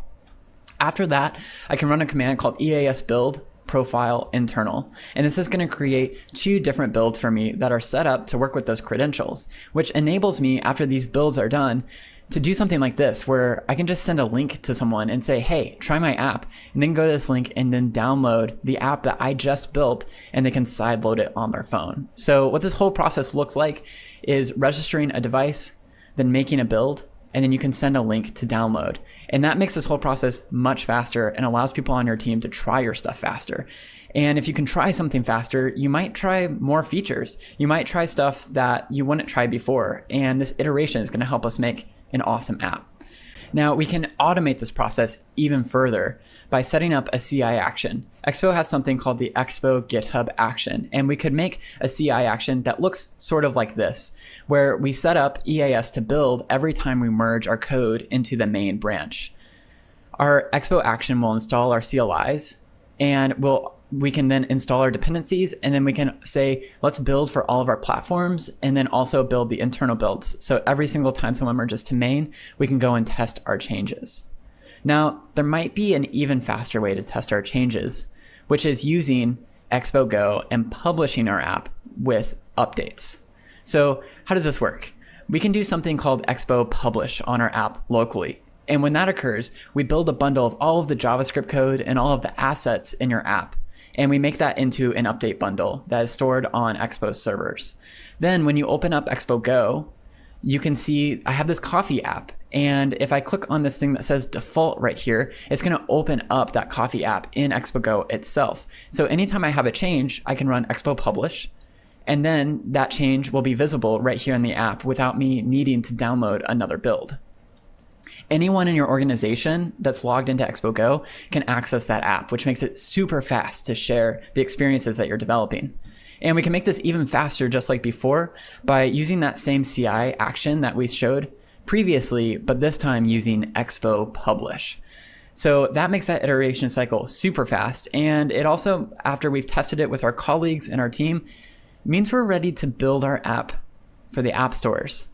After that, I can run a command called EAS build profile internal. And this is going to create 2 different builds for me that are set up to work with those credentials, which enables me, after these builds are done, to do something like this, where I can just send a link to someone and say, hey, try my app, and then go to this link and then download the app that I just built, and they can sideload it on their phone. So what this whole process looks like is registering a device, then making a build, and then you can send a link to download. And that makes this whole process much faster and allows people on your team to try your stuff faster. And if you can try something faster, you might try more features. You might try stuff that you wouldn't try before. And this iteration is going to help us make an awesome app. Now, we can automate this process even further by setting up a CI action. Expo has something called the Expo GitHub action, and we could make a CI action that looks sort of like this, where we set up EAS to build every time we merge our code into the main branch. Our Expo action will install our CLIs, and we can then install our dependencies, and then we can say, let's build for all of our platforms, and then also build the internal builds. So every single time someone merges to main, we can go and test our changes. Now, there might be an even faster way to test our changes, which is using Expo Go and publishing our app with updates. So how does this work? We can do something called Expo Publish on our app locally. And when that occurs, we build a bundle of all of the JavaScript code and all of the assets in your app. And we make that into an update bundle that is stored on Expo servers. Then when you open up Expo Go, you can see I have this coffee app. And if I click on this thing that says default right here, it's going to open up that coffee app in Expo Go itself. So anytime I have a change, I can run Expo Publish. And then that change will be visible right here in the app without me needing to download another build. Anyone in your organization that's logged into Expo Go can access that app, which makes it super fast to share the experiences that you're developing. And we can make this even faster, just like before, by using that same CI action that we showed previously, but this time using Expo Publish. So that makes that iteration cycle super fast. And it also, after we've tested it with our colleagues and our team, means we're ready to build our app for the app stores.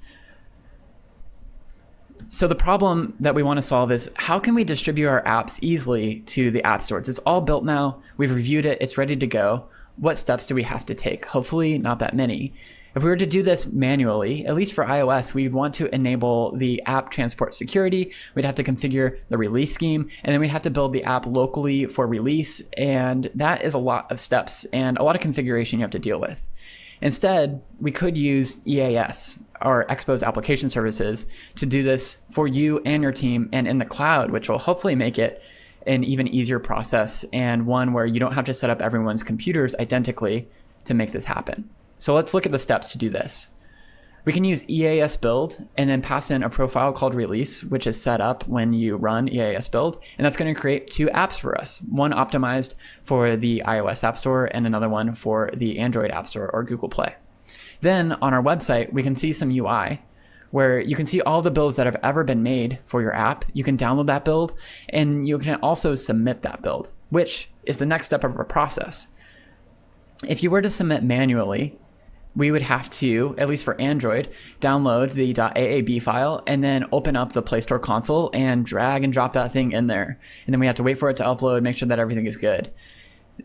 So the problem that we want to solve is, how can we distribute our apps easily to the app stores? It's all built now. We've reviewed it. It's ready to go. What steps do we have to take? Hopefully not that many. If we were to do this manually, at least for iOS, we'd want to enable the app transport security. We'd have to configure the release scheme, and then we'd have to build the app locally for release. And that is a lot of steps and a lot of configuration you have to deal with. Instead, we could use EAS, our Expo's application services to do this for you and your team and in the cloud, which will hopefully make it an even easier process and one where you don't have to set up everyone's computers identically to make this happen. So let's look at the steps to do this. We can use EAS build and then pass in a profile called release, which is set up when you run EAS build. And that's going to create two apps for us, one optimized for the iOS App Store and another one for the Android App Store or Google Play. Then on our website, we can see some UI where you can see all the builds that have ever been made for your app. You can download that build and you can also submit that build, which is the next step of our process. If you were to submit manually, we would have to, at least for Android, download the .aab file and then open up the Play Store console and drag and drop that thing in there. And then we have to wait for it to upload, make sure that everything is good.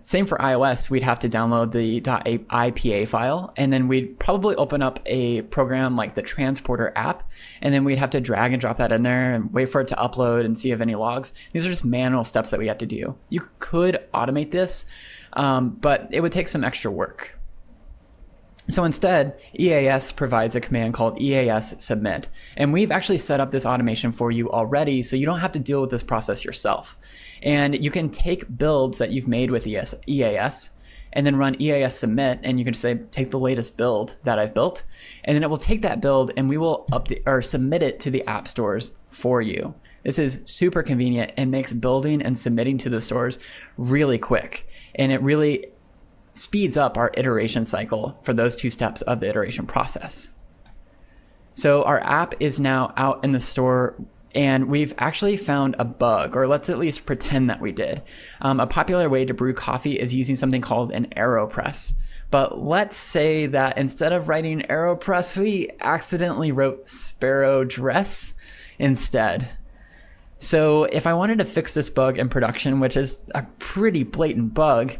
Same for iOS, we'd have to download the .ipa file, and then we'd probably open up a program like the Transporter app, and then we'd have to drag and drop that in there and wait for it to upload and see if any logs. These are just manual steps that we have to do. You could automate this, but it would take some extra work. So instead, EAS provides a command called EAS submit. And we've actually set up this automation for you already, so you don't have to deal with this process yourself. And you can take builds that you've made with EAS and then run EAS submit, and you can say, take the latest build that I've built, and then it will take that build and we will update or submit it to the app stores for you. This is super convenient and makes building and submitting to the stores really quick. And it really speeds up our iteration cycle for those two steps of the iteration process. So our app is now out in the store and we've actually found a bug, or let's at least pretend that we did. A popular way to brew coffee is using something called an AeroPress. But let's say that instead of writing AeroPress, we accidentally wrote Sparrow Dress instead. So if I wanted to fix this bug in production, which is a pretty blatant bug,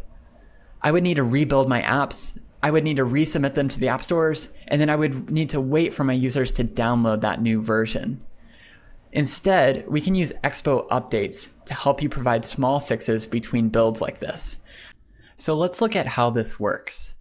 I would need to rebuild my apps, I would need to resubmit them to the app stores, and then I would need to wait for my users to download that new version. Instead, we can use Expo updates to help you provide small fixes between builds like this. So let's look at how this works.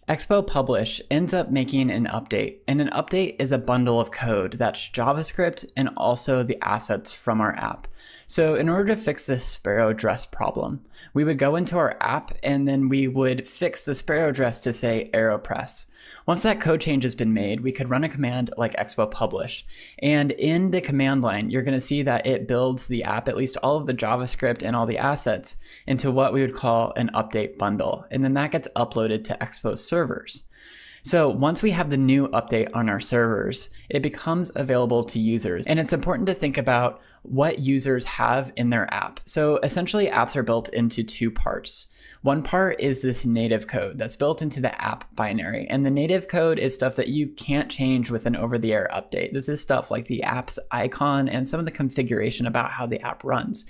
Expo Publish ends up making an update, and an update is a bundle of code that's JavaScript and also the assets from our app. So in order to fix this sparrow dress problem, we would go into our app and then we would fix the sparrow dress to say AeroPress. Once that code change has been made, we could run a command like Expo Publish. And in the command line, you're going to see that it builds the app, at least all of the JavaScript and all the assets, into what we would call an update bundle. And then that gets uploaded to Expo's servers. So once we have the new update on our servers, it becomes available to users. And it's important to think about what users have in their app. So essentially apps are built into two parts. One part is this native code that's built into the app binary. And the native code is stuff that you can't change with an over-the-air update. This is stuff like the app's icon and some of the configuration about how the app runs.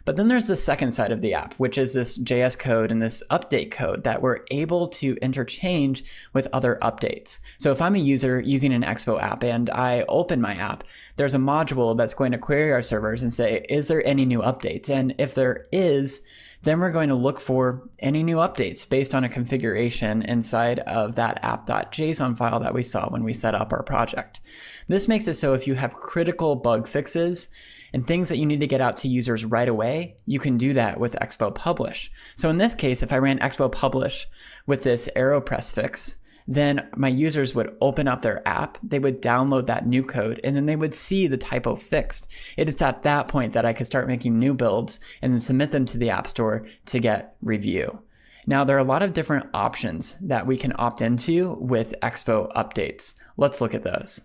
But then there's the second side of the app, which is this JS code and this update code that we're able to interchange with other updates. So if I'm a user using an Expo app and I open my app, there's a module that's going to query our servers and say, is there any new updates? And if there is, then we're going to look for any new updates based on a configuration inside of that app.json file that we saw when we set up our project. This makes it so if you have critical bug fixes and things that you need to get out to users right away, you can do that with Expo Publish. So in this case, if I ran Expo Publish with this AeroPress fix, then my users would open up their app, they would download that new code, and then they would see the typo fixed. It is at that point that I could start making new builds and then submit them to the App Store to get review. Now, there are a lot of different options that we can opt into with Expo updates. Let's look at those.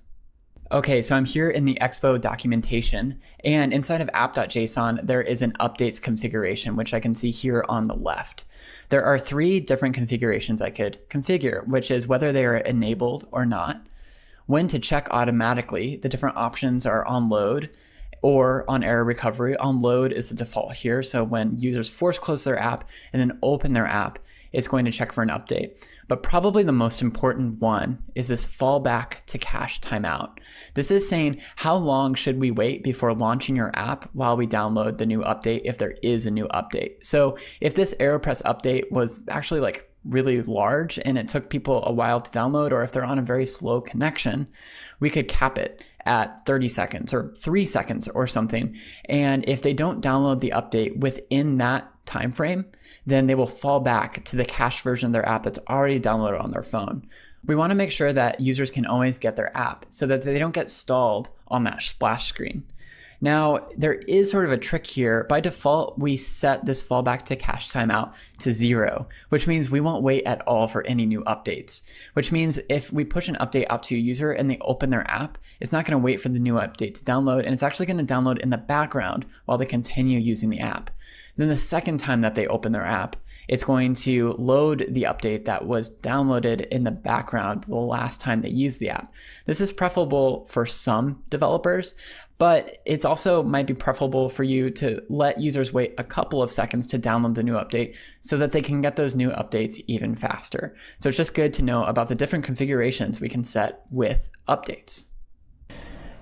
Okay, so I'm here in the Expo documentation, and inside of app.json, there is an updates configuration, which I can see here on the left. There are 3 different configurations I could configure, which is whether they are enabled or not, when to check automatically. The different options are on load or on error recovery. On load is the default here, so when users force close their app and then open their app, it's going to check for an update. But probably the most important one is this fallback to cache timeout. This is saying how long should we wait before launching your app while we download the new update if there is a new update. So if this AeroPress update was actually like really large and it took people a while to download, or if they're on a very slow connection, we could cap it at 30 seconds or 3 seconds or something. And if they don't download the update within that time frame, then they will fall back to the cached version of their app that's already downloaded on their phone. We want to make sure that users can always get their app so that they don't get stalled on that splash screen. Now, there is sort of a trick here. By default, we set this fallback to cache timeout to 0, which means we won't wait at all for any new updates, which means if we push an update out to a user and they open their app, it's not going to wait for the new update to download, and it's actually going to download in the background while they continue using the app. Then the second time that they open their app, it's going to load the update that was downloaded in the background the last time they used the app. This is preferable for some developers, but it's also might be preferable for you to let users wait a couple of seconds to download the new update so that they can get those new updates even faster. So it's just good to know about the different configurations we can set with updates.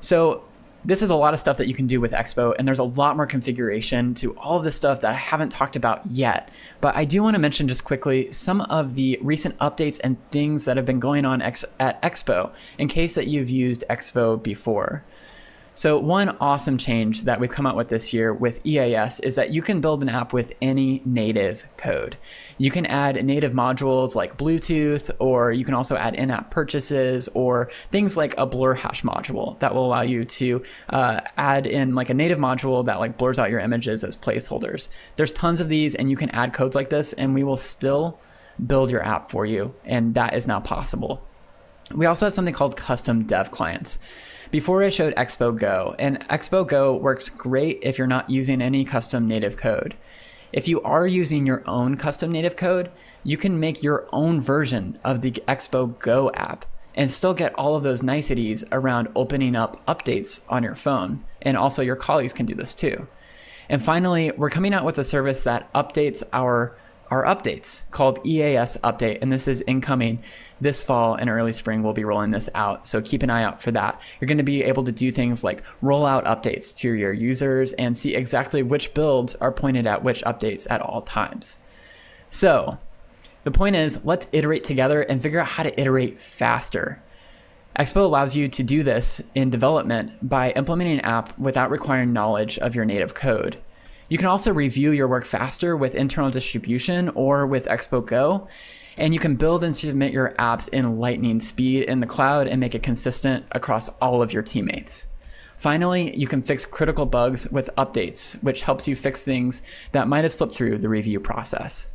So this is a lot of stuff that you can do with Expo, and there's a lot more configuration to all of this stuff that I haven't talked about yet. But I do want to mention just quickly some of the recent updates and things that have been going on at Expo in case that you've used Expo before. So one awesome change that we've come out with this year with EAS is that you can build an app with any native code. You can add native modules like Bluetooth, or you can also add in-app purchases or things like a blur hash module that will allow you to add in like a native module that like blurs out your images as placeholders. There's tons of these, and you can add codes like this and we will still build your app for you, and that is now possible. We also have something called custom dev clients. Before I showed Expo Go, and Expo Go works great if you're not using any custom native code. If you are using your own custom native code, you can make your own version of the Expo Go app and still get all of those niceties around opening up updates on your phone. And also your colleagues can do this too. And finally, we're coming out with a service that updates our updates called EAS Update, and this is incoming this fall and early spring. We'll be rolling this out, so keep an eye out for that. You're going to be able to do things like roll out updates to your users and see exactly which builds are pointed at which updates at all times. So the point is, let's iterate together and figure out how to iterate faster. Expo allows you to do this in development by implementing an app without requiring knowledge of your native code. You can also review your work faster with internal distribution or with Expo Go, and you can build and submit your apps in lightning speed in the cloud and make it consistent across all of your teammates. Finally, you can fix critical bugs with updates, which helps you fix things that might have slipped through the review process.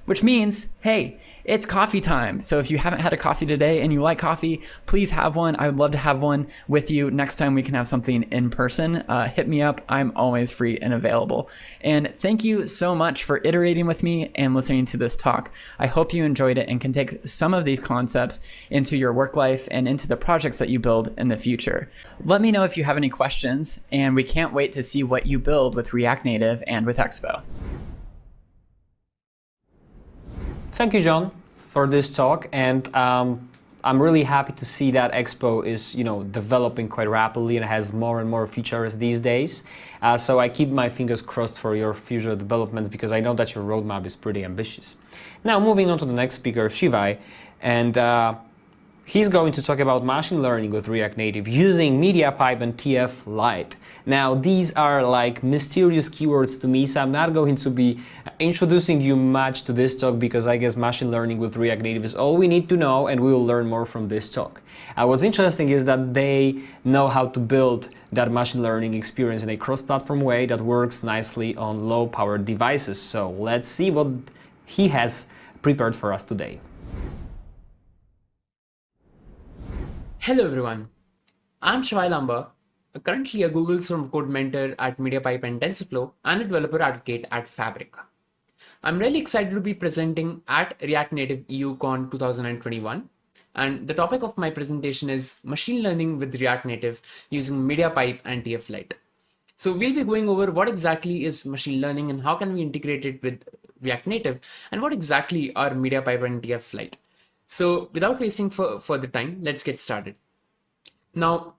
Which means, hey, it's coffee time. So if you haven't had a coffee today and you like coffee, please have one. I would love to have one with you next time we can have something in person. Hit me up. I'm always free and available. And thank you so much for iterating with me and listening to this talk. I hope you enjoyed it and can take some of these concepts into your work life and into the projects that you build in the future. Let me know if you have any questions, and we can't wait to see what you build with React Native and with Expo. Thank you, Jon, for this talk, and I'm really happy to see that Expo is, developing quite rapidly and has more and more features these days. So I keep my fingers crossed for your future developments, because I know that your roadmap is pretty ambitious. Now, moving on to the next speaker, Shivay, and he's going to talk about machine learning with React Native using MediaPipe and TFLite. Now, these are like mysterious keywords to me, so I'm not going to be introducing you much to this talk, because I guess machine learning with React Native is all we need to know, and we will learn more from this talk. What's interesting is that they know how to build that machine learning experience in a cross-platform way that works nicely on low-powered devices. So let's see what he has prepared for us today. Hello everyone, I'm Shivay Lamba, currently a Google Storm Code mentor at MediaPipe and TensorFlow and a developer advocate at Fabric. I'm really excited to be presenting at React Native EUCon 2021, and the topic of my presentation is machine learning with React Native using MediaPipe and TFLite. So we'll be going over what exactly is machine learning and how can we integrate it with React Native, and what exactly are MediaPipe and TFLite. So without wasting further time, let's get started. Now,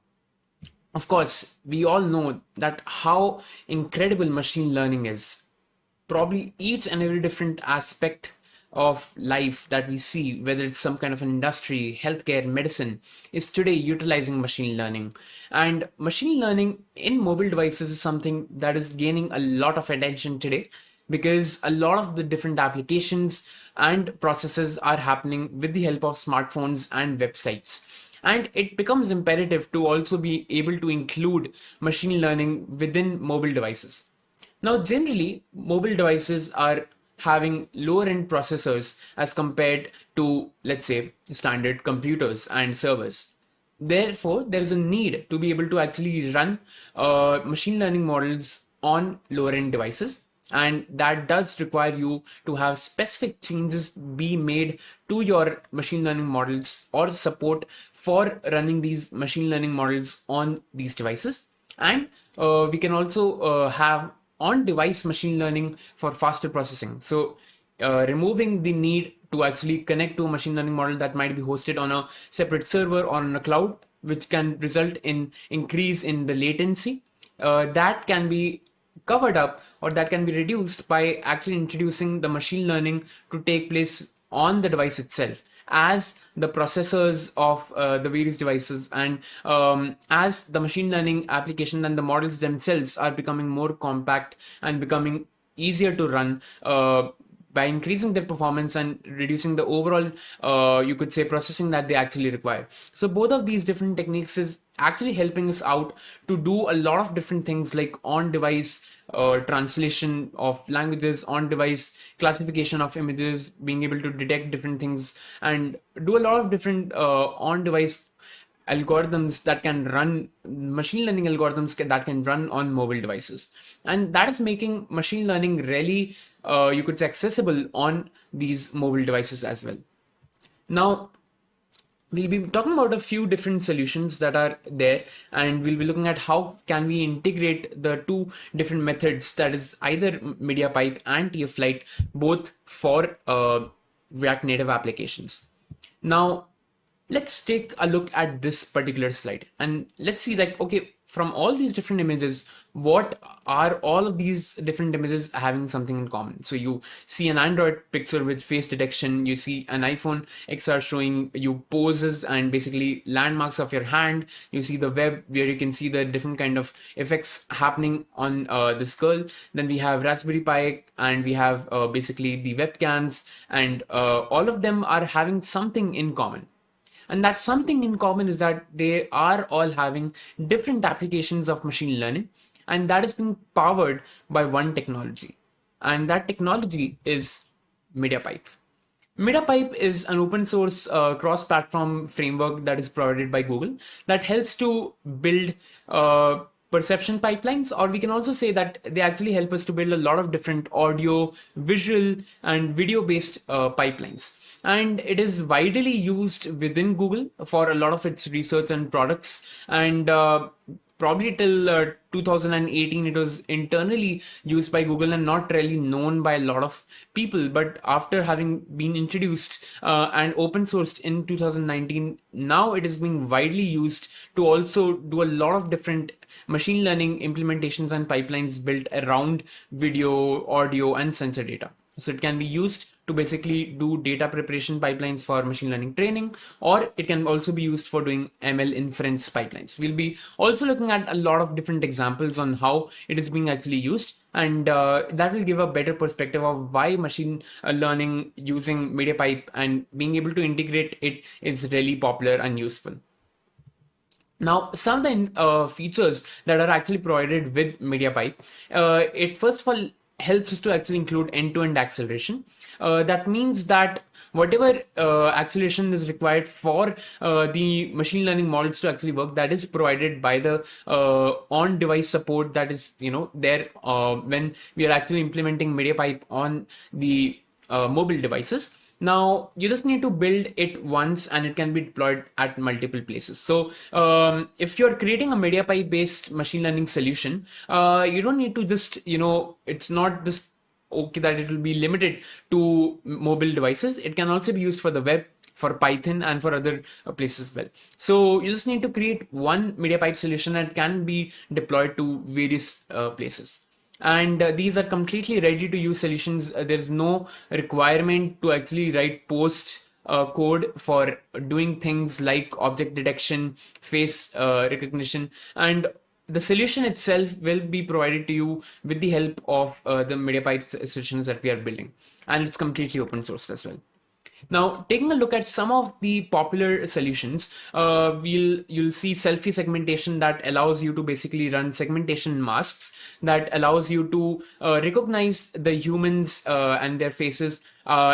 of course, we all know that how incredible machine learning is. Probably each and every different aspect of life that we see, whether it's some kind of an industry, healthcare, medicine, is today utilizing machine learning. And machine learning in mobile devices is something that is gaining a lot of attention today, because a lot of the different applications and processes are happening with the help of smartphones and websites. And it becomes imperative to also be able to include machine learning within mobile devices. Now, generally, mobile devices are having lower end processors as compared to, let's say, standard computers and servers. Therefore, there is a need to be able to actually run machine learning models on lower end devices. And that does require you to have specific changes be made to your machine learning models or support for running these machine learning models on these devices. And we can also have on-device machine learning for faster processing. So removing the need to actually connect to a machine learning model that might be hosted on a separate server or on a cloud, which can result in increase in the latency, that can be covered up, or that can be reduced by actually introducing the machine learning to take place on the device itself, as the processors of the various devices, and as the machine learning application and the models themselves are becoming more compact and becoming easier to run, by increasing their performance and reducing the overall, you could say, processing that they actually require. So both of these different techniques is actually helping us out to do a lot of different things, like on-device translation of languages, on-device classification of images, being able to detect different things, and do a lot of different on-device algorithms that can run, machine learning algorithms that can run on mobile devices. And that is making machine learning really, you could say, accessible on these mobile devices as well. Now, we'll be talking about a few different solutions that are there, and we'll be looking at how can we integrate the two different methods, that is either MediaPipe and TFLite, both for React Native applications. Now, let's take a look at this particular slide and let's see, like, okay, from all these different images, what are all of these different images having something in common? So you see an Android picture with face detection, you see an iPhone XR showing you poses and basically landmarks of your hand, you see the web where you can see the different kind of effects happening on the skull. Then we have Raspberry Pi, and we have basically the webcams, and all of them are having something in common. And that something in common is that they are all having different applications of machine learning, and that is being powered by one technology. And that technology is MediaPipe. MediaPipe is an open source cross-platform framework that is provided by Google that helps to build perception pipelines, or we can also say that they actually help us to build a lot of different audio, visual, and video-based pipelines. And it is widely used within Google for a lot of its research and products. And probably till 2018, it was internally used by Google and not really known by a lot of people. But after having been introduced and open sourced in 2019, now it is being widely used to also do a lot of different machine learning implementations and pipelines built around video, audio, and sensor data. So it can be used to basically do data preparation pipelines for machine learning training, or it can also be used for doing ML inference pipelines. We'll be also looking at a lot of different examples on how it is being actually used, and that will give a better perspective of why machine learning using MediaPipe and being able to integrate it is really popular and useful. Now, some of the features that are actually provided with MediaPipe, it first of all helps us to actually include end-to-end acceleration. That means that whatever acceleration is required for the machine learning models to actually work, that is provided by the on-device support that is, there when we are actually implementing MediaPipe on the mobile devices. Now, you just need to build it once and it can be deployed at multiple places. So if you're creating a MediaPipe based machine learning solution, you don't need to just, it's not just okay that it will be limited to mobile devices. It can also be used for the web, for Python, and for other places as well. So you just need to create one MediaPipe solution that can be deployed to various places. And these are completely ready to use solutions. There's no requirement to actually write post code for doing things like object detection, face recognition, and the solution itself will be provided to you with the help of the MediaPipe solutions that we are building, and it's completely open source as well. Now, taking a look at some of the popular solutions, you'll see selfie segmentation that allows you to basically run segmentation masks that allows you to recognize the humans and their faces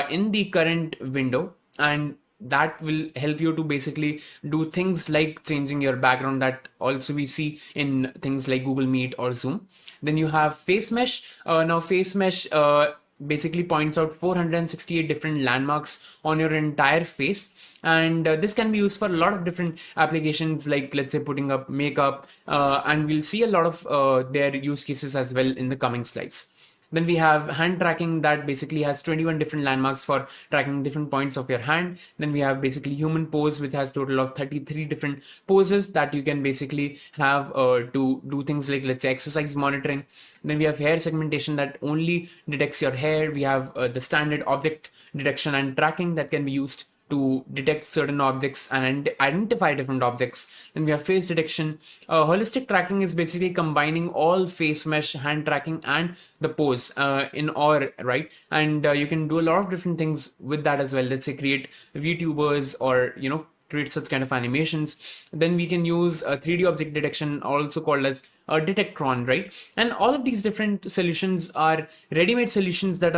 in the current window, and that will help you to basically do things like changing your background that also we see in things like Google Meet or Zoom. Then you have face mesh. Now face mesh basically points out 468 different landmarks on your entire face, and this can be used for a lot of different applications, like let's say putting up makeup, and we'll see a lot of their use cases as well in the coming slides. Then we have hand tracking that basically has 21 different landmarks for tracking different points of your hand. Then we have basically human pose, which has total of 33 different poses that you can basically have to do things like, let's say, exercise monitoring. Then we have hair segmentation that only detects your hair. We have the standard object detection and tracking that can be used to detect certain objects and identify different objects. Then we have face detection. Holistic tracking is basically combining all face mesh, hand tracking, and the pose in OR, right? And you can do a lot of different things with that as well. Let's say create VTubers or, create such kind of animations. Then we can use 3D object detection, also called as Detectron, right? And all of these different solutions are ready-made solutions that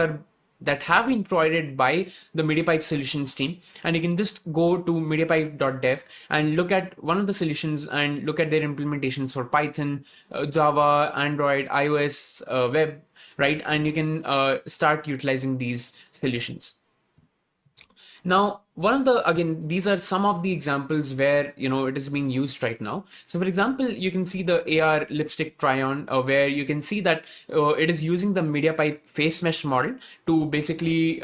have been provided by the MediaPipe solutions team, and you can just go to mediapipe.dev and look at one of the solutions and look at their implementations for Python, Java, Android, iOS, web, right? And you can start utilizing these solutions. Now, these are some of the examples where, it is being used right now. So for example, you can see the AR lipstick try-on where you can see that it is using the MediaPipe face mesh model to basically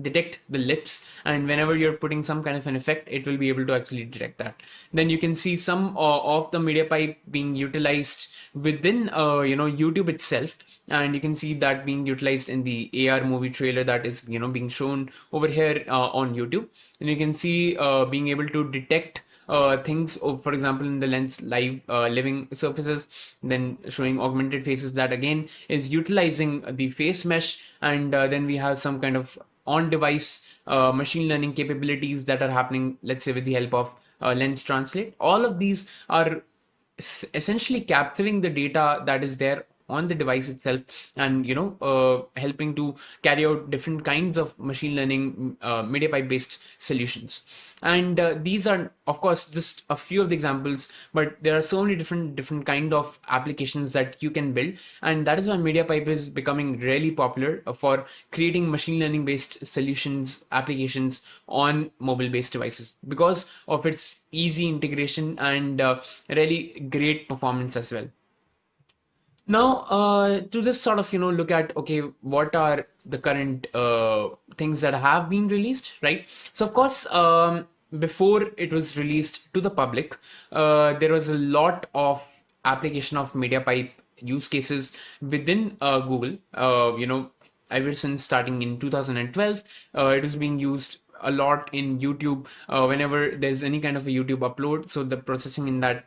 detect the lips. And whenever you're putting some kind of an effect, it will be able to actually detect that. Then you can see some of the MediaPipe being utilized within, YouTube itself. And you can see that being utilized in the AR movie trailer that is, being shown over here on YouTube. And you can see being able to detect things, for example, in the lens living surfaces, then showing augmented faces that again is utilizing the face mesh. And then we have some kind of on-device machine learning capabilities that are happening, let's say with the help of lens translate. All of these are essentially capturing the data that is there on the device itself and helping to carry out different kinds of machine learning MediaPipe based solutions. And these are of course just a few of the examples, but there are so many different kind of applications that you can build, and that is why MediaPipe is becoming really popular for creating machine learning based solutions applications on mobile based devices because of its easy integration and really great performance as well. Now, to just sort of, look at, okay, what are the current things that have been released, right? So, of course, before it was released to the public, there was a lot of application of MediaPipe use cases within Google, ever since starting in 2012, it was being used a lot in YouTube whenever there's any kind of a YouTube upload, so the processing in that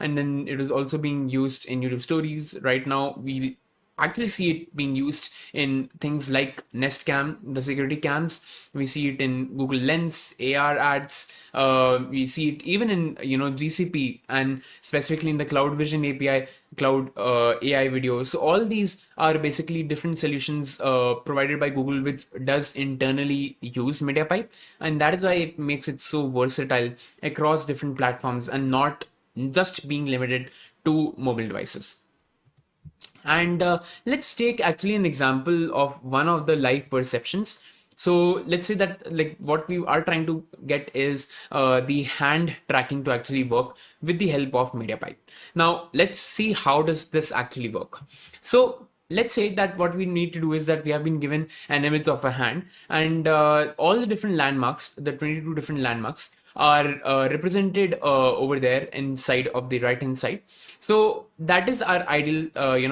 and then it is also being used in YouTube stories. Right now we actually see it being used in things like Nest Cam, the security cams. We see it in Google Lens, AR ads. We see it even in GCP and specifically in the Cloud Vision API, Cloud AI video. So all these are basically different solutions provided by Google, which does internally use MediaPipe, and that is why it makes it so versatile across different platforms and not just being limited to mobile devices. And let's take actually an example of one of the live perceptions. So let's say that like what we are trying to get is the hand tracking to actually work with the help of MediaPipe. Now let's see how does this actually work. So let's say that what we need to do is that we have been given an image of a hand, and all the different landmarks, the 22 different landmarks, are represented over there inside of the right hand side. So that is our ideal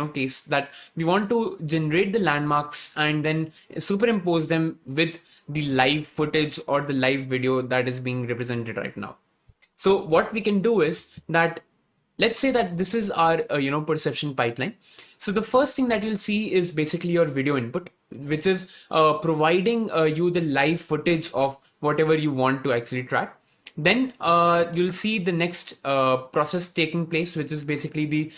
case, that we want to generate the landmarks and then superimpose them with the live footage or the live video that is being represented right now. So what we can do is that, let's say that this is our perception pipeline. So the first thing that you'll see is basically your video input, which is providing you the live footage of whatever you want to actually track. Then you'll see the next process taking place, which is basically the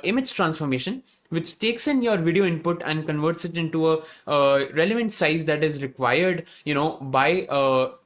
image transformation, which takes in your video input and converts it into a relevant size that is required, by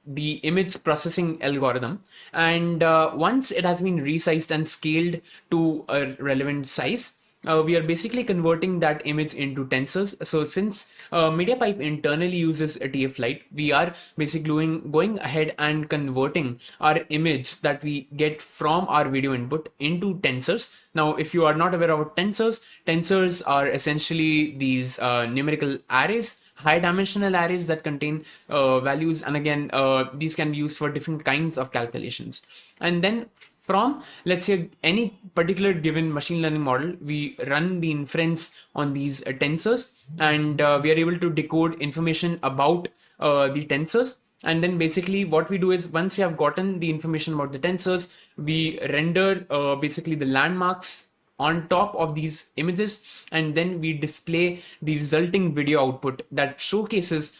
the image processing algorithm. And once it has been resized and scaled to a relevant size, we are basically converting that image into tensors. So since MediaPipe internally uses a TFLite, we are basically going ahead and converting our image that we get from our video input into tensors. Now, if you are not aware of tensors are essentially these numerical arrays, high dimensional arrays that contain values, and again these can be used for different kinds of calculations. And then from, let's say, any particular given machine learning model, we run the inference on these tensors, and we are able to decode information about the tensors. And then basically what we do is, once we have gotten the information about the tensors, we render basically the landmarks on top of these images, and then we display the resulting video output that showcases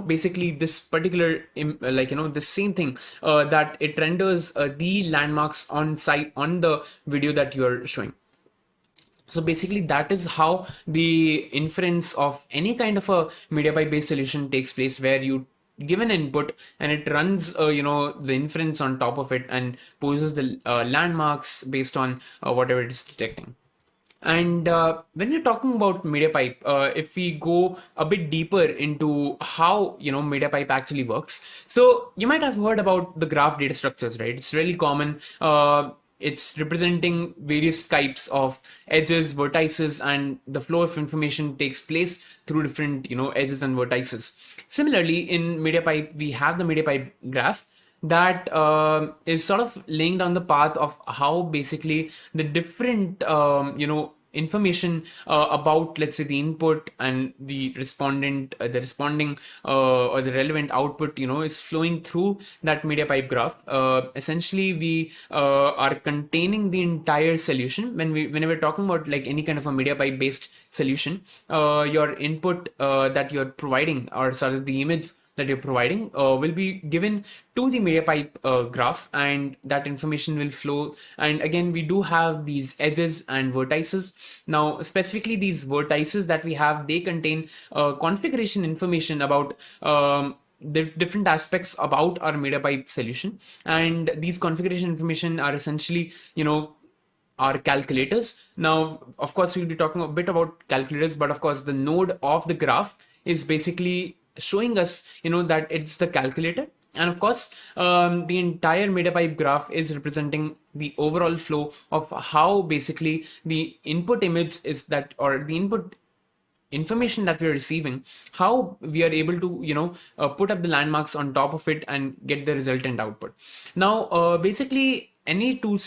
basically this particular the same thing that it renders the landmarks on site on the video that you're showing. So basically that is how the inference of any kind of a MediaPipe based solution takes place, where you give an input and it runs the inference on top of it and poses the landmarks based on whatever it is detecting. And when we're talking about MediaPipe, if we go a bit deeper into how MediaPipe actually works, so you might have heard about the graph data structures, right? It's really common. It's representing various types of edges, vertices, and the flow of information takes place through different edges and vertices. Similarly, in MediaPipe, we have the MediaPipe graph that is sort of laying down the path of how basically the different information about, let's say, the input and the responding or the relevant output is flowing through that MediaPipe graph. Essentially we are containing the entire solution. Whenever we're talking about like any kind of a MediaPipe based solution, your input that you're providing, or sort of the image that you're providing will be given to the MediaPipe graph, and that information will flow. And again, we do have these edges and vertices. Now, specifically these vertices that we have, they contain configuration information about the different aspects about our MediaPipe solution. And these configuration information are essentially, our calculators. Now, of course, we'll be talking a bit about calculators, but of course, the node of the graph is basically showing us that it's the calculator. And of course the entire MediaPipe graph is representing the overall flow of how basically the input image is that, or the input information that we're receiving, how we are able to put up the landmarks on top of it and get the resultant output. Now basically any two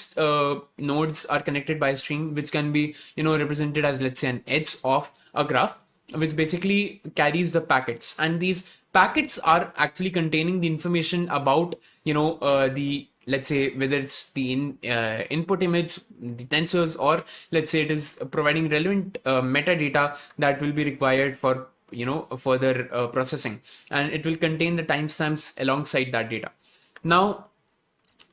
nodes are connected by a stream, which can be represented as, let's say, an edge of a graph, which basically carries the packets. And these packets are actually containing the information about the, let's say, whether it's the input image, the tensors, or let's say it is providing relevant metadata that will be required for further processing, and it will contain the timestamps alongside that data. Now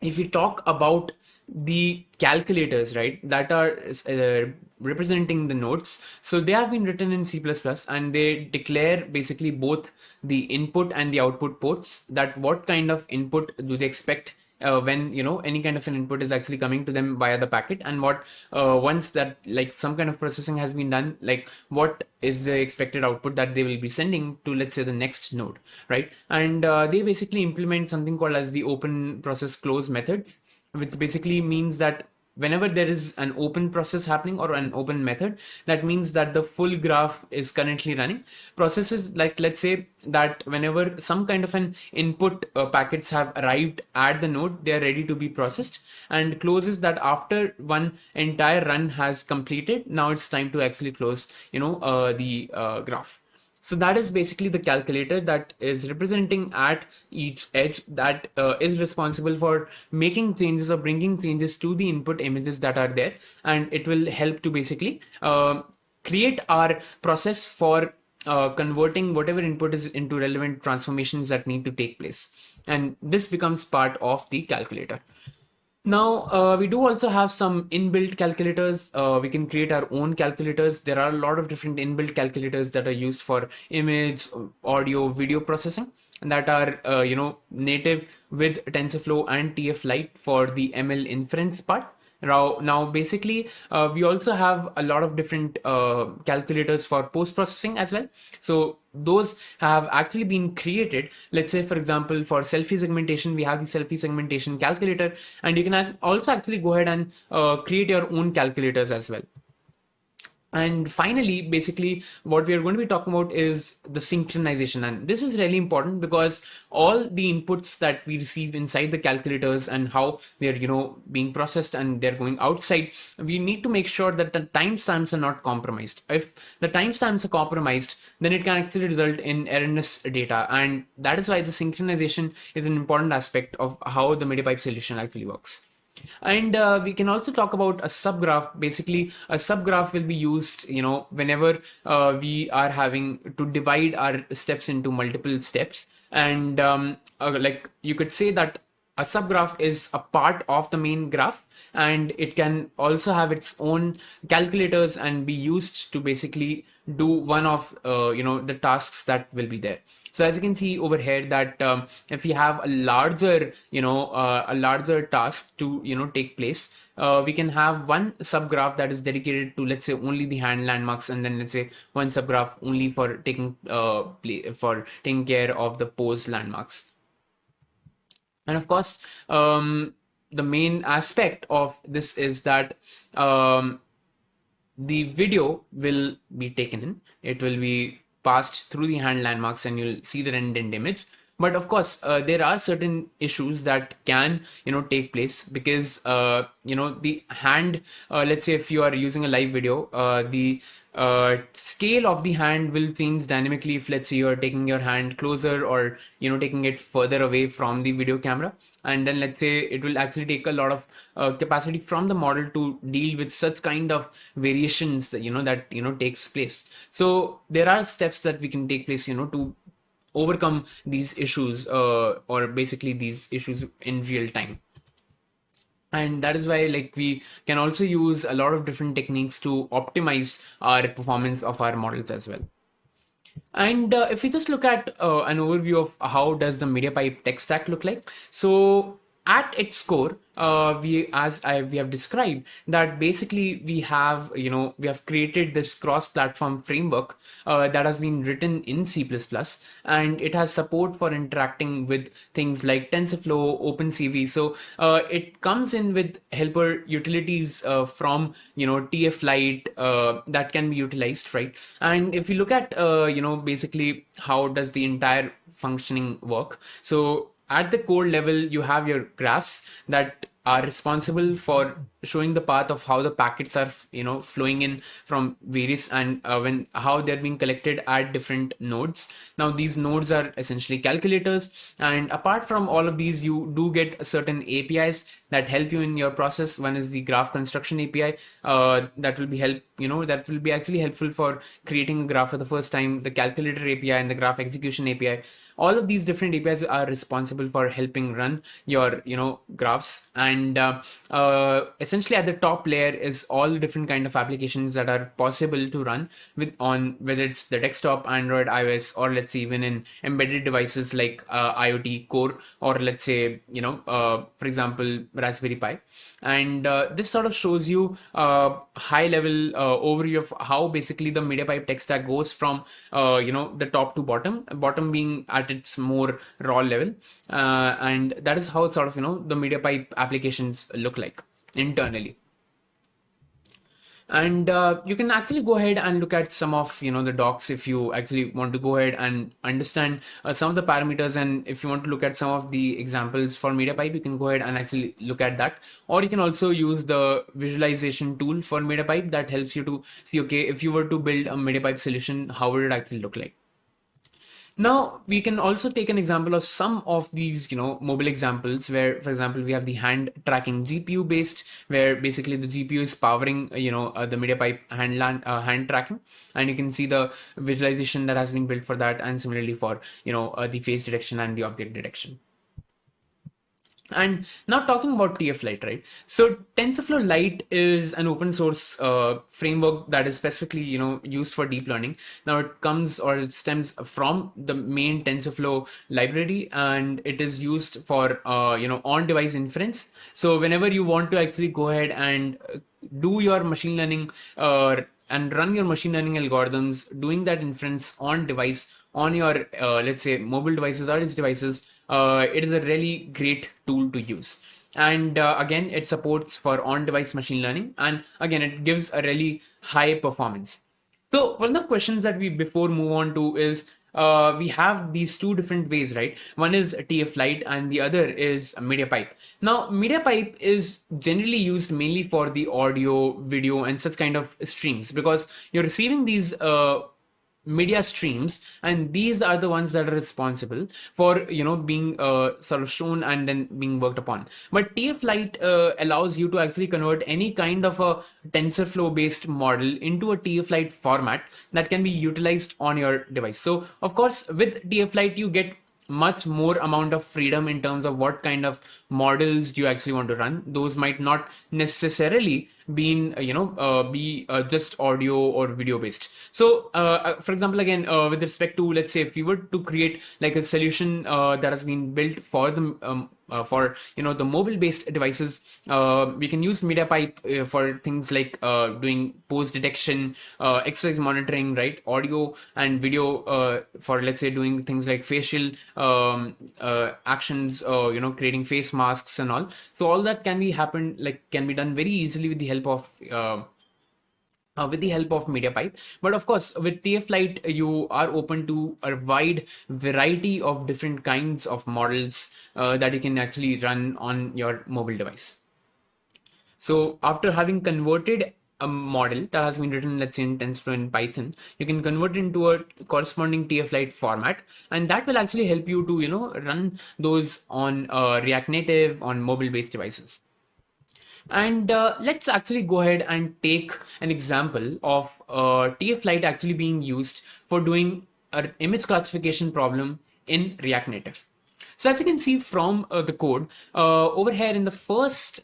if we talk about the calculators, right, that are representing the nodes, so they have been written in C++, and they declare basically both the input and the output ports, that what kind of input do they expect when any kind of an input is actually coming to them via the packet, and what once that like some kind of processing has been done, like what is the expected output that they will be sending to, let's say, the next node, right? And they basically implement something called as the open process close methods, which basically means that whenever there is an open process happening or an open method, that means that the full graph is currently running. Processes like, let's say that whenever some kind of an input packets have arrived at the node, they are ready to be processed, and closes that after one entire run has completed, now it's time to actually close, the graph. So that is basically the calculator that is representing at each edge, that is responsible for making changes or bringing changes to the input images that are there. And it will help to basically create our process for converting whatever input is into relevant transformations that need to take place. And this becomes part of the calculator. Now, we do also have some inbuilt calculators. We can create our own calculators. There are a lot of different inbuilt calculators that are used for image, audio, video processing, and that are, native with TensorFlow and TFLite for the ML inference part. Now, basically, we also have a lot of different calculators for post-processing as well. So those have actually been created. Let's say, for example, for selfie segmentation, we have the selfie segmentation calculator, and you can also actually go ahead and create your own calculators as well. And finally, basically, what we are going to be talking about is the synchronization. And this is really important because all the inputs that we receive inside the calculators and how they're, being processed and they're going outside, we need to make sure that the timestamps are not compromised. If the timestamps are compromised, then it can actually result in erroneous data. And that is why the synchronization is an important aspect of how the MediaPipe solution actually works. And we can also talk about a subgraph. Basically, a subgraph will be used, whenever we are having to divide our steps into multiple steps. And like you could say that a subgraph is a part of the main graph, and it can also have its own calculators and be used to basically do one of the tasks that will be there. So as you can see over here that if we have a larger task to take place, we can have one subgraph that is dedicated to, let's say, only the hand landmarks, and then let's say one subgraph only for taking care of the pose landmarks. And of course, the main aspect of this is that the video will be taken in. It will be passed through the hand landmarks and you'll see the rendered image. But of course, there are certain issues that can, take place because, the hand, let's say if you are using a live video, the scale of the hand will change dynamically if, let's say, you're taking your hand closer or, taking it further away from the video camera. And then let's say it will actually take a lot of capacity from the model to deal with such kind of variations that, takes place. So there are steps that we can take place, to overcome these issues or basically these issues in real time. And that is why we can also use a lot of different techniques to optimize our performance of our models as well. And if we just look at an overview of how does the MediaPipe tech stack look like. So at its core, we have described that basically we have created this cross-platform framework that has been written in C++, and it has support for interacting with things like TensorFlow, OpenCV. So it comes in with helper utilities from TFLite that can be utilized, right? And if you look at basically how does the entire functioning work. So at the core level, you have your graphs that are responsible for showing the path of how the packets are, flowing in from various and how they're being collected at different nodes. Now, these nodes are essentially calculators, and apart from all of these, you do get certain APIs that help you in your process. One is the graph construction API that will be actually helpful for creating a graph for the first time. The calculator API and the graph execution API. All of these different APIs are responsible for helping run your graphs. And essentially at the top layer is all the different kind of applications that are possible to run on whether it's the desktop, Android, iOS, or let's say even in embedded devices like IoT Core, or let's say for example Raspberry Pi. And this sort of shows you a high level overview of how basically the MediaPipe tech stack goes from the top to bottom being at its more raw level, and that is how sort of the MediaPipe applications look like internally. And you can actually go ahead and look at some of the docs if you actually want to go ahead and understand some of the parameters. And if you want to look at some of the examples for MediaPipe, you can go ahead and actually look at that. Or you can also use the visualization tool for MediaPipe that helps you to see, okay, if you were to build a MediaPipe solution, how would it actually look like? Now, we can also take an example of some of these, mobile examples where, for example, we have the hand tracking GPU based, where basically the GPU is powering, the MediaPipe hand tracking, and you can see the visualization that has been built for that, and similarly for, the face detection and the object detection. And now talking about TFLite, right? So TensorFlow Lite is an open source framework that is specifically, used for deep learning. Now it stems from the main TensorFlow library, and it is used for, on-device inference. So whenever you want to actually go ahead and do your machine learning and run your machine learning algorithms, doing that inference on device, on your, let's say, mobile devices or edge devices, it is a really great tool to use. And again, it supports for on-device machine learning, and again, it gives a really high performance. So one of the questions that we before move on to is, we have these two different ways, right? One is TFLite and the other is MediaPipe. Now, MediaPipe is generally used mainly for the audio, video, and such kind of streams, because you're receiving these media streams, and these are the ones that are responsible for being sort of shown and then being worked upon. But TFLite allows you to actually convert any kind of a TensorFlow based model into a TFLite format that can be utilized on your device. So of course, with TFLite you get much more amount of freedom in terms of what kind of models you actually want to run. Those might not necessarily be just audio or video based. So for example, again, with respect to, let's say, if we were to create like a solution that has been built for the the mobile based devices, we can use MediaPipe for things like doing pose detection, exercise monitoring, right, audio and video, for, let's say, doing things like facial actions, creating face masks and all. So all that can be done very easily with the help of MediaPipe. But of course, with TFLite, you are open to a wide variety of different kinds of models that you can actually run on your mobile device. So after having converted a model that has been written, let's say, in TensorFlow in Python, you can convert it into a corresponding TFLite format, and that will actually help you to run those on React Native, on mobile based devices. And let's actually go ahead and take an example of TFLite actually being used for doing an image classification problem in React Native. So as you can see from the code, over here in the first,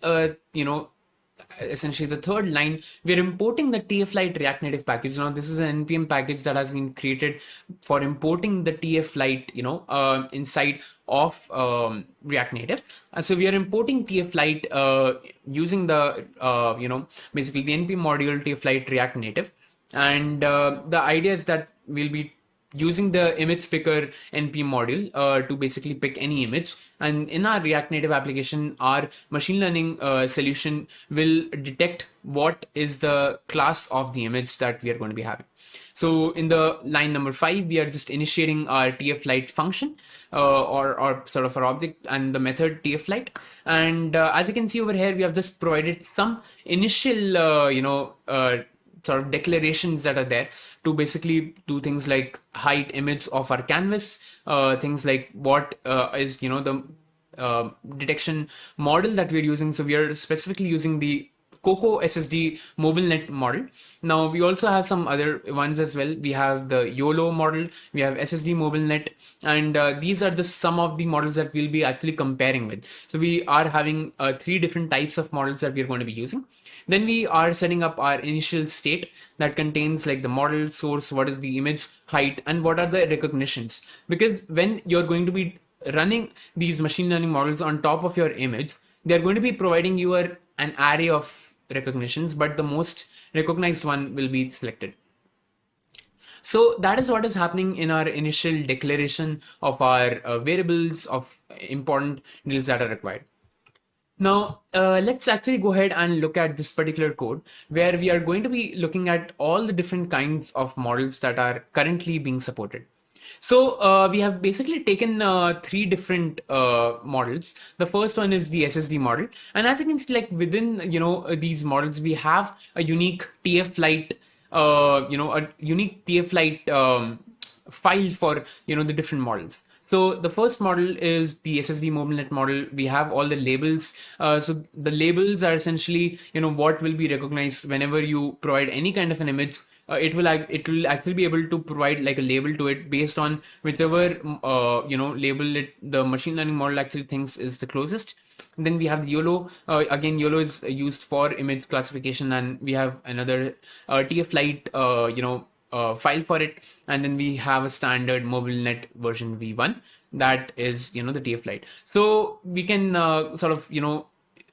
essentially the third line, we're importing the TFLite React Native package. Now this is an NPM package that has been created for importing the TFLite, inside of React Native. So we are importing TFLite using the, basically the NPM module TFLite React Native. And the idea is that we'll be using the image picker NPM module to basically pick any image. And in our React Native application, our machine learning solution will detect what is the class of the image that we are going to be having. So in the line number 5, we are just initiating our TFLite function or sort of our object and the method TFLite. And as you can see over here, we have just provided some initial, sort of declarations that are there to basically do things like height image of our canvas, things like what is the detection model that we're using. So we are specifically using the Coco SSD MobileNet model. Now we also have some other ones as well. We have the YOLO model, we have SSD MobileNet, and these are just some of the models that we'll be actually comparing with. So we are having 3 different types of models that we're going to be using. Then we are setting up our initial state that contains like the model source, what is the image height, and what are the recognitions. Because when you're going to be running these machine learning models on top of your image, they're going to be providing you an array of recognitions, but the most recognized one will be selected. So that is what is happening in our initial declaration of our variables of important details that are required. Now, let's actually go ahead and look at this particular code where we are going to be looking at all the different kinds of models that are currently being supported. So we have basically taken three different models. The first one is the SSD model. And as you can see, like within, these models, we have a unique TFLite, a unique TFLite file for, the different models. So the first model is the SSD MobileNet model. We have all the labels. So the labels are essentially, what will be recognized whenever you provide any kind of an image. It will actually be able to provide like a label to it based on whichever label the machine learning model actually thinks is the closest. And then we have the YOLO. Again, YOLO is used for image classification, and we have another TFLite file for it. And then we have a standard MobileNet version v1 that is the TFLite. So we can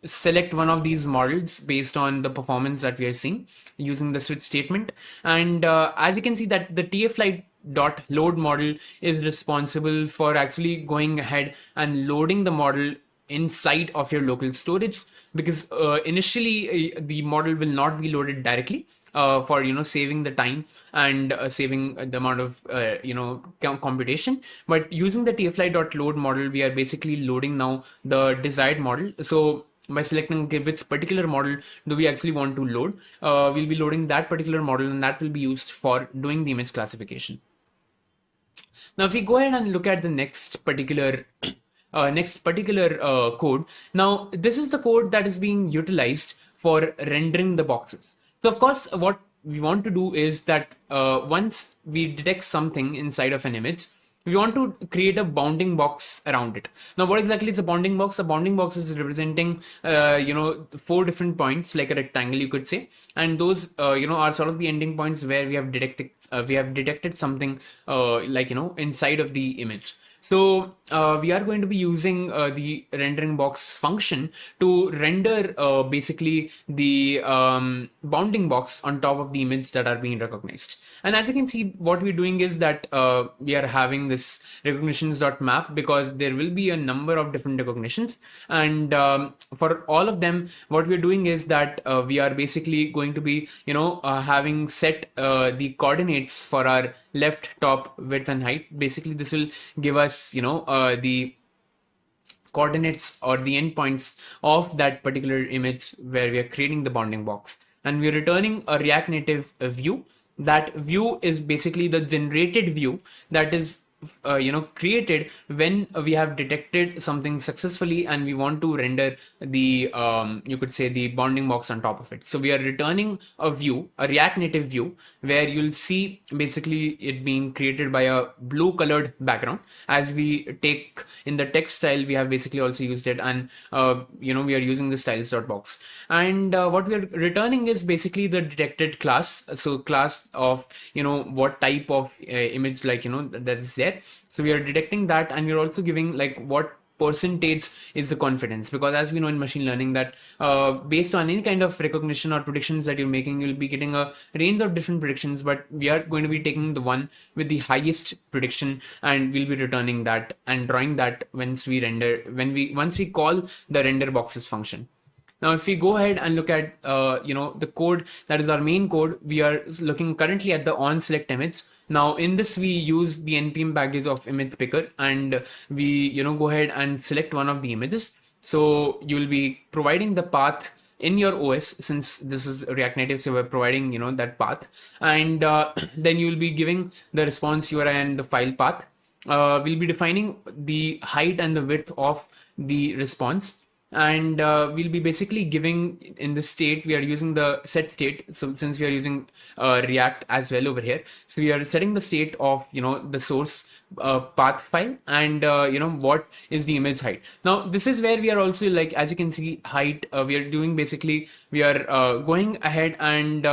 select one of these models based on the performance that we are seeing using the switch statement. And as you can see that the TFLite.load model is responsible for actually going ahead and loading the model inside of your local storage, because initially the model will not be loaded directly for saving the time and saving the amount of computation. But using the TFLite.load model, we are basically loading now the desired model. So by selecting which particular model do we actually want to load, we'll be loading that particular model, and that will be used for doing the image classification. Now, if we go ahead and look at the next particular code, now this is the code that is being utilized for rendering the boxes. So of course, what we want to do is that once we detect something inside of an image, we want to create a bounding box around it. Now, what exactly is a bounding box? A bounding box is representing, 4 different points, like a rectangle, you could say, and those, are sort of the ending points where we have detected something, inside of the image. So we are going to be using the rendering box function to render basically the bounding box on top of the image that are being recognized. And as you can see, what we're doing is that we are having this recognitions.map, because there will be a number of different recognitions. And for all of them, what we're doing is that we are basically going to be, having set the coordinates for our left, top, width, and height. Basically, this will give us, the coordinates or the endpoints of that particular image where we are creating the bounding box. And we're returning a React Native view. That view is basically the generated view that is created when we have detected something successfully and we want to render the you could say the bounding box on top of it. So we are returning a view, a React Native view, where you'll see basically it being created by a blue colored background. As we take in the text style, we have basically also used it, and we are using the styles.box. And what we are returning is basically the detected class. So class of what type of image that is there. So we are detecting that, and we're also giving what percentage is the confidence, because as we know in machine learning that based on any kind of recognition or predictions that you're making, you'll be getting a range of different predictions, but we are going to be taking the one with the highest prediction, and we'll be returning that and drawing that once we call the render boxes function. Now, if we go ahead and look at the code that is our main code, we are looking currently at the on select image. Now, in this we use the npm package of image picker, and we go ahead and select one of the images. So you will be providing the path in your OS, since this is React Native, so we're providing that path, and then you will be giving the response URI and the file path. We'll be defining the height and the width of the response. And we'll be basically giving in the state, we are using the set state. So since we are using React as well over here, so we are setting the state of the source path file, and what is the image height. Now this is where we are also, as you can see, height, we are doing basically, we are going ahead and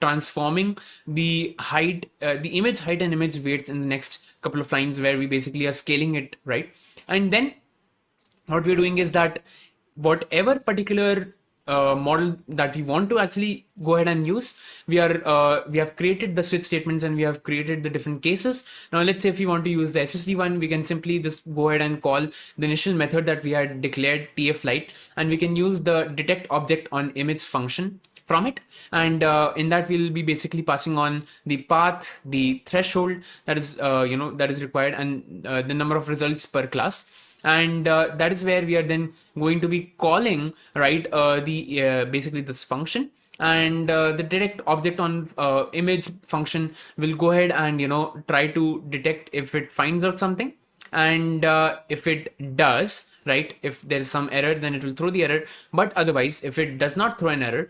transforming the height, the image height and image weight in the next couple of lines, where we basically are scaling it, right? And then what we're doing is that whatever particular model that we want to actually go ahead and use. We have created the switch statements and we have created the different cases. Now let's say if we want to use the SSD one, we can simply just go ahead and call the initial method that we had declared TFLite, and we can use the detect object on image function from it, and in that we'll be basically passing on the path, the threshold that is that is required, and the number of results per class. And that is where we are then going to be calling, right, basically this function, and the detect object on image function will go ahead and try to detect if it finds out something, and if it does, right, if there is some error, then it will throw the error. But otherwise, if it does not throw an error,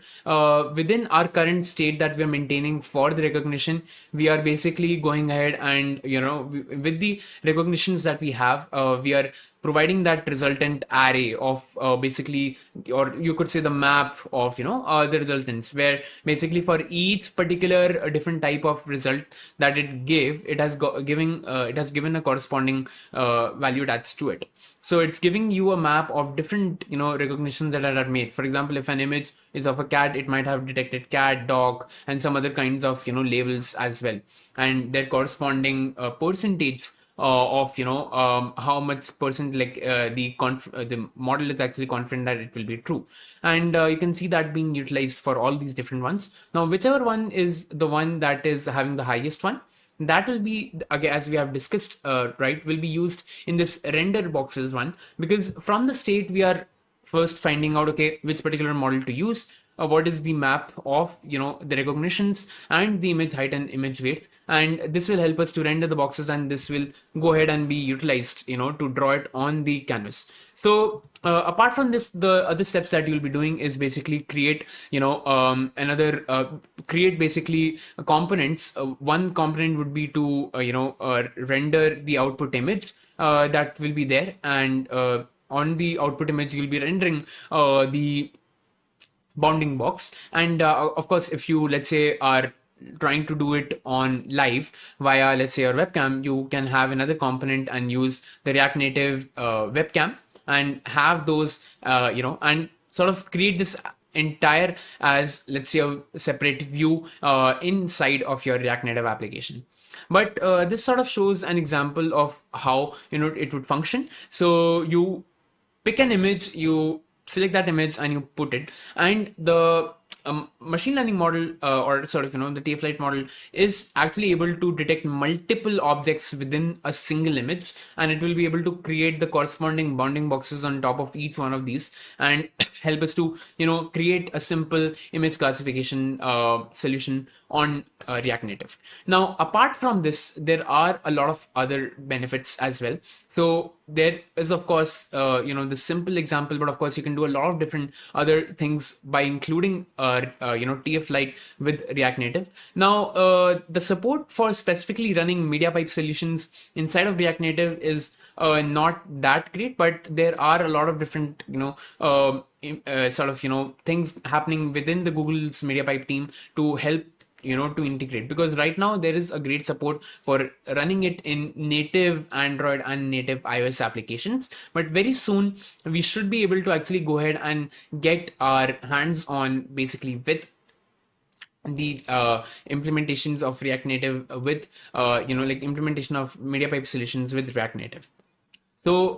within our current state that we are maintaining for the recognition, we are basically going ahead and with the recognitions that we have, we are providing that resultant array of basically, or you could say the map of the resultants, where basically for each particular different type of result that it gave, it has given a corresponding value attached to it. So it's giving you a map of different recognitions that are made. For example, if an image is of a cat, it might have detected cat, dog, and some other kinds of labels as well, and their corresponding percentage of how much percent, like the model is actually confident that it will be true, and you can see that being utilized for all these different ones. Now whichever one is the one that is having the highest one, that will be, again, as we have discussed, right, will be used in this render boxes one, because from the state we are first finding out, okay, which particular model to use, what is the map of the recognitions and the image height and image width, and this will help us to render the boxes, and this will go ahead and be utilized to draw it on the canvas. So apart from this, the other steps that you'll be doing is basically create create basically components. One component would be to render the output image that will be there, and on the output image you'll be rendering the bounding box, and of course, if you, let's say, are trying to do it on live via, let's say, your webcam, you can have another component and use the React Native webcam and have those and sort of create this entire as, let's say, a separate view inside of your React Native application. But this sort of shows an example of how it would function. So you pick an image, you select that image and you put it, and the machine learning model or sort of the TFLite model is actually able to detect multiple objects within a single image, and it will be able to create the corresponding bounding boxes on top of each one of these and help us to create a simple image classification solution on React Native. Now, apart from this, there are a lot of other benefits as well. So there is, of course, the simple example, but of course you can do a lot of different other things by including TFLite with React Native. Now, the support for specifically running MediaPipe solutions inside of React Native is not that great, but there are a lot of different things happening within the Google's MediaPipe team to help to integrate, because right now there is a great support for running it in native Android and native iOS applications, but very soon we should be able to actually go ahead and get our hands on basically with the implementations of React Native with like implementation of MediaPipe solutions with React Native. So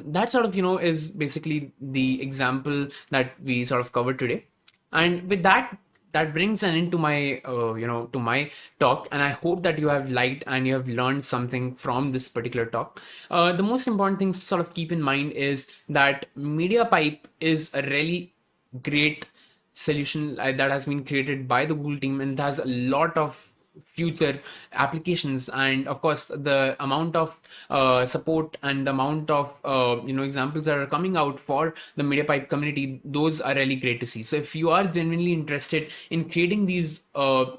that sort of is basically the example that we sort of covered today, and with that brings an end to my to my talk, and I hope that you have liked and you have learned something from this particular talk. The most important things to sort of keep in mind is that MediaPipe is a really great solution that has been created by the Google team, and it has a lot of future applications, and of course the amount of support and the amount of examples that are coming out for the MediaPipe community, those are really great to see. So if you are genuinely interested in creating these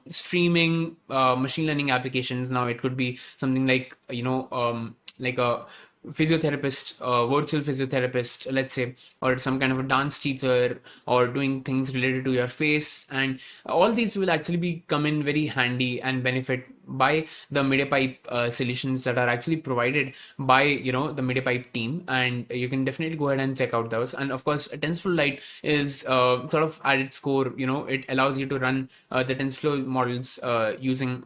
streaming machine learning applications, now it could be something like like a physiotherapist, virtual physiotherapist, let's say, or some kind of a dance teacher, or doing things related to your face. And all these will actually come in very handy and benefit by the MediaPipe solutions that are actually provided by the MediaPipe team. And you can definitely go ahead and check out those. And of course, TensorFlow is sort of at its core, it allows you to run the TensorFlow models using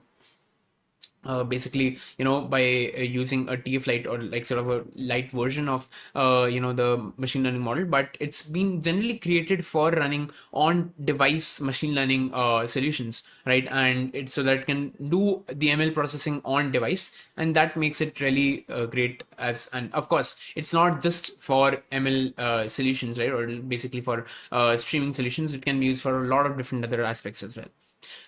basically, by using a TFLite, or like sort of a light version of, the machine learning model. But it's been generally created for running on device machine learning solutions, right? And it's so that it can do the ML processing on device, and that makes it really great. And of course, it's not just for ML solutions, right? Or basically for streaming solutions. It can be used for a lot of different other aspects as well.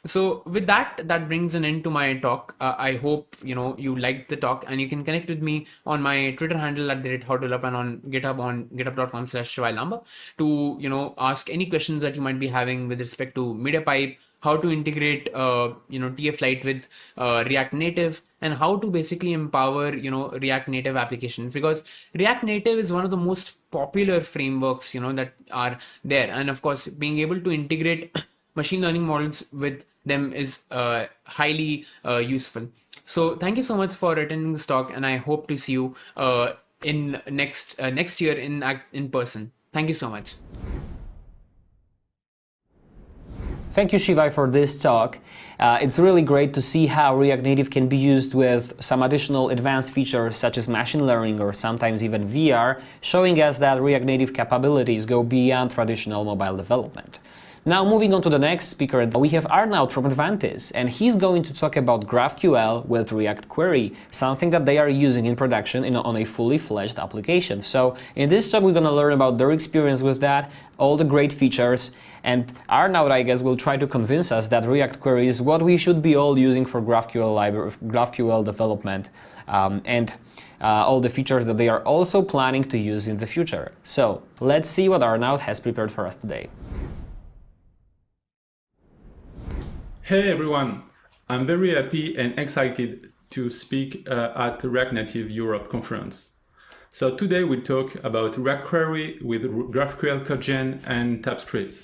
So with that brings an end to my talk. I hope you liked the talk, and you can connect with me on my Twitter handle @howtodevelop, and on GitHub on github.com/ShivayLamba to ask any questions that you might be having with respect to MediaPipe, how to integrate TFLite with React Native, and how to basically empower React Native applications, because React Native is one of the most popular frameworks that are there. And of course, being able to integrate machine learning models with them is highly useful. So thank you so much for attending this talk, and I hope to see you in next year in person. Thank you so much. Thank you, Shivay, for this talk. It's really great to see how React Native can be used with some additional advanced features such as machine learning or sometimes even VR, showing us that React Native capabilities go beyond traditional mobile development. Now, moving on to the next speaker, we have Arnaud from Advantis, and he's going to talk about GraphQL with React Query, something that they are using in production on a fully fledged application. So in this talk, we're going to learn about their experience with that, all the great features, and Arnaud, I guess, will try to convince us that React Query is what we should be all using for GraphQL development, and all the features that they are also planning to use in the future. So let's see what Arnaud has prepared for us today. Hey everyone, I'm very happy and excited to speak at the React Native Europe conference. So today we talk about React Query with GraphQL CodeGen and TypeScript.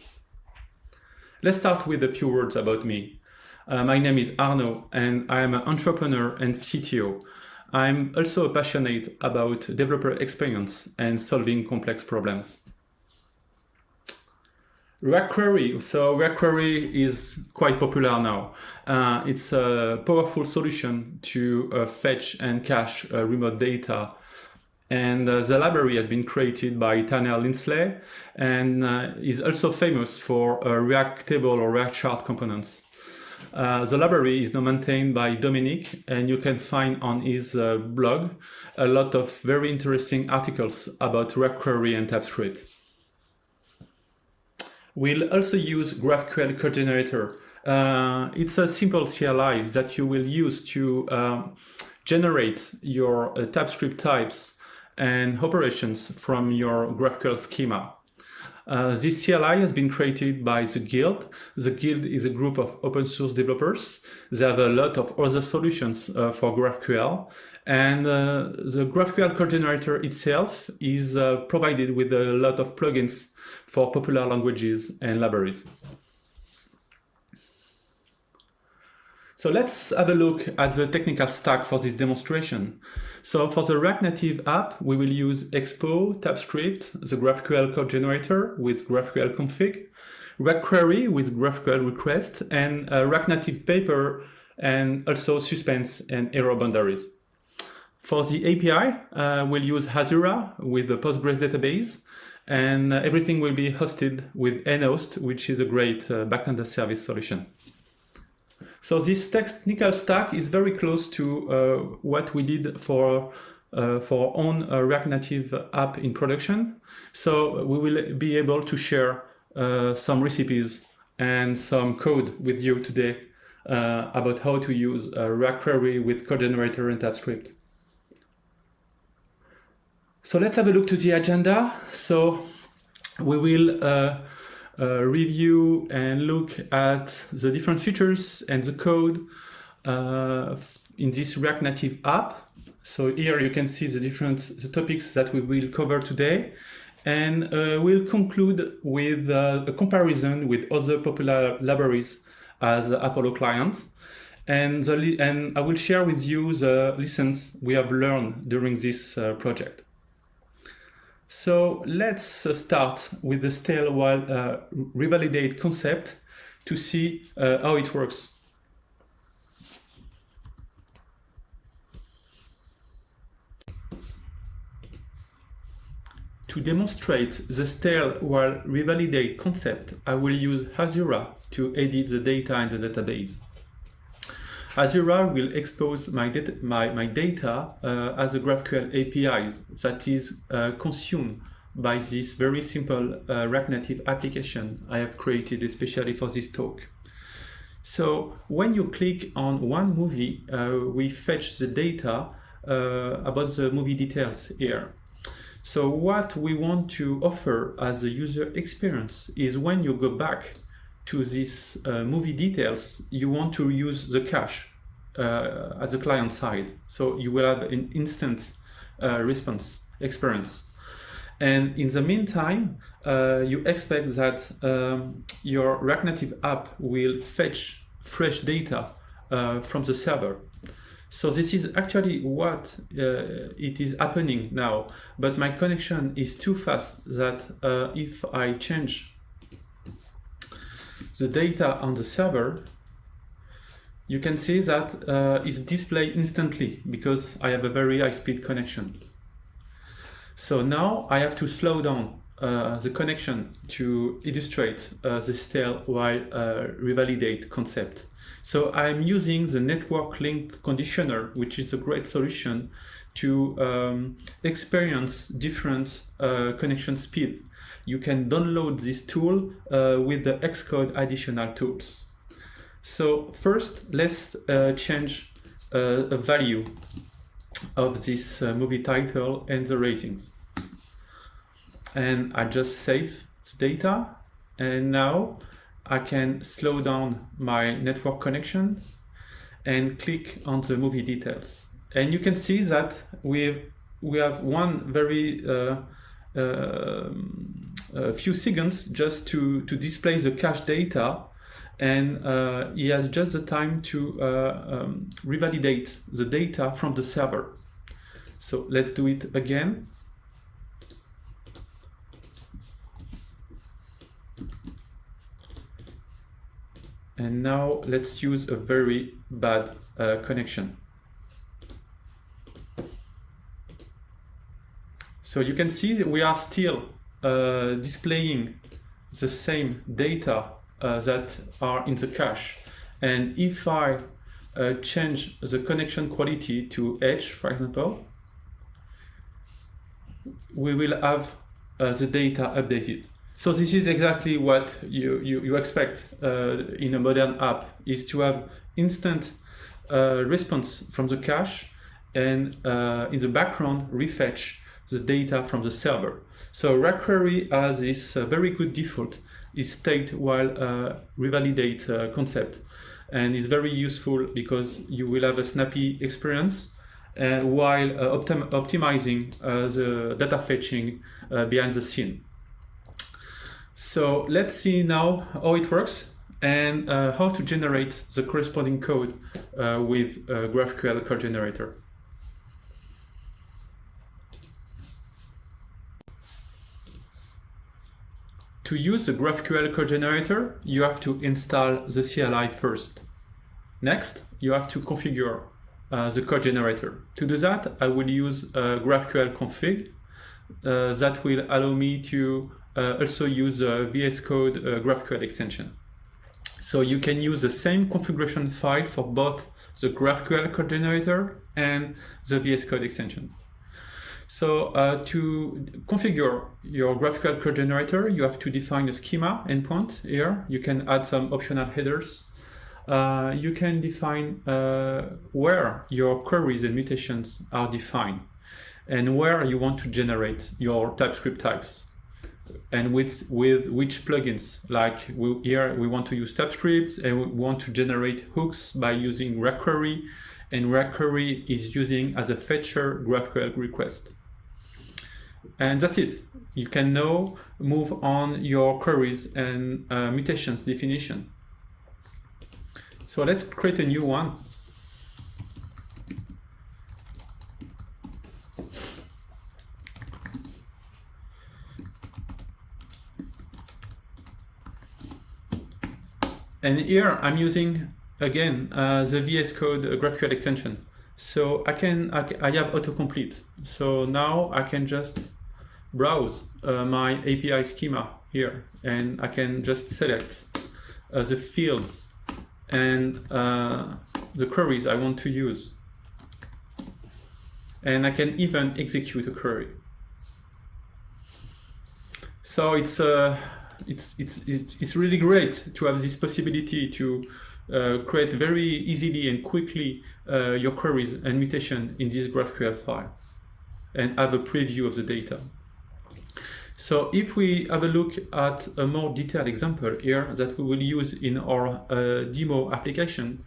Let's start with a few words about me. My name is Arnaud, and I am an entrepreneur and CTO. I'm also passionate about developer experience and solving complex problems. React Query. So React Query is quite popular now. It's a powerful solution to fetch and cache remote data. And the library has been created by Aleksandra Desmurs-Linczewska and is also famous for React table or React chart components. The library is now maintained by Dominic, and you can find on his blog a lot of very interesting articles about React Query and TypeScript. We'll also use GraphQL Code Generator. It's a simple CLI that you will use to generate your TypeScript types and operations from your GraphQL schema. This CLI has been created by the Guild. The Guild is a group of open source developers. They have a lot of other solutions for GraphQL. And the GraphQL Code Generator itself is provided with a lot of plugins for popular languages and libraries. So let's have a look at the technical stack for this demonstration. So for the React Native app, we will use Expo, TypeScript, the GraphQL Code Generator with GraphQL config, React Query with GraphQL request, and React Native paper, and also suspense and error boundaries. For the API, we'll use Azura with the Postgres database, and everything will be hosted with nhost, which is a great backend as service solution. So this technical stack is very close to what we did for our own React Native app in production. So we will be able to share some recipes and some code with you today about how to use React Query with Code Generator and TypeScript. So let's have a look to the agenda. So we will review and look at the different features and the code in this React Native app. So here you can see the topics that we will cover today, and we'll conclude with a comparison with other popular libraries as Apollo clients, and I will share with you the lessons we have learned during this project. So let's start with the stale while revalidate concept to see how it works. To demonstrate the stale while revalidate concept, I will use Azura to edit the data in the database. Azura will expose my data as a GraphQL API that is consumed by this very simple React Native application I have created especially for this talk. So when you click on one movie, we fetch the data about the movie details here. So what we want to offer as a user experience is when you go back to this movie details, you want to use the cache at the client side. So you will have an instant response experience. And in the meantime, you expect that your React Native app will fetch fresh data from the server. So this is actually what it is happening now, but my connection is too fast that if I change the data on the server, you can see that it's displayed instantly because I have a very high-speed connection. So now I have to slow down the connection to illustrate the stale while revalidate concept. So I'm using the network link conditioner, which is a great solution to experience different connection speed. You can download this tool with the Xcode additional tools. So first, let's change a value of this movie title and the ratings. And I just save the data, and now I can slow down my network connection and click on the movie details. And you can see that we have one very few seconds just to display the cache data, and he has just the time to revalidate the data from the server. So let's do it again. And now let's use a very bad connection. So you can see that we are still displaying the same data that are in the cache. And if I change the connection quality to H, for example, we will have the data updated. So this is exactly what you expect in a modern app, is to have instant response from the cache and in the background refetch the data from the server. So React Query has this very good default, is state while revalidate concept, and it's very useful because you will have a snappy experience while optimizing the data fetching behind the scene. So let's see now how it works and how to generate the corresponding code with GraphQL code generator. To use the GraphQL code generator, you have to install the CLI first. Next, you have to configure the code generator. To do that, I will use GraphQL config that will allow me to also use the VS Code GraphQL extension. So you can use the same configuration file for both the GraphQL code generator and the VS Code extension. So to configure your GraphQL code generator, you have to define a schema endpoint here. You can add some optional headers. You can define where your queries and mutations are defined and where you want to generate your TypeScript types and with which plugins. Like here we want to use TypeScript and we want to generate hooks by using React Query, and React Query is using as a fetcher GraphQL request. And that's it. You can now move on your queries and mutations definition. So let's create a new one. And here I'm using again the VS Code GraphQL extension. So I have autocomplete. So now I can just browse my API schema here, and I can just select the fields and the queries I want to use. And I can even execute a query. So it's really great to have this possibility to create very easily and quickly your queries and mutation in this GraphQL file and have a preview of the data. So if we have a look at a more detailed example here that we will use in our demo application,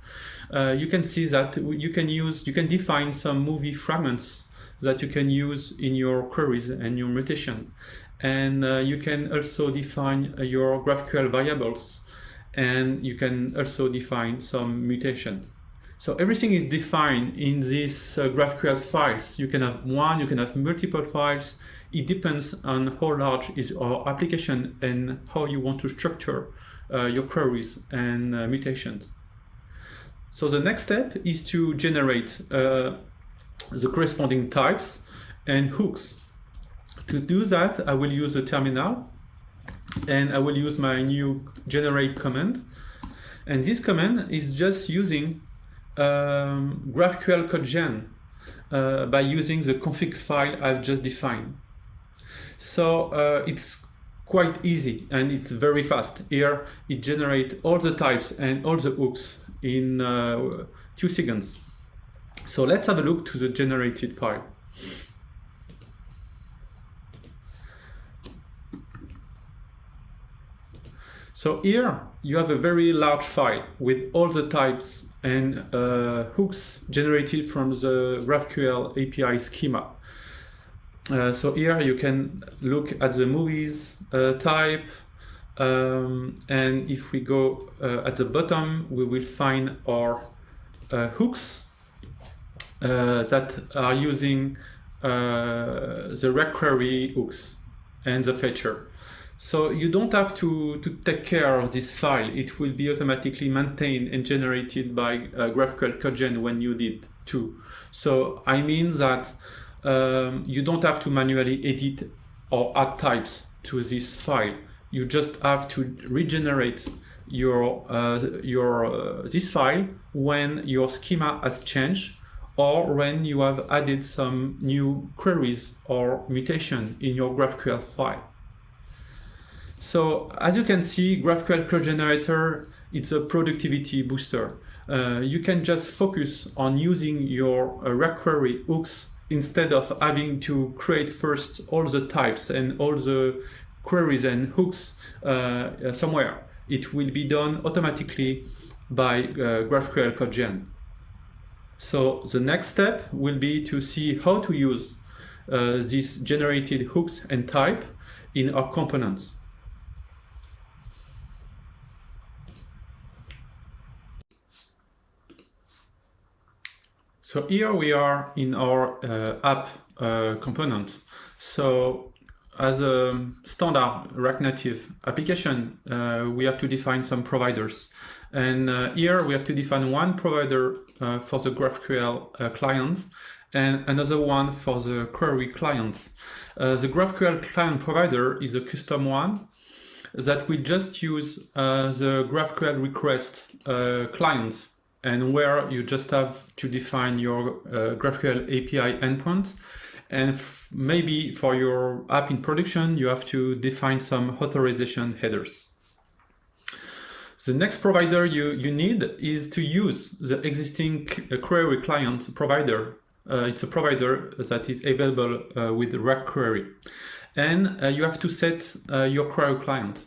you can see that you can define some movie fragments that you can use in your queries and your mutation. And you can also define your GraphQL variables, and you can also define some mutation. So everything is defined in these GraphQL files. You can have one, you can have multiple files. It depends on how large is our application and how you want to structure your queries and mutations. So the next step is to generate the corresponding types and hooks. To do that, I will use a terminal, and I will use my new generate command. And this command is just using GraphQL code gen by using the config file I've just defined. So it's quite easy and it's very fast. Here it generates all the types and all the hooks in 2 seconds. So let's have a look to the generated file. So here you have a very large file with all the types and hooks generated from the GraphQL API schema. So here you can look at the movies type, and if we go at the bottom, we will find our hooks that are using the React Query hooks and the fetcher. So you don't have to take care of this file. It will be automatically maintained and generated by GraphQL CodeGen when you need to. So I mean that you don't have to manually edit or add types to this file. You just have to regenerate your this file when your schema has changed or when you have added some new queries or mutation in your GraphQL file. So as you can see, GraphQL Code Generator, it's a productivity booster. You can just focus on using your React Query hooks instead of having to create first all the types and all the queries and hooks somewhere. It will be done automatically by GraphQL Code Gen. So the next step will be to see how to use these generated hooks and type in our components. So here we are in our app component. So as a standard React Native application, we have to define some providers. And here we have to define one provider for the GraphQL client and another one for the query client. The GraphQL client provider is a custom one that we just use the GraphQL request client, and where you just have to define your GraphQL API endpoint. And maybe for your app in production, you have to define some authorization headers. The next provider you need is to use the existing query client provider. It's a provider that is available with React Query. And you have to set your query client.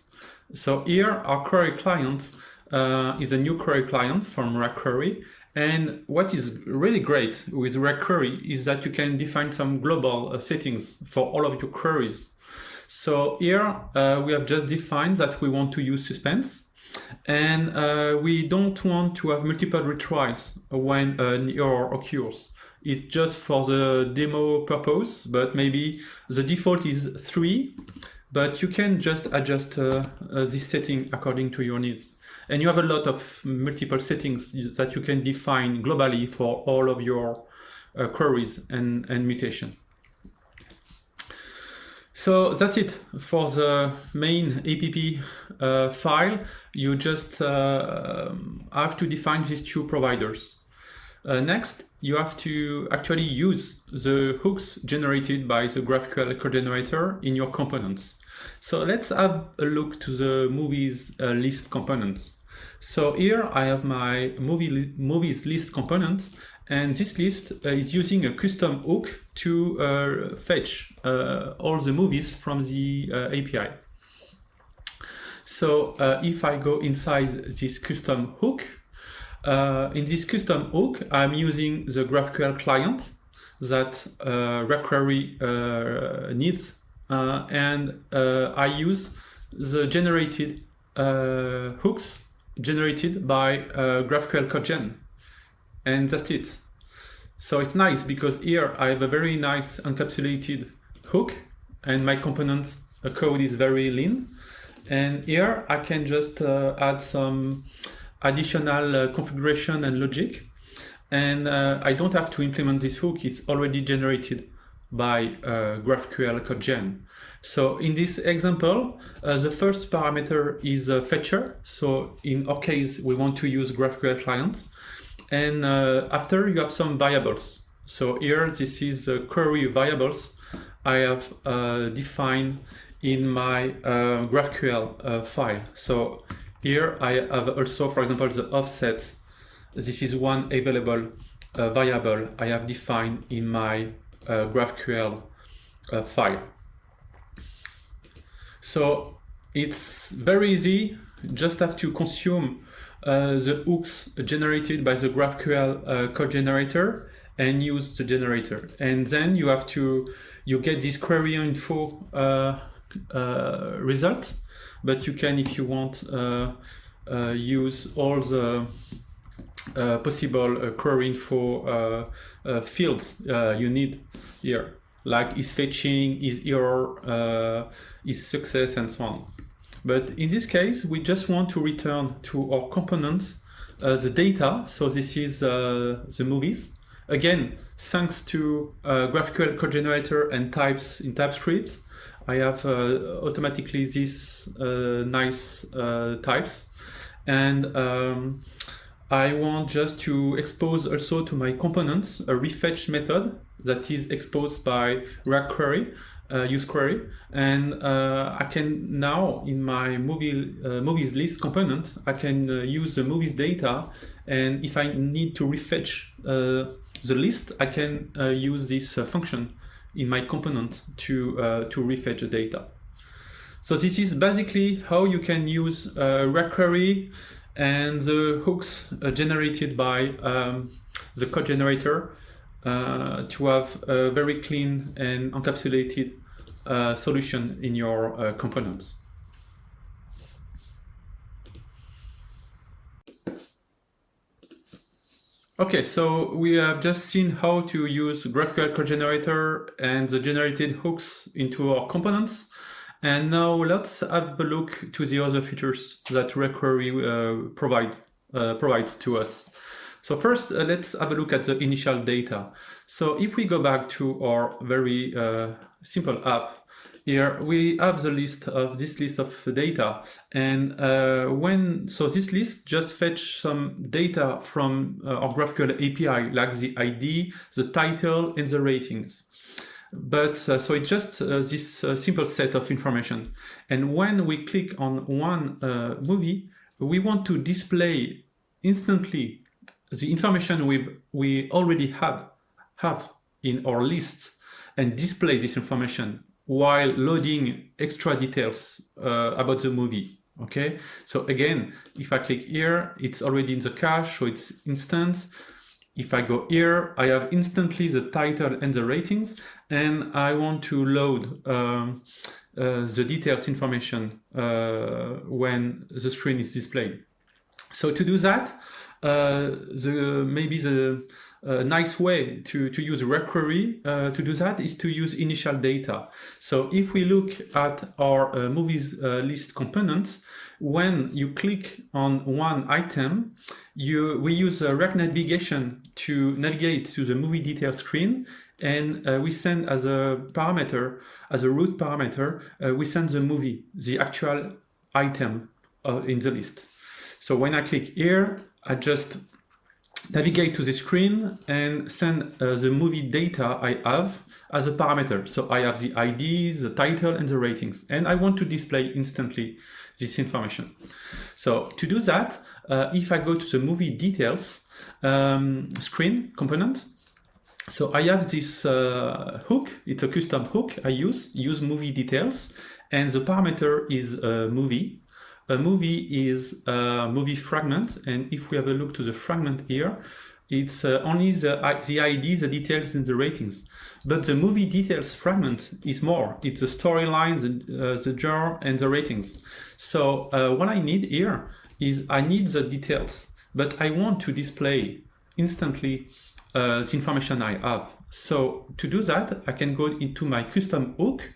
So here, our query client is a new query client from React Query, And what is really great with React Query is that you can define some global settings for all of your queries. So here we have just defined that we want to use suspense, and we don't want to have multiple retries when an error occurs. It's just for the demo purpose, but maybe the default is 3, but you can just adjust this setting according to your needs. And you have a lot of multiple settings that you can define globally for all of your queries and mutation. So that's it for the main app file. You just have to define these two providers. Next, you have to actually use the hooks generated by the GraphQL code generator in your components. So let's have a look to the movies list components. So here I have my movies list component, and this list is using a custom hook to fetch all the movies from the API. So if I go inside this custom hook, in this custom hook, I'm using the GraphQL client that React Query needs, and I use the generated hooks generated by GraphQL CodeGen, and that's it. So it's nice because here I have a very nice encapsulated hook, and my component code is very lean. And here I can just add some additional configuration and logic, and I don't have to implement this hook. It's already generated by GraphQL CodeGen. So in this example, the first parameter is a fetcher. So in our case, we want to use GraphQL client. And after you have some variables. So here, this is the query variables I have defined in my GraphQL file. So here I have also, for example, the offset. This is one available variable I have defined in my GraphQL file. So it's very easy, just have to consume the hooks generated by the GraphQL code generator and use the generator. And then you get this query info result, but you can, if you want, use all the possible query info fields you need here, like is fetching, is error, is success, and so on. But in this case, we just want to return to our component the data. So this is the movies. Again, thanks to GraphQL code generator and types in TypeScript, I have automatically these nice types. And I want just to expose also to my components a refetch method that is exposed by React Query, use query, and I can now in my movies list component, I can use the movies data, and if I need to refetch the list, I can use this function in my component to refetch the data. So this is basically how you can use React Query and the hooks generated by the code generator to have a very clean and encapsulated solution in your components. Okay, so we have just seen how to use GraphQL code generator and the generated hooks into our components. And now let's have a look to the other features that React Query provides to us. So first, let's have a look at the initial data. So if we go back to our very simple app, here we have the list of data, and so this list just fetch some data from our GraphQL API, like the ID, the title, and the ratings. But so it's just this simple set of information. And when we click on one movie, we want to display instantly the information we already have in our list, and display this information while loading extra details about the movie Okay, so again, if I click here, it's already in the cache, so it's instant. If I go here, I have instantly the title and the ratings, and I want to load the details information when the screen is displayed. So to do that, maybe the nice way to use query to do that is to use initial data. So if we look at our movies list component, when you click on one item, we use React navigation to navigate to the movie detail screen, and we send as a parameter, as a root parameter, we send the movie, the actual item in the list. So when I click here, I just navigate to the screen and send the movie data I have as a parameter. So I have the ID, the title, and the ratings, and I want to display instantly this information. So to do that, if I go to the movie details screen component, so I have this hook. It's a custom hook I use movie details, and the parameter is movie. A movie is a movie fragment, and if we have a look to the fragment here, it's only the ID, the details, and the ratings. But the movie details fragment is more. It's the storyline, the genre, and the ratings. So what I need here is I need the details, but I want to display instantly the information I have. So to do that, I can go into my custom hook,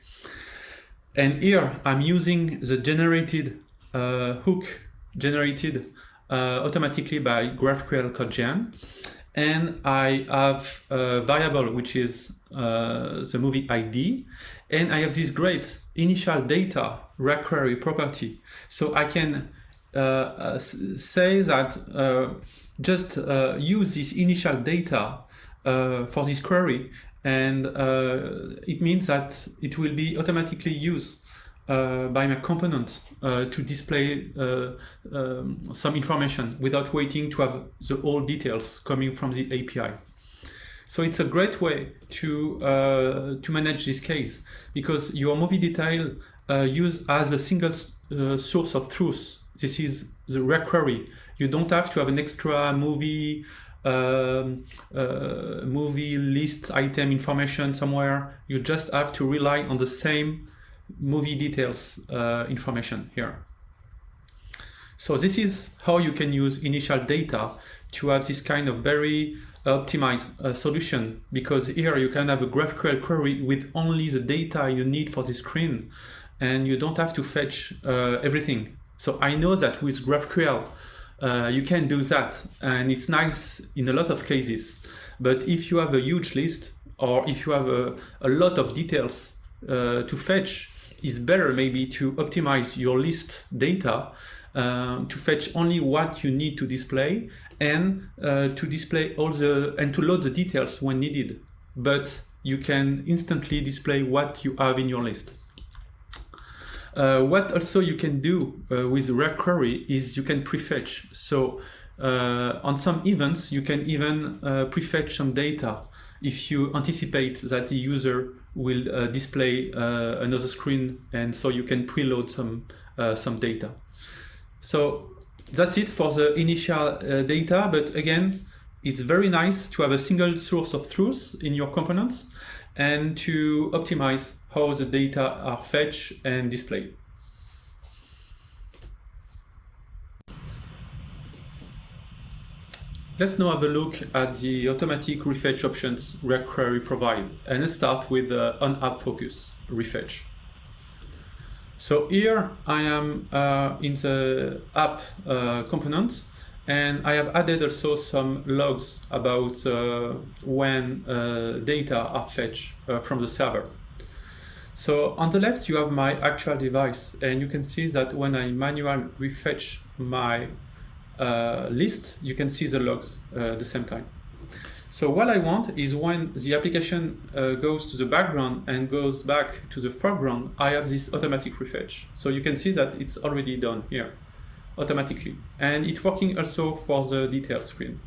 and here I'm using the generated hook generated automatically by GraphQL CodeGen, and I have a variable which is the movie ID, and I have this great initial data query property. So I can say that just use this initial data for this query, and it means that it will be automatically used by my component to display some information without waiting to have the whole details coming from the API. So it's a great way to manage this case, because your movie detail used as a single source of truth. This is the query. You don't have to have an extra movie list item information somewhere. You just have to rely on the same movie details information here. So this is how you can use initial data to have this kind of very optimized solution, because here you can have a GraphQL query with only the data you need for the screen, and you don't have to fetch everything. So I know that with GraphQL you can do that, and it's nice in a lot of cases. But if you have a huge list, or if you have a lot of details to fetch, it's better maybe to optimize your list data to fetch only what you need to display, and to display and to load the details when needed. But you can instantly display what you have in your list. What also you can do with query is you can prefetch. So on some events, you can even prefetch some data if you anticipate that the user will display another screen, and so you can preload some data. So that's it for the initial data, but again, it's very nice to have a single source of truth in your components and to optimize how the data are fetched and displayed. Let's now have a look at the automatic refetch options query provide, and let's start with the on-app focus refetch. So here I am in the app component, and I have added also some logs about when data are fetched from the server. So on the left you have my actual device, and you can see that when I manually refetch my list, you can see the logs at the same time. So what I want is when the application goes to the background and goes back to the foreground, I have this automatic refetch. So you can see that it's already done here automatically, and it's working also for the detail screen.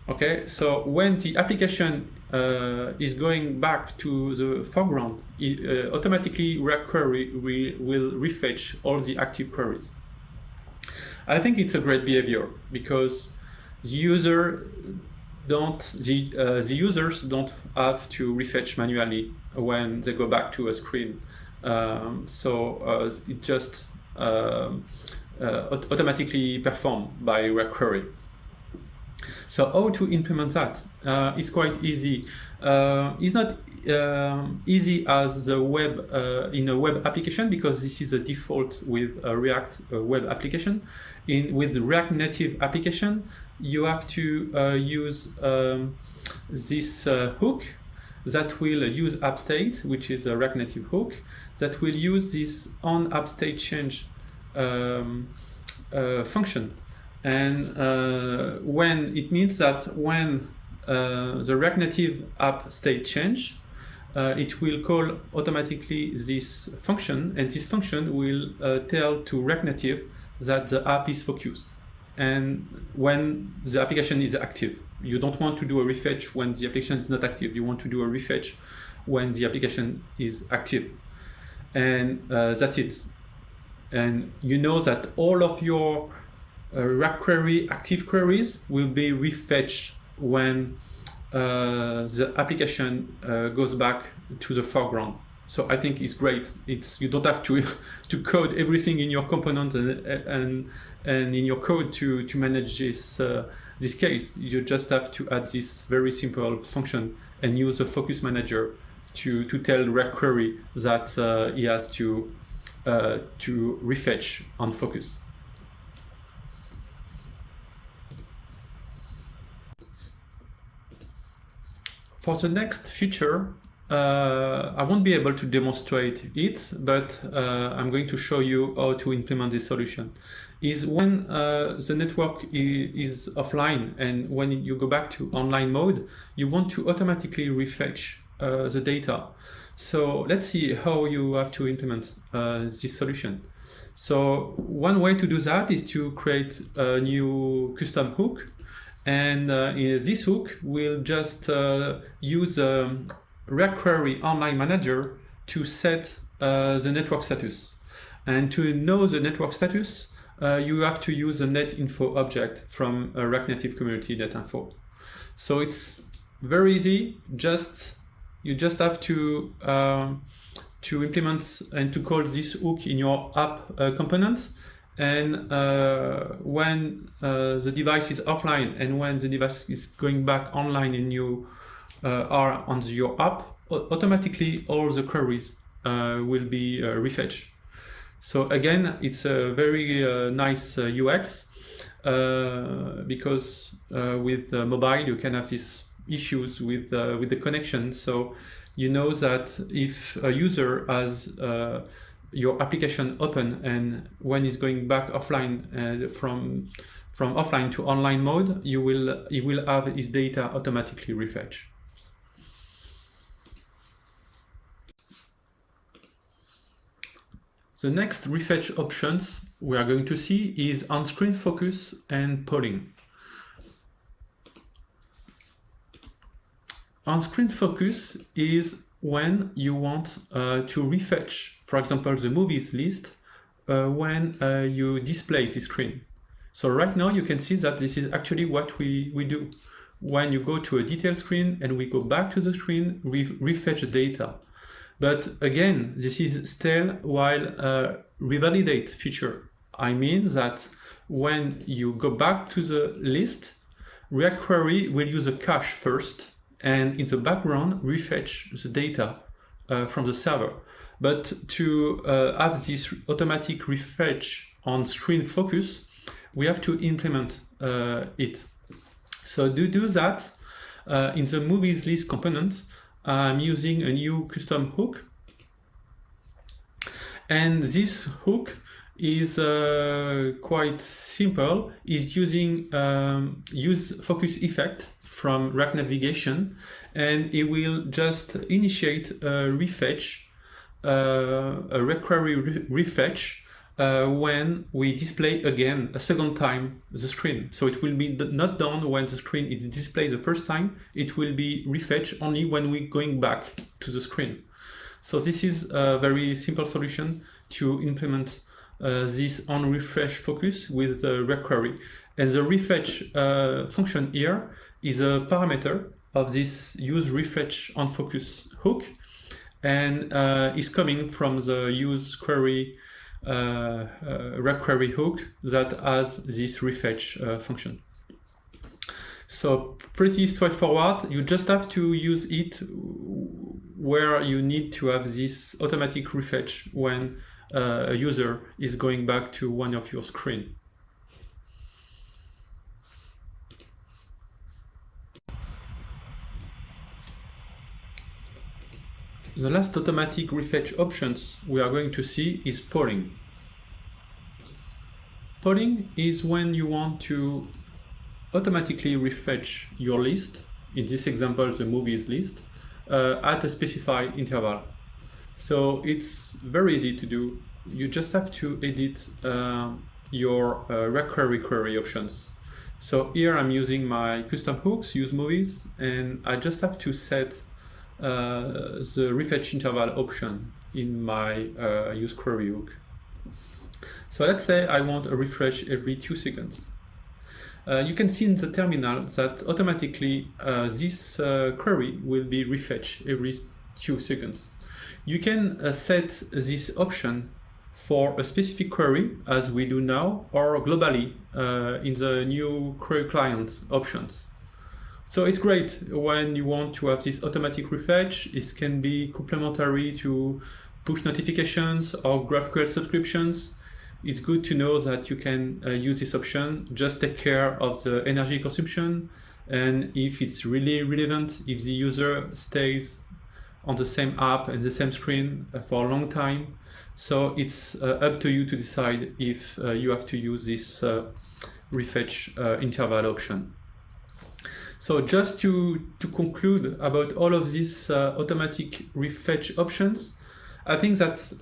Okay, so when the application is going back to the foreground, automatically React query will refetch all the active queries. I think it's a great behavior because the users don't have to refetch manually when they go back to a screen. It just automatically performed by React query. So how to implement that? It's quite easy. It's not easy as the web in a web application because this is a default with a React web application. With the React Native application, you have to use this hook that will use app state, which is a React Native hook that will use this on app state change function. And when it means that when the React Native app state change, it will call automatically this function, and this function will tell to React Native that the app is focused. And when the application is active, you don't want to do a refetch when the application is not active. You want to do a refetch when the application is active. And that's it. And you know that all of your React query active queries will be refetched when the application goes back to the foreground. So I think it's great. You don't have to code everything in your component and in your code to manage this case. You just have to add this very simple function and use the focus manager to tell React query that he has to refetch on focus. For the next feature, I won't be able to demonstrate it, but I'm going to show you how to implement this solution. Is when the network is offline and when you go back to online mode, you want to automatically refetch the data. So let's see how you have to implement this solution. So one way to do that is to create a new custom hook. And in this hook, we'll just use React Query Online Manager to set the network status. And to know the network status, you have to use a netinfo object from a React Native community netinfo. So it's very easy. You just have to implement and to call this hook in your app components. And when the device is offline and when the device is going back online and you are on your app, automatically all the queries will be refetched. So again, it's a very nice UX because with mobile you can have these issues with the connection. So you know that if a user has your application open and when it's going back offline from offline to online mode, he will have his data automatically refetched. The next refetch options we are going to see is on-screen focus and polling. On-screen focus is when you want to refetch, for example, the movies list when you display the screen. So right now you can see that this is actually what we do. When you go to a detail screen and we go back to the screen, we refetch the data. But again, this is still while revalidate feature. I mean that when you go back to the list, React Query will use a cache first and in the background refetch the data from the server. But to have this automatic refetch on screen focus, we have to implement it. So to do that, in the movies list component, I'm using a new custom hook. And this hook is quite simple. It's using use focus effect from React Navigation, and it will just initiate a refetch, a React Query refetch when we display again a second time the screen. So it will be not done when the screen is displayed the first time. It will be refetched only when we're going back to the screen. So this is a very simple solution to implement this on refresh focus with the query. And the refresh function here is a parameter of this use refresh on focus hook, and is coming from the use query query hook that has this refetch function. So pretty straightforward. You just have to use it where you need to have this automatic refetch when a user is going back to one of your screen. The last automatic refetch options we are going to see is polling. Polling is when you want to automatically refetch your list, in this example the movies list, at a specified interval. So it's very easy to do. You just have to edit your query options. So here I'm using my custom hooks, use movies, and I just have to set the refetch interval option in my use query hook. So let's say I want a refresh every 2 seconds. You can see in the terminal that automatically this query will be refetched every 2 seconds. You can set this option for a specific query, as we do now, or globally in the new query client options. So it's great when you want to have this automatic refetch. It can be complementary to push notifications or GraphQL subscriptions. It's good to know that you can use this option. Just take care of the energy consumption, and if it's really relevant, if the user stays on the same app and the same screen for a long time. So it's up to you to decide if you have to use this refetch interval option. So just to conclude about all of these automatic refetch options, I think that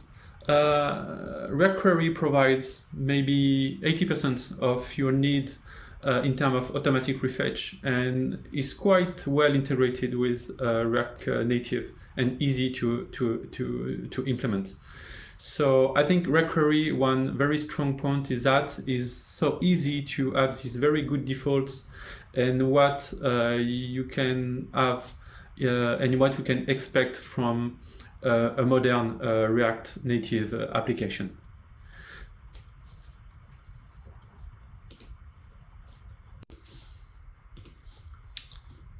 query provides maybe 80% of your need in terms of automatic refetch, and is quite well integrated with React Native and easy to implement. So I think query, one very strong point is that is so easy to have these very good defaults, and what you can have and what you can expect from a modern React Native application.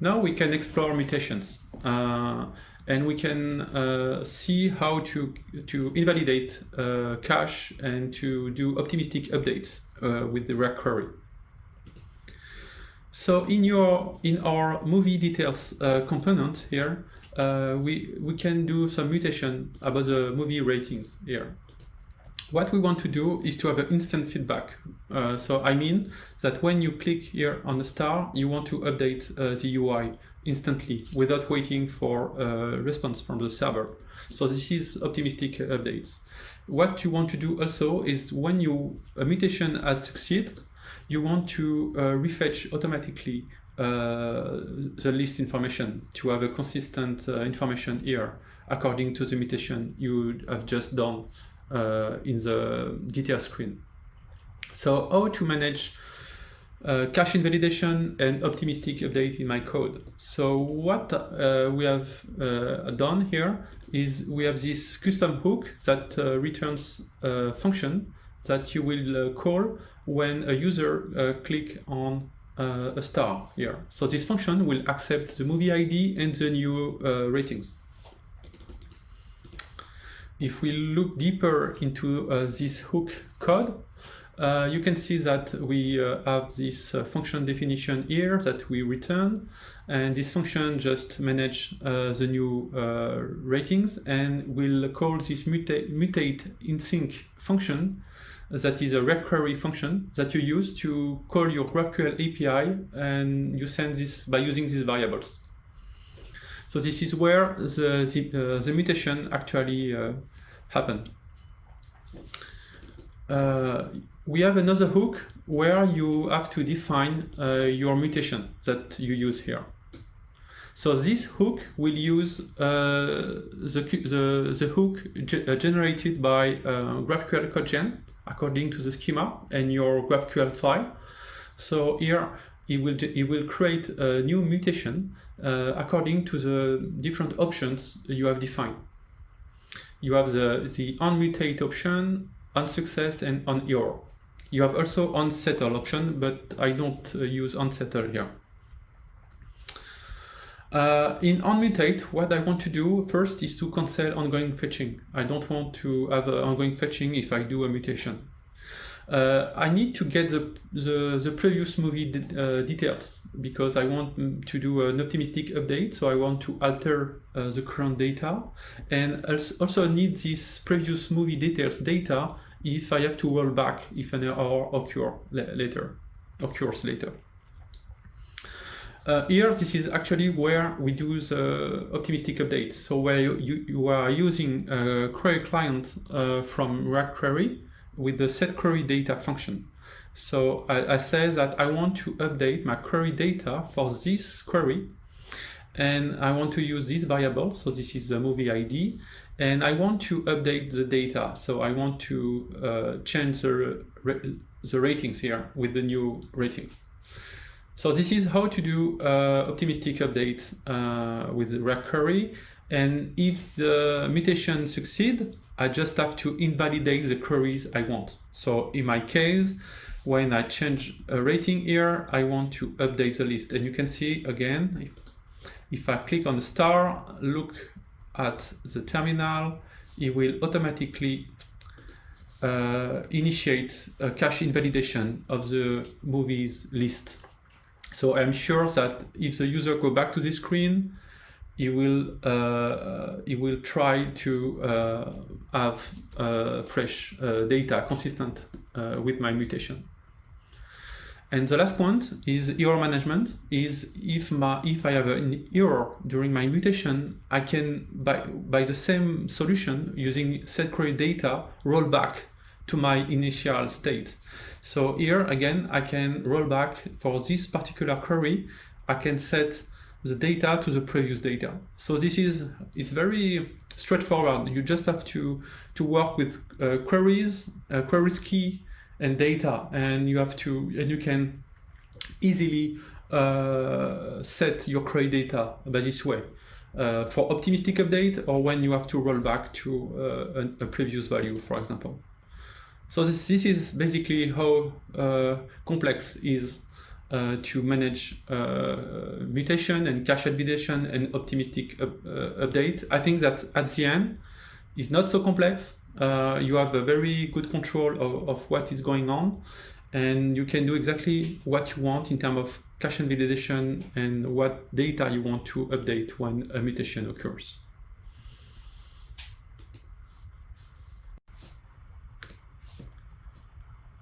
Now we can explore mutations, and we can see how to invalidate cache and to do optimistic updates with the React query. So in our movie details component here, we can do some mutation about the movie ratings here. What we want to do is to have an instant feedback. So I mean that when you click here on the star, you want to update the UI instantly without waiting for a response from the server. So this is optimistic updates. What you want to do also is when a mutation has succeeded, you want to refetch automatically the list information to have a consistent information here according to the mutation you have just done in the detail screen. So how to manage cache invalidation and optimistic update in my code. So what we have done here is we have this custom hook that returns a function that you will call when a user click on a star here. So this function will accept the movie ID and the new ratings. If we look deeper into this hook code, you can see that we have this function definition here that we return, and this function just manage the new ratings, and we'll call this mutate in sync function that is a query function that you use to call your GraphQL API, and you send this by using these variables. So this is where the mutation actually happened. we have another hook where you have to define your mutation that you use here. So this hook will use the hook generated by GraphQL CodeGen according to the schema and your GraphQL file. So here it will create a new mutation according to the different options you have defined. You have the onMutate option, onSuccess, and onError. You have also onSettle option, but I don't use onSettle here. In onMutate, what I want to do first is to cancel ongoing fetching. I don't want to have ongoing fetching if I do a mutation. I need to get the previous movie details because I want to do an optimistic update, so I want to alter the current data, and also need this previous movie details data if I have to roll back if an error occurs later. Here, this is actually where we do the optimistic update. So where you are using a query client from React Query with the setQueryData function. So I say that I want to update my query data for this query, and I want to use this variable. So this is the movie ID, and I want to update the data. So I want to change the ratings here with the new ratings. So this is how to do optimistic update with React Query. And if the mutation succeeds, I just have to invalidate the queries I want. So in my case, when I change a rating here, I want to update the list. And you can see again, if I click on the star, look at the terminal, it will automatically initiate a cache invalidation of the movies list. So I'm sure that if the user go back to this screen, it will try to have fresh data consistent with my mutation. And the last point is error management. Is if I have an error during my mutation, I can by the same solution using setQueryData roll back to my initial state. So here again, I can roll back for this particular query. I can set the data to the previous data. So it's very straightforward. You just have to work with queries, queries key, and data, and you can easily set your query data by this way for optimistic update or when you have to roll back to a previous value, for example. So this is basically how complex is to manage mutation and cache validation and optimistic update. I think that at the end is not so complex. You have a very good control of what is going on, and you can do exactly what you want in terms of cache validation and what data you want to update when a mutation occurs.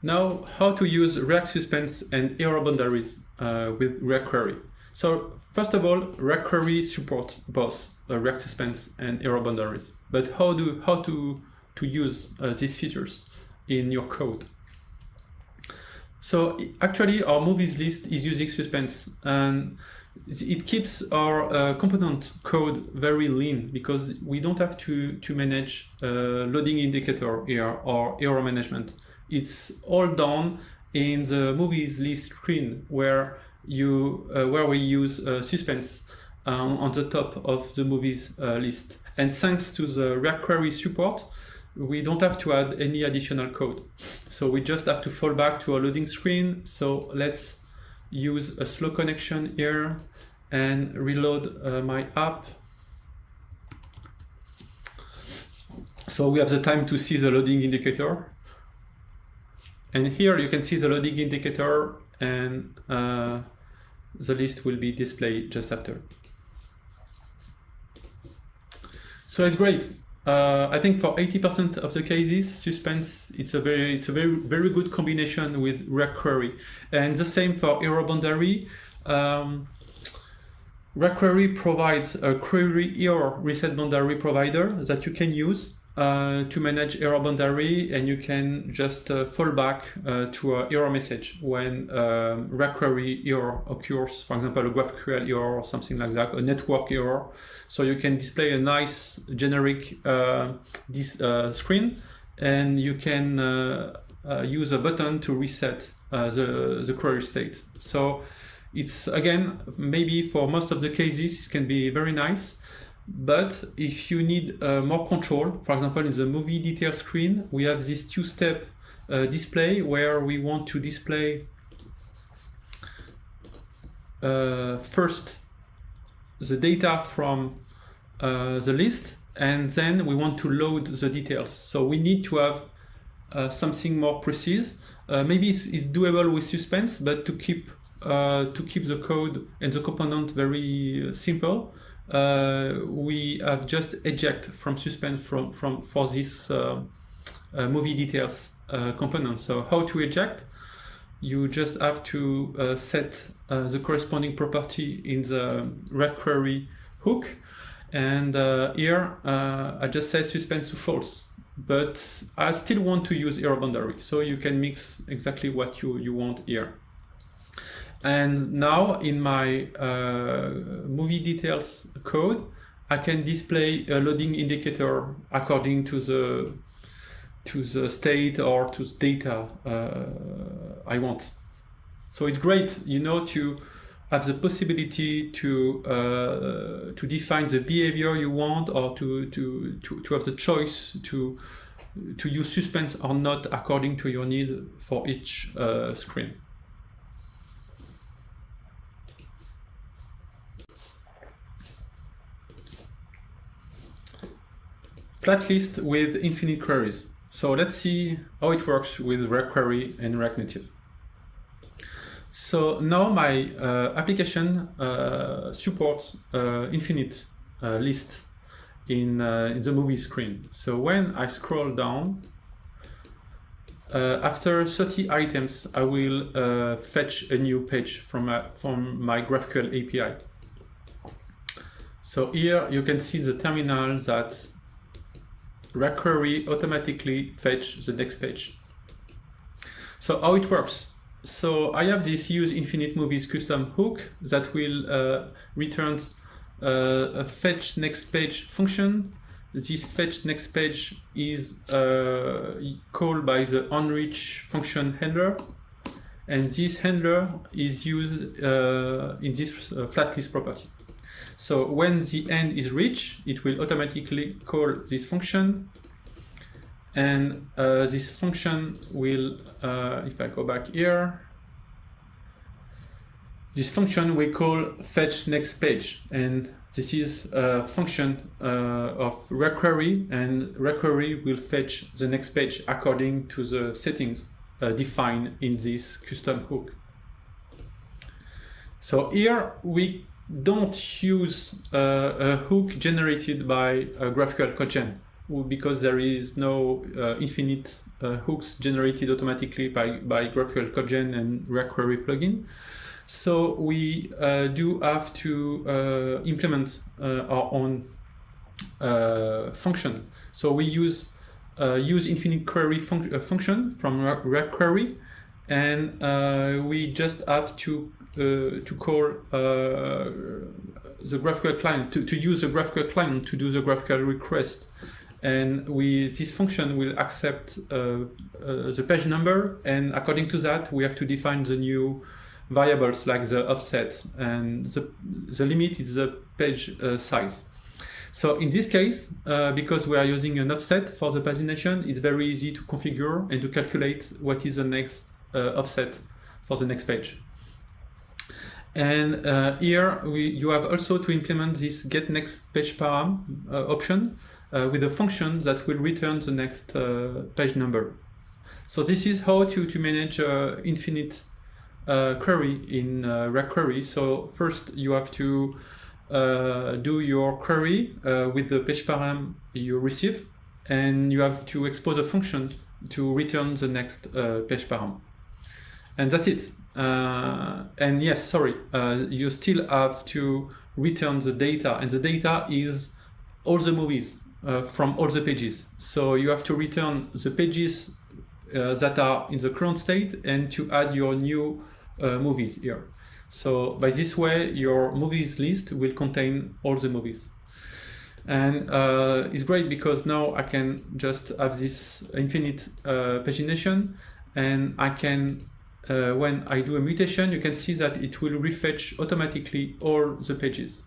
Now, how to use React suspense and error boundaries with React Query. So first of all, React Query supports both React suspense and error boundaries. But how to use these features in your code? So actually, our movies list is using suspense, and it keeps our component code very lean because we don't have to manage loading indicator here or error management. It's all done in the movies list screen where we use suspense on the top of the movies list. And thanks to the React Query support, we don't have to add any additional code. So we just have to fall back to a loading screen. So let's use a slow connection here and reload my app. So we have the time to see the loading indicator. And here you can see the loading indicator, and the list will be displayed just after. So it's great. I think for 80% of the cases, suspense it's a very good combination with React Query, and the same for error boundary. React Query provides a query error reset boundary provider that you can use to manage error boundary, and you can just fall back to an error message when query error occurs, for example, a GraphQL error or something like that, a network error. So you can display a nice generic screen, and you can use a button to reset the query state. So it's, again, maybe for most of the cases, it can be very nice. But if you need more control, for example, in the movie detail screen, we have this two-step display where we want to display first the data from the list, and then we want to load the details. So we need to have something more precise. Maybe it's doable with suspense, but to keep the code and the component very simple, we have just eject from suspense for this movie details component. So how to eject? You just have to set the corresponding property in the query hook, and here I just set suspense to false, but I still want to use error boundary, so you can mix exactly what you want here. And now in my movie details code, I can display a loading indicator according to the state or to the data I want. So it's great, you know, to have the possibility to define the behavior you want, or to have the choice to use suspense or not according to your need for each screen. Flat list with infinite queries. So let's see how it works with query and React Native. So now my application supports infinite list in the movie screen. So when I scroll down, after 30 items, I will fetch a new page from my GraphQL API. So here you can see the terminal that query automatically fetch the next page. So how it works? So I have this use infinite movies custom hook that will return a fetch next page function. This fetch next page is called by the onReach function handler, and this handler is used in this flat list property. So when the end is reached, it will automatically call this function, and this function will, if I go back here, this function we call fetch next page, and this is a function of query, and query will fetch the next page according to the settings defined in this custom hook. So here we don't use a hook generated by GraphQL CodeGen, because there is no infinite hooks generated automatically by GraphQL CodeGen and query plugin. So we do have to implement our own function. So we use infinite query function from query, and we just have to call the GraphQL client, to use the GraphQL client to do the GraphQL request. And this function will accept the page number, and according to that, we have to define the new variables like the offset, and the limit is the page size. So in this case, because we are using an offset for the pagination, it's very easy to configure and to calculate what is the next offset for the next page. And here you have also to implement this get next page param option with a function that will return the next page number. So this is how to manage infinite query in query. So first you have to do your query with the page param you receive, and you have to expose a function to return the next page param. And that's it. And yes, sorry, you still have to return the data, and the data is all the movies. from all the pages. So you have to return the pages that are in the current state and to add your new movies here. So by this way, your movies list will contain all the movies. And it's great because now I can just have this infinite pagination, and I can, when I do a mutation, you can see that it will refetch automatically all the pages,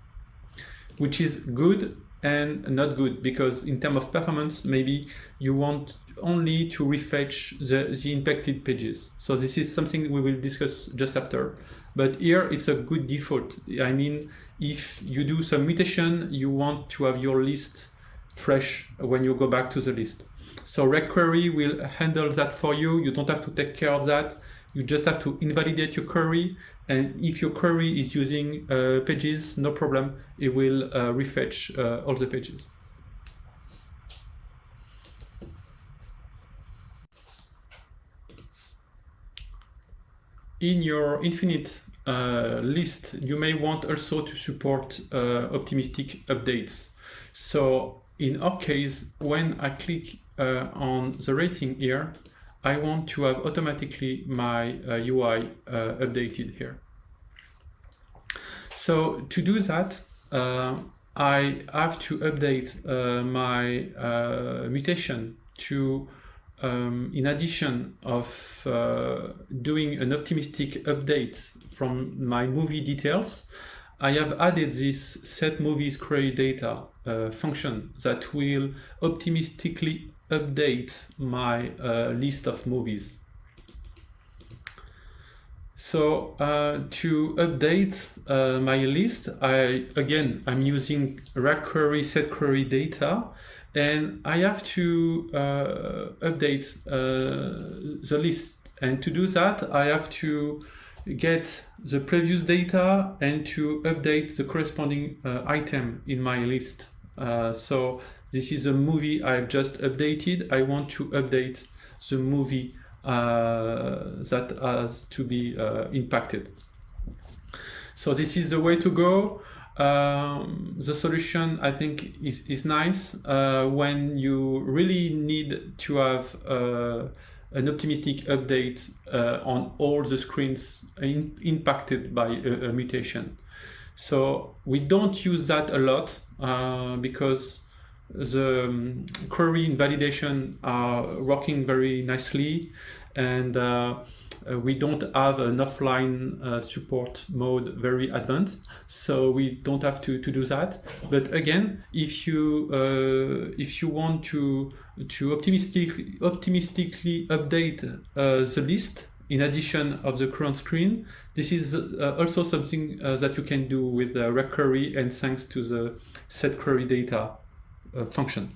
which is good and not good, because in terms of performance, maybe you want only to refetch the impacted pages. So this is something we will discuss just after. But here it's a good default. I mean, if you do some mutation, you want to have your list fresh when you go back to the list. So regquery will handle that for you. You don't have to take care of that. You just have to invalidate your query. And if your query is using pages, no problem. It will refetch all the pages. In your infinite list, you may want also to support optimistic updates. So in our case, when I click on the rating here, I want to have automatically my UI updated here. So to do that, I have to update my mutation to, in addition of doing an optimistic update from my movie details, I have added this set movies query data function that will optimistically update my list of movies. So to update my list, I'm using regquery set query data, and I have to update the list. And to do that, I have to get the previous data and to update the corresponding item in my list. So this is a movie I've just updated. I want to update the movie that has to be impacted. So this is the way to go. The solution, I think, is nice when you really need to have an optimistic update on all the screens impacted by a mutation. So we don't use that a lot because the query invalidation are working very nicely, and we don't have an offline support mode very advanced, so we don't have to do that. But again, if you want to optimistically update the list in addition of the current screen, this is also something that you can do with regquery and thanks to the set query data function.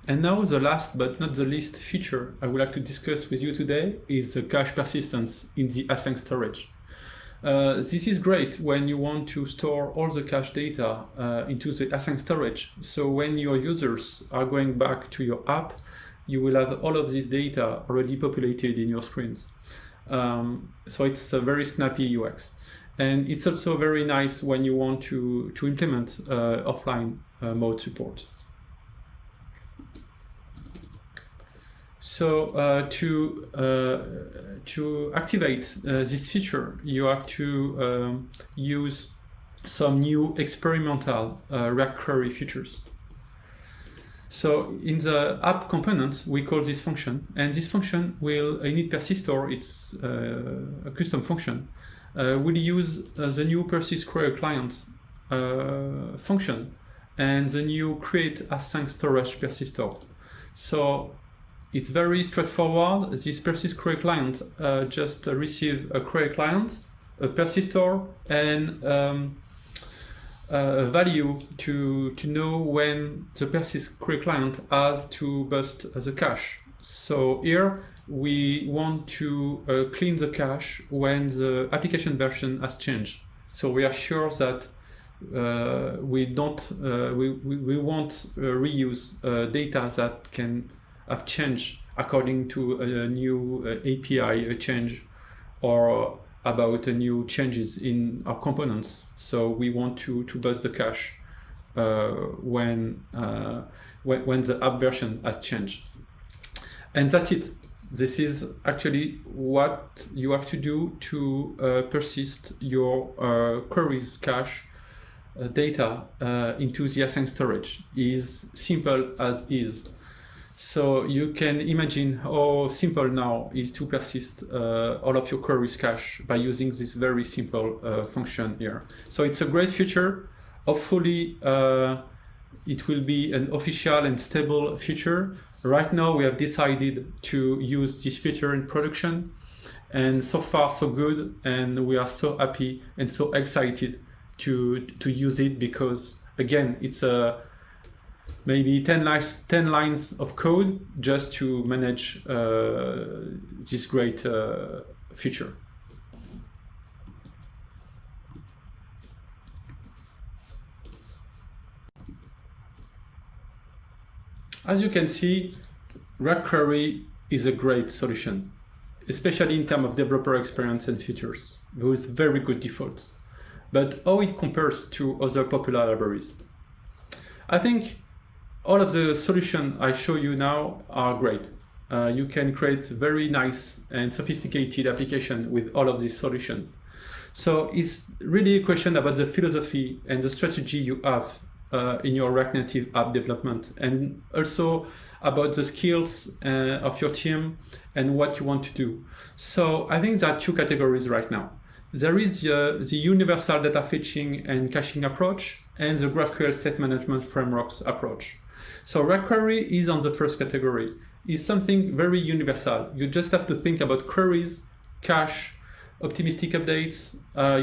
And now the last but not the least feature I would like to discuss with you today is the cache persistence in the async storage. This is great when you want to store all the cache data into the async storage. So when your users are going back to your app, you will have all of this data already populated in your screens. So it's a very snappy UX. And it's also very nice when you want to implement offline mode support. So to activate this feature, you have to use some new experimental regquery features. So in the app component, we call this function, and this function will init persistor, it's a custom function, will use the new persist query client function and the new create async storage persistor. So it's very straightforward. This persist query client just receive a query client, a persistor, and a value to know when the persist query client has to bust the cache. So here we want to clean the cache when the application version has changed. So we are sure that we won't reuse data that can have changed according to a new API change or about new changes in our components. So we want to bust the cache when the app version has changed. And that's it. This is actually what you have to do to persist your queries cache data into the async storage. Is simple as is. So you can imagine how simple now is to persist all of your queries cache by using this very simple function here. So it's a great feature. Hopefully it will be an official and stable feature. Right now we have decided to use this feature in production, and so far so good, and we are so happy and so excited to use it, because again it's maybe 10 lines of code just to manage this great feature. As you can see, React Query is a great solution, especially in terms of developer experience and features, with very good defaults. But how it compares to other popular libraries? I think all of the solutions I show you now are great. You can create very nice and sophisticated application with all of these solutions. So it's really a question about the philosophy and the strategy you have in your React Native app development, and also about the skills of your team and what you want to do. So I think there are two categories right now. There is the universal data fetching and caching approach, and the GraphQL state management frameworks approach. So React Query is on the first category. It's something very universal. You just have to think about queries, cache, optimistic updates.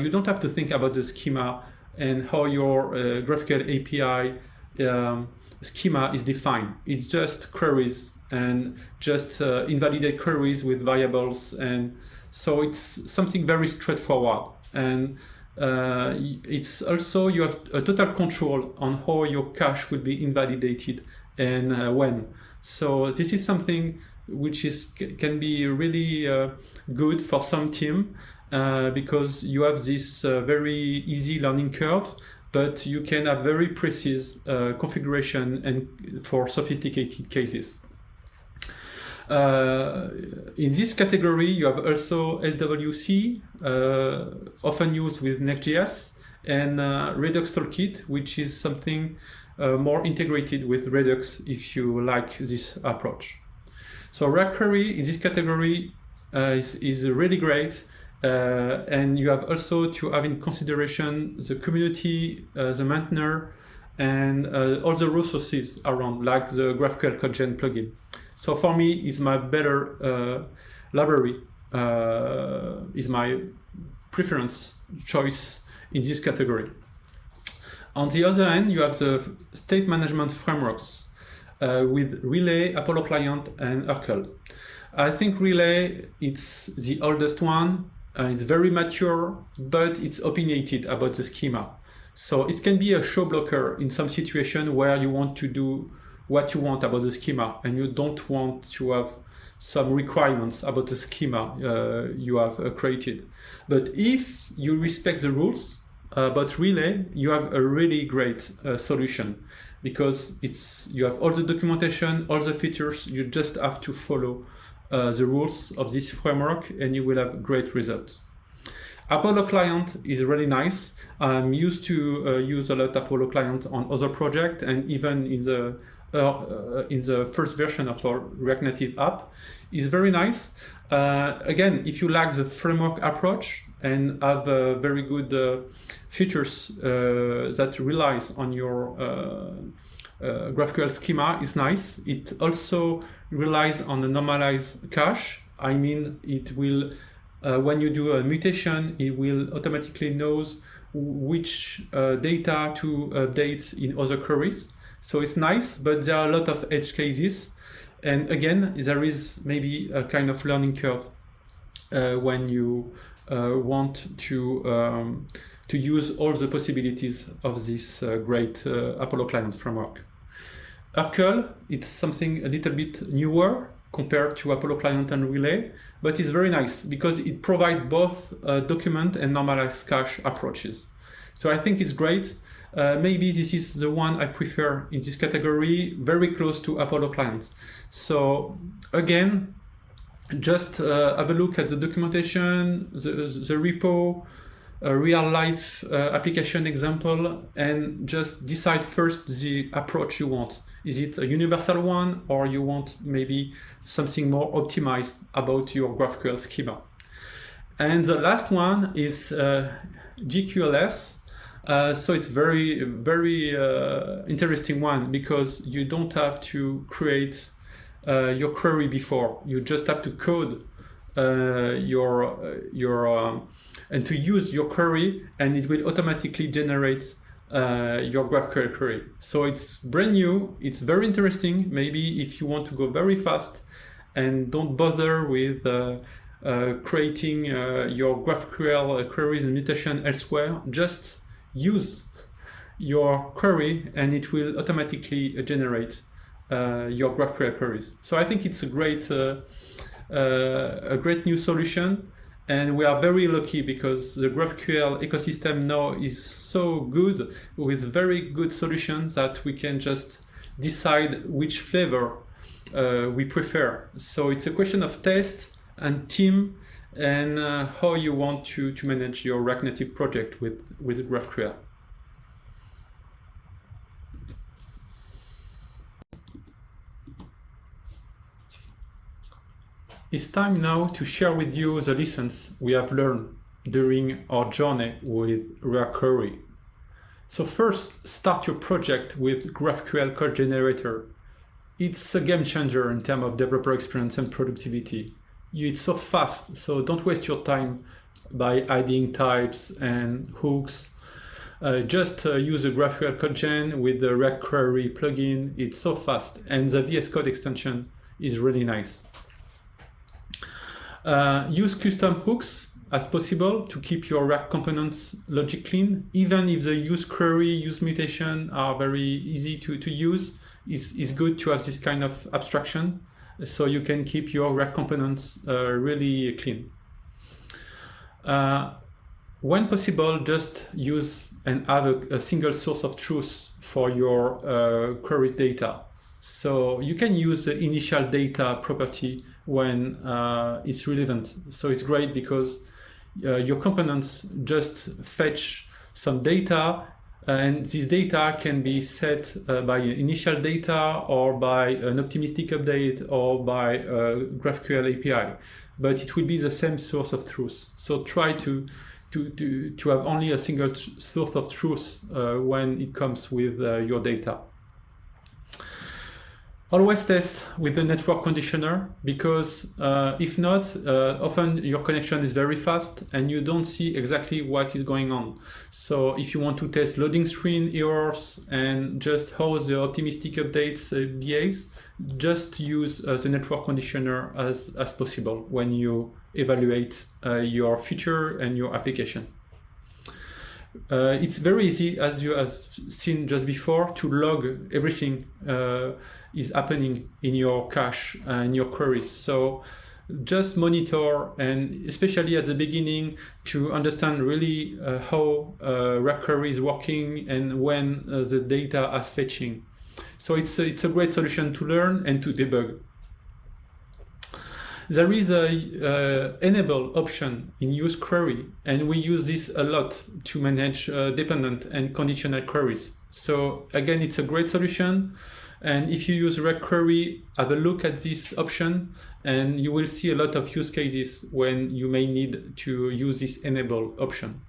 You don't have to think about the schema and how your GraphQL API schema is defined. It's just queries and just invalidate queries with variables, and so it's something very straightforward. And it's also, you have a total control on how your cache will be invalidated and when. So this is something which can be really good for some team, because you have this very easy learning curve, but you can have very precise configuration and for sophisticated cases. In this category, you have also SWC, often used with Next.js, and Redux Toolkit, which is something more integrated with Redux if you like this approach. So React Query in this category is really great, and you have also to have in consideration the community, the maintainer, and all the resources around, like the GraphQL CodeGen plugin. So for me, it's my better library, is my preference choice in this category. On the other hand, you have the state management frameworks with Relay, Apollo Client, and Urkel. I think Relay, it's the oldest one. It's very mature, but it's opinionated about the schema. So it can be a show blocker in some situation where you want to do what you want about the schema, and you don't want to have some requirements about the schema you have created. But if you respect the rules about Relay, you have a really great solution, because you have all the documentation, all the features. You just have to follow the rules of this framework, and you will have great results. Apollo Client is really nice. I'm used to use a lot of Apollo Client on other projects, and even in the first version of our React Native app is very nice. Again, if you like the framework approach and have very good features that relies on your GraphQL schema, is nice. It also relies on a normalized cache. I mean, it will, when you do a mutation, it will automatically knows which data to update in other queries. So it's nice, but there are a lot of edge cases. And again, there is maybe a kind of learning curve when you want to use all the possibilities of this great Apollo Client framework. Urkel, it's something a little bit newer. compared to Apollo Client and Relay, but it's very nice because it provides both document and normalized cache approaches. So I think it's great. Maybe this is the one I prefer in this category, very close to Apollo Client. So again, just have a look at the documentation, the repo, a real-life application example, and just decide first the approach you want. Is it a universal one, or you want maybe something more optimized about your GraphQL schema? And the last one is GQLS. So it's very, very interesting one because you don't have to create your query before. You just have to code and to use your query, and it will automatically generate your GraphQL query. So it's brand new. It's very interesting. Maybe if you want to go very fast and don't bother with creating your GraphQL queries and mutation elsewhere, just use your query and it will automatically generate your GraphQL queries. So I think it's a great new solution, and we are very lucky because the GraphQL ecosystem now is so good with very good solutions that we can just decide which flavor we prefer. So it's a question of taste and team and how you want to manage your React Native project with GraphQL. It's time now to share with you the lessons we have learned during our journey with React Query. So first, start your project with GraphQL code generator. It's a game changer in terms of developer experience and productivity. It's so fast, so don't waste your time by adding types and hooks. Just use a GraphQL code gen with the React Query plugin. It's so fast, and the VS Code extension is really nice. Use custom hooks as possible to keep your React components logic clean. Even if the use query, use mutation are very easy to use, it's good to have this kind of abstraction so you can keep your React components really clean. When possible, just use and have a single source of truth for your queries data. So you can use the initial data property when it's relevant. So it's great because your components just fetch some data, and this data can be set by initial data or by an optimistic update or by a GraphQL API, but it will be the same source of truth. So try to have only a single source of truth when it comes with your data. Always test with the network conditioner, because if not, often your connection is very fast and you don't see exactly what is going on. So if you want to test loading screen errors and just how the optimistic updates behaves, just use the network conditioner as possible when you evaluate your feature and your application. It's very easy, as you have seen just before, to log everything is happening in your cache and your queries. So just monitor, and especially at the beginning, to understand really how React Query is working and when the data is fetching. So it's a great solution to learn and to debug. There is a enable option in use query, and we use this a lot to manage dependent and conditional queries. So again, it's a great solution. And if you use React Query, have a look at this option, and you will see a lot of use cases when you may need to use this enable option.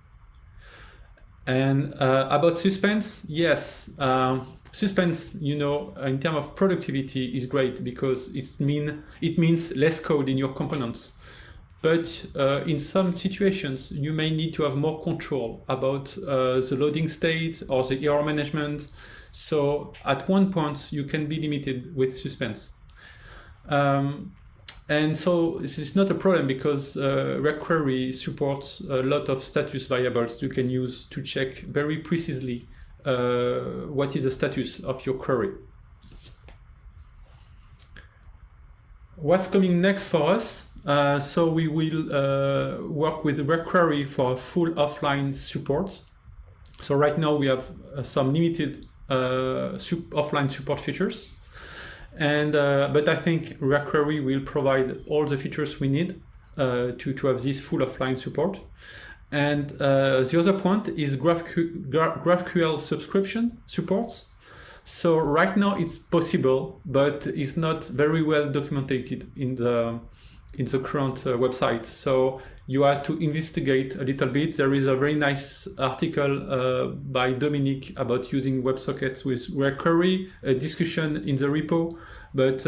And about suspense, yes, suspense, you know, in terms of productivity is great because it means less code in your components. But in some situations, you may need to have more control about the loading state or the error management. So at one point, you can be limited with suspense. And so this is not a problem because React Query supports a lot of status variables you can use to check very precisely what is the status of your query. what's coming next for us? So we will work with query for full offline support. So right now we have some limited offline support features, and but I think React Query will provide all the features we need to have this full offline support. And the other point is GraphQL subscription support. So right now it's possible, but it's not very well documented in the current website. So you have to investigate a little bit. There is a very nice article by Dominic about using WebSockets with React Query, a discussion in the repo, but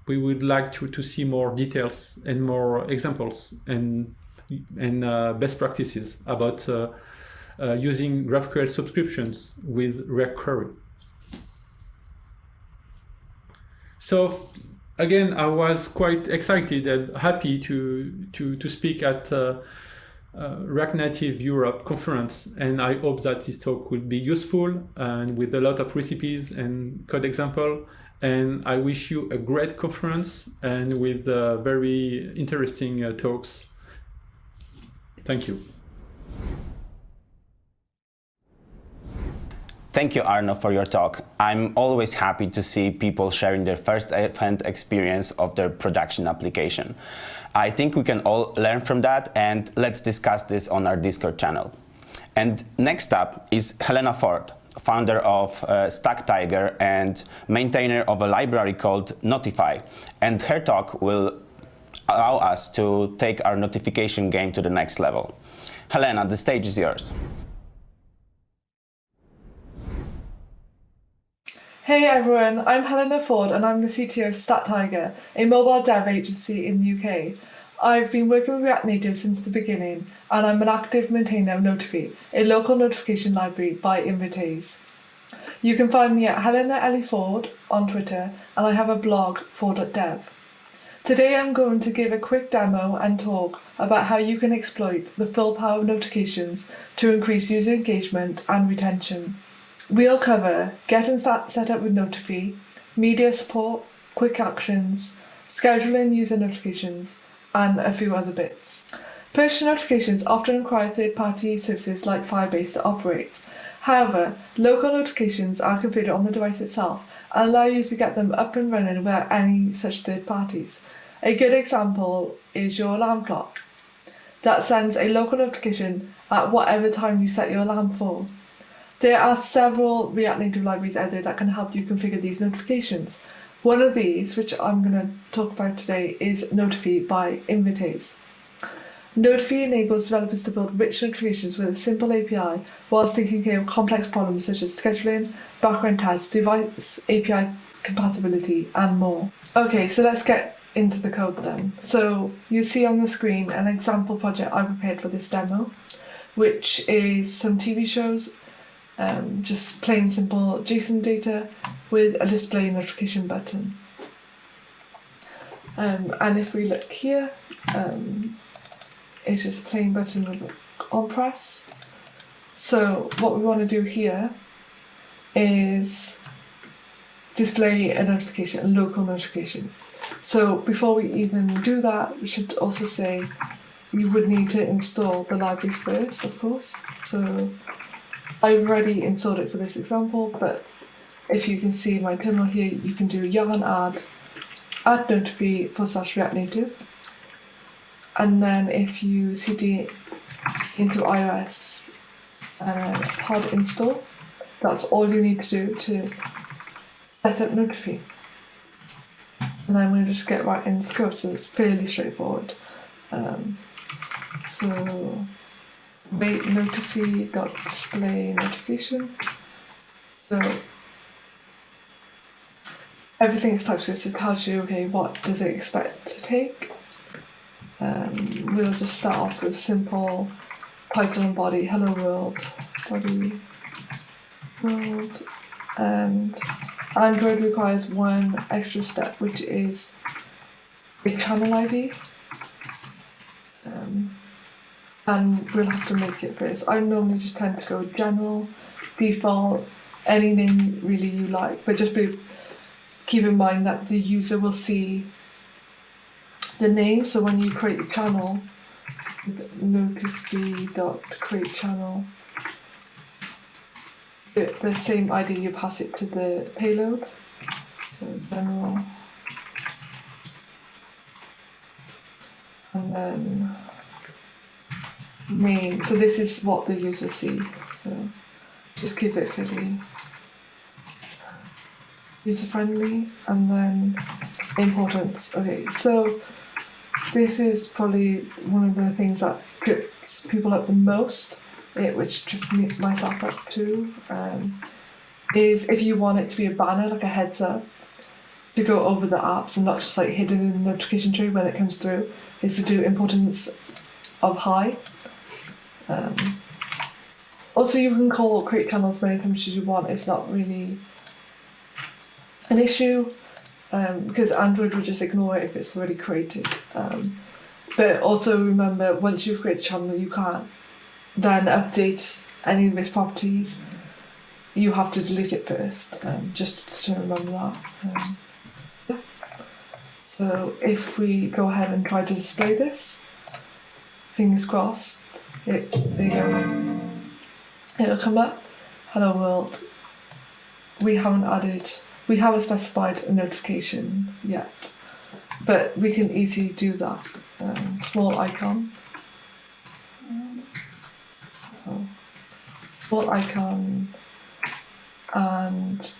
we would like to see more details and more examples and best practices about using GraphQL subscriptions with React Query. So again, I was quite excited and happy to speak at React Native Europe conference, and I hope that this talk will be useful and with a lot of recipes and code example. And I wish you a great conference and with very interesting talks. Thank you. Thank you, Arno, for your talk. I'm always happy to see people sharing their first-hand experience of their production application. I think we can all learn from that, and let's discuss this on our Discord channel. And next up is Helena Ford, founder of StackTiger and maintainer of a library called Notify. And her talk will allow us to take our notification game to the next level. Helena, the stage is yours. Hey everyone, I'm Helena Ford and I'm the CTO of StackTiger, a mobile dev agency in the UK. I've been working with React Native since the beginning, and I'm an active maintainer of Notify, a local notification library by Invitays. You can find me at Helena Ellie Ford on Twitter, and I have a blog, ford.dev. Today I'm going to give a quick demo and talk about how you can exploit the full power of notifications to increase user engagement and retention. We'll cover getting set up with Notify, media support, quick actions, scheduling user notifications, and a few other bits. Push notifications often require third-party services like Firebase to operate. However, local notifications are configured on the device itself and allow you to get them up and running without any such third parties. A good example is your alarm clock that sends a local notification at whatever time you set your alarm for. There are several React Native libraries out there that can help you configure these notifications. One of these, which I'm going to talk about today, is Notify by Invitays. Notify enables developers to build rich notifications with a simple API whilst taking care of complex problems such as scheduling, background tags, device API compatibility, and more. Okay, so let's get into the code then. So you see on the screen an example project I prepared for this demo, which is some TV shows, just plain simple JSON data with a display notification button. And if we look here, it's just a plain button with on press. So what we want to do here is display a notification, a local notification. So before we even do that, we should also say we would need to install the library first, of course. So I've already installed it for this example, but if you can see my terminal here, you can do yarn add notify /React Native. And then if you cd into iOS and pod install, that's all you need to do to set up Notify. And then we'll just get right into the code, so it's fairly straightforward. So wait notify.display notification. So everything is TypeScript, so it tells you, okay, what does it expect to take. We'll just start off with simple title and body, hello world, body, world, and Android requires one extra step, which is a channel ID. And we'll have to make it first. I normally just tend to go general, default, any name really you like, but just keep in mind that the user will see the name. So when you create a channel, notify.create channel, the same ID, you pass it to the payload. So general, and then name. So this is what the user see. So just keep it fairly user friendly, and then importance. Okay, so this is probably one of the things that trips people up the most, which tripped myself up too, is if you want it to be a banner, like a heads up, to go over the apps and not just like hidden in the notification tree when it comes through, is to do importance of high. Also, you can call create channels as many times as you want. It's not really an issue, because Android will just ignore it if it's already created. But also remember, once you've created a channel, you can't then update any of its properties. You have to delete it first, just to remember that. Yeah. So if we go ahead and try to display this, fingers crossed, there you go. It'll come up, hello world. We haven't specified a notification yet, but we can easily do that. Small icon. Small icon, and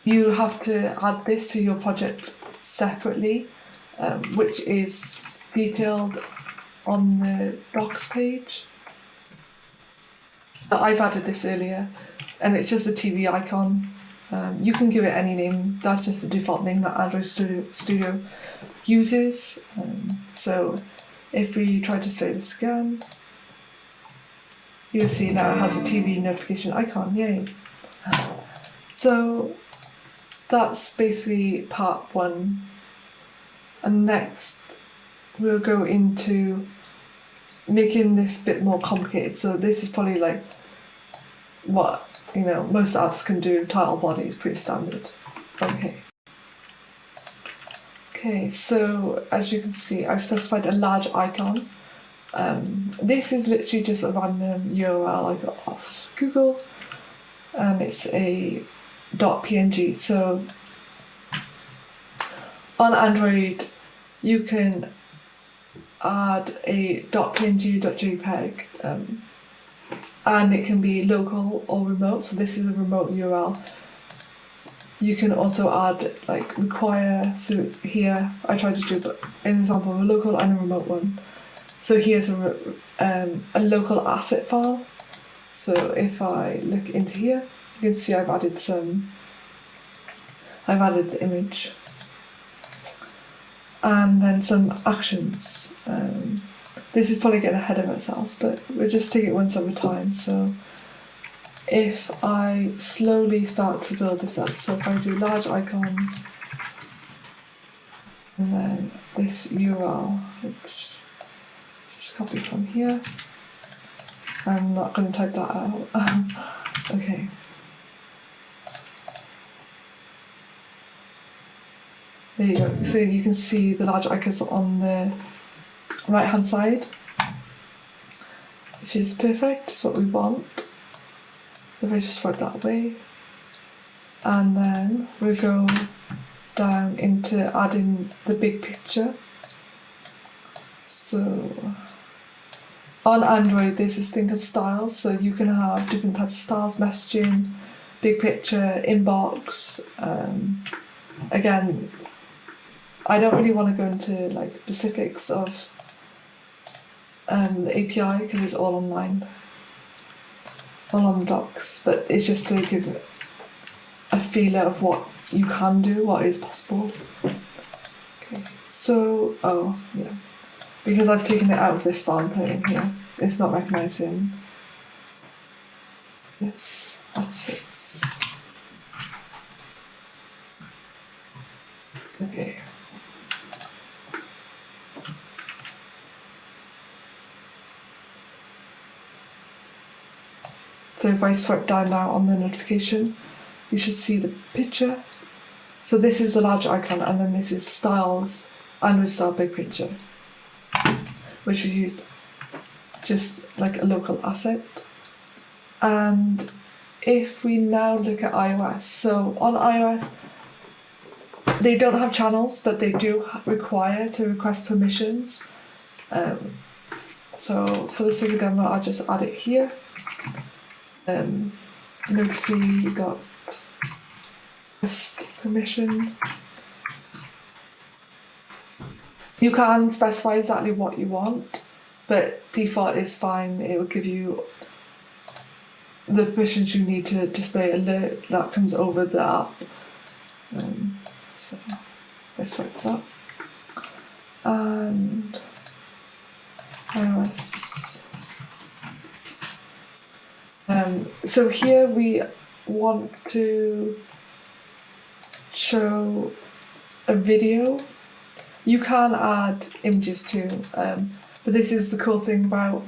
you have to add this to your project separately, which is detailed on the docs page. I've added this earlier, and it's just a TV icon. You can give it any name. That's just the default name that Android Studio uses. So if we try to display this again, you'll see now it has a TV notification icon. Yay! So that's basically part one. And next we'll go into making this a bit more complicated. So this is probably like what most apps can do. Title body is pretty standard. Okay, so as you can see, I've specified a large icon. This is literally just a random URL I got off Google, and it's a .png. So on Android, you can add a .png, .jpeg, and it can be local or remote. So this is a remote URL. You can also add require. So here I tried to do an example of a local and a remote one. So here's a local asset file. So if I look into here, you can see I've added the image, and then some actions. This is probably getting ahead of ourselves, but we'll just take it one step at a time. So if I slowly start to build this up, so if I do large icon, and then this URL, which just copy from here. I'm not going to type that out. Okay. There you go. So you can see the large icons on the right hand side, which is perfect. It's what we want. So if I just swipe that away, and then we'll go down into adding the big picture. So on Android, there's this thing called styles. So you can have different types of styles: messaging, big picture, inbox. Again, I don't really want to go into specifics of the API because it's all online, all on the docs. But it's just to give a feeler of what you can do, what is possible. Okay. So because I've taken it out of this file and put it in here, it's not recognising. Yes, that's it. Okay. So if I swipe down now on the notification, you should see the picture. So this is the large icon, and then this is styles Android style big picture, which we use just like a local asset. And if we now look at iOS, so on iOS, they don't have channels, but they do require to request permissions. So for the sake of demo, I'll just add it here. Notify, you got permission. You can specify exactly what you want, but default is fine. It will give you the permissions you need to display alert that comes over the app. So let's swipe that. And iOS. So here we want to show a video. You can add images too, but this is the cool thing about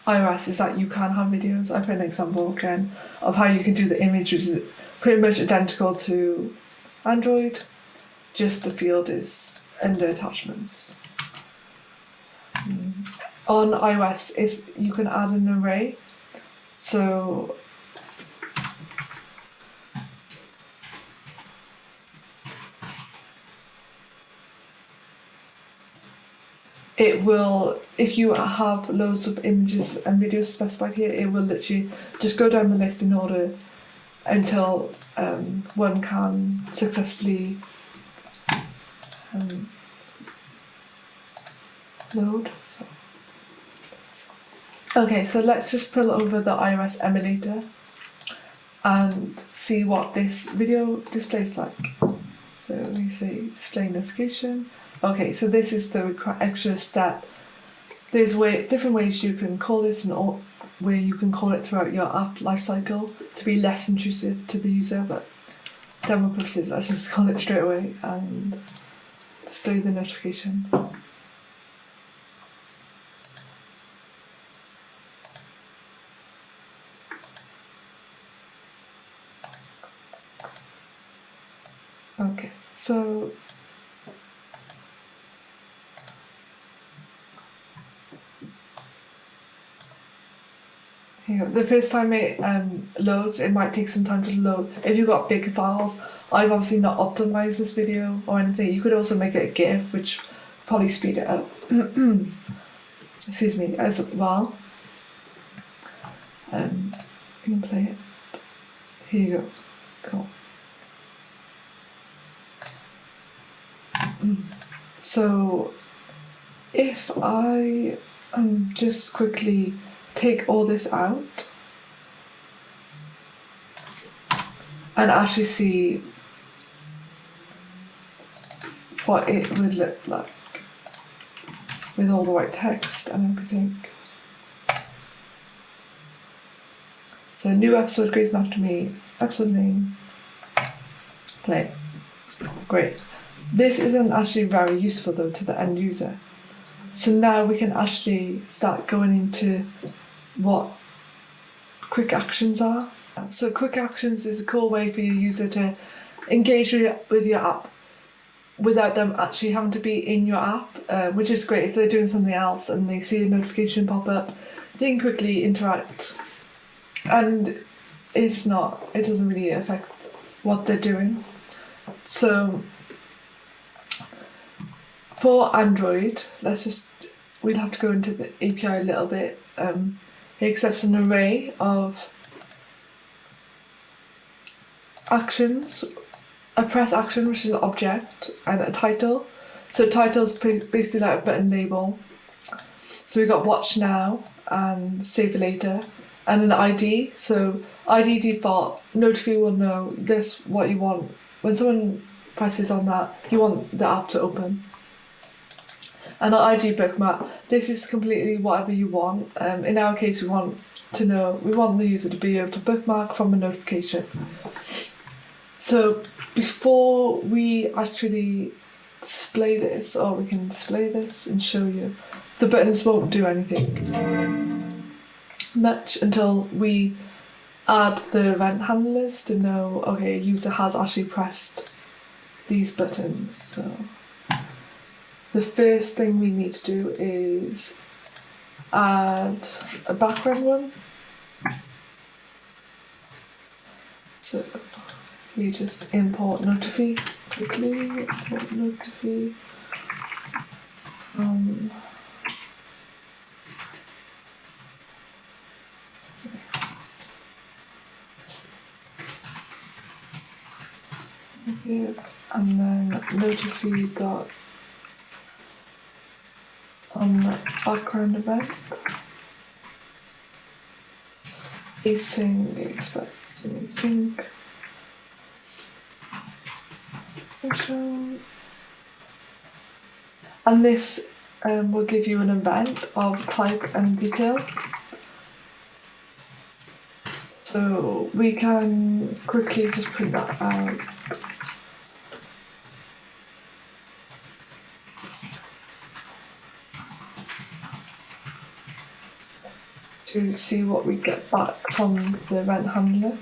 iOS, is that you can have videos. I put an example again of how you can do the image, which is pretty much identical to Android, just the field is under attachments. On iOS, you can add an array. So it will, if you have loads of images and videos specified here, it will literally just go down the list in order until one can successfully load. Okay, so let's just pull over the iOS emulator and see what this video displays like. So we say display notification. Okay, so this is the extra step. There's different ways you can call this and where you can call it throughout your app lifecycle to be less intrusive to the user, but demo purposes, let's just call it straight away and display the notification. Okay, so here you go. The first time it loads, it might take some time to load. If you've got big files, I've obviously not optimized this video or anything. You could also make it a GIF, which would probably speed it up. Excuse me, as well. You can play it. Here you go. Cool. So if I just quickly take all this out and actually see what it would look like with all the right text and everything. So new episode created after me, episode name, play. Great. This isn't actually very useful though to the end user. So now we can actually start going into what quick actions are. So quick actions is a cool way for your user to engage with your app without them actually having to be in your app, which is great if they're doing something else and they see a notification pop up, they can quickly interact. And it doesn't really affect what they're doing. So for Android, we'll have to go into the API a little bit. It accepts an array of actions, a press action, which is an object, and a title. So title is basically like a button label. So we've got watch now and save later, and an ID. So ID default, Notify will know this, what you want. When someone presses on that, you want the app to open. And our ID bookmark, this is completely whatever you want. In our case, we want the user to be able to bookmark from a notification. So before we actually display this, or we can display this and show you, the buttons won't do anything much until we add the event handlers to know, okay, user has actually pressed these buttons. So the first thing we need to do is add a background one. So we just import Notify quickly, import Notify. Okay, and then Notify dot on background event. Async expects async function, and this will give you an event of type and detail. So we can quickly just print that out. To see what we get back from the event handler.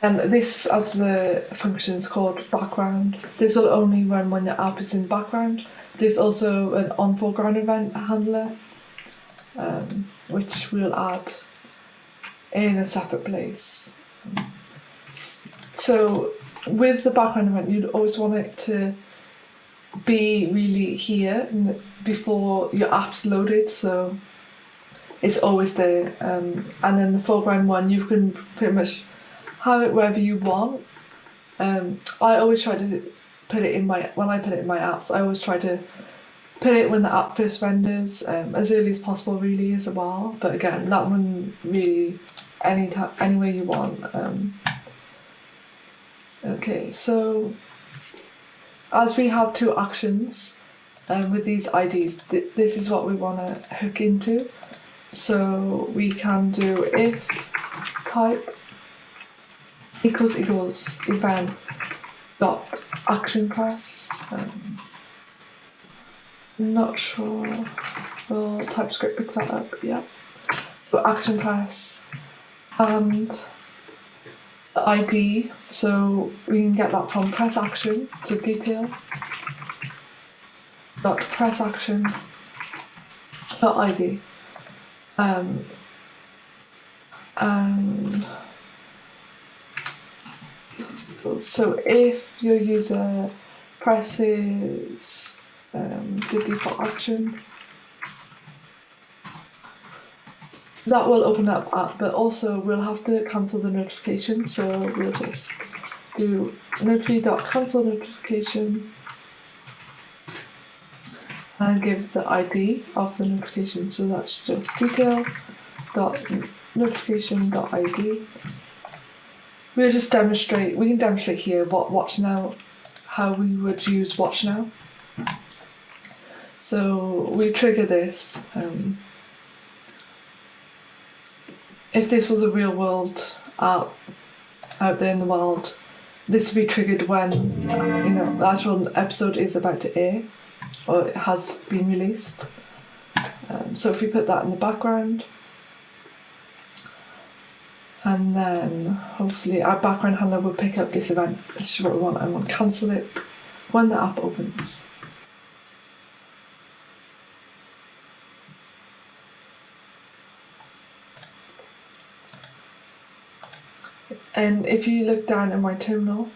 And this, as the function is called background, this will only run when the app is in background. There's also an on foreground event handler, which we'll add in a separate place. So with the background event, you'd always want it to be really here before your app's loaded, so it's always there. And then the foreground one, you can pretty much have it wherever you want. I always try to put it in when I put it in my apps, I always try to put it when the app first renders, as early as possible really as well. But again, that one really any way you want. Okay, so as we have two actions with these IDs, this is what we want to hook into. So we can do if type equals event dot action press. Not sure. Will TypeScript pick that up? Yeah. So action press and the ID. So we can get that from press action to detail dot press action dot ID. And so if your user presses the default action, that will open up app, but also we'll have to cancel the notification, so we'll just do notify.cancel notification and give the ID of the notification, so that's just detail.notification.id. We can demonstrate here what watch now, how we would use watch now. So we trigger this. If this was a real world app out there in the world, this would be triggered when the actual episode is about to air or it has been released. So if we put that in the background, and then hopefully our background handler will pick up this event, which is what we want, and we'll cancel it when the app opens. And if you look down in my terminal,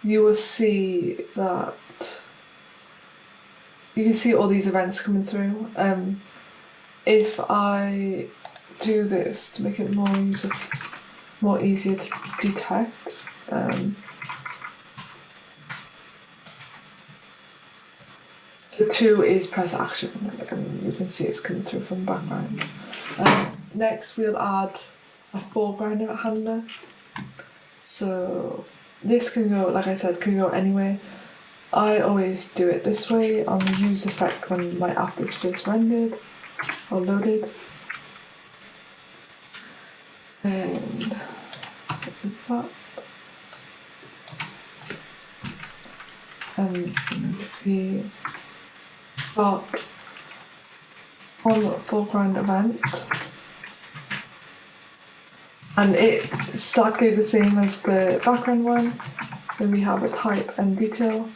you will see that you can see all these events coming through. If I do this to make it more easier to detect, so 2 is press action, and you can see it's coming through from the background. Next, we'll add a foreground handler. So this can go, like I said, can go anywhere. I always do it this way on the use effect when my app is first rendered or loaded. And that. We got on the foreground event. And it's exactly the same as the background one. Then we have a type and detail.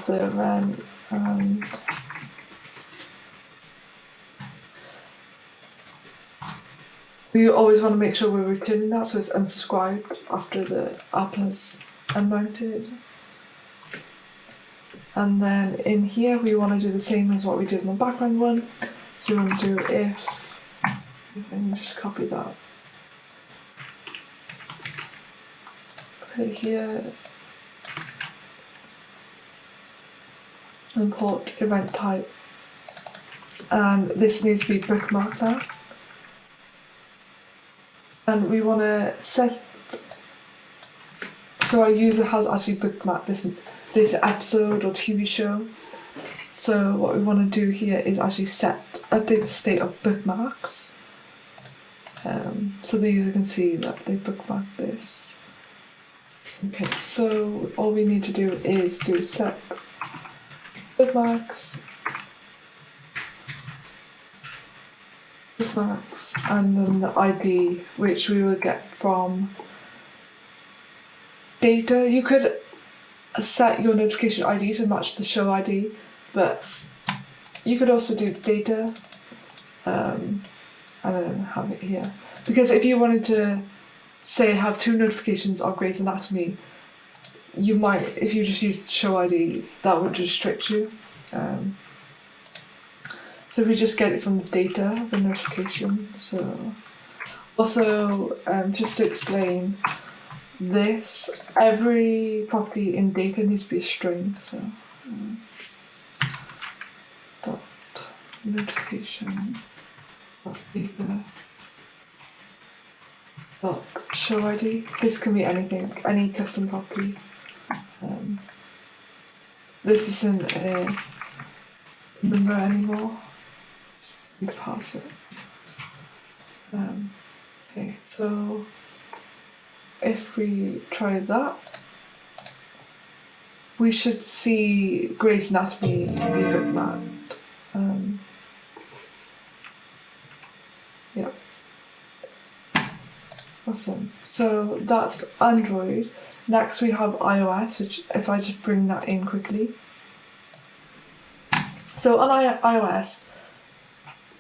the event, and we always want to make sure we're returning that, so it's unsubscribed after the app has unmounted. And then in here we want to do the same as what we did in the background one. So we want to do if, and just copy that. Put it here. Import event type. And this needs to be bookmarked now. And we want to set, so our user has actually bookmarked this episode or TV show. So what we want to do here is actually update the state of bookmarks, so the user can see that they bookmarked this. Okay, so all we need to do is do set bookmarks, and then the ID, which we will get from data. You could set your notification ID to match the show ID, but you could also do data and then have it here. Because if you wanted to, say, have 2 notifications of Grey's Anatomy, you might, if you just used show ID, that would restrict you. So if we just get it from the data, the notification. So also, just to explain this, every property in data needs to be a string. So dot notification dot data dot show ID. This can be anything, any custom property. This isn't a number anymore. You pass it. Okay, so if we try that, we should see Grey's Anatomy be bookmarked. Yep. Awesome. So that's Android. Next we have iOS, which if I just bring that in quickly. So on iOS,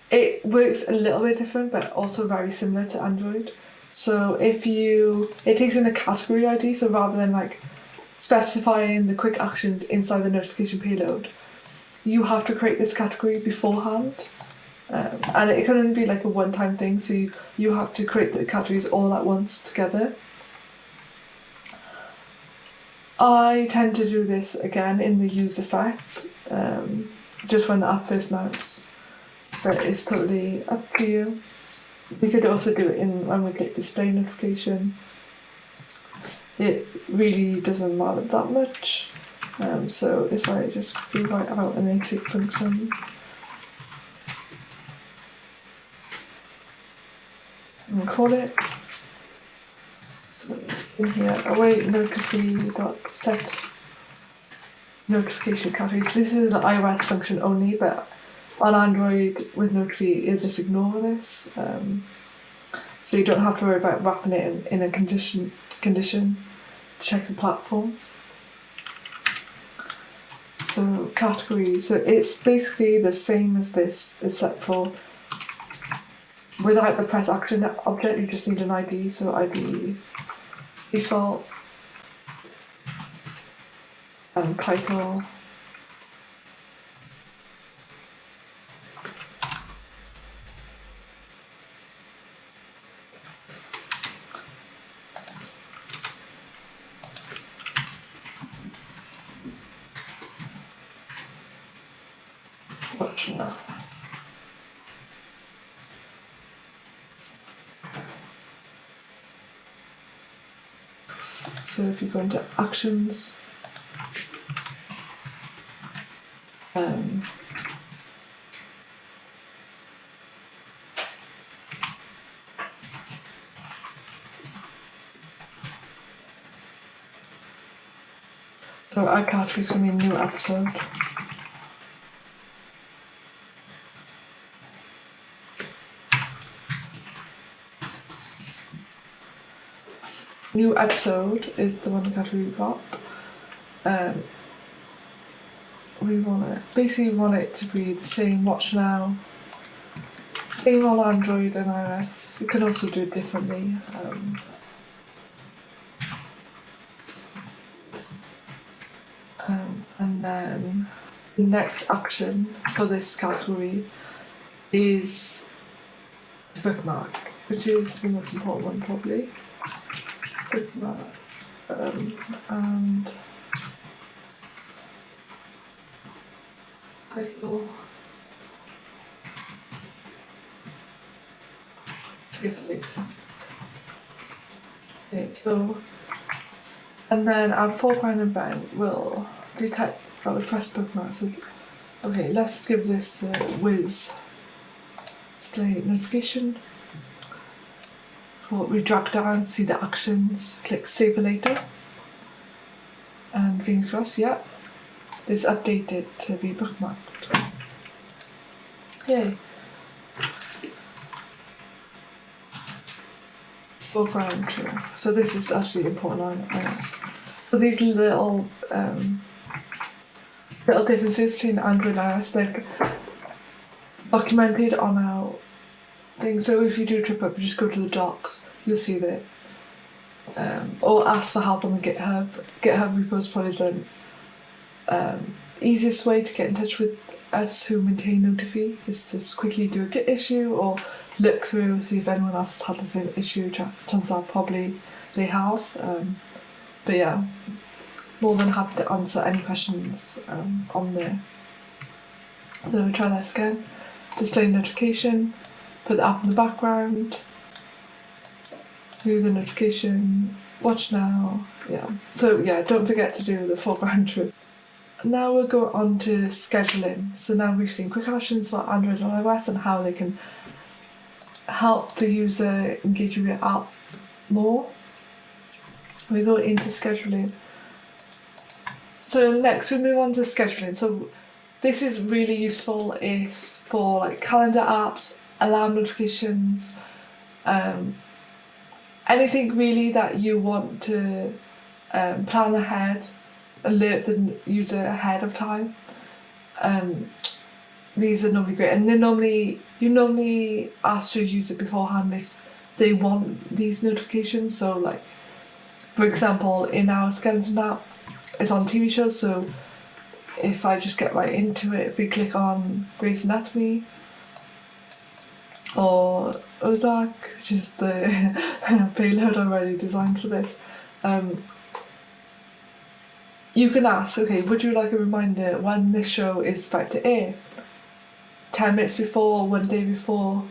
it works a little bit different, but also very similar to Android. So it takes in a category ID, so rather than like specifying the quick actions inside the notification payload, you have to create this category beforehand. And it can only be like a one-time thing, so you have to create the categories all at once together. I tend to do this again in the use effect, just when the app first mounts, but it's totally up to you. We could also do it when we click display notification. It really doesn't matter that much. So if I just write out an async function, and call it. So in here, await notify.set notification categories. This is an iOS function only, but on Android with Notify, it'll just ignore this. So you don't have to worry about wrapping it in a condition to check the platform. So category, so it's basically the same as this, except for without the press action object, you just need an ID. So ID default and title. Watch now. So if you go into actions, so our category is going to be new episode. New episode is the one category we got. we want it to be the same watch now, same on Android and iOS. You can also do it differently. And then the next action for this category is bookmark, which is the most important one probably. Bookmark. And title. TFLite. Okay, so, and then our foreground event will detect that we press bookmark. So, okay, let's give this a whiz. Display notification. We drag down, see the actions, click save for later. And fingers crossed, yeah. It's updated to be bookmarked. Yay. Foreground true. So this is actually important on iOS. So these little differences between Android and iOS, they're documented on our thing. So if you do trip up, you just go to the docs, you'll see that. Or ask for help on the GitHub. GitHub repo is probably the easiest way to get in touch with us who maintain Notify, is just quickly do a Git issue or look through, see if anyone else has had the same issue. Chances are probably they have. But yeah, more than happy to answer any questions on there. So we try this again. Display notification, put the app in the background, view the notification, watch now, yeah. So yeah, don't forget to do the foreground true. Now we'll go on to scheduling. So now we've seen quick actions for Android and iOS and how they can help the user engage with your app more. We go into scheduling. So next we move on to scheduling. So this is really useful for like calendar apps, alarm notifications, anything really that you want to plan ahead, alert the user ahead of time. These are normally great, and you normally ask your user beforehand if they want these notifications. So like, for example, in our skeleton app, it's on TV shows, so if I just get right into it, if we click on Grey's Anatomy or Ozark, which is the payload already designed for this, you can ask, okay, would you like a reminder when this show is about to air? 10 minutes before, one day before?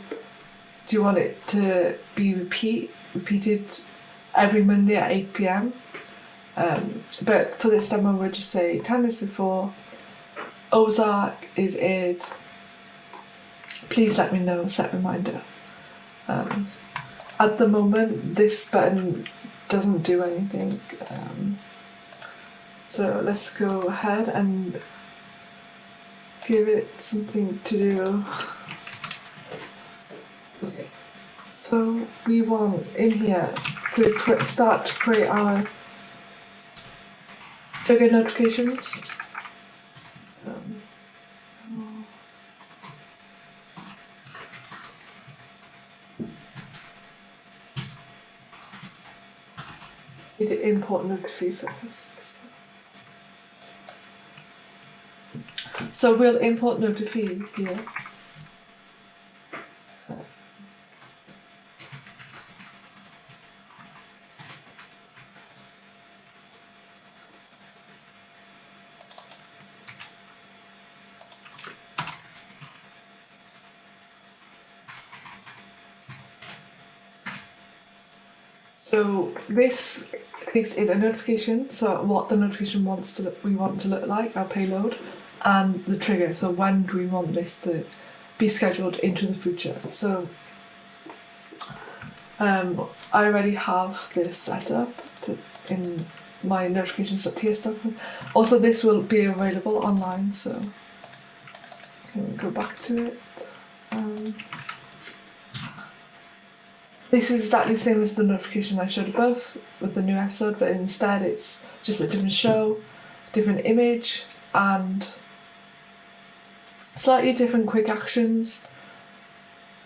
Do you want it to be repeated every Monday at 8 PM? But for this demo, we'll just say 10 minutes before Ozark is aired, please let me know, set reminder. At the moment, this button doesn't do anything. So let's go ahead and give it something to do. Okay. So we want in here to start to create our trigger notifications. Need to import Notify first. So we'll import Notify here. So this takes in a notification, so what the notification we want to look like, our payload, and the trigger, so when do we want this to be scheduled into the future. So I already have this set up in my notifications.ts document. Also, this will be available online, so can we go back to it. This is exactly the same as the notification I showed above with the new episode, but instead it's just a different show, different image, and slightly different quick actions.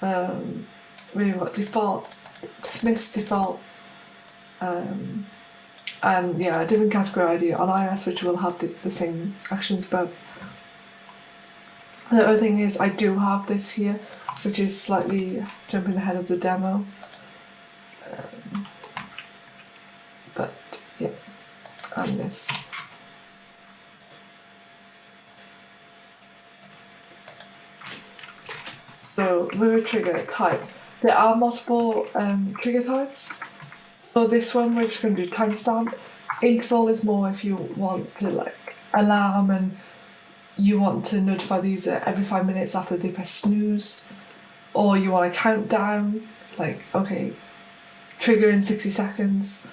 We've got default, dismiss default, and yeah, a different category ID on iOS, which will have the same actions both. The other thing is I do have this here, which is slightly jumping ahead of the demo. But yeah, and this. So with a trigger type, there are multiple trigger types. For this one, we're just going to do timestamp. Interval is more if you want to like alarm and you want to notify the user every 5 minutes after they press snooze, or you want a countdown, like, okay, trigger in 60 seconds.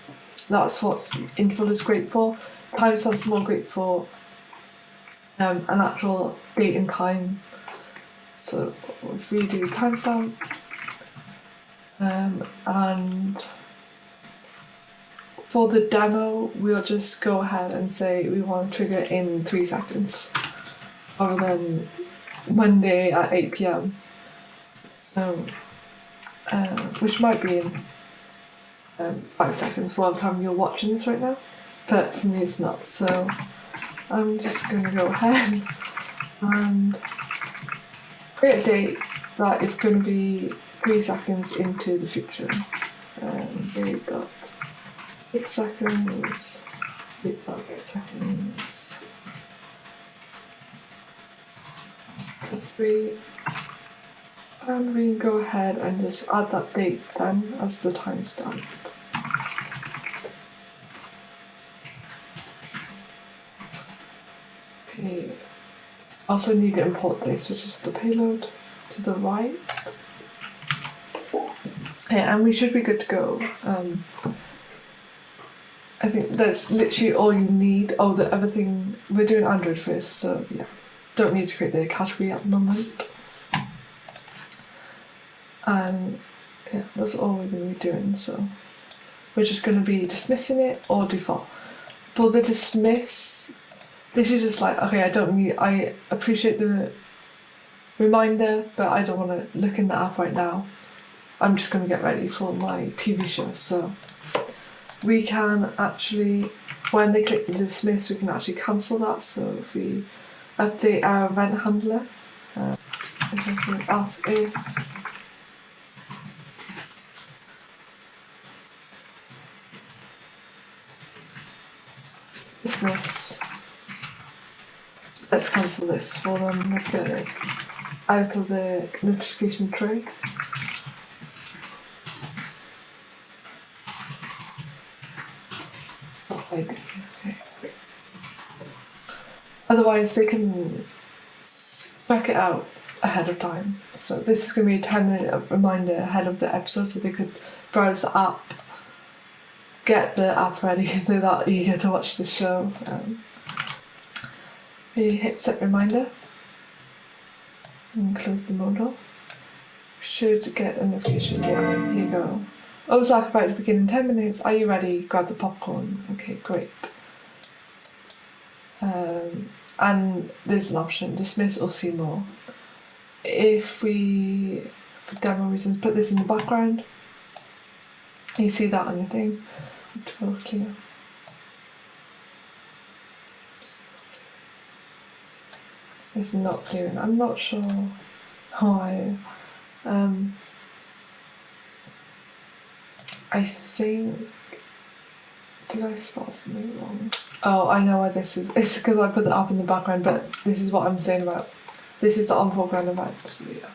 That's what interval is great for. Timestamp's more great for an actual date and time. So if we do timestamp, and for the demo, we'll just go ahead and say we want to trigger in 3 seconds, rather than Monday at 8 PM. So, which might be in 5 seconds while the time you're watching this right now, but for me it's not. So I'm just going to go ahead and create a date that is going to be 3 seconds into the future. We've got 8 seconds, 8 seconds, plus 3, and we can go ahead and just add that date then as the timestamp. Okay, also need to import this, which is the payload, to the right. Okay, and we should be good to go. I think that's literally all you need. Oh, the other thing, we're doing Android first, so yeah, don't need to create the category at the moment. And yeah, that's all we're going to be doing, so we're just going to be dismissing it or default. For the dismiss, this is just like, okay, I appreciate the reminder, but I don't want to look in the app right now. I'm just going to get ready for my TV show. So we can actually, when they click the dismiss, we can actually cancel that. So if we update our event handler, ask if dismiss. Let's cancel this for them. Let's get it out of the notification tray. Okay. Otherwise, they can work it out ahead of time. So this is going to be a 10-minute reminder ahead of the episode, so they could browse the app, get the app ready if they're that eager to watch the show. We hit set reminder and close the modal. Should get a notification. Yeah, here you go. Oh, Zach, about to begin in 10 minutes. Are you ready? Grab the popcorn. Okay, great. And there's an option, dismiss or see more. If we, for demo reasons, put this in the background, you see that on your thing. It will clear. It's not clearing. I'm not sure why. I think, did I spell something wrong? Oh, I know why this is. It's because I put the app in the background, but this is what I'm saying about. This is the on-foreground event, so yeah.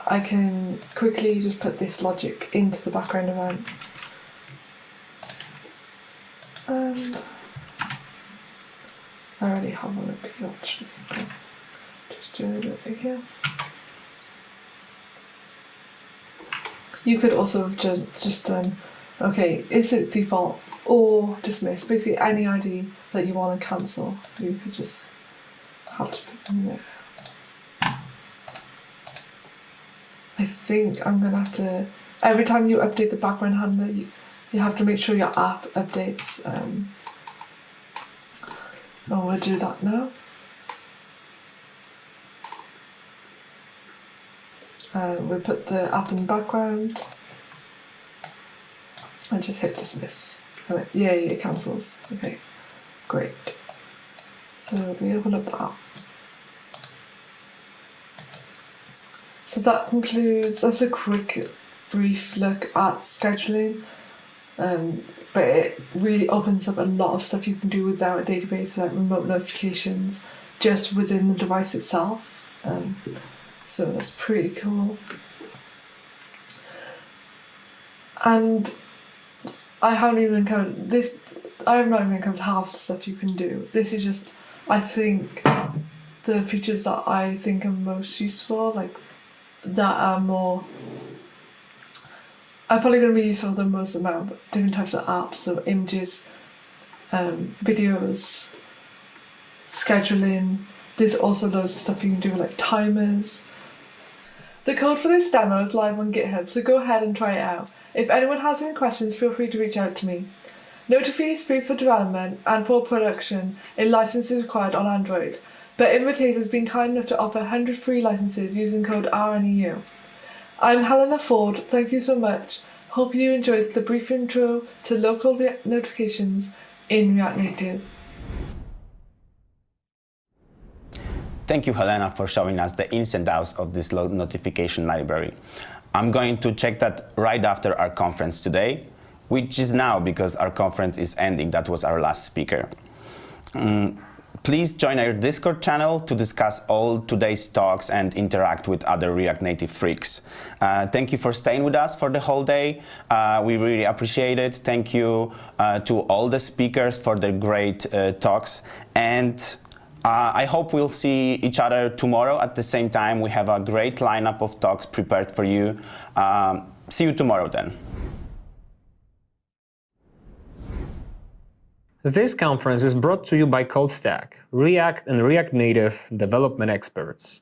I can quickly just put this logic into the background event. And I already have one up here actually. Okay. Just do it again. You could also have just done, okay, is it default or dismiss? Basically any ID that you want to cancel, you could just have to put in there. I think I'm going to have to, every time you update the background handler, you have to make sure your app updates. Oh, we'll do that now. We put the app in the background and just hit dismiss. And then, yay, it cancels. Okay, great. So we open up the app. So that concludes, that's a quick, brief look at scheduling. But it really opens up a lot of stuff you can do without a database, like remote notifications, just within the device itself. So that's pretty cool. And I haven't even encountered this. I have not even encountered half the stuff you can do. This is just, I think, the features that I think are most useful, like that are more. Are probably going to be useful the most amount, but different types of apps, so images, videos, scheduling. There's also loads of stuff you can do, like timers. The code for this demo is live on GitHub, so go ahead and try it out. If anyone has any questions, feel free to reach out to me. Notify is free for development, and for production, a license is required on Android, but Invitate has been kind enough to offer 100 free licenses using code RNEU. I'm Helena Ford, thank you so much. Hope you enjoyed the brief intro to local notifications in React Native. Thank you, Helena, for showing us the ins and outs of this notification library. I'm going to check that right after our conference today, which is now because our conference is ending. That was our last speaker. Please join our Discord channel to discuss all today's talks and interact with other React Native freaks. Thank you for staying with us for the whole day. We really appreciate it. Thank you to all the speakers for their great talks. And I hope we'll see each other tomorrow at the same time. We have a great lineup of talks prepared for you. See you tomorrow then. This conference is brought to you by CodeStack, React and React Native development experts.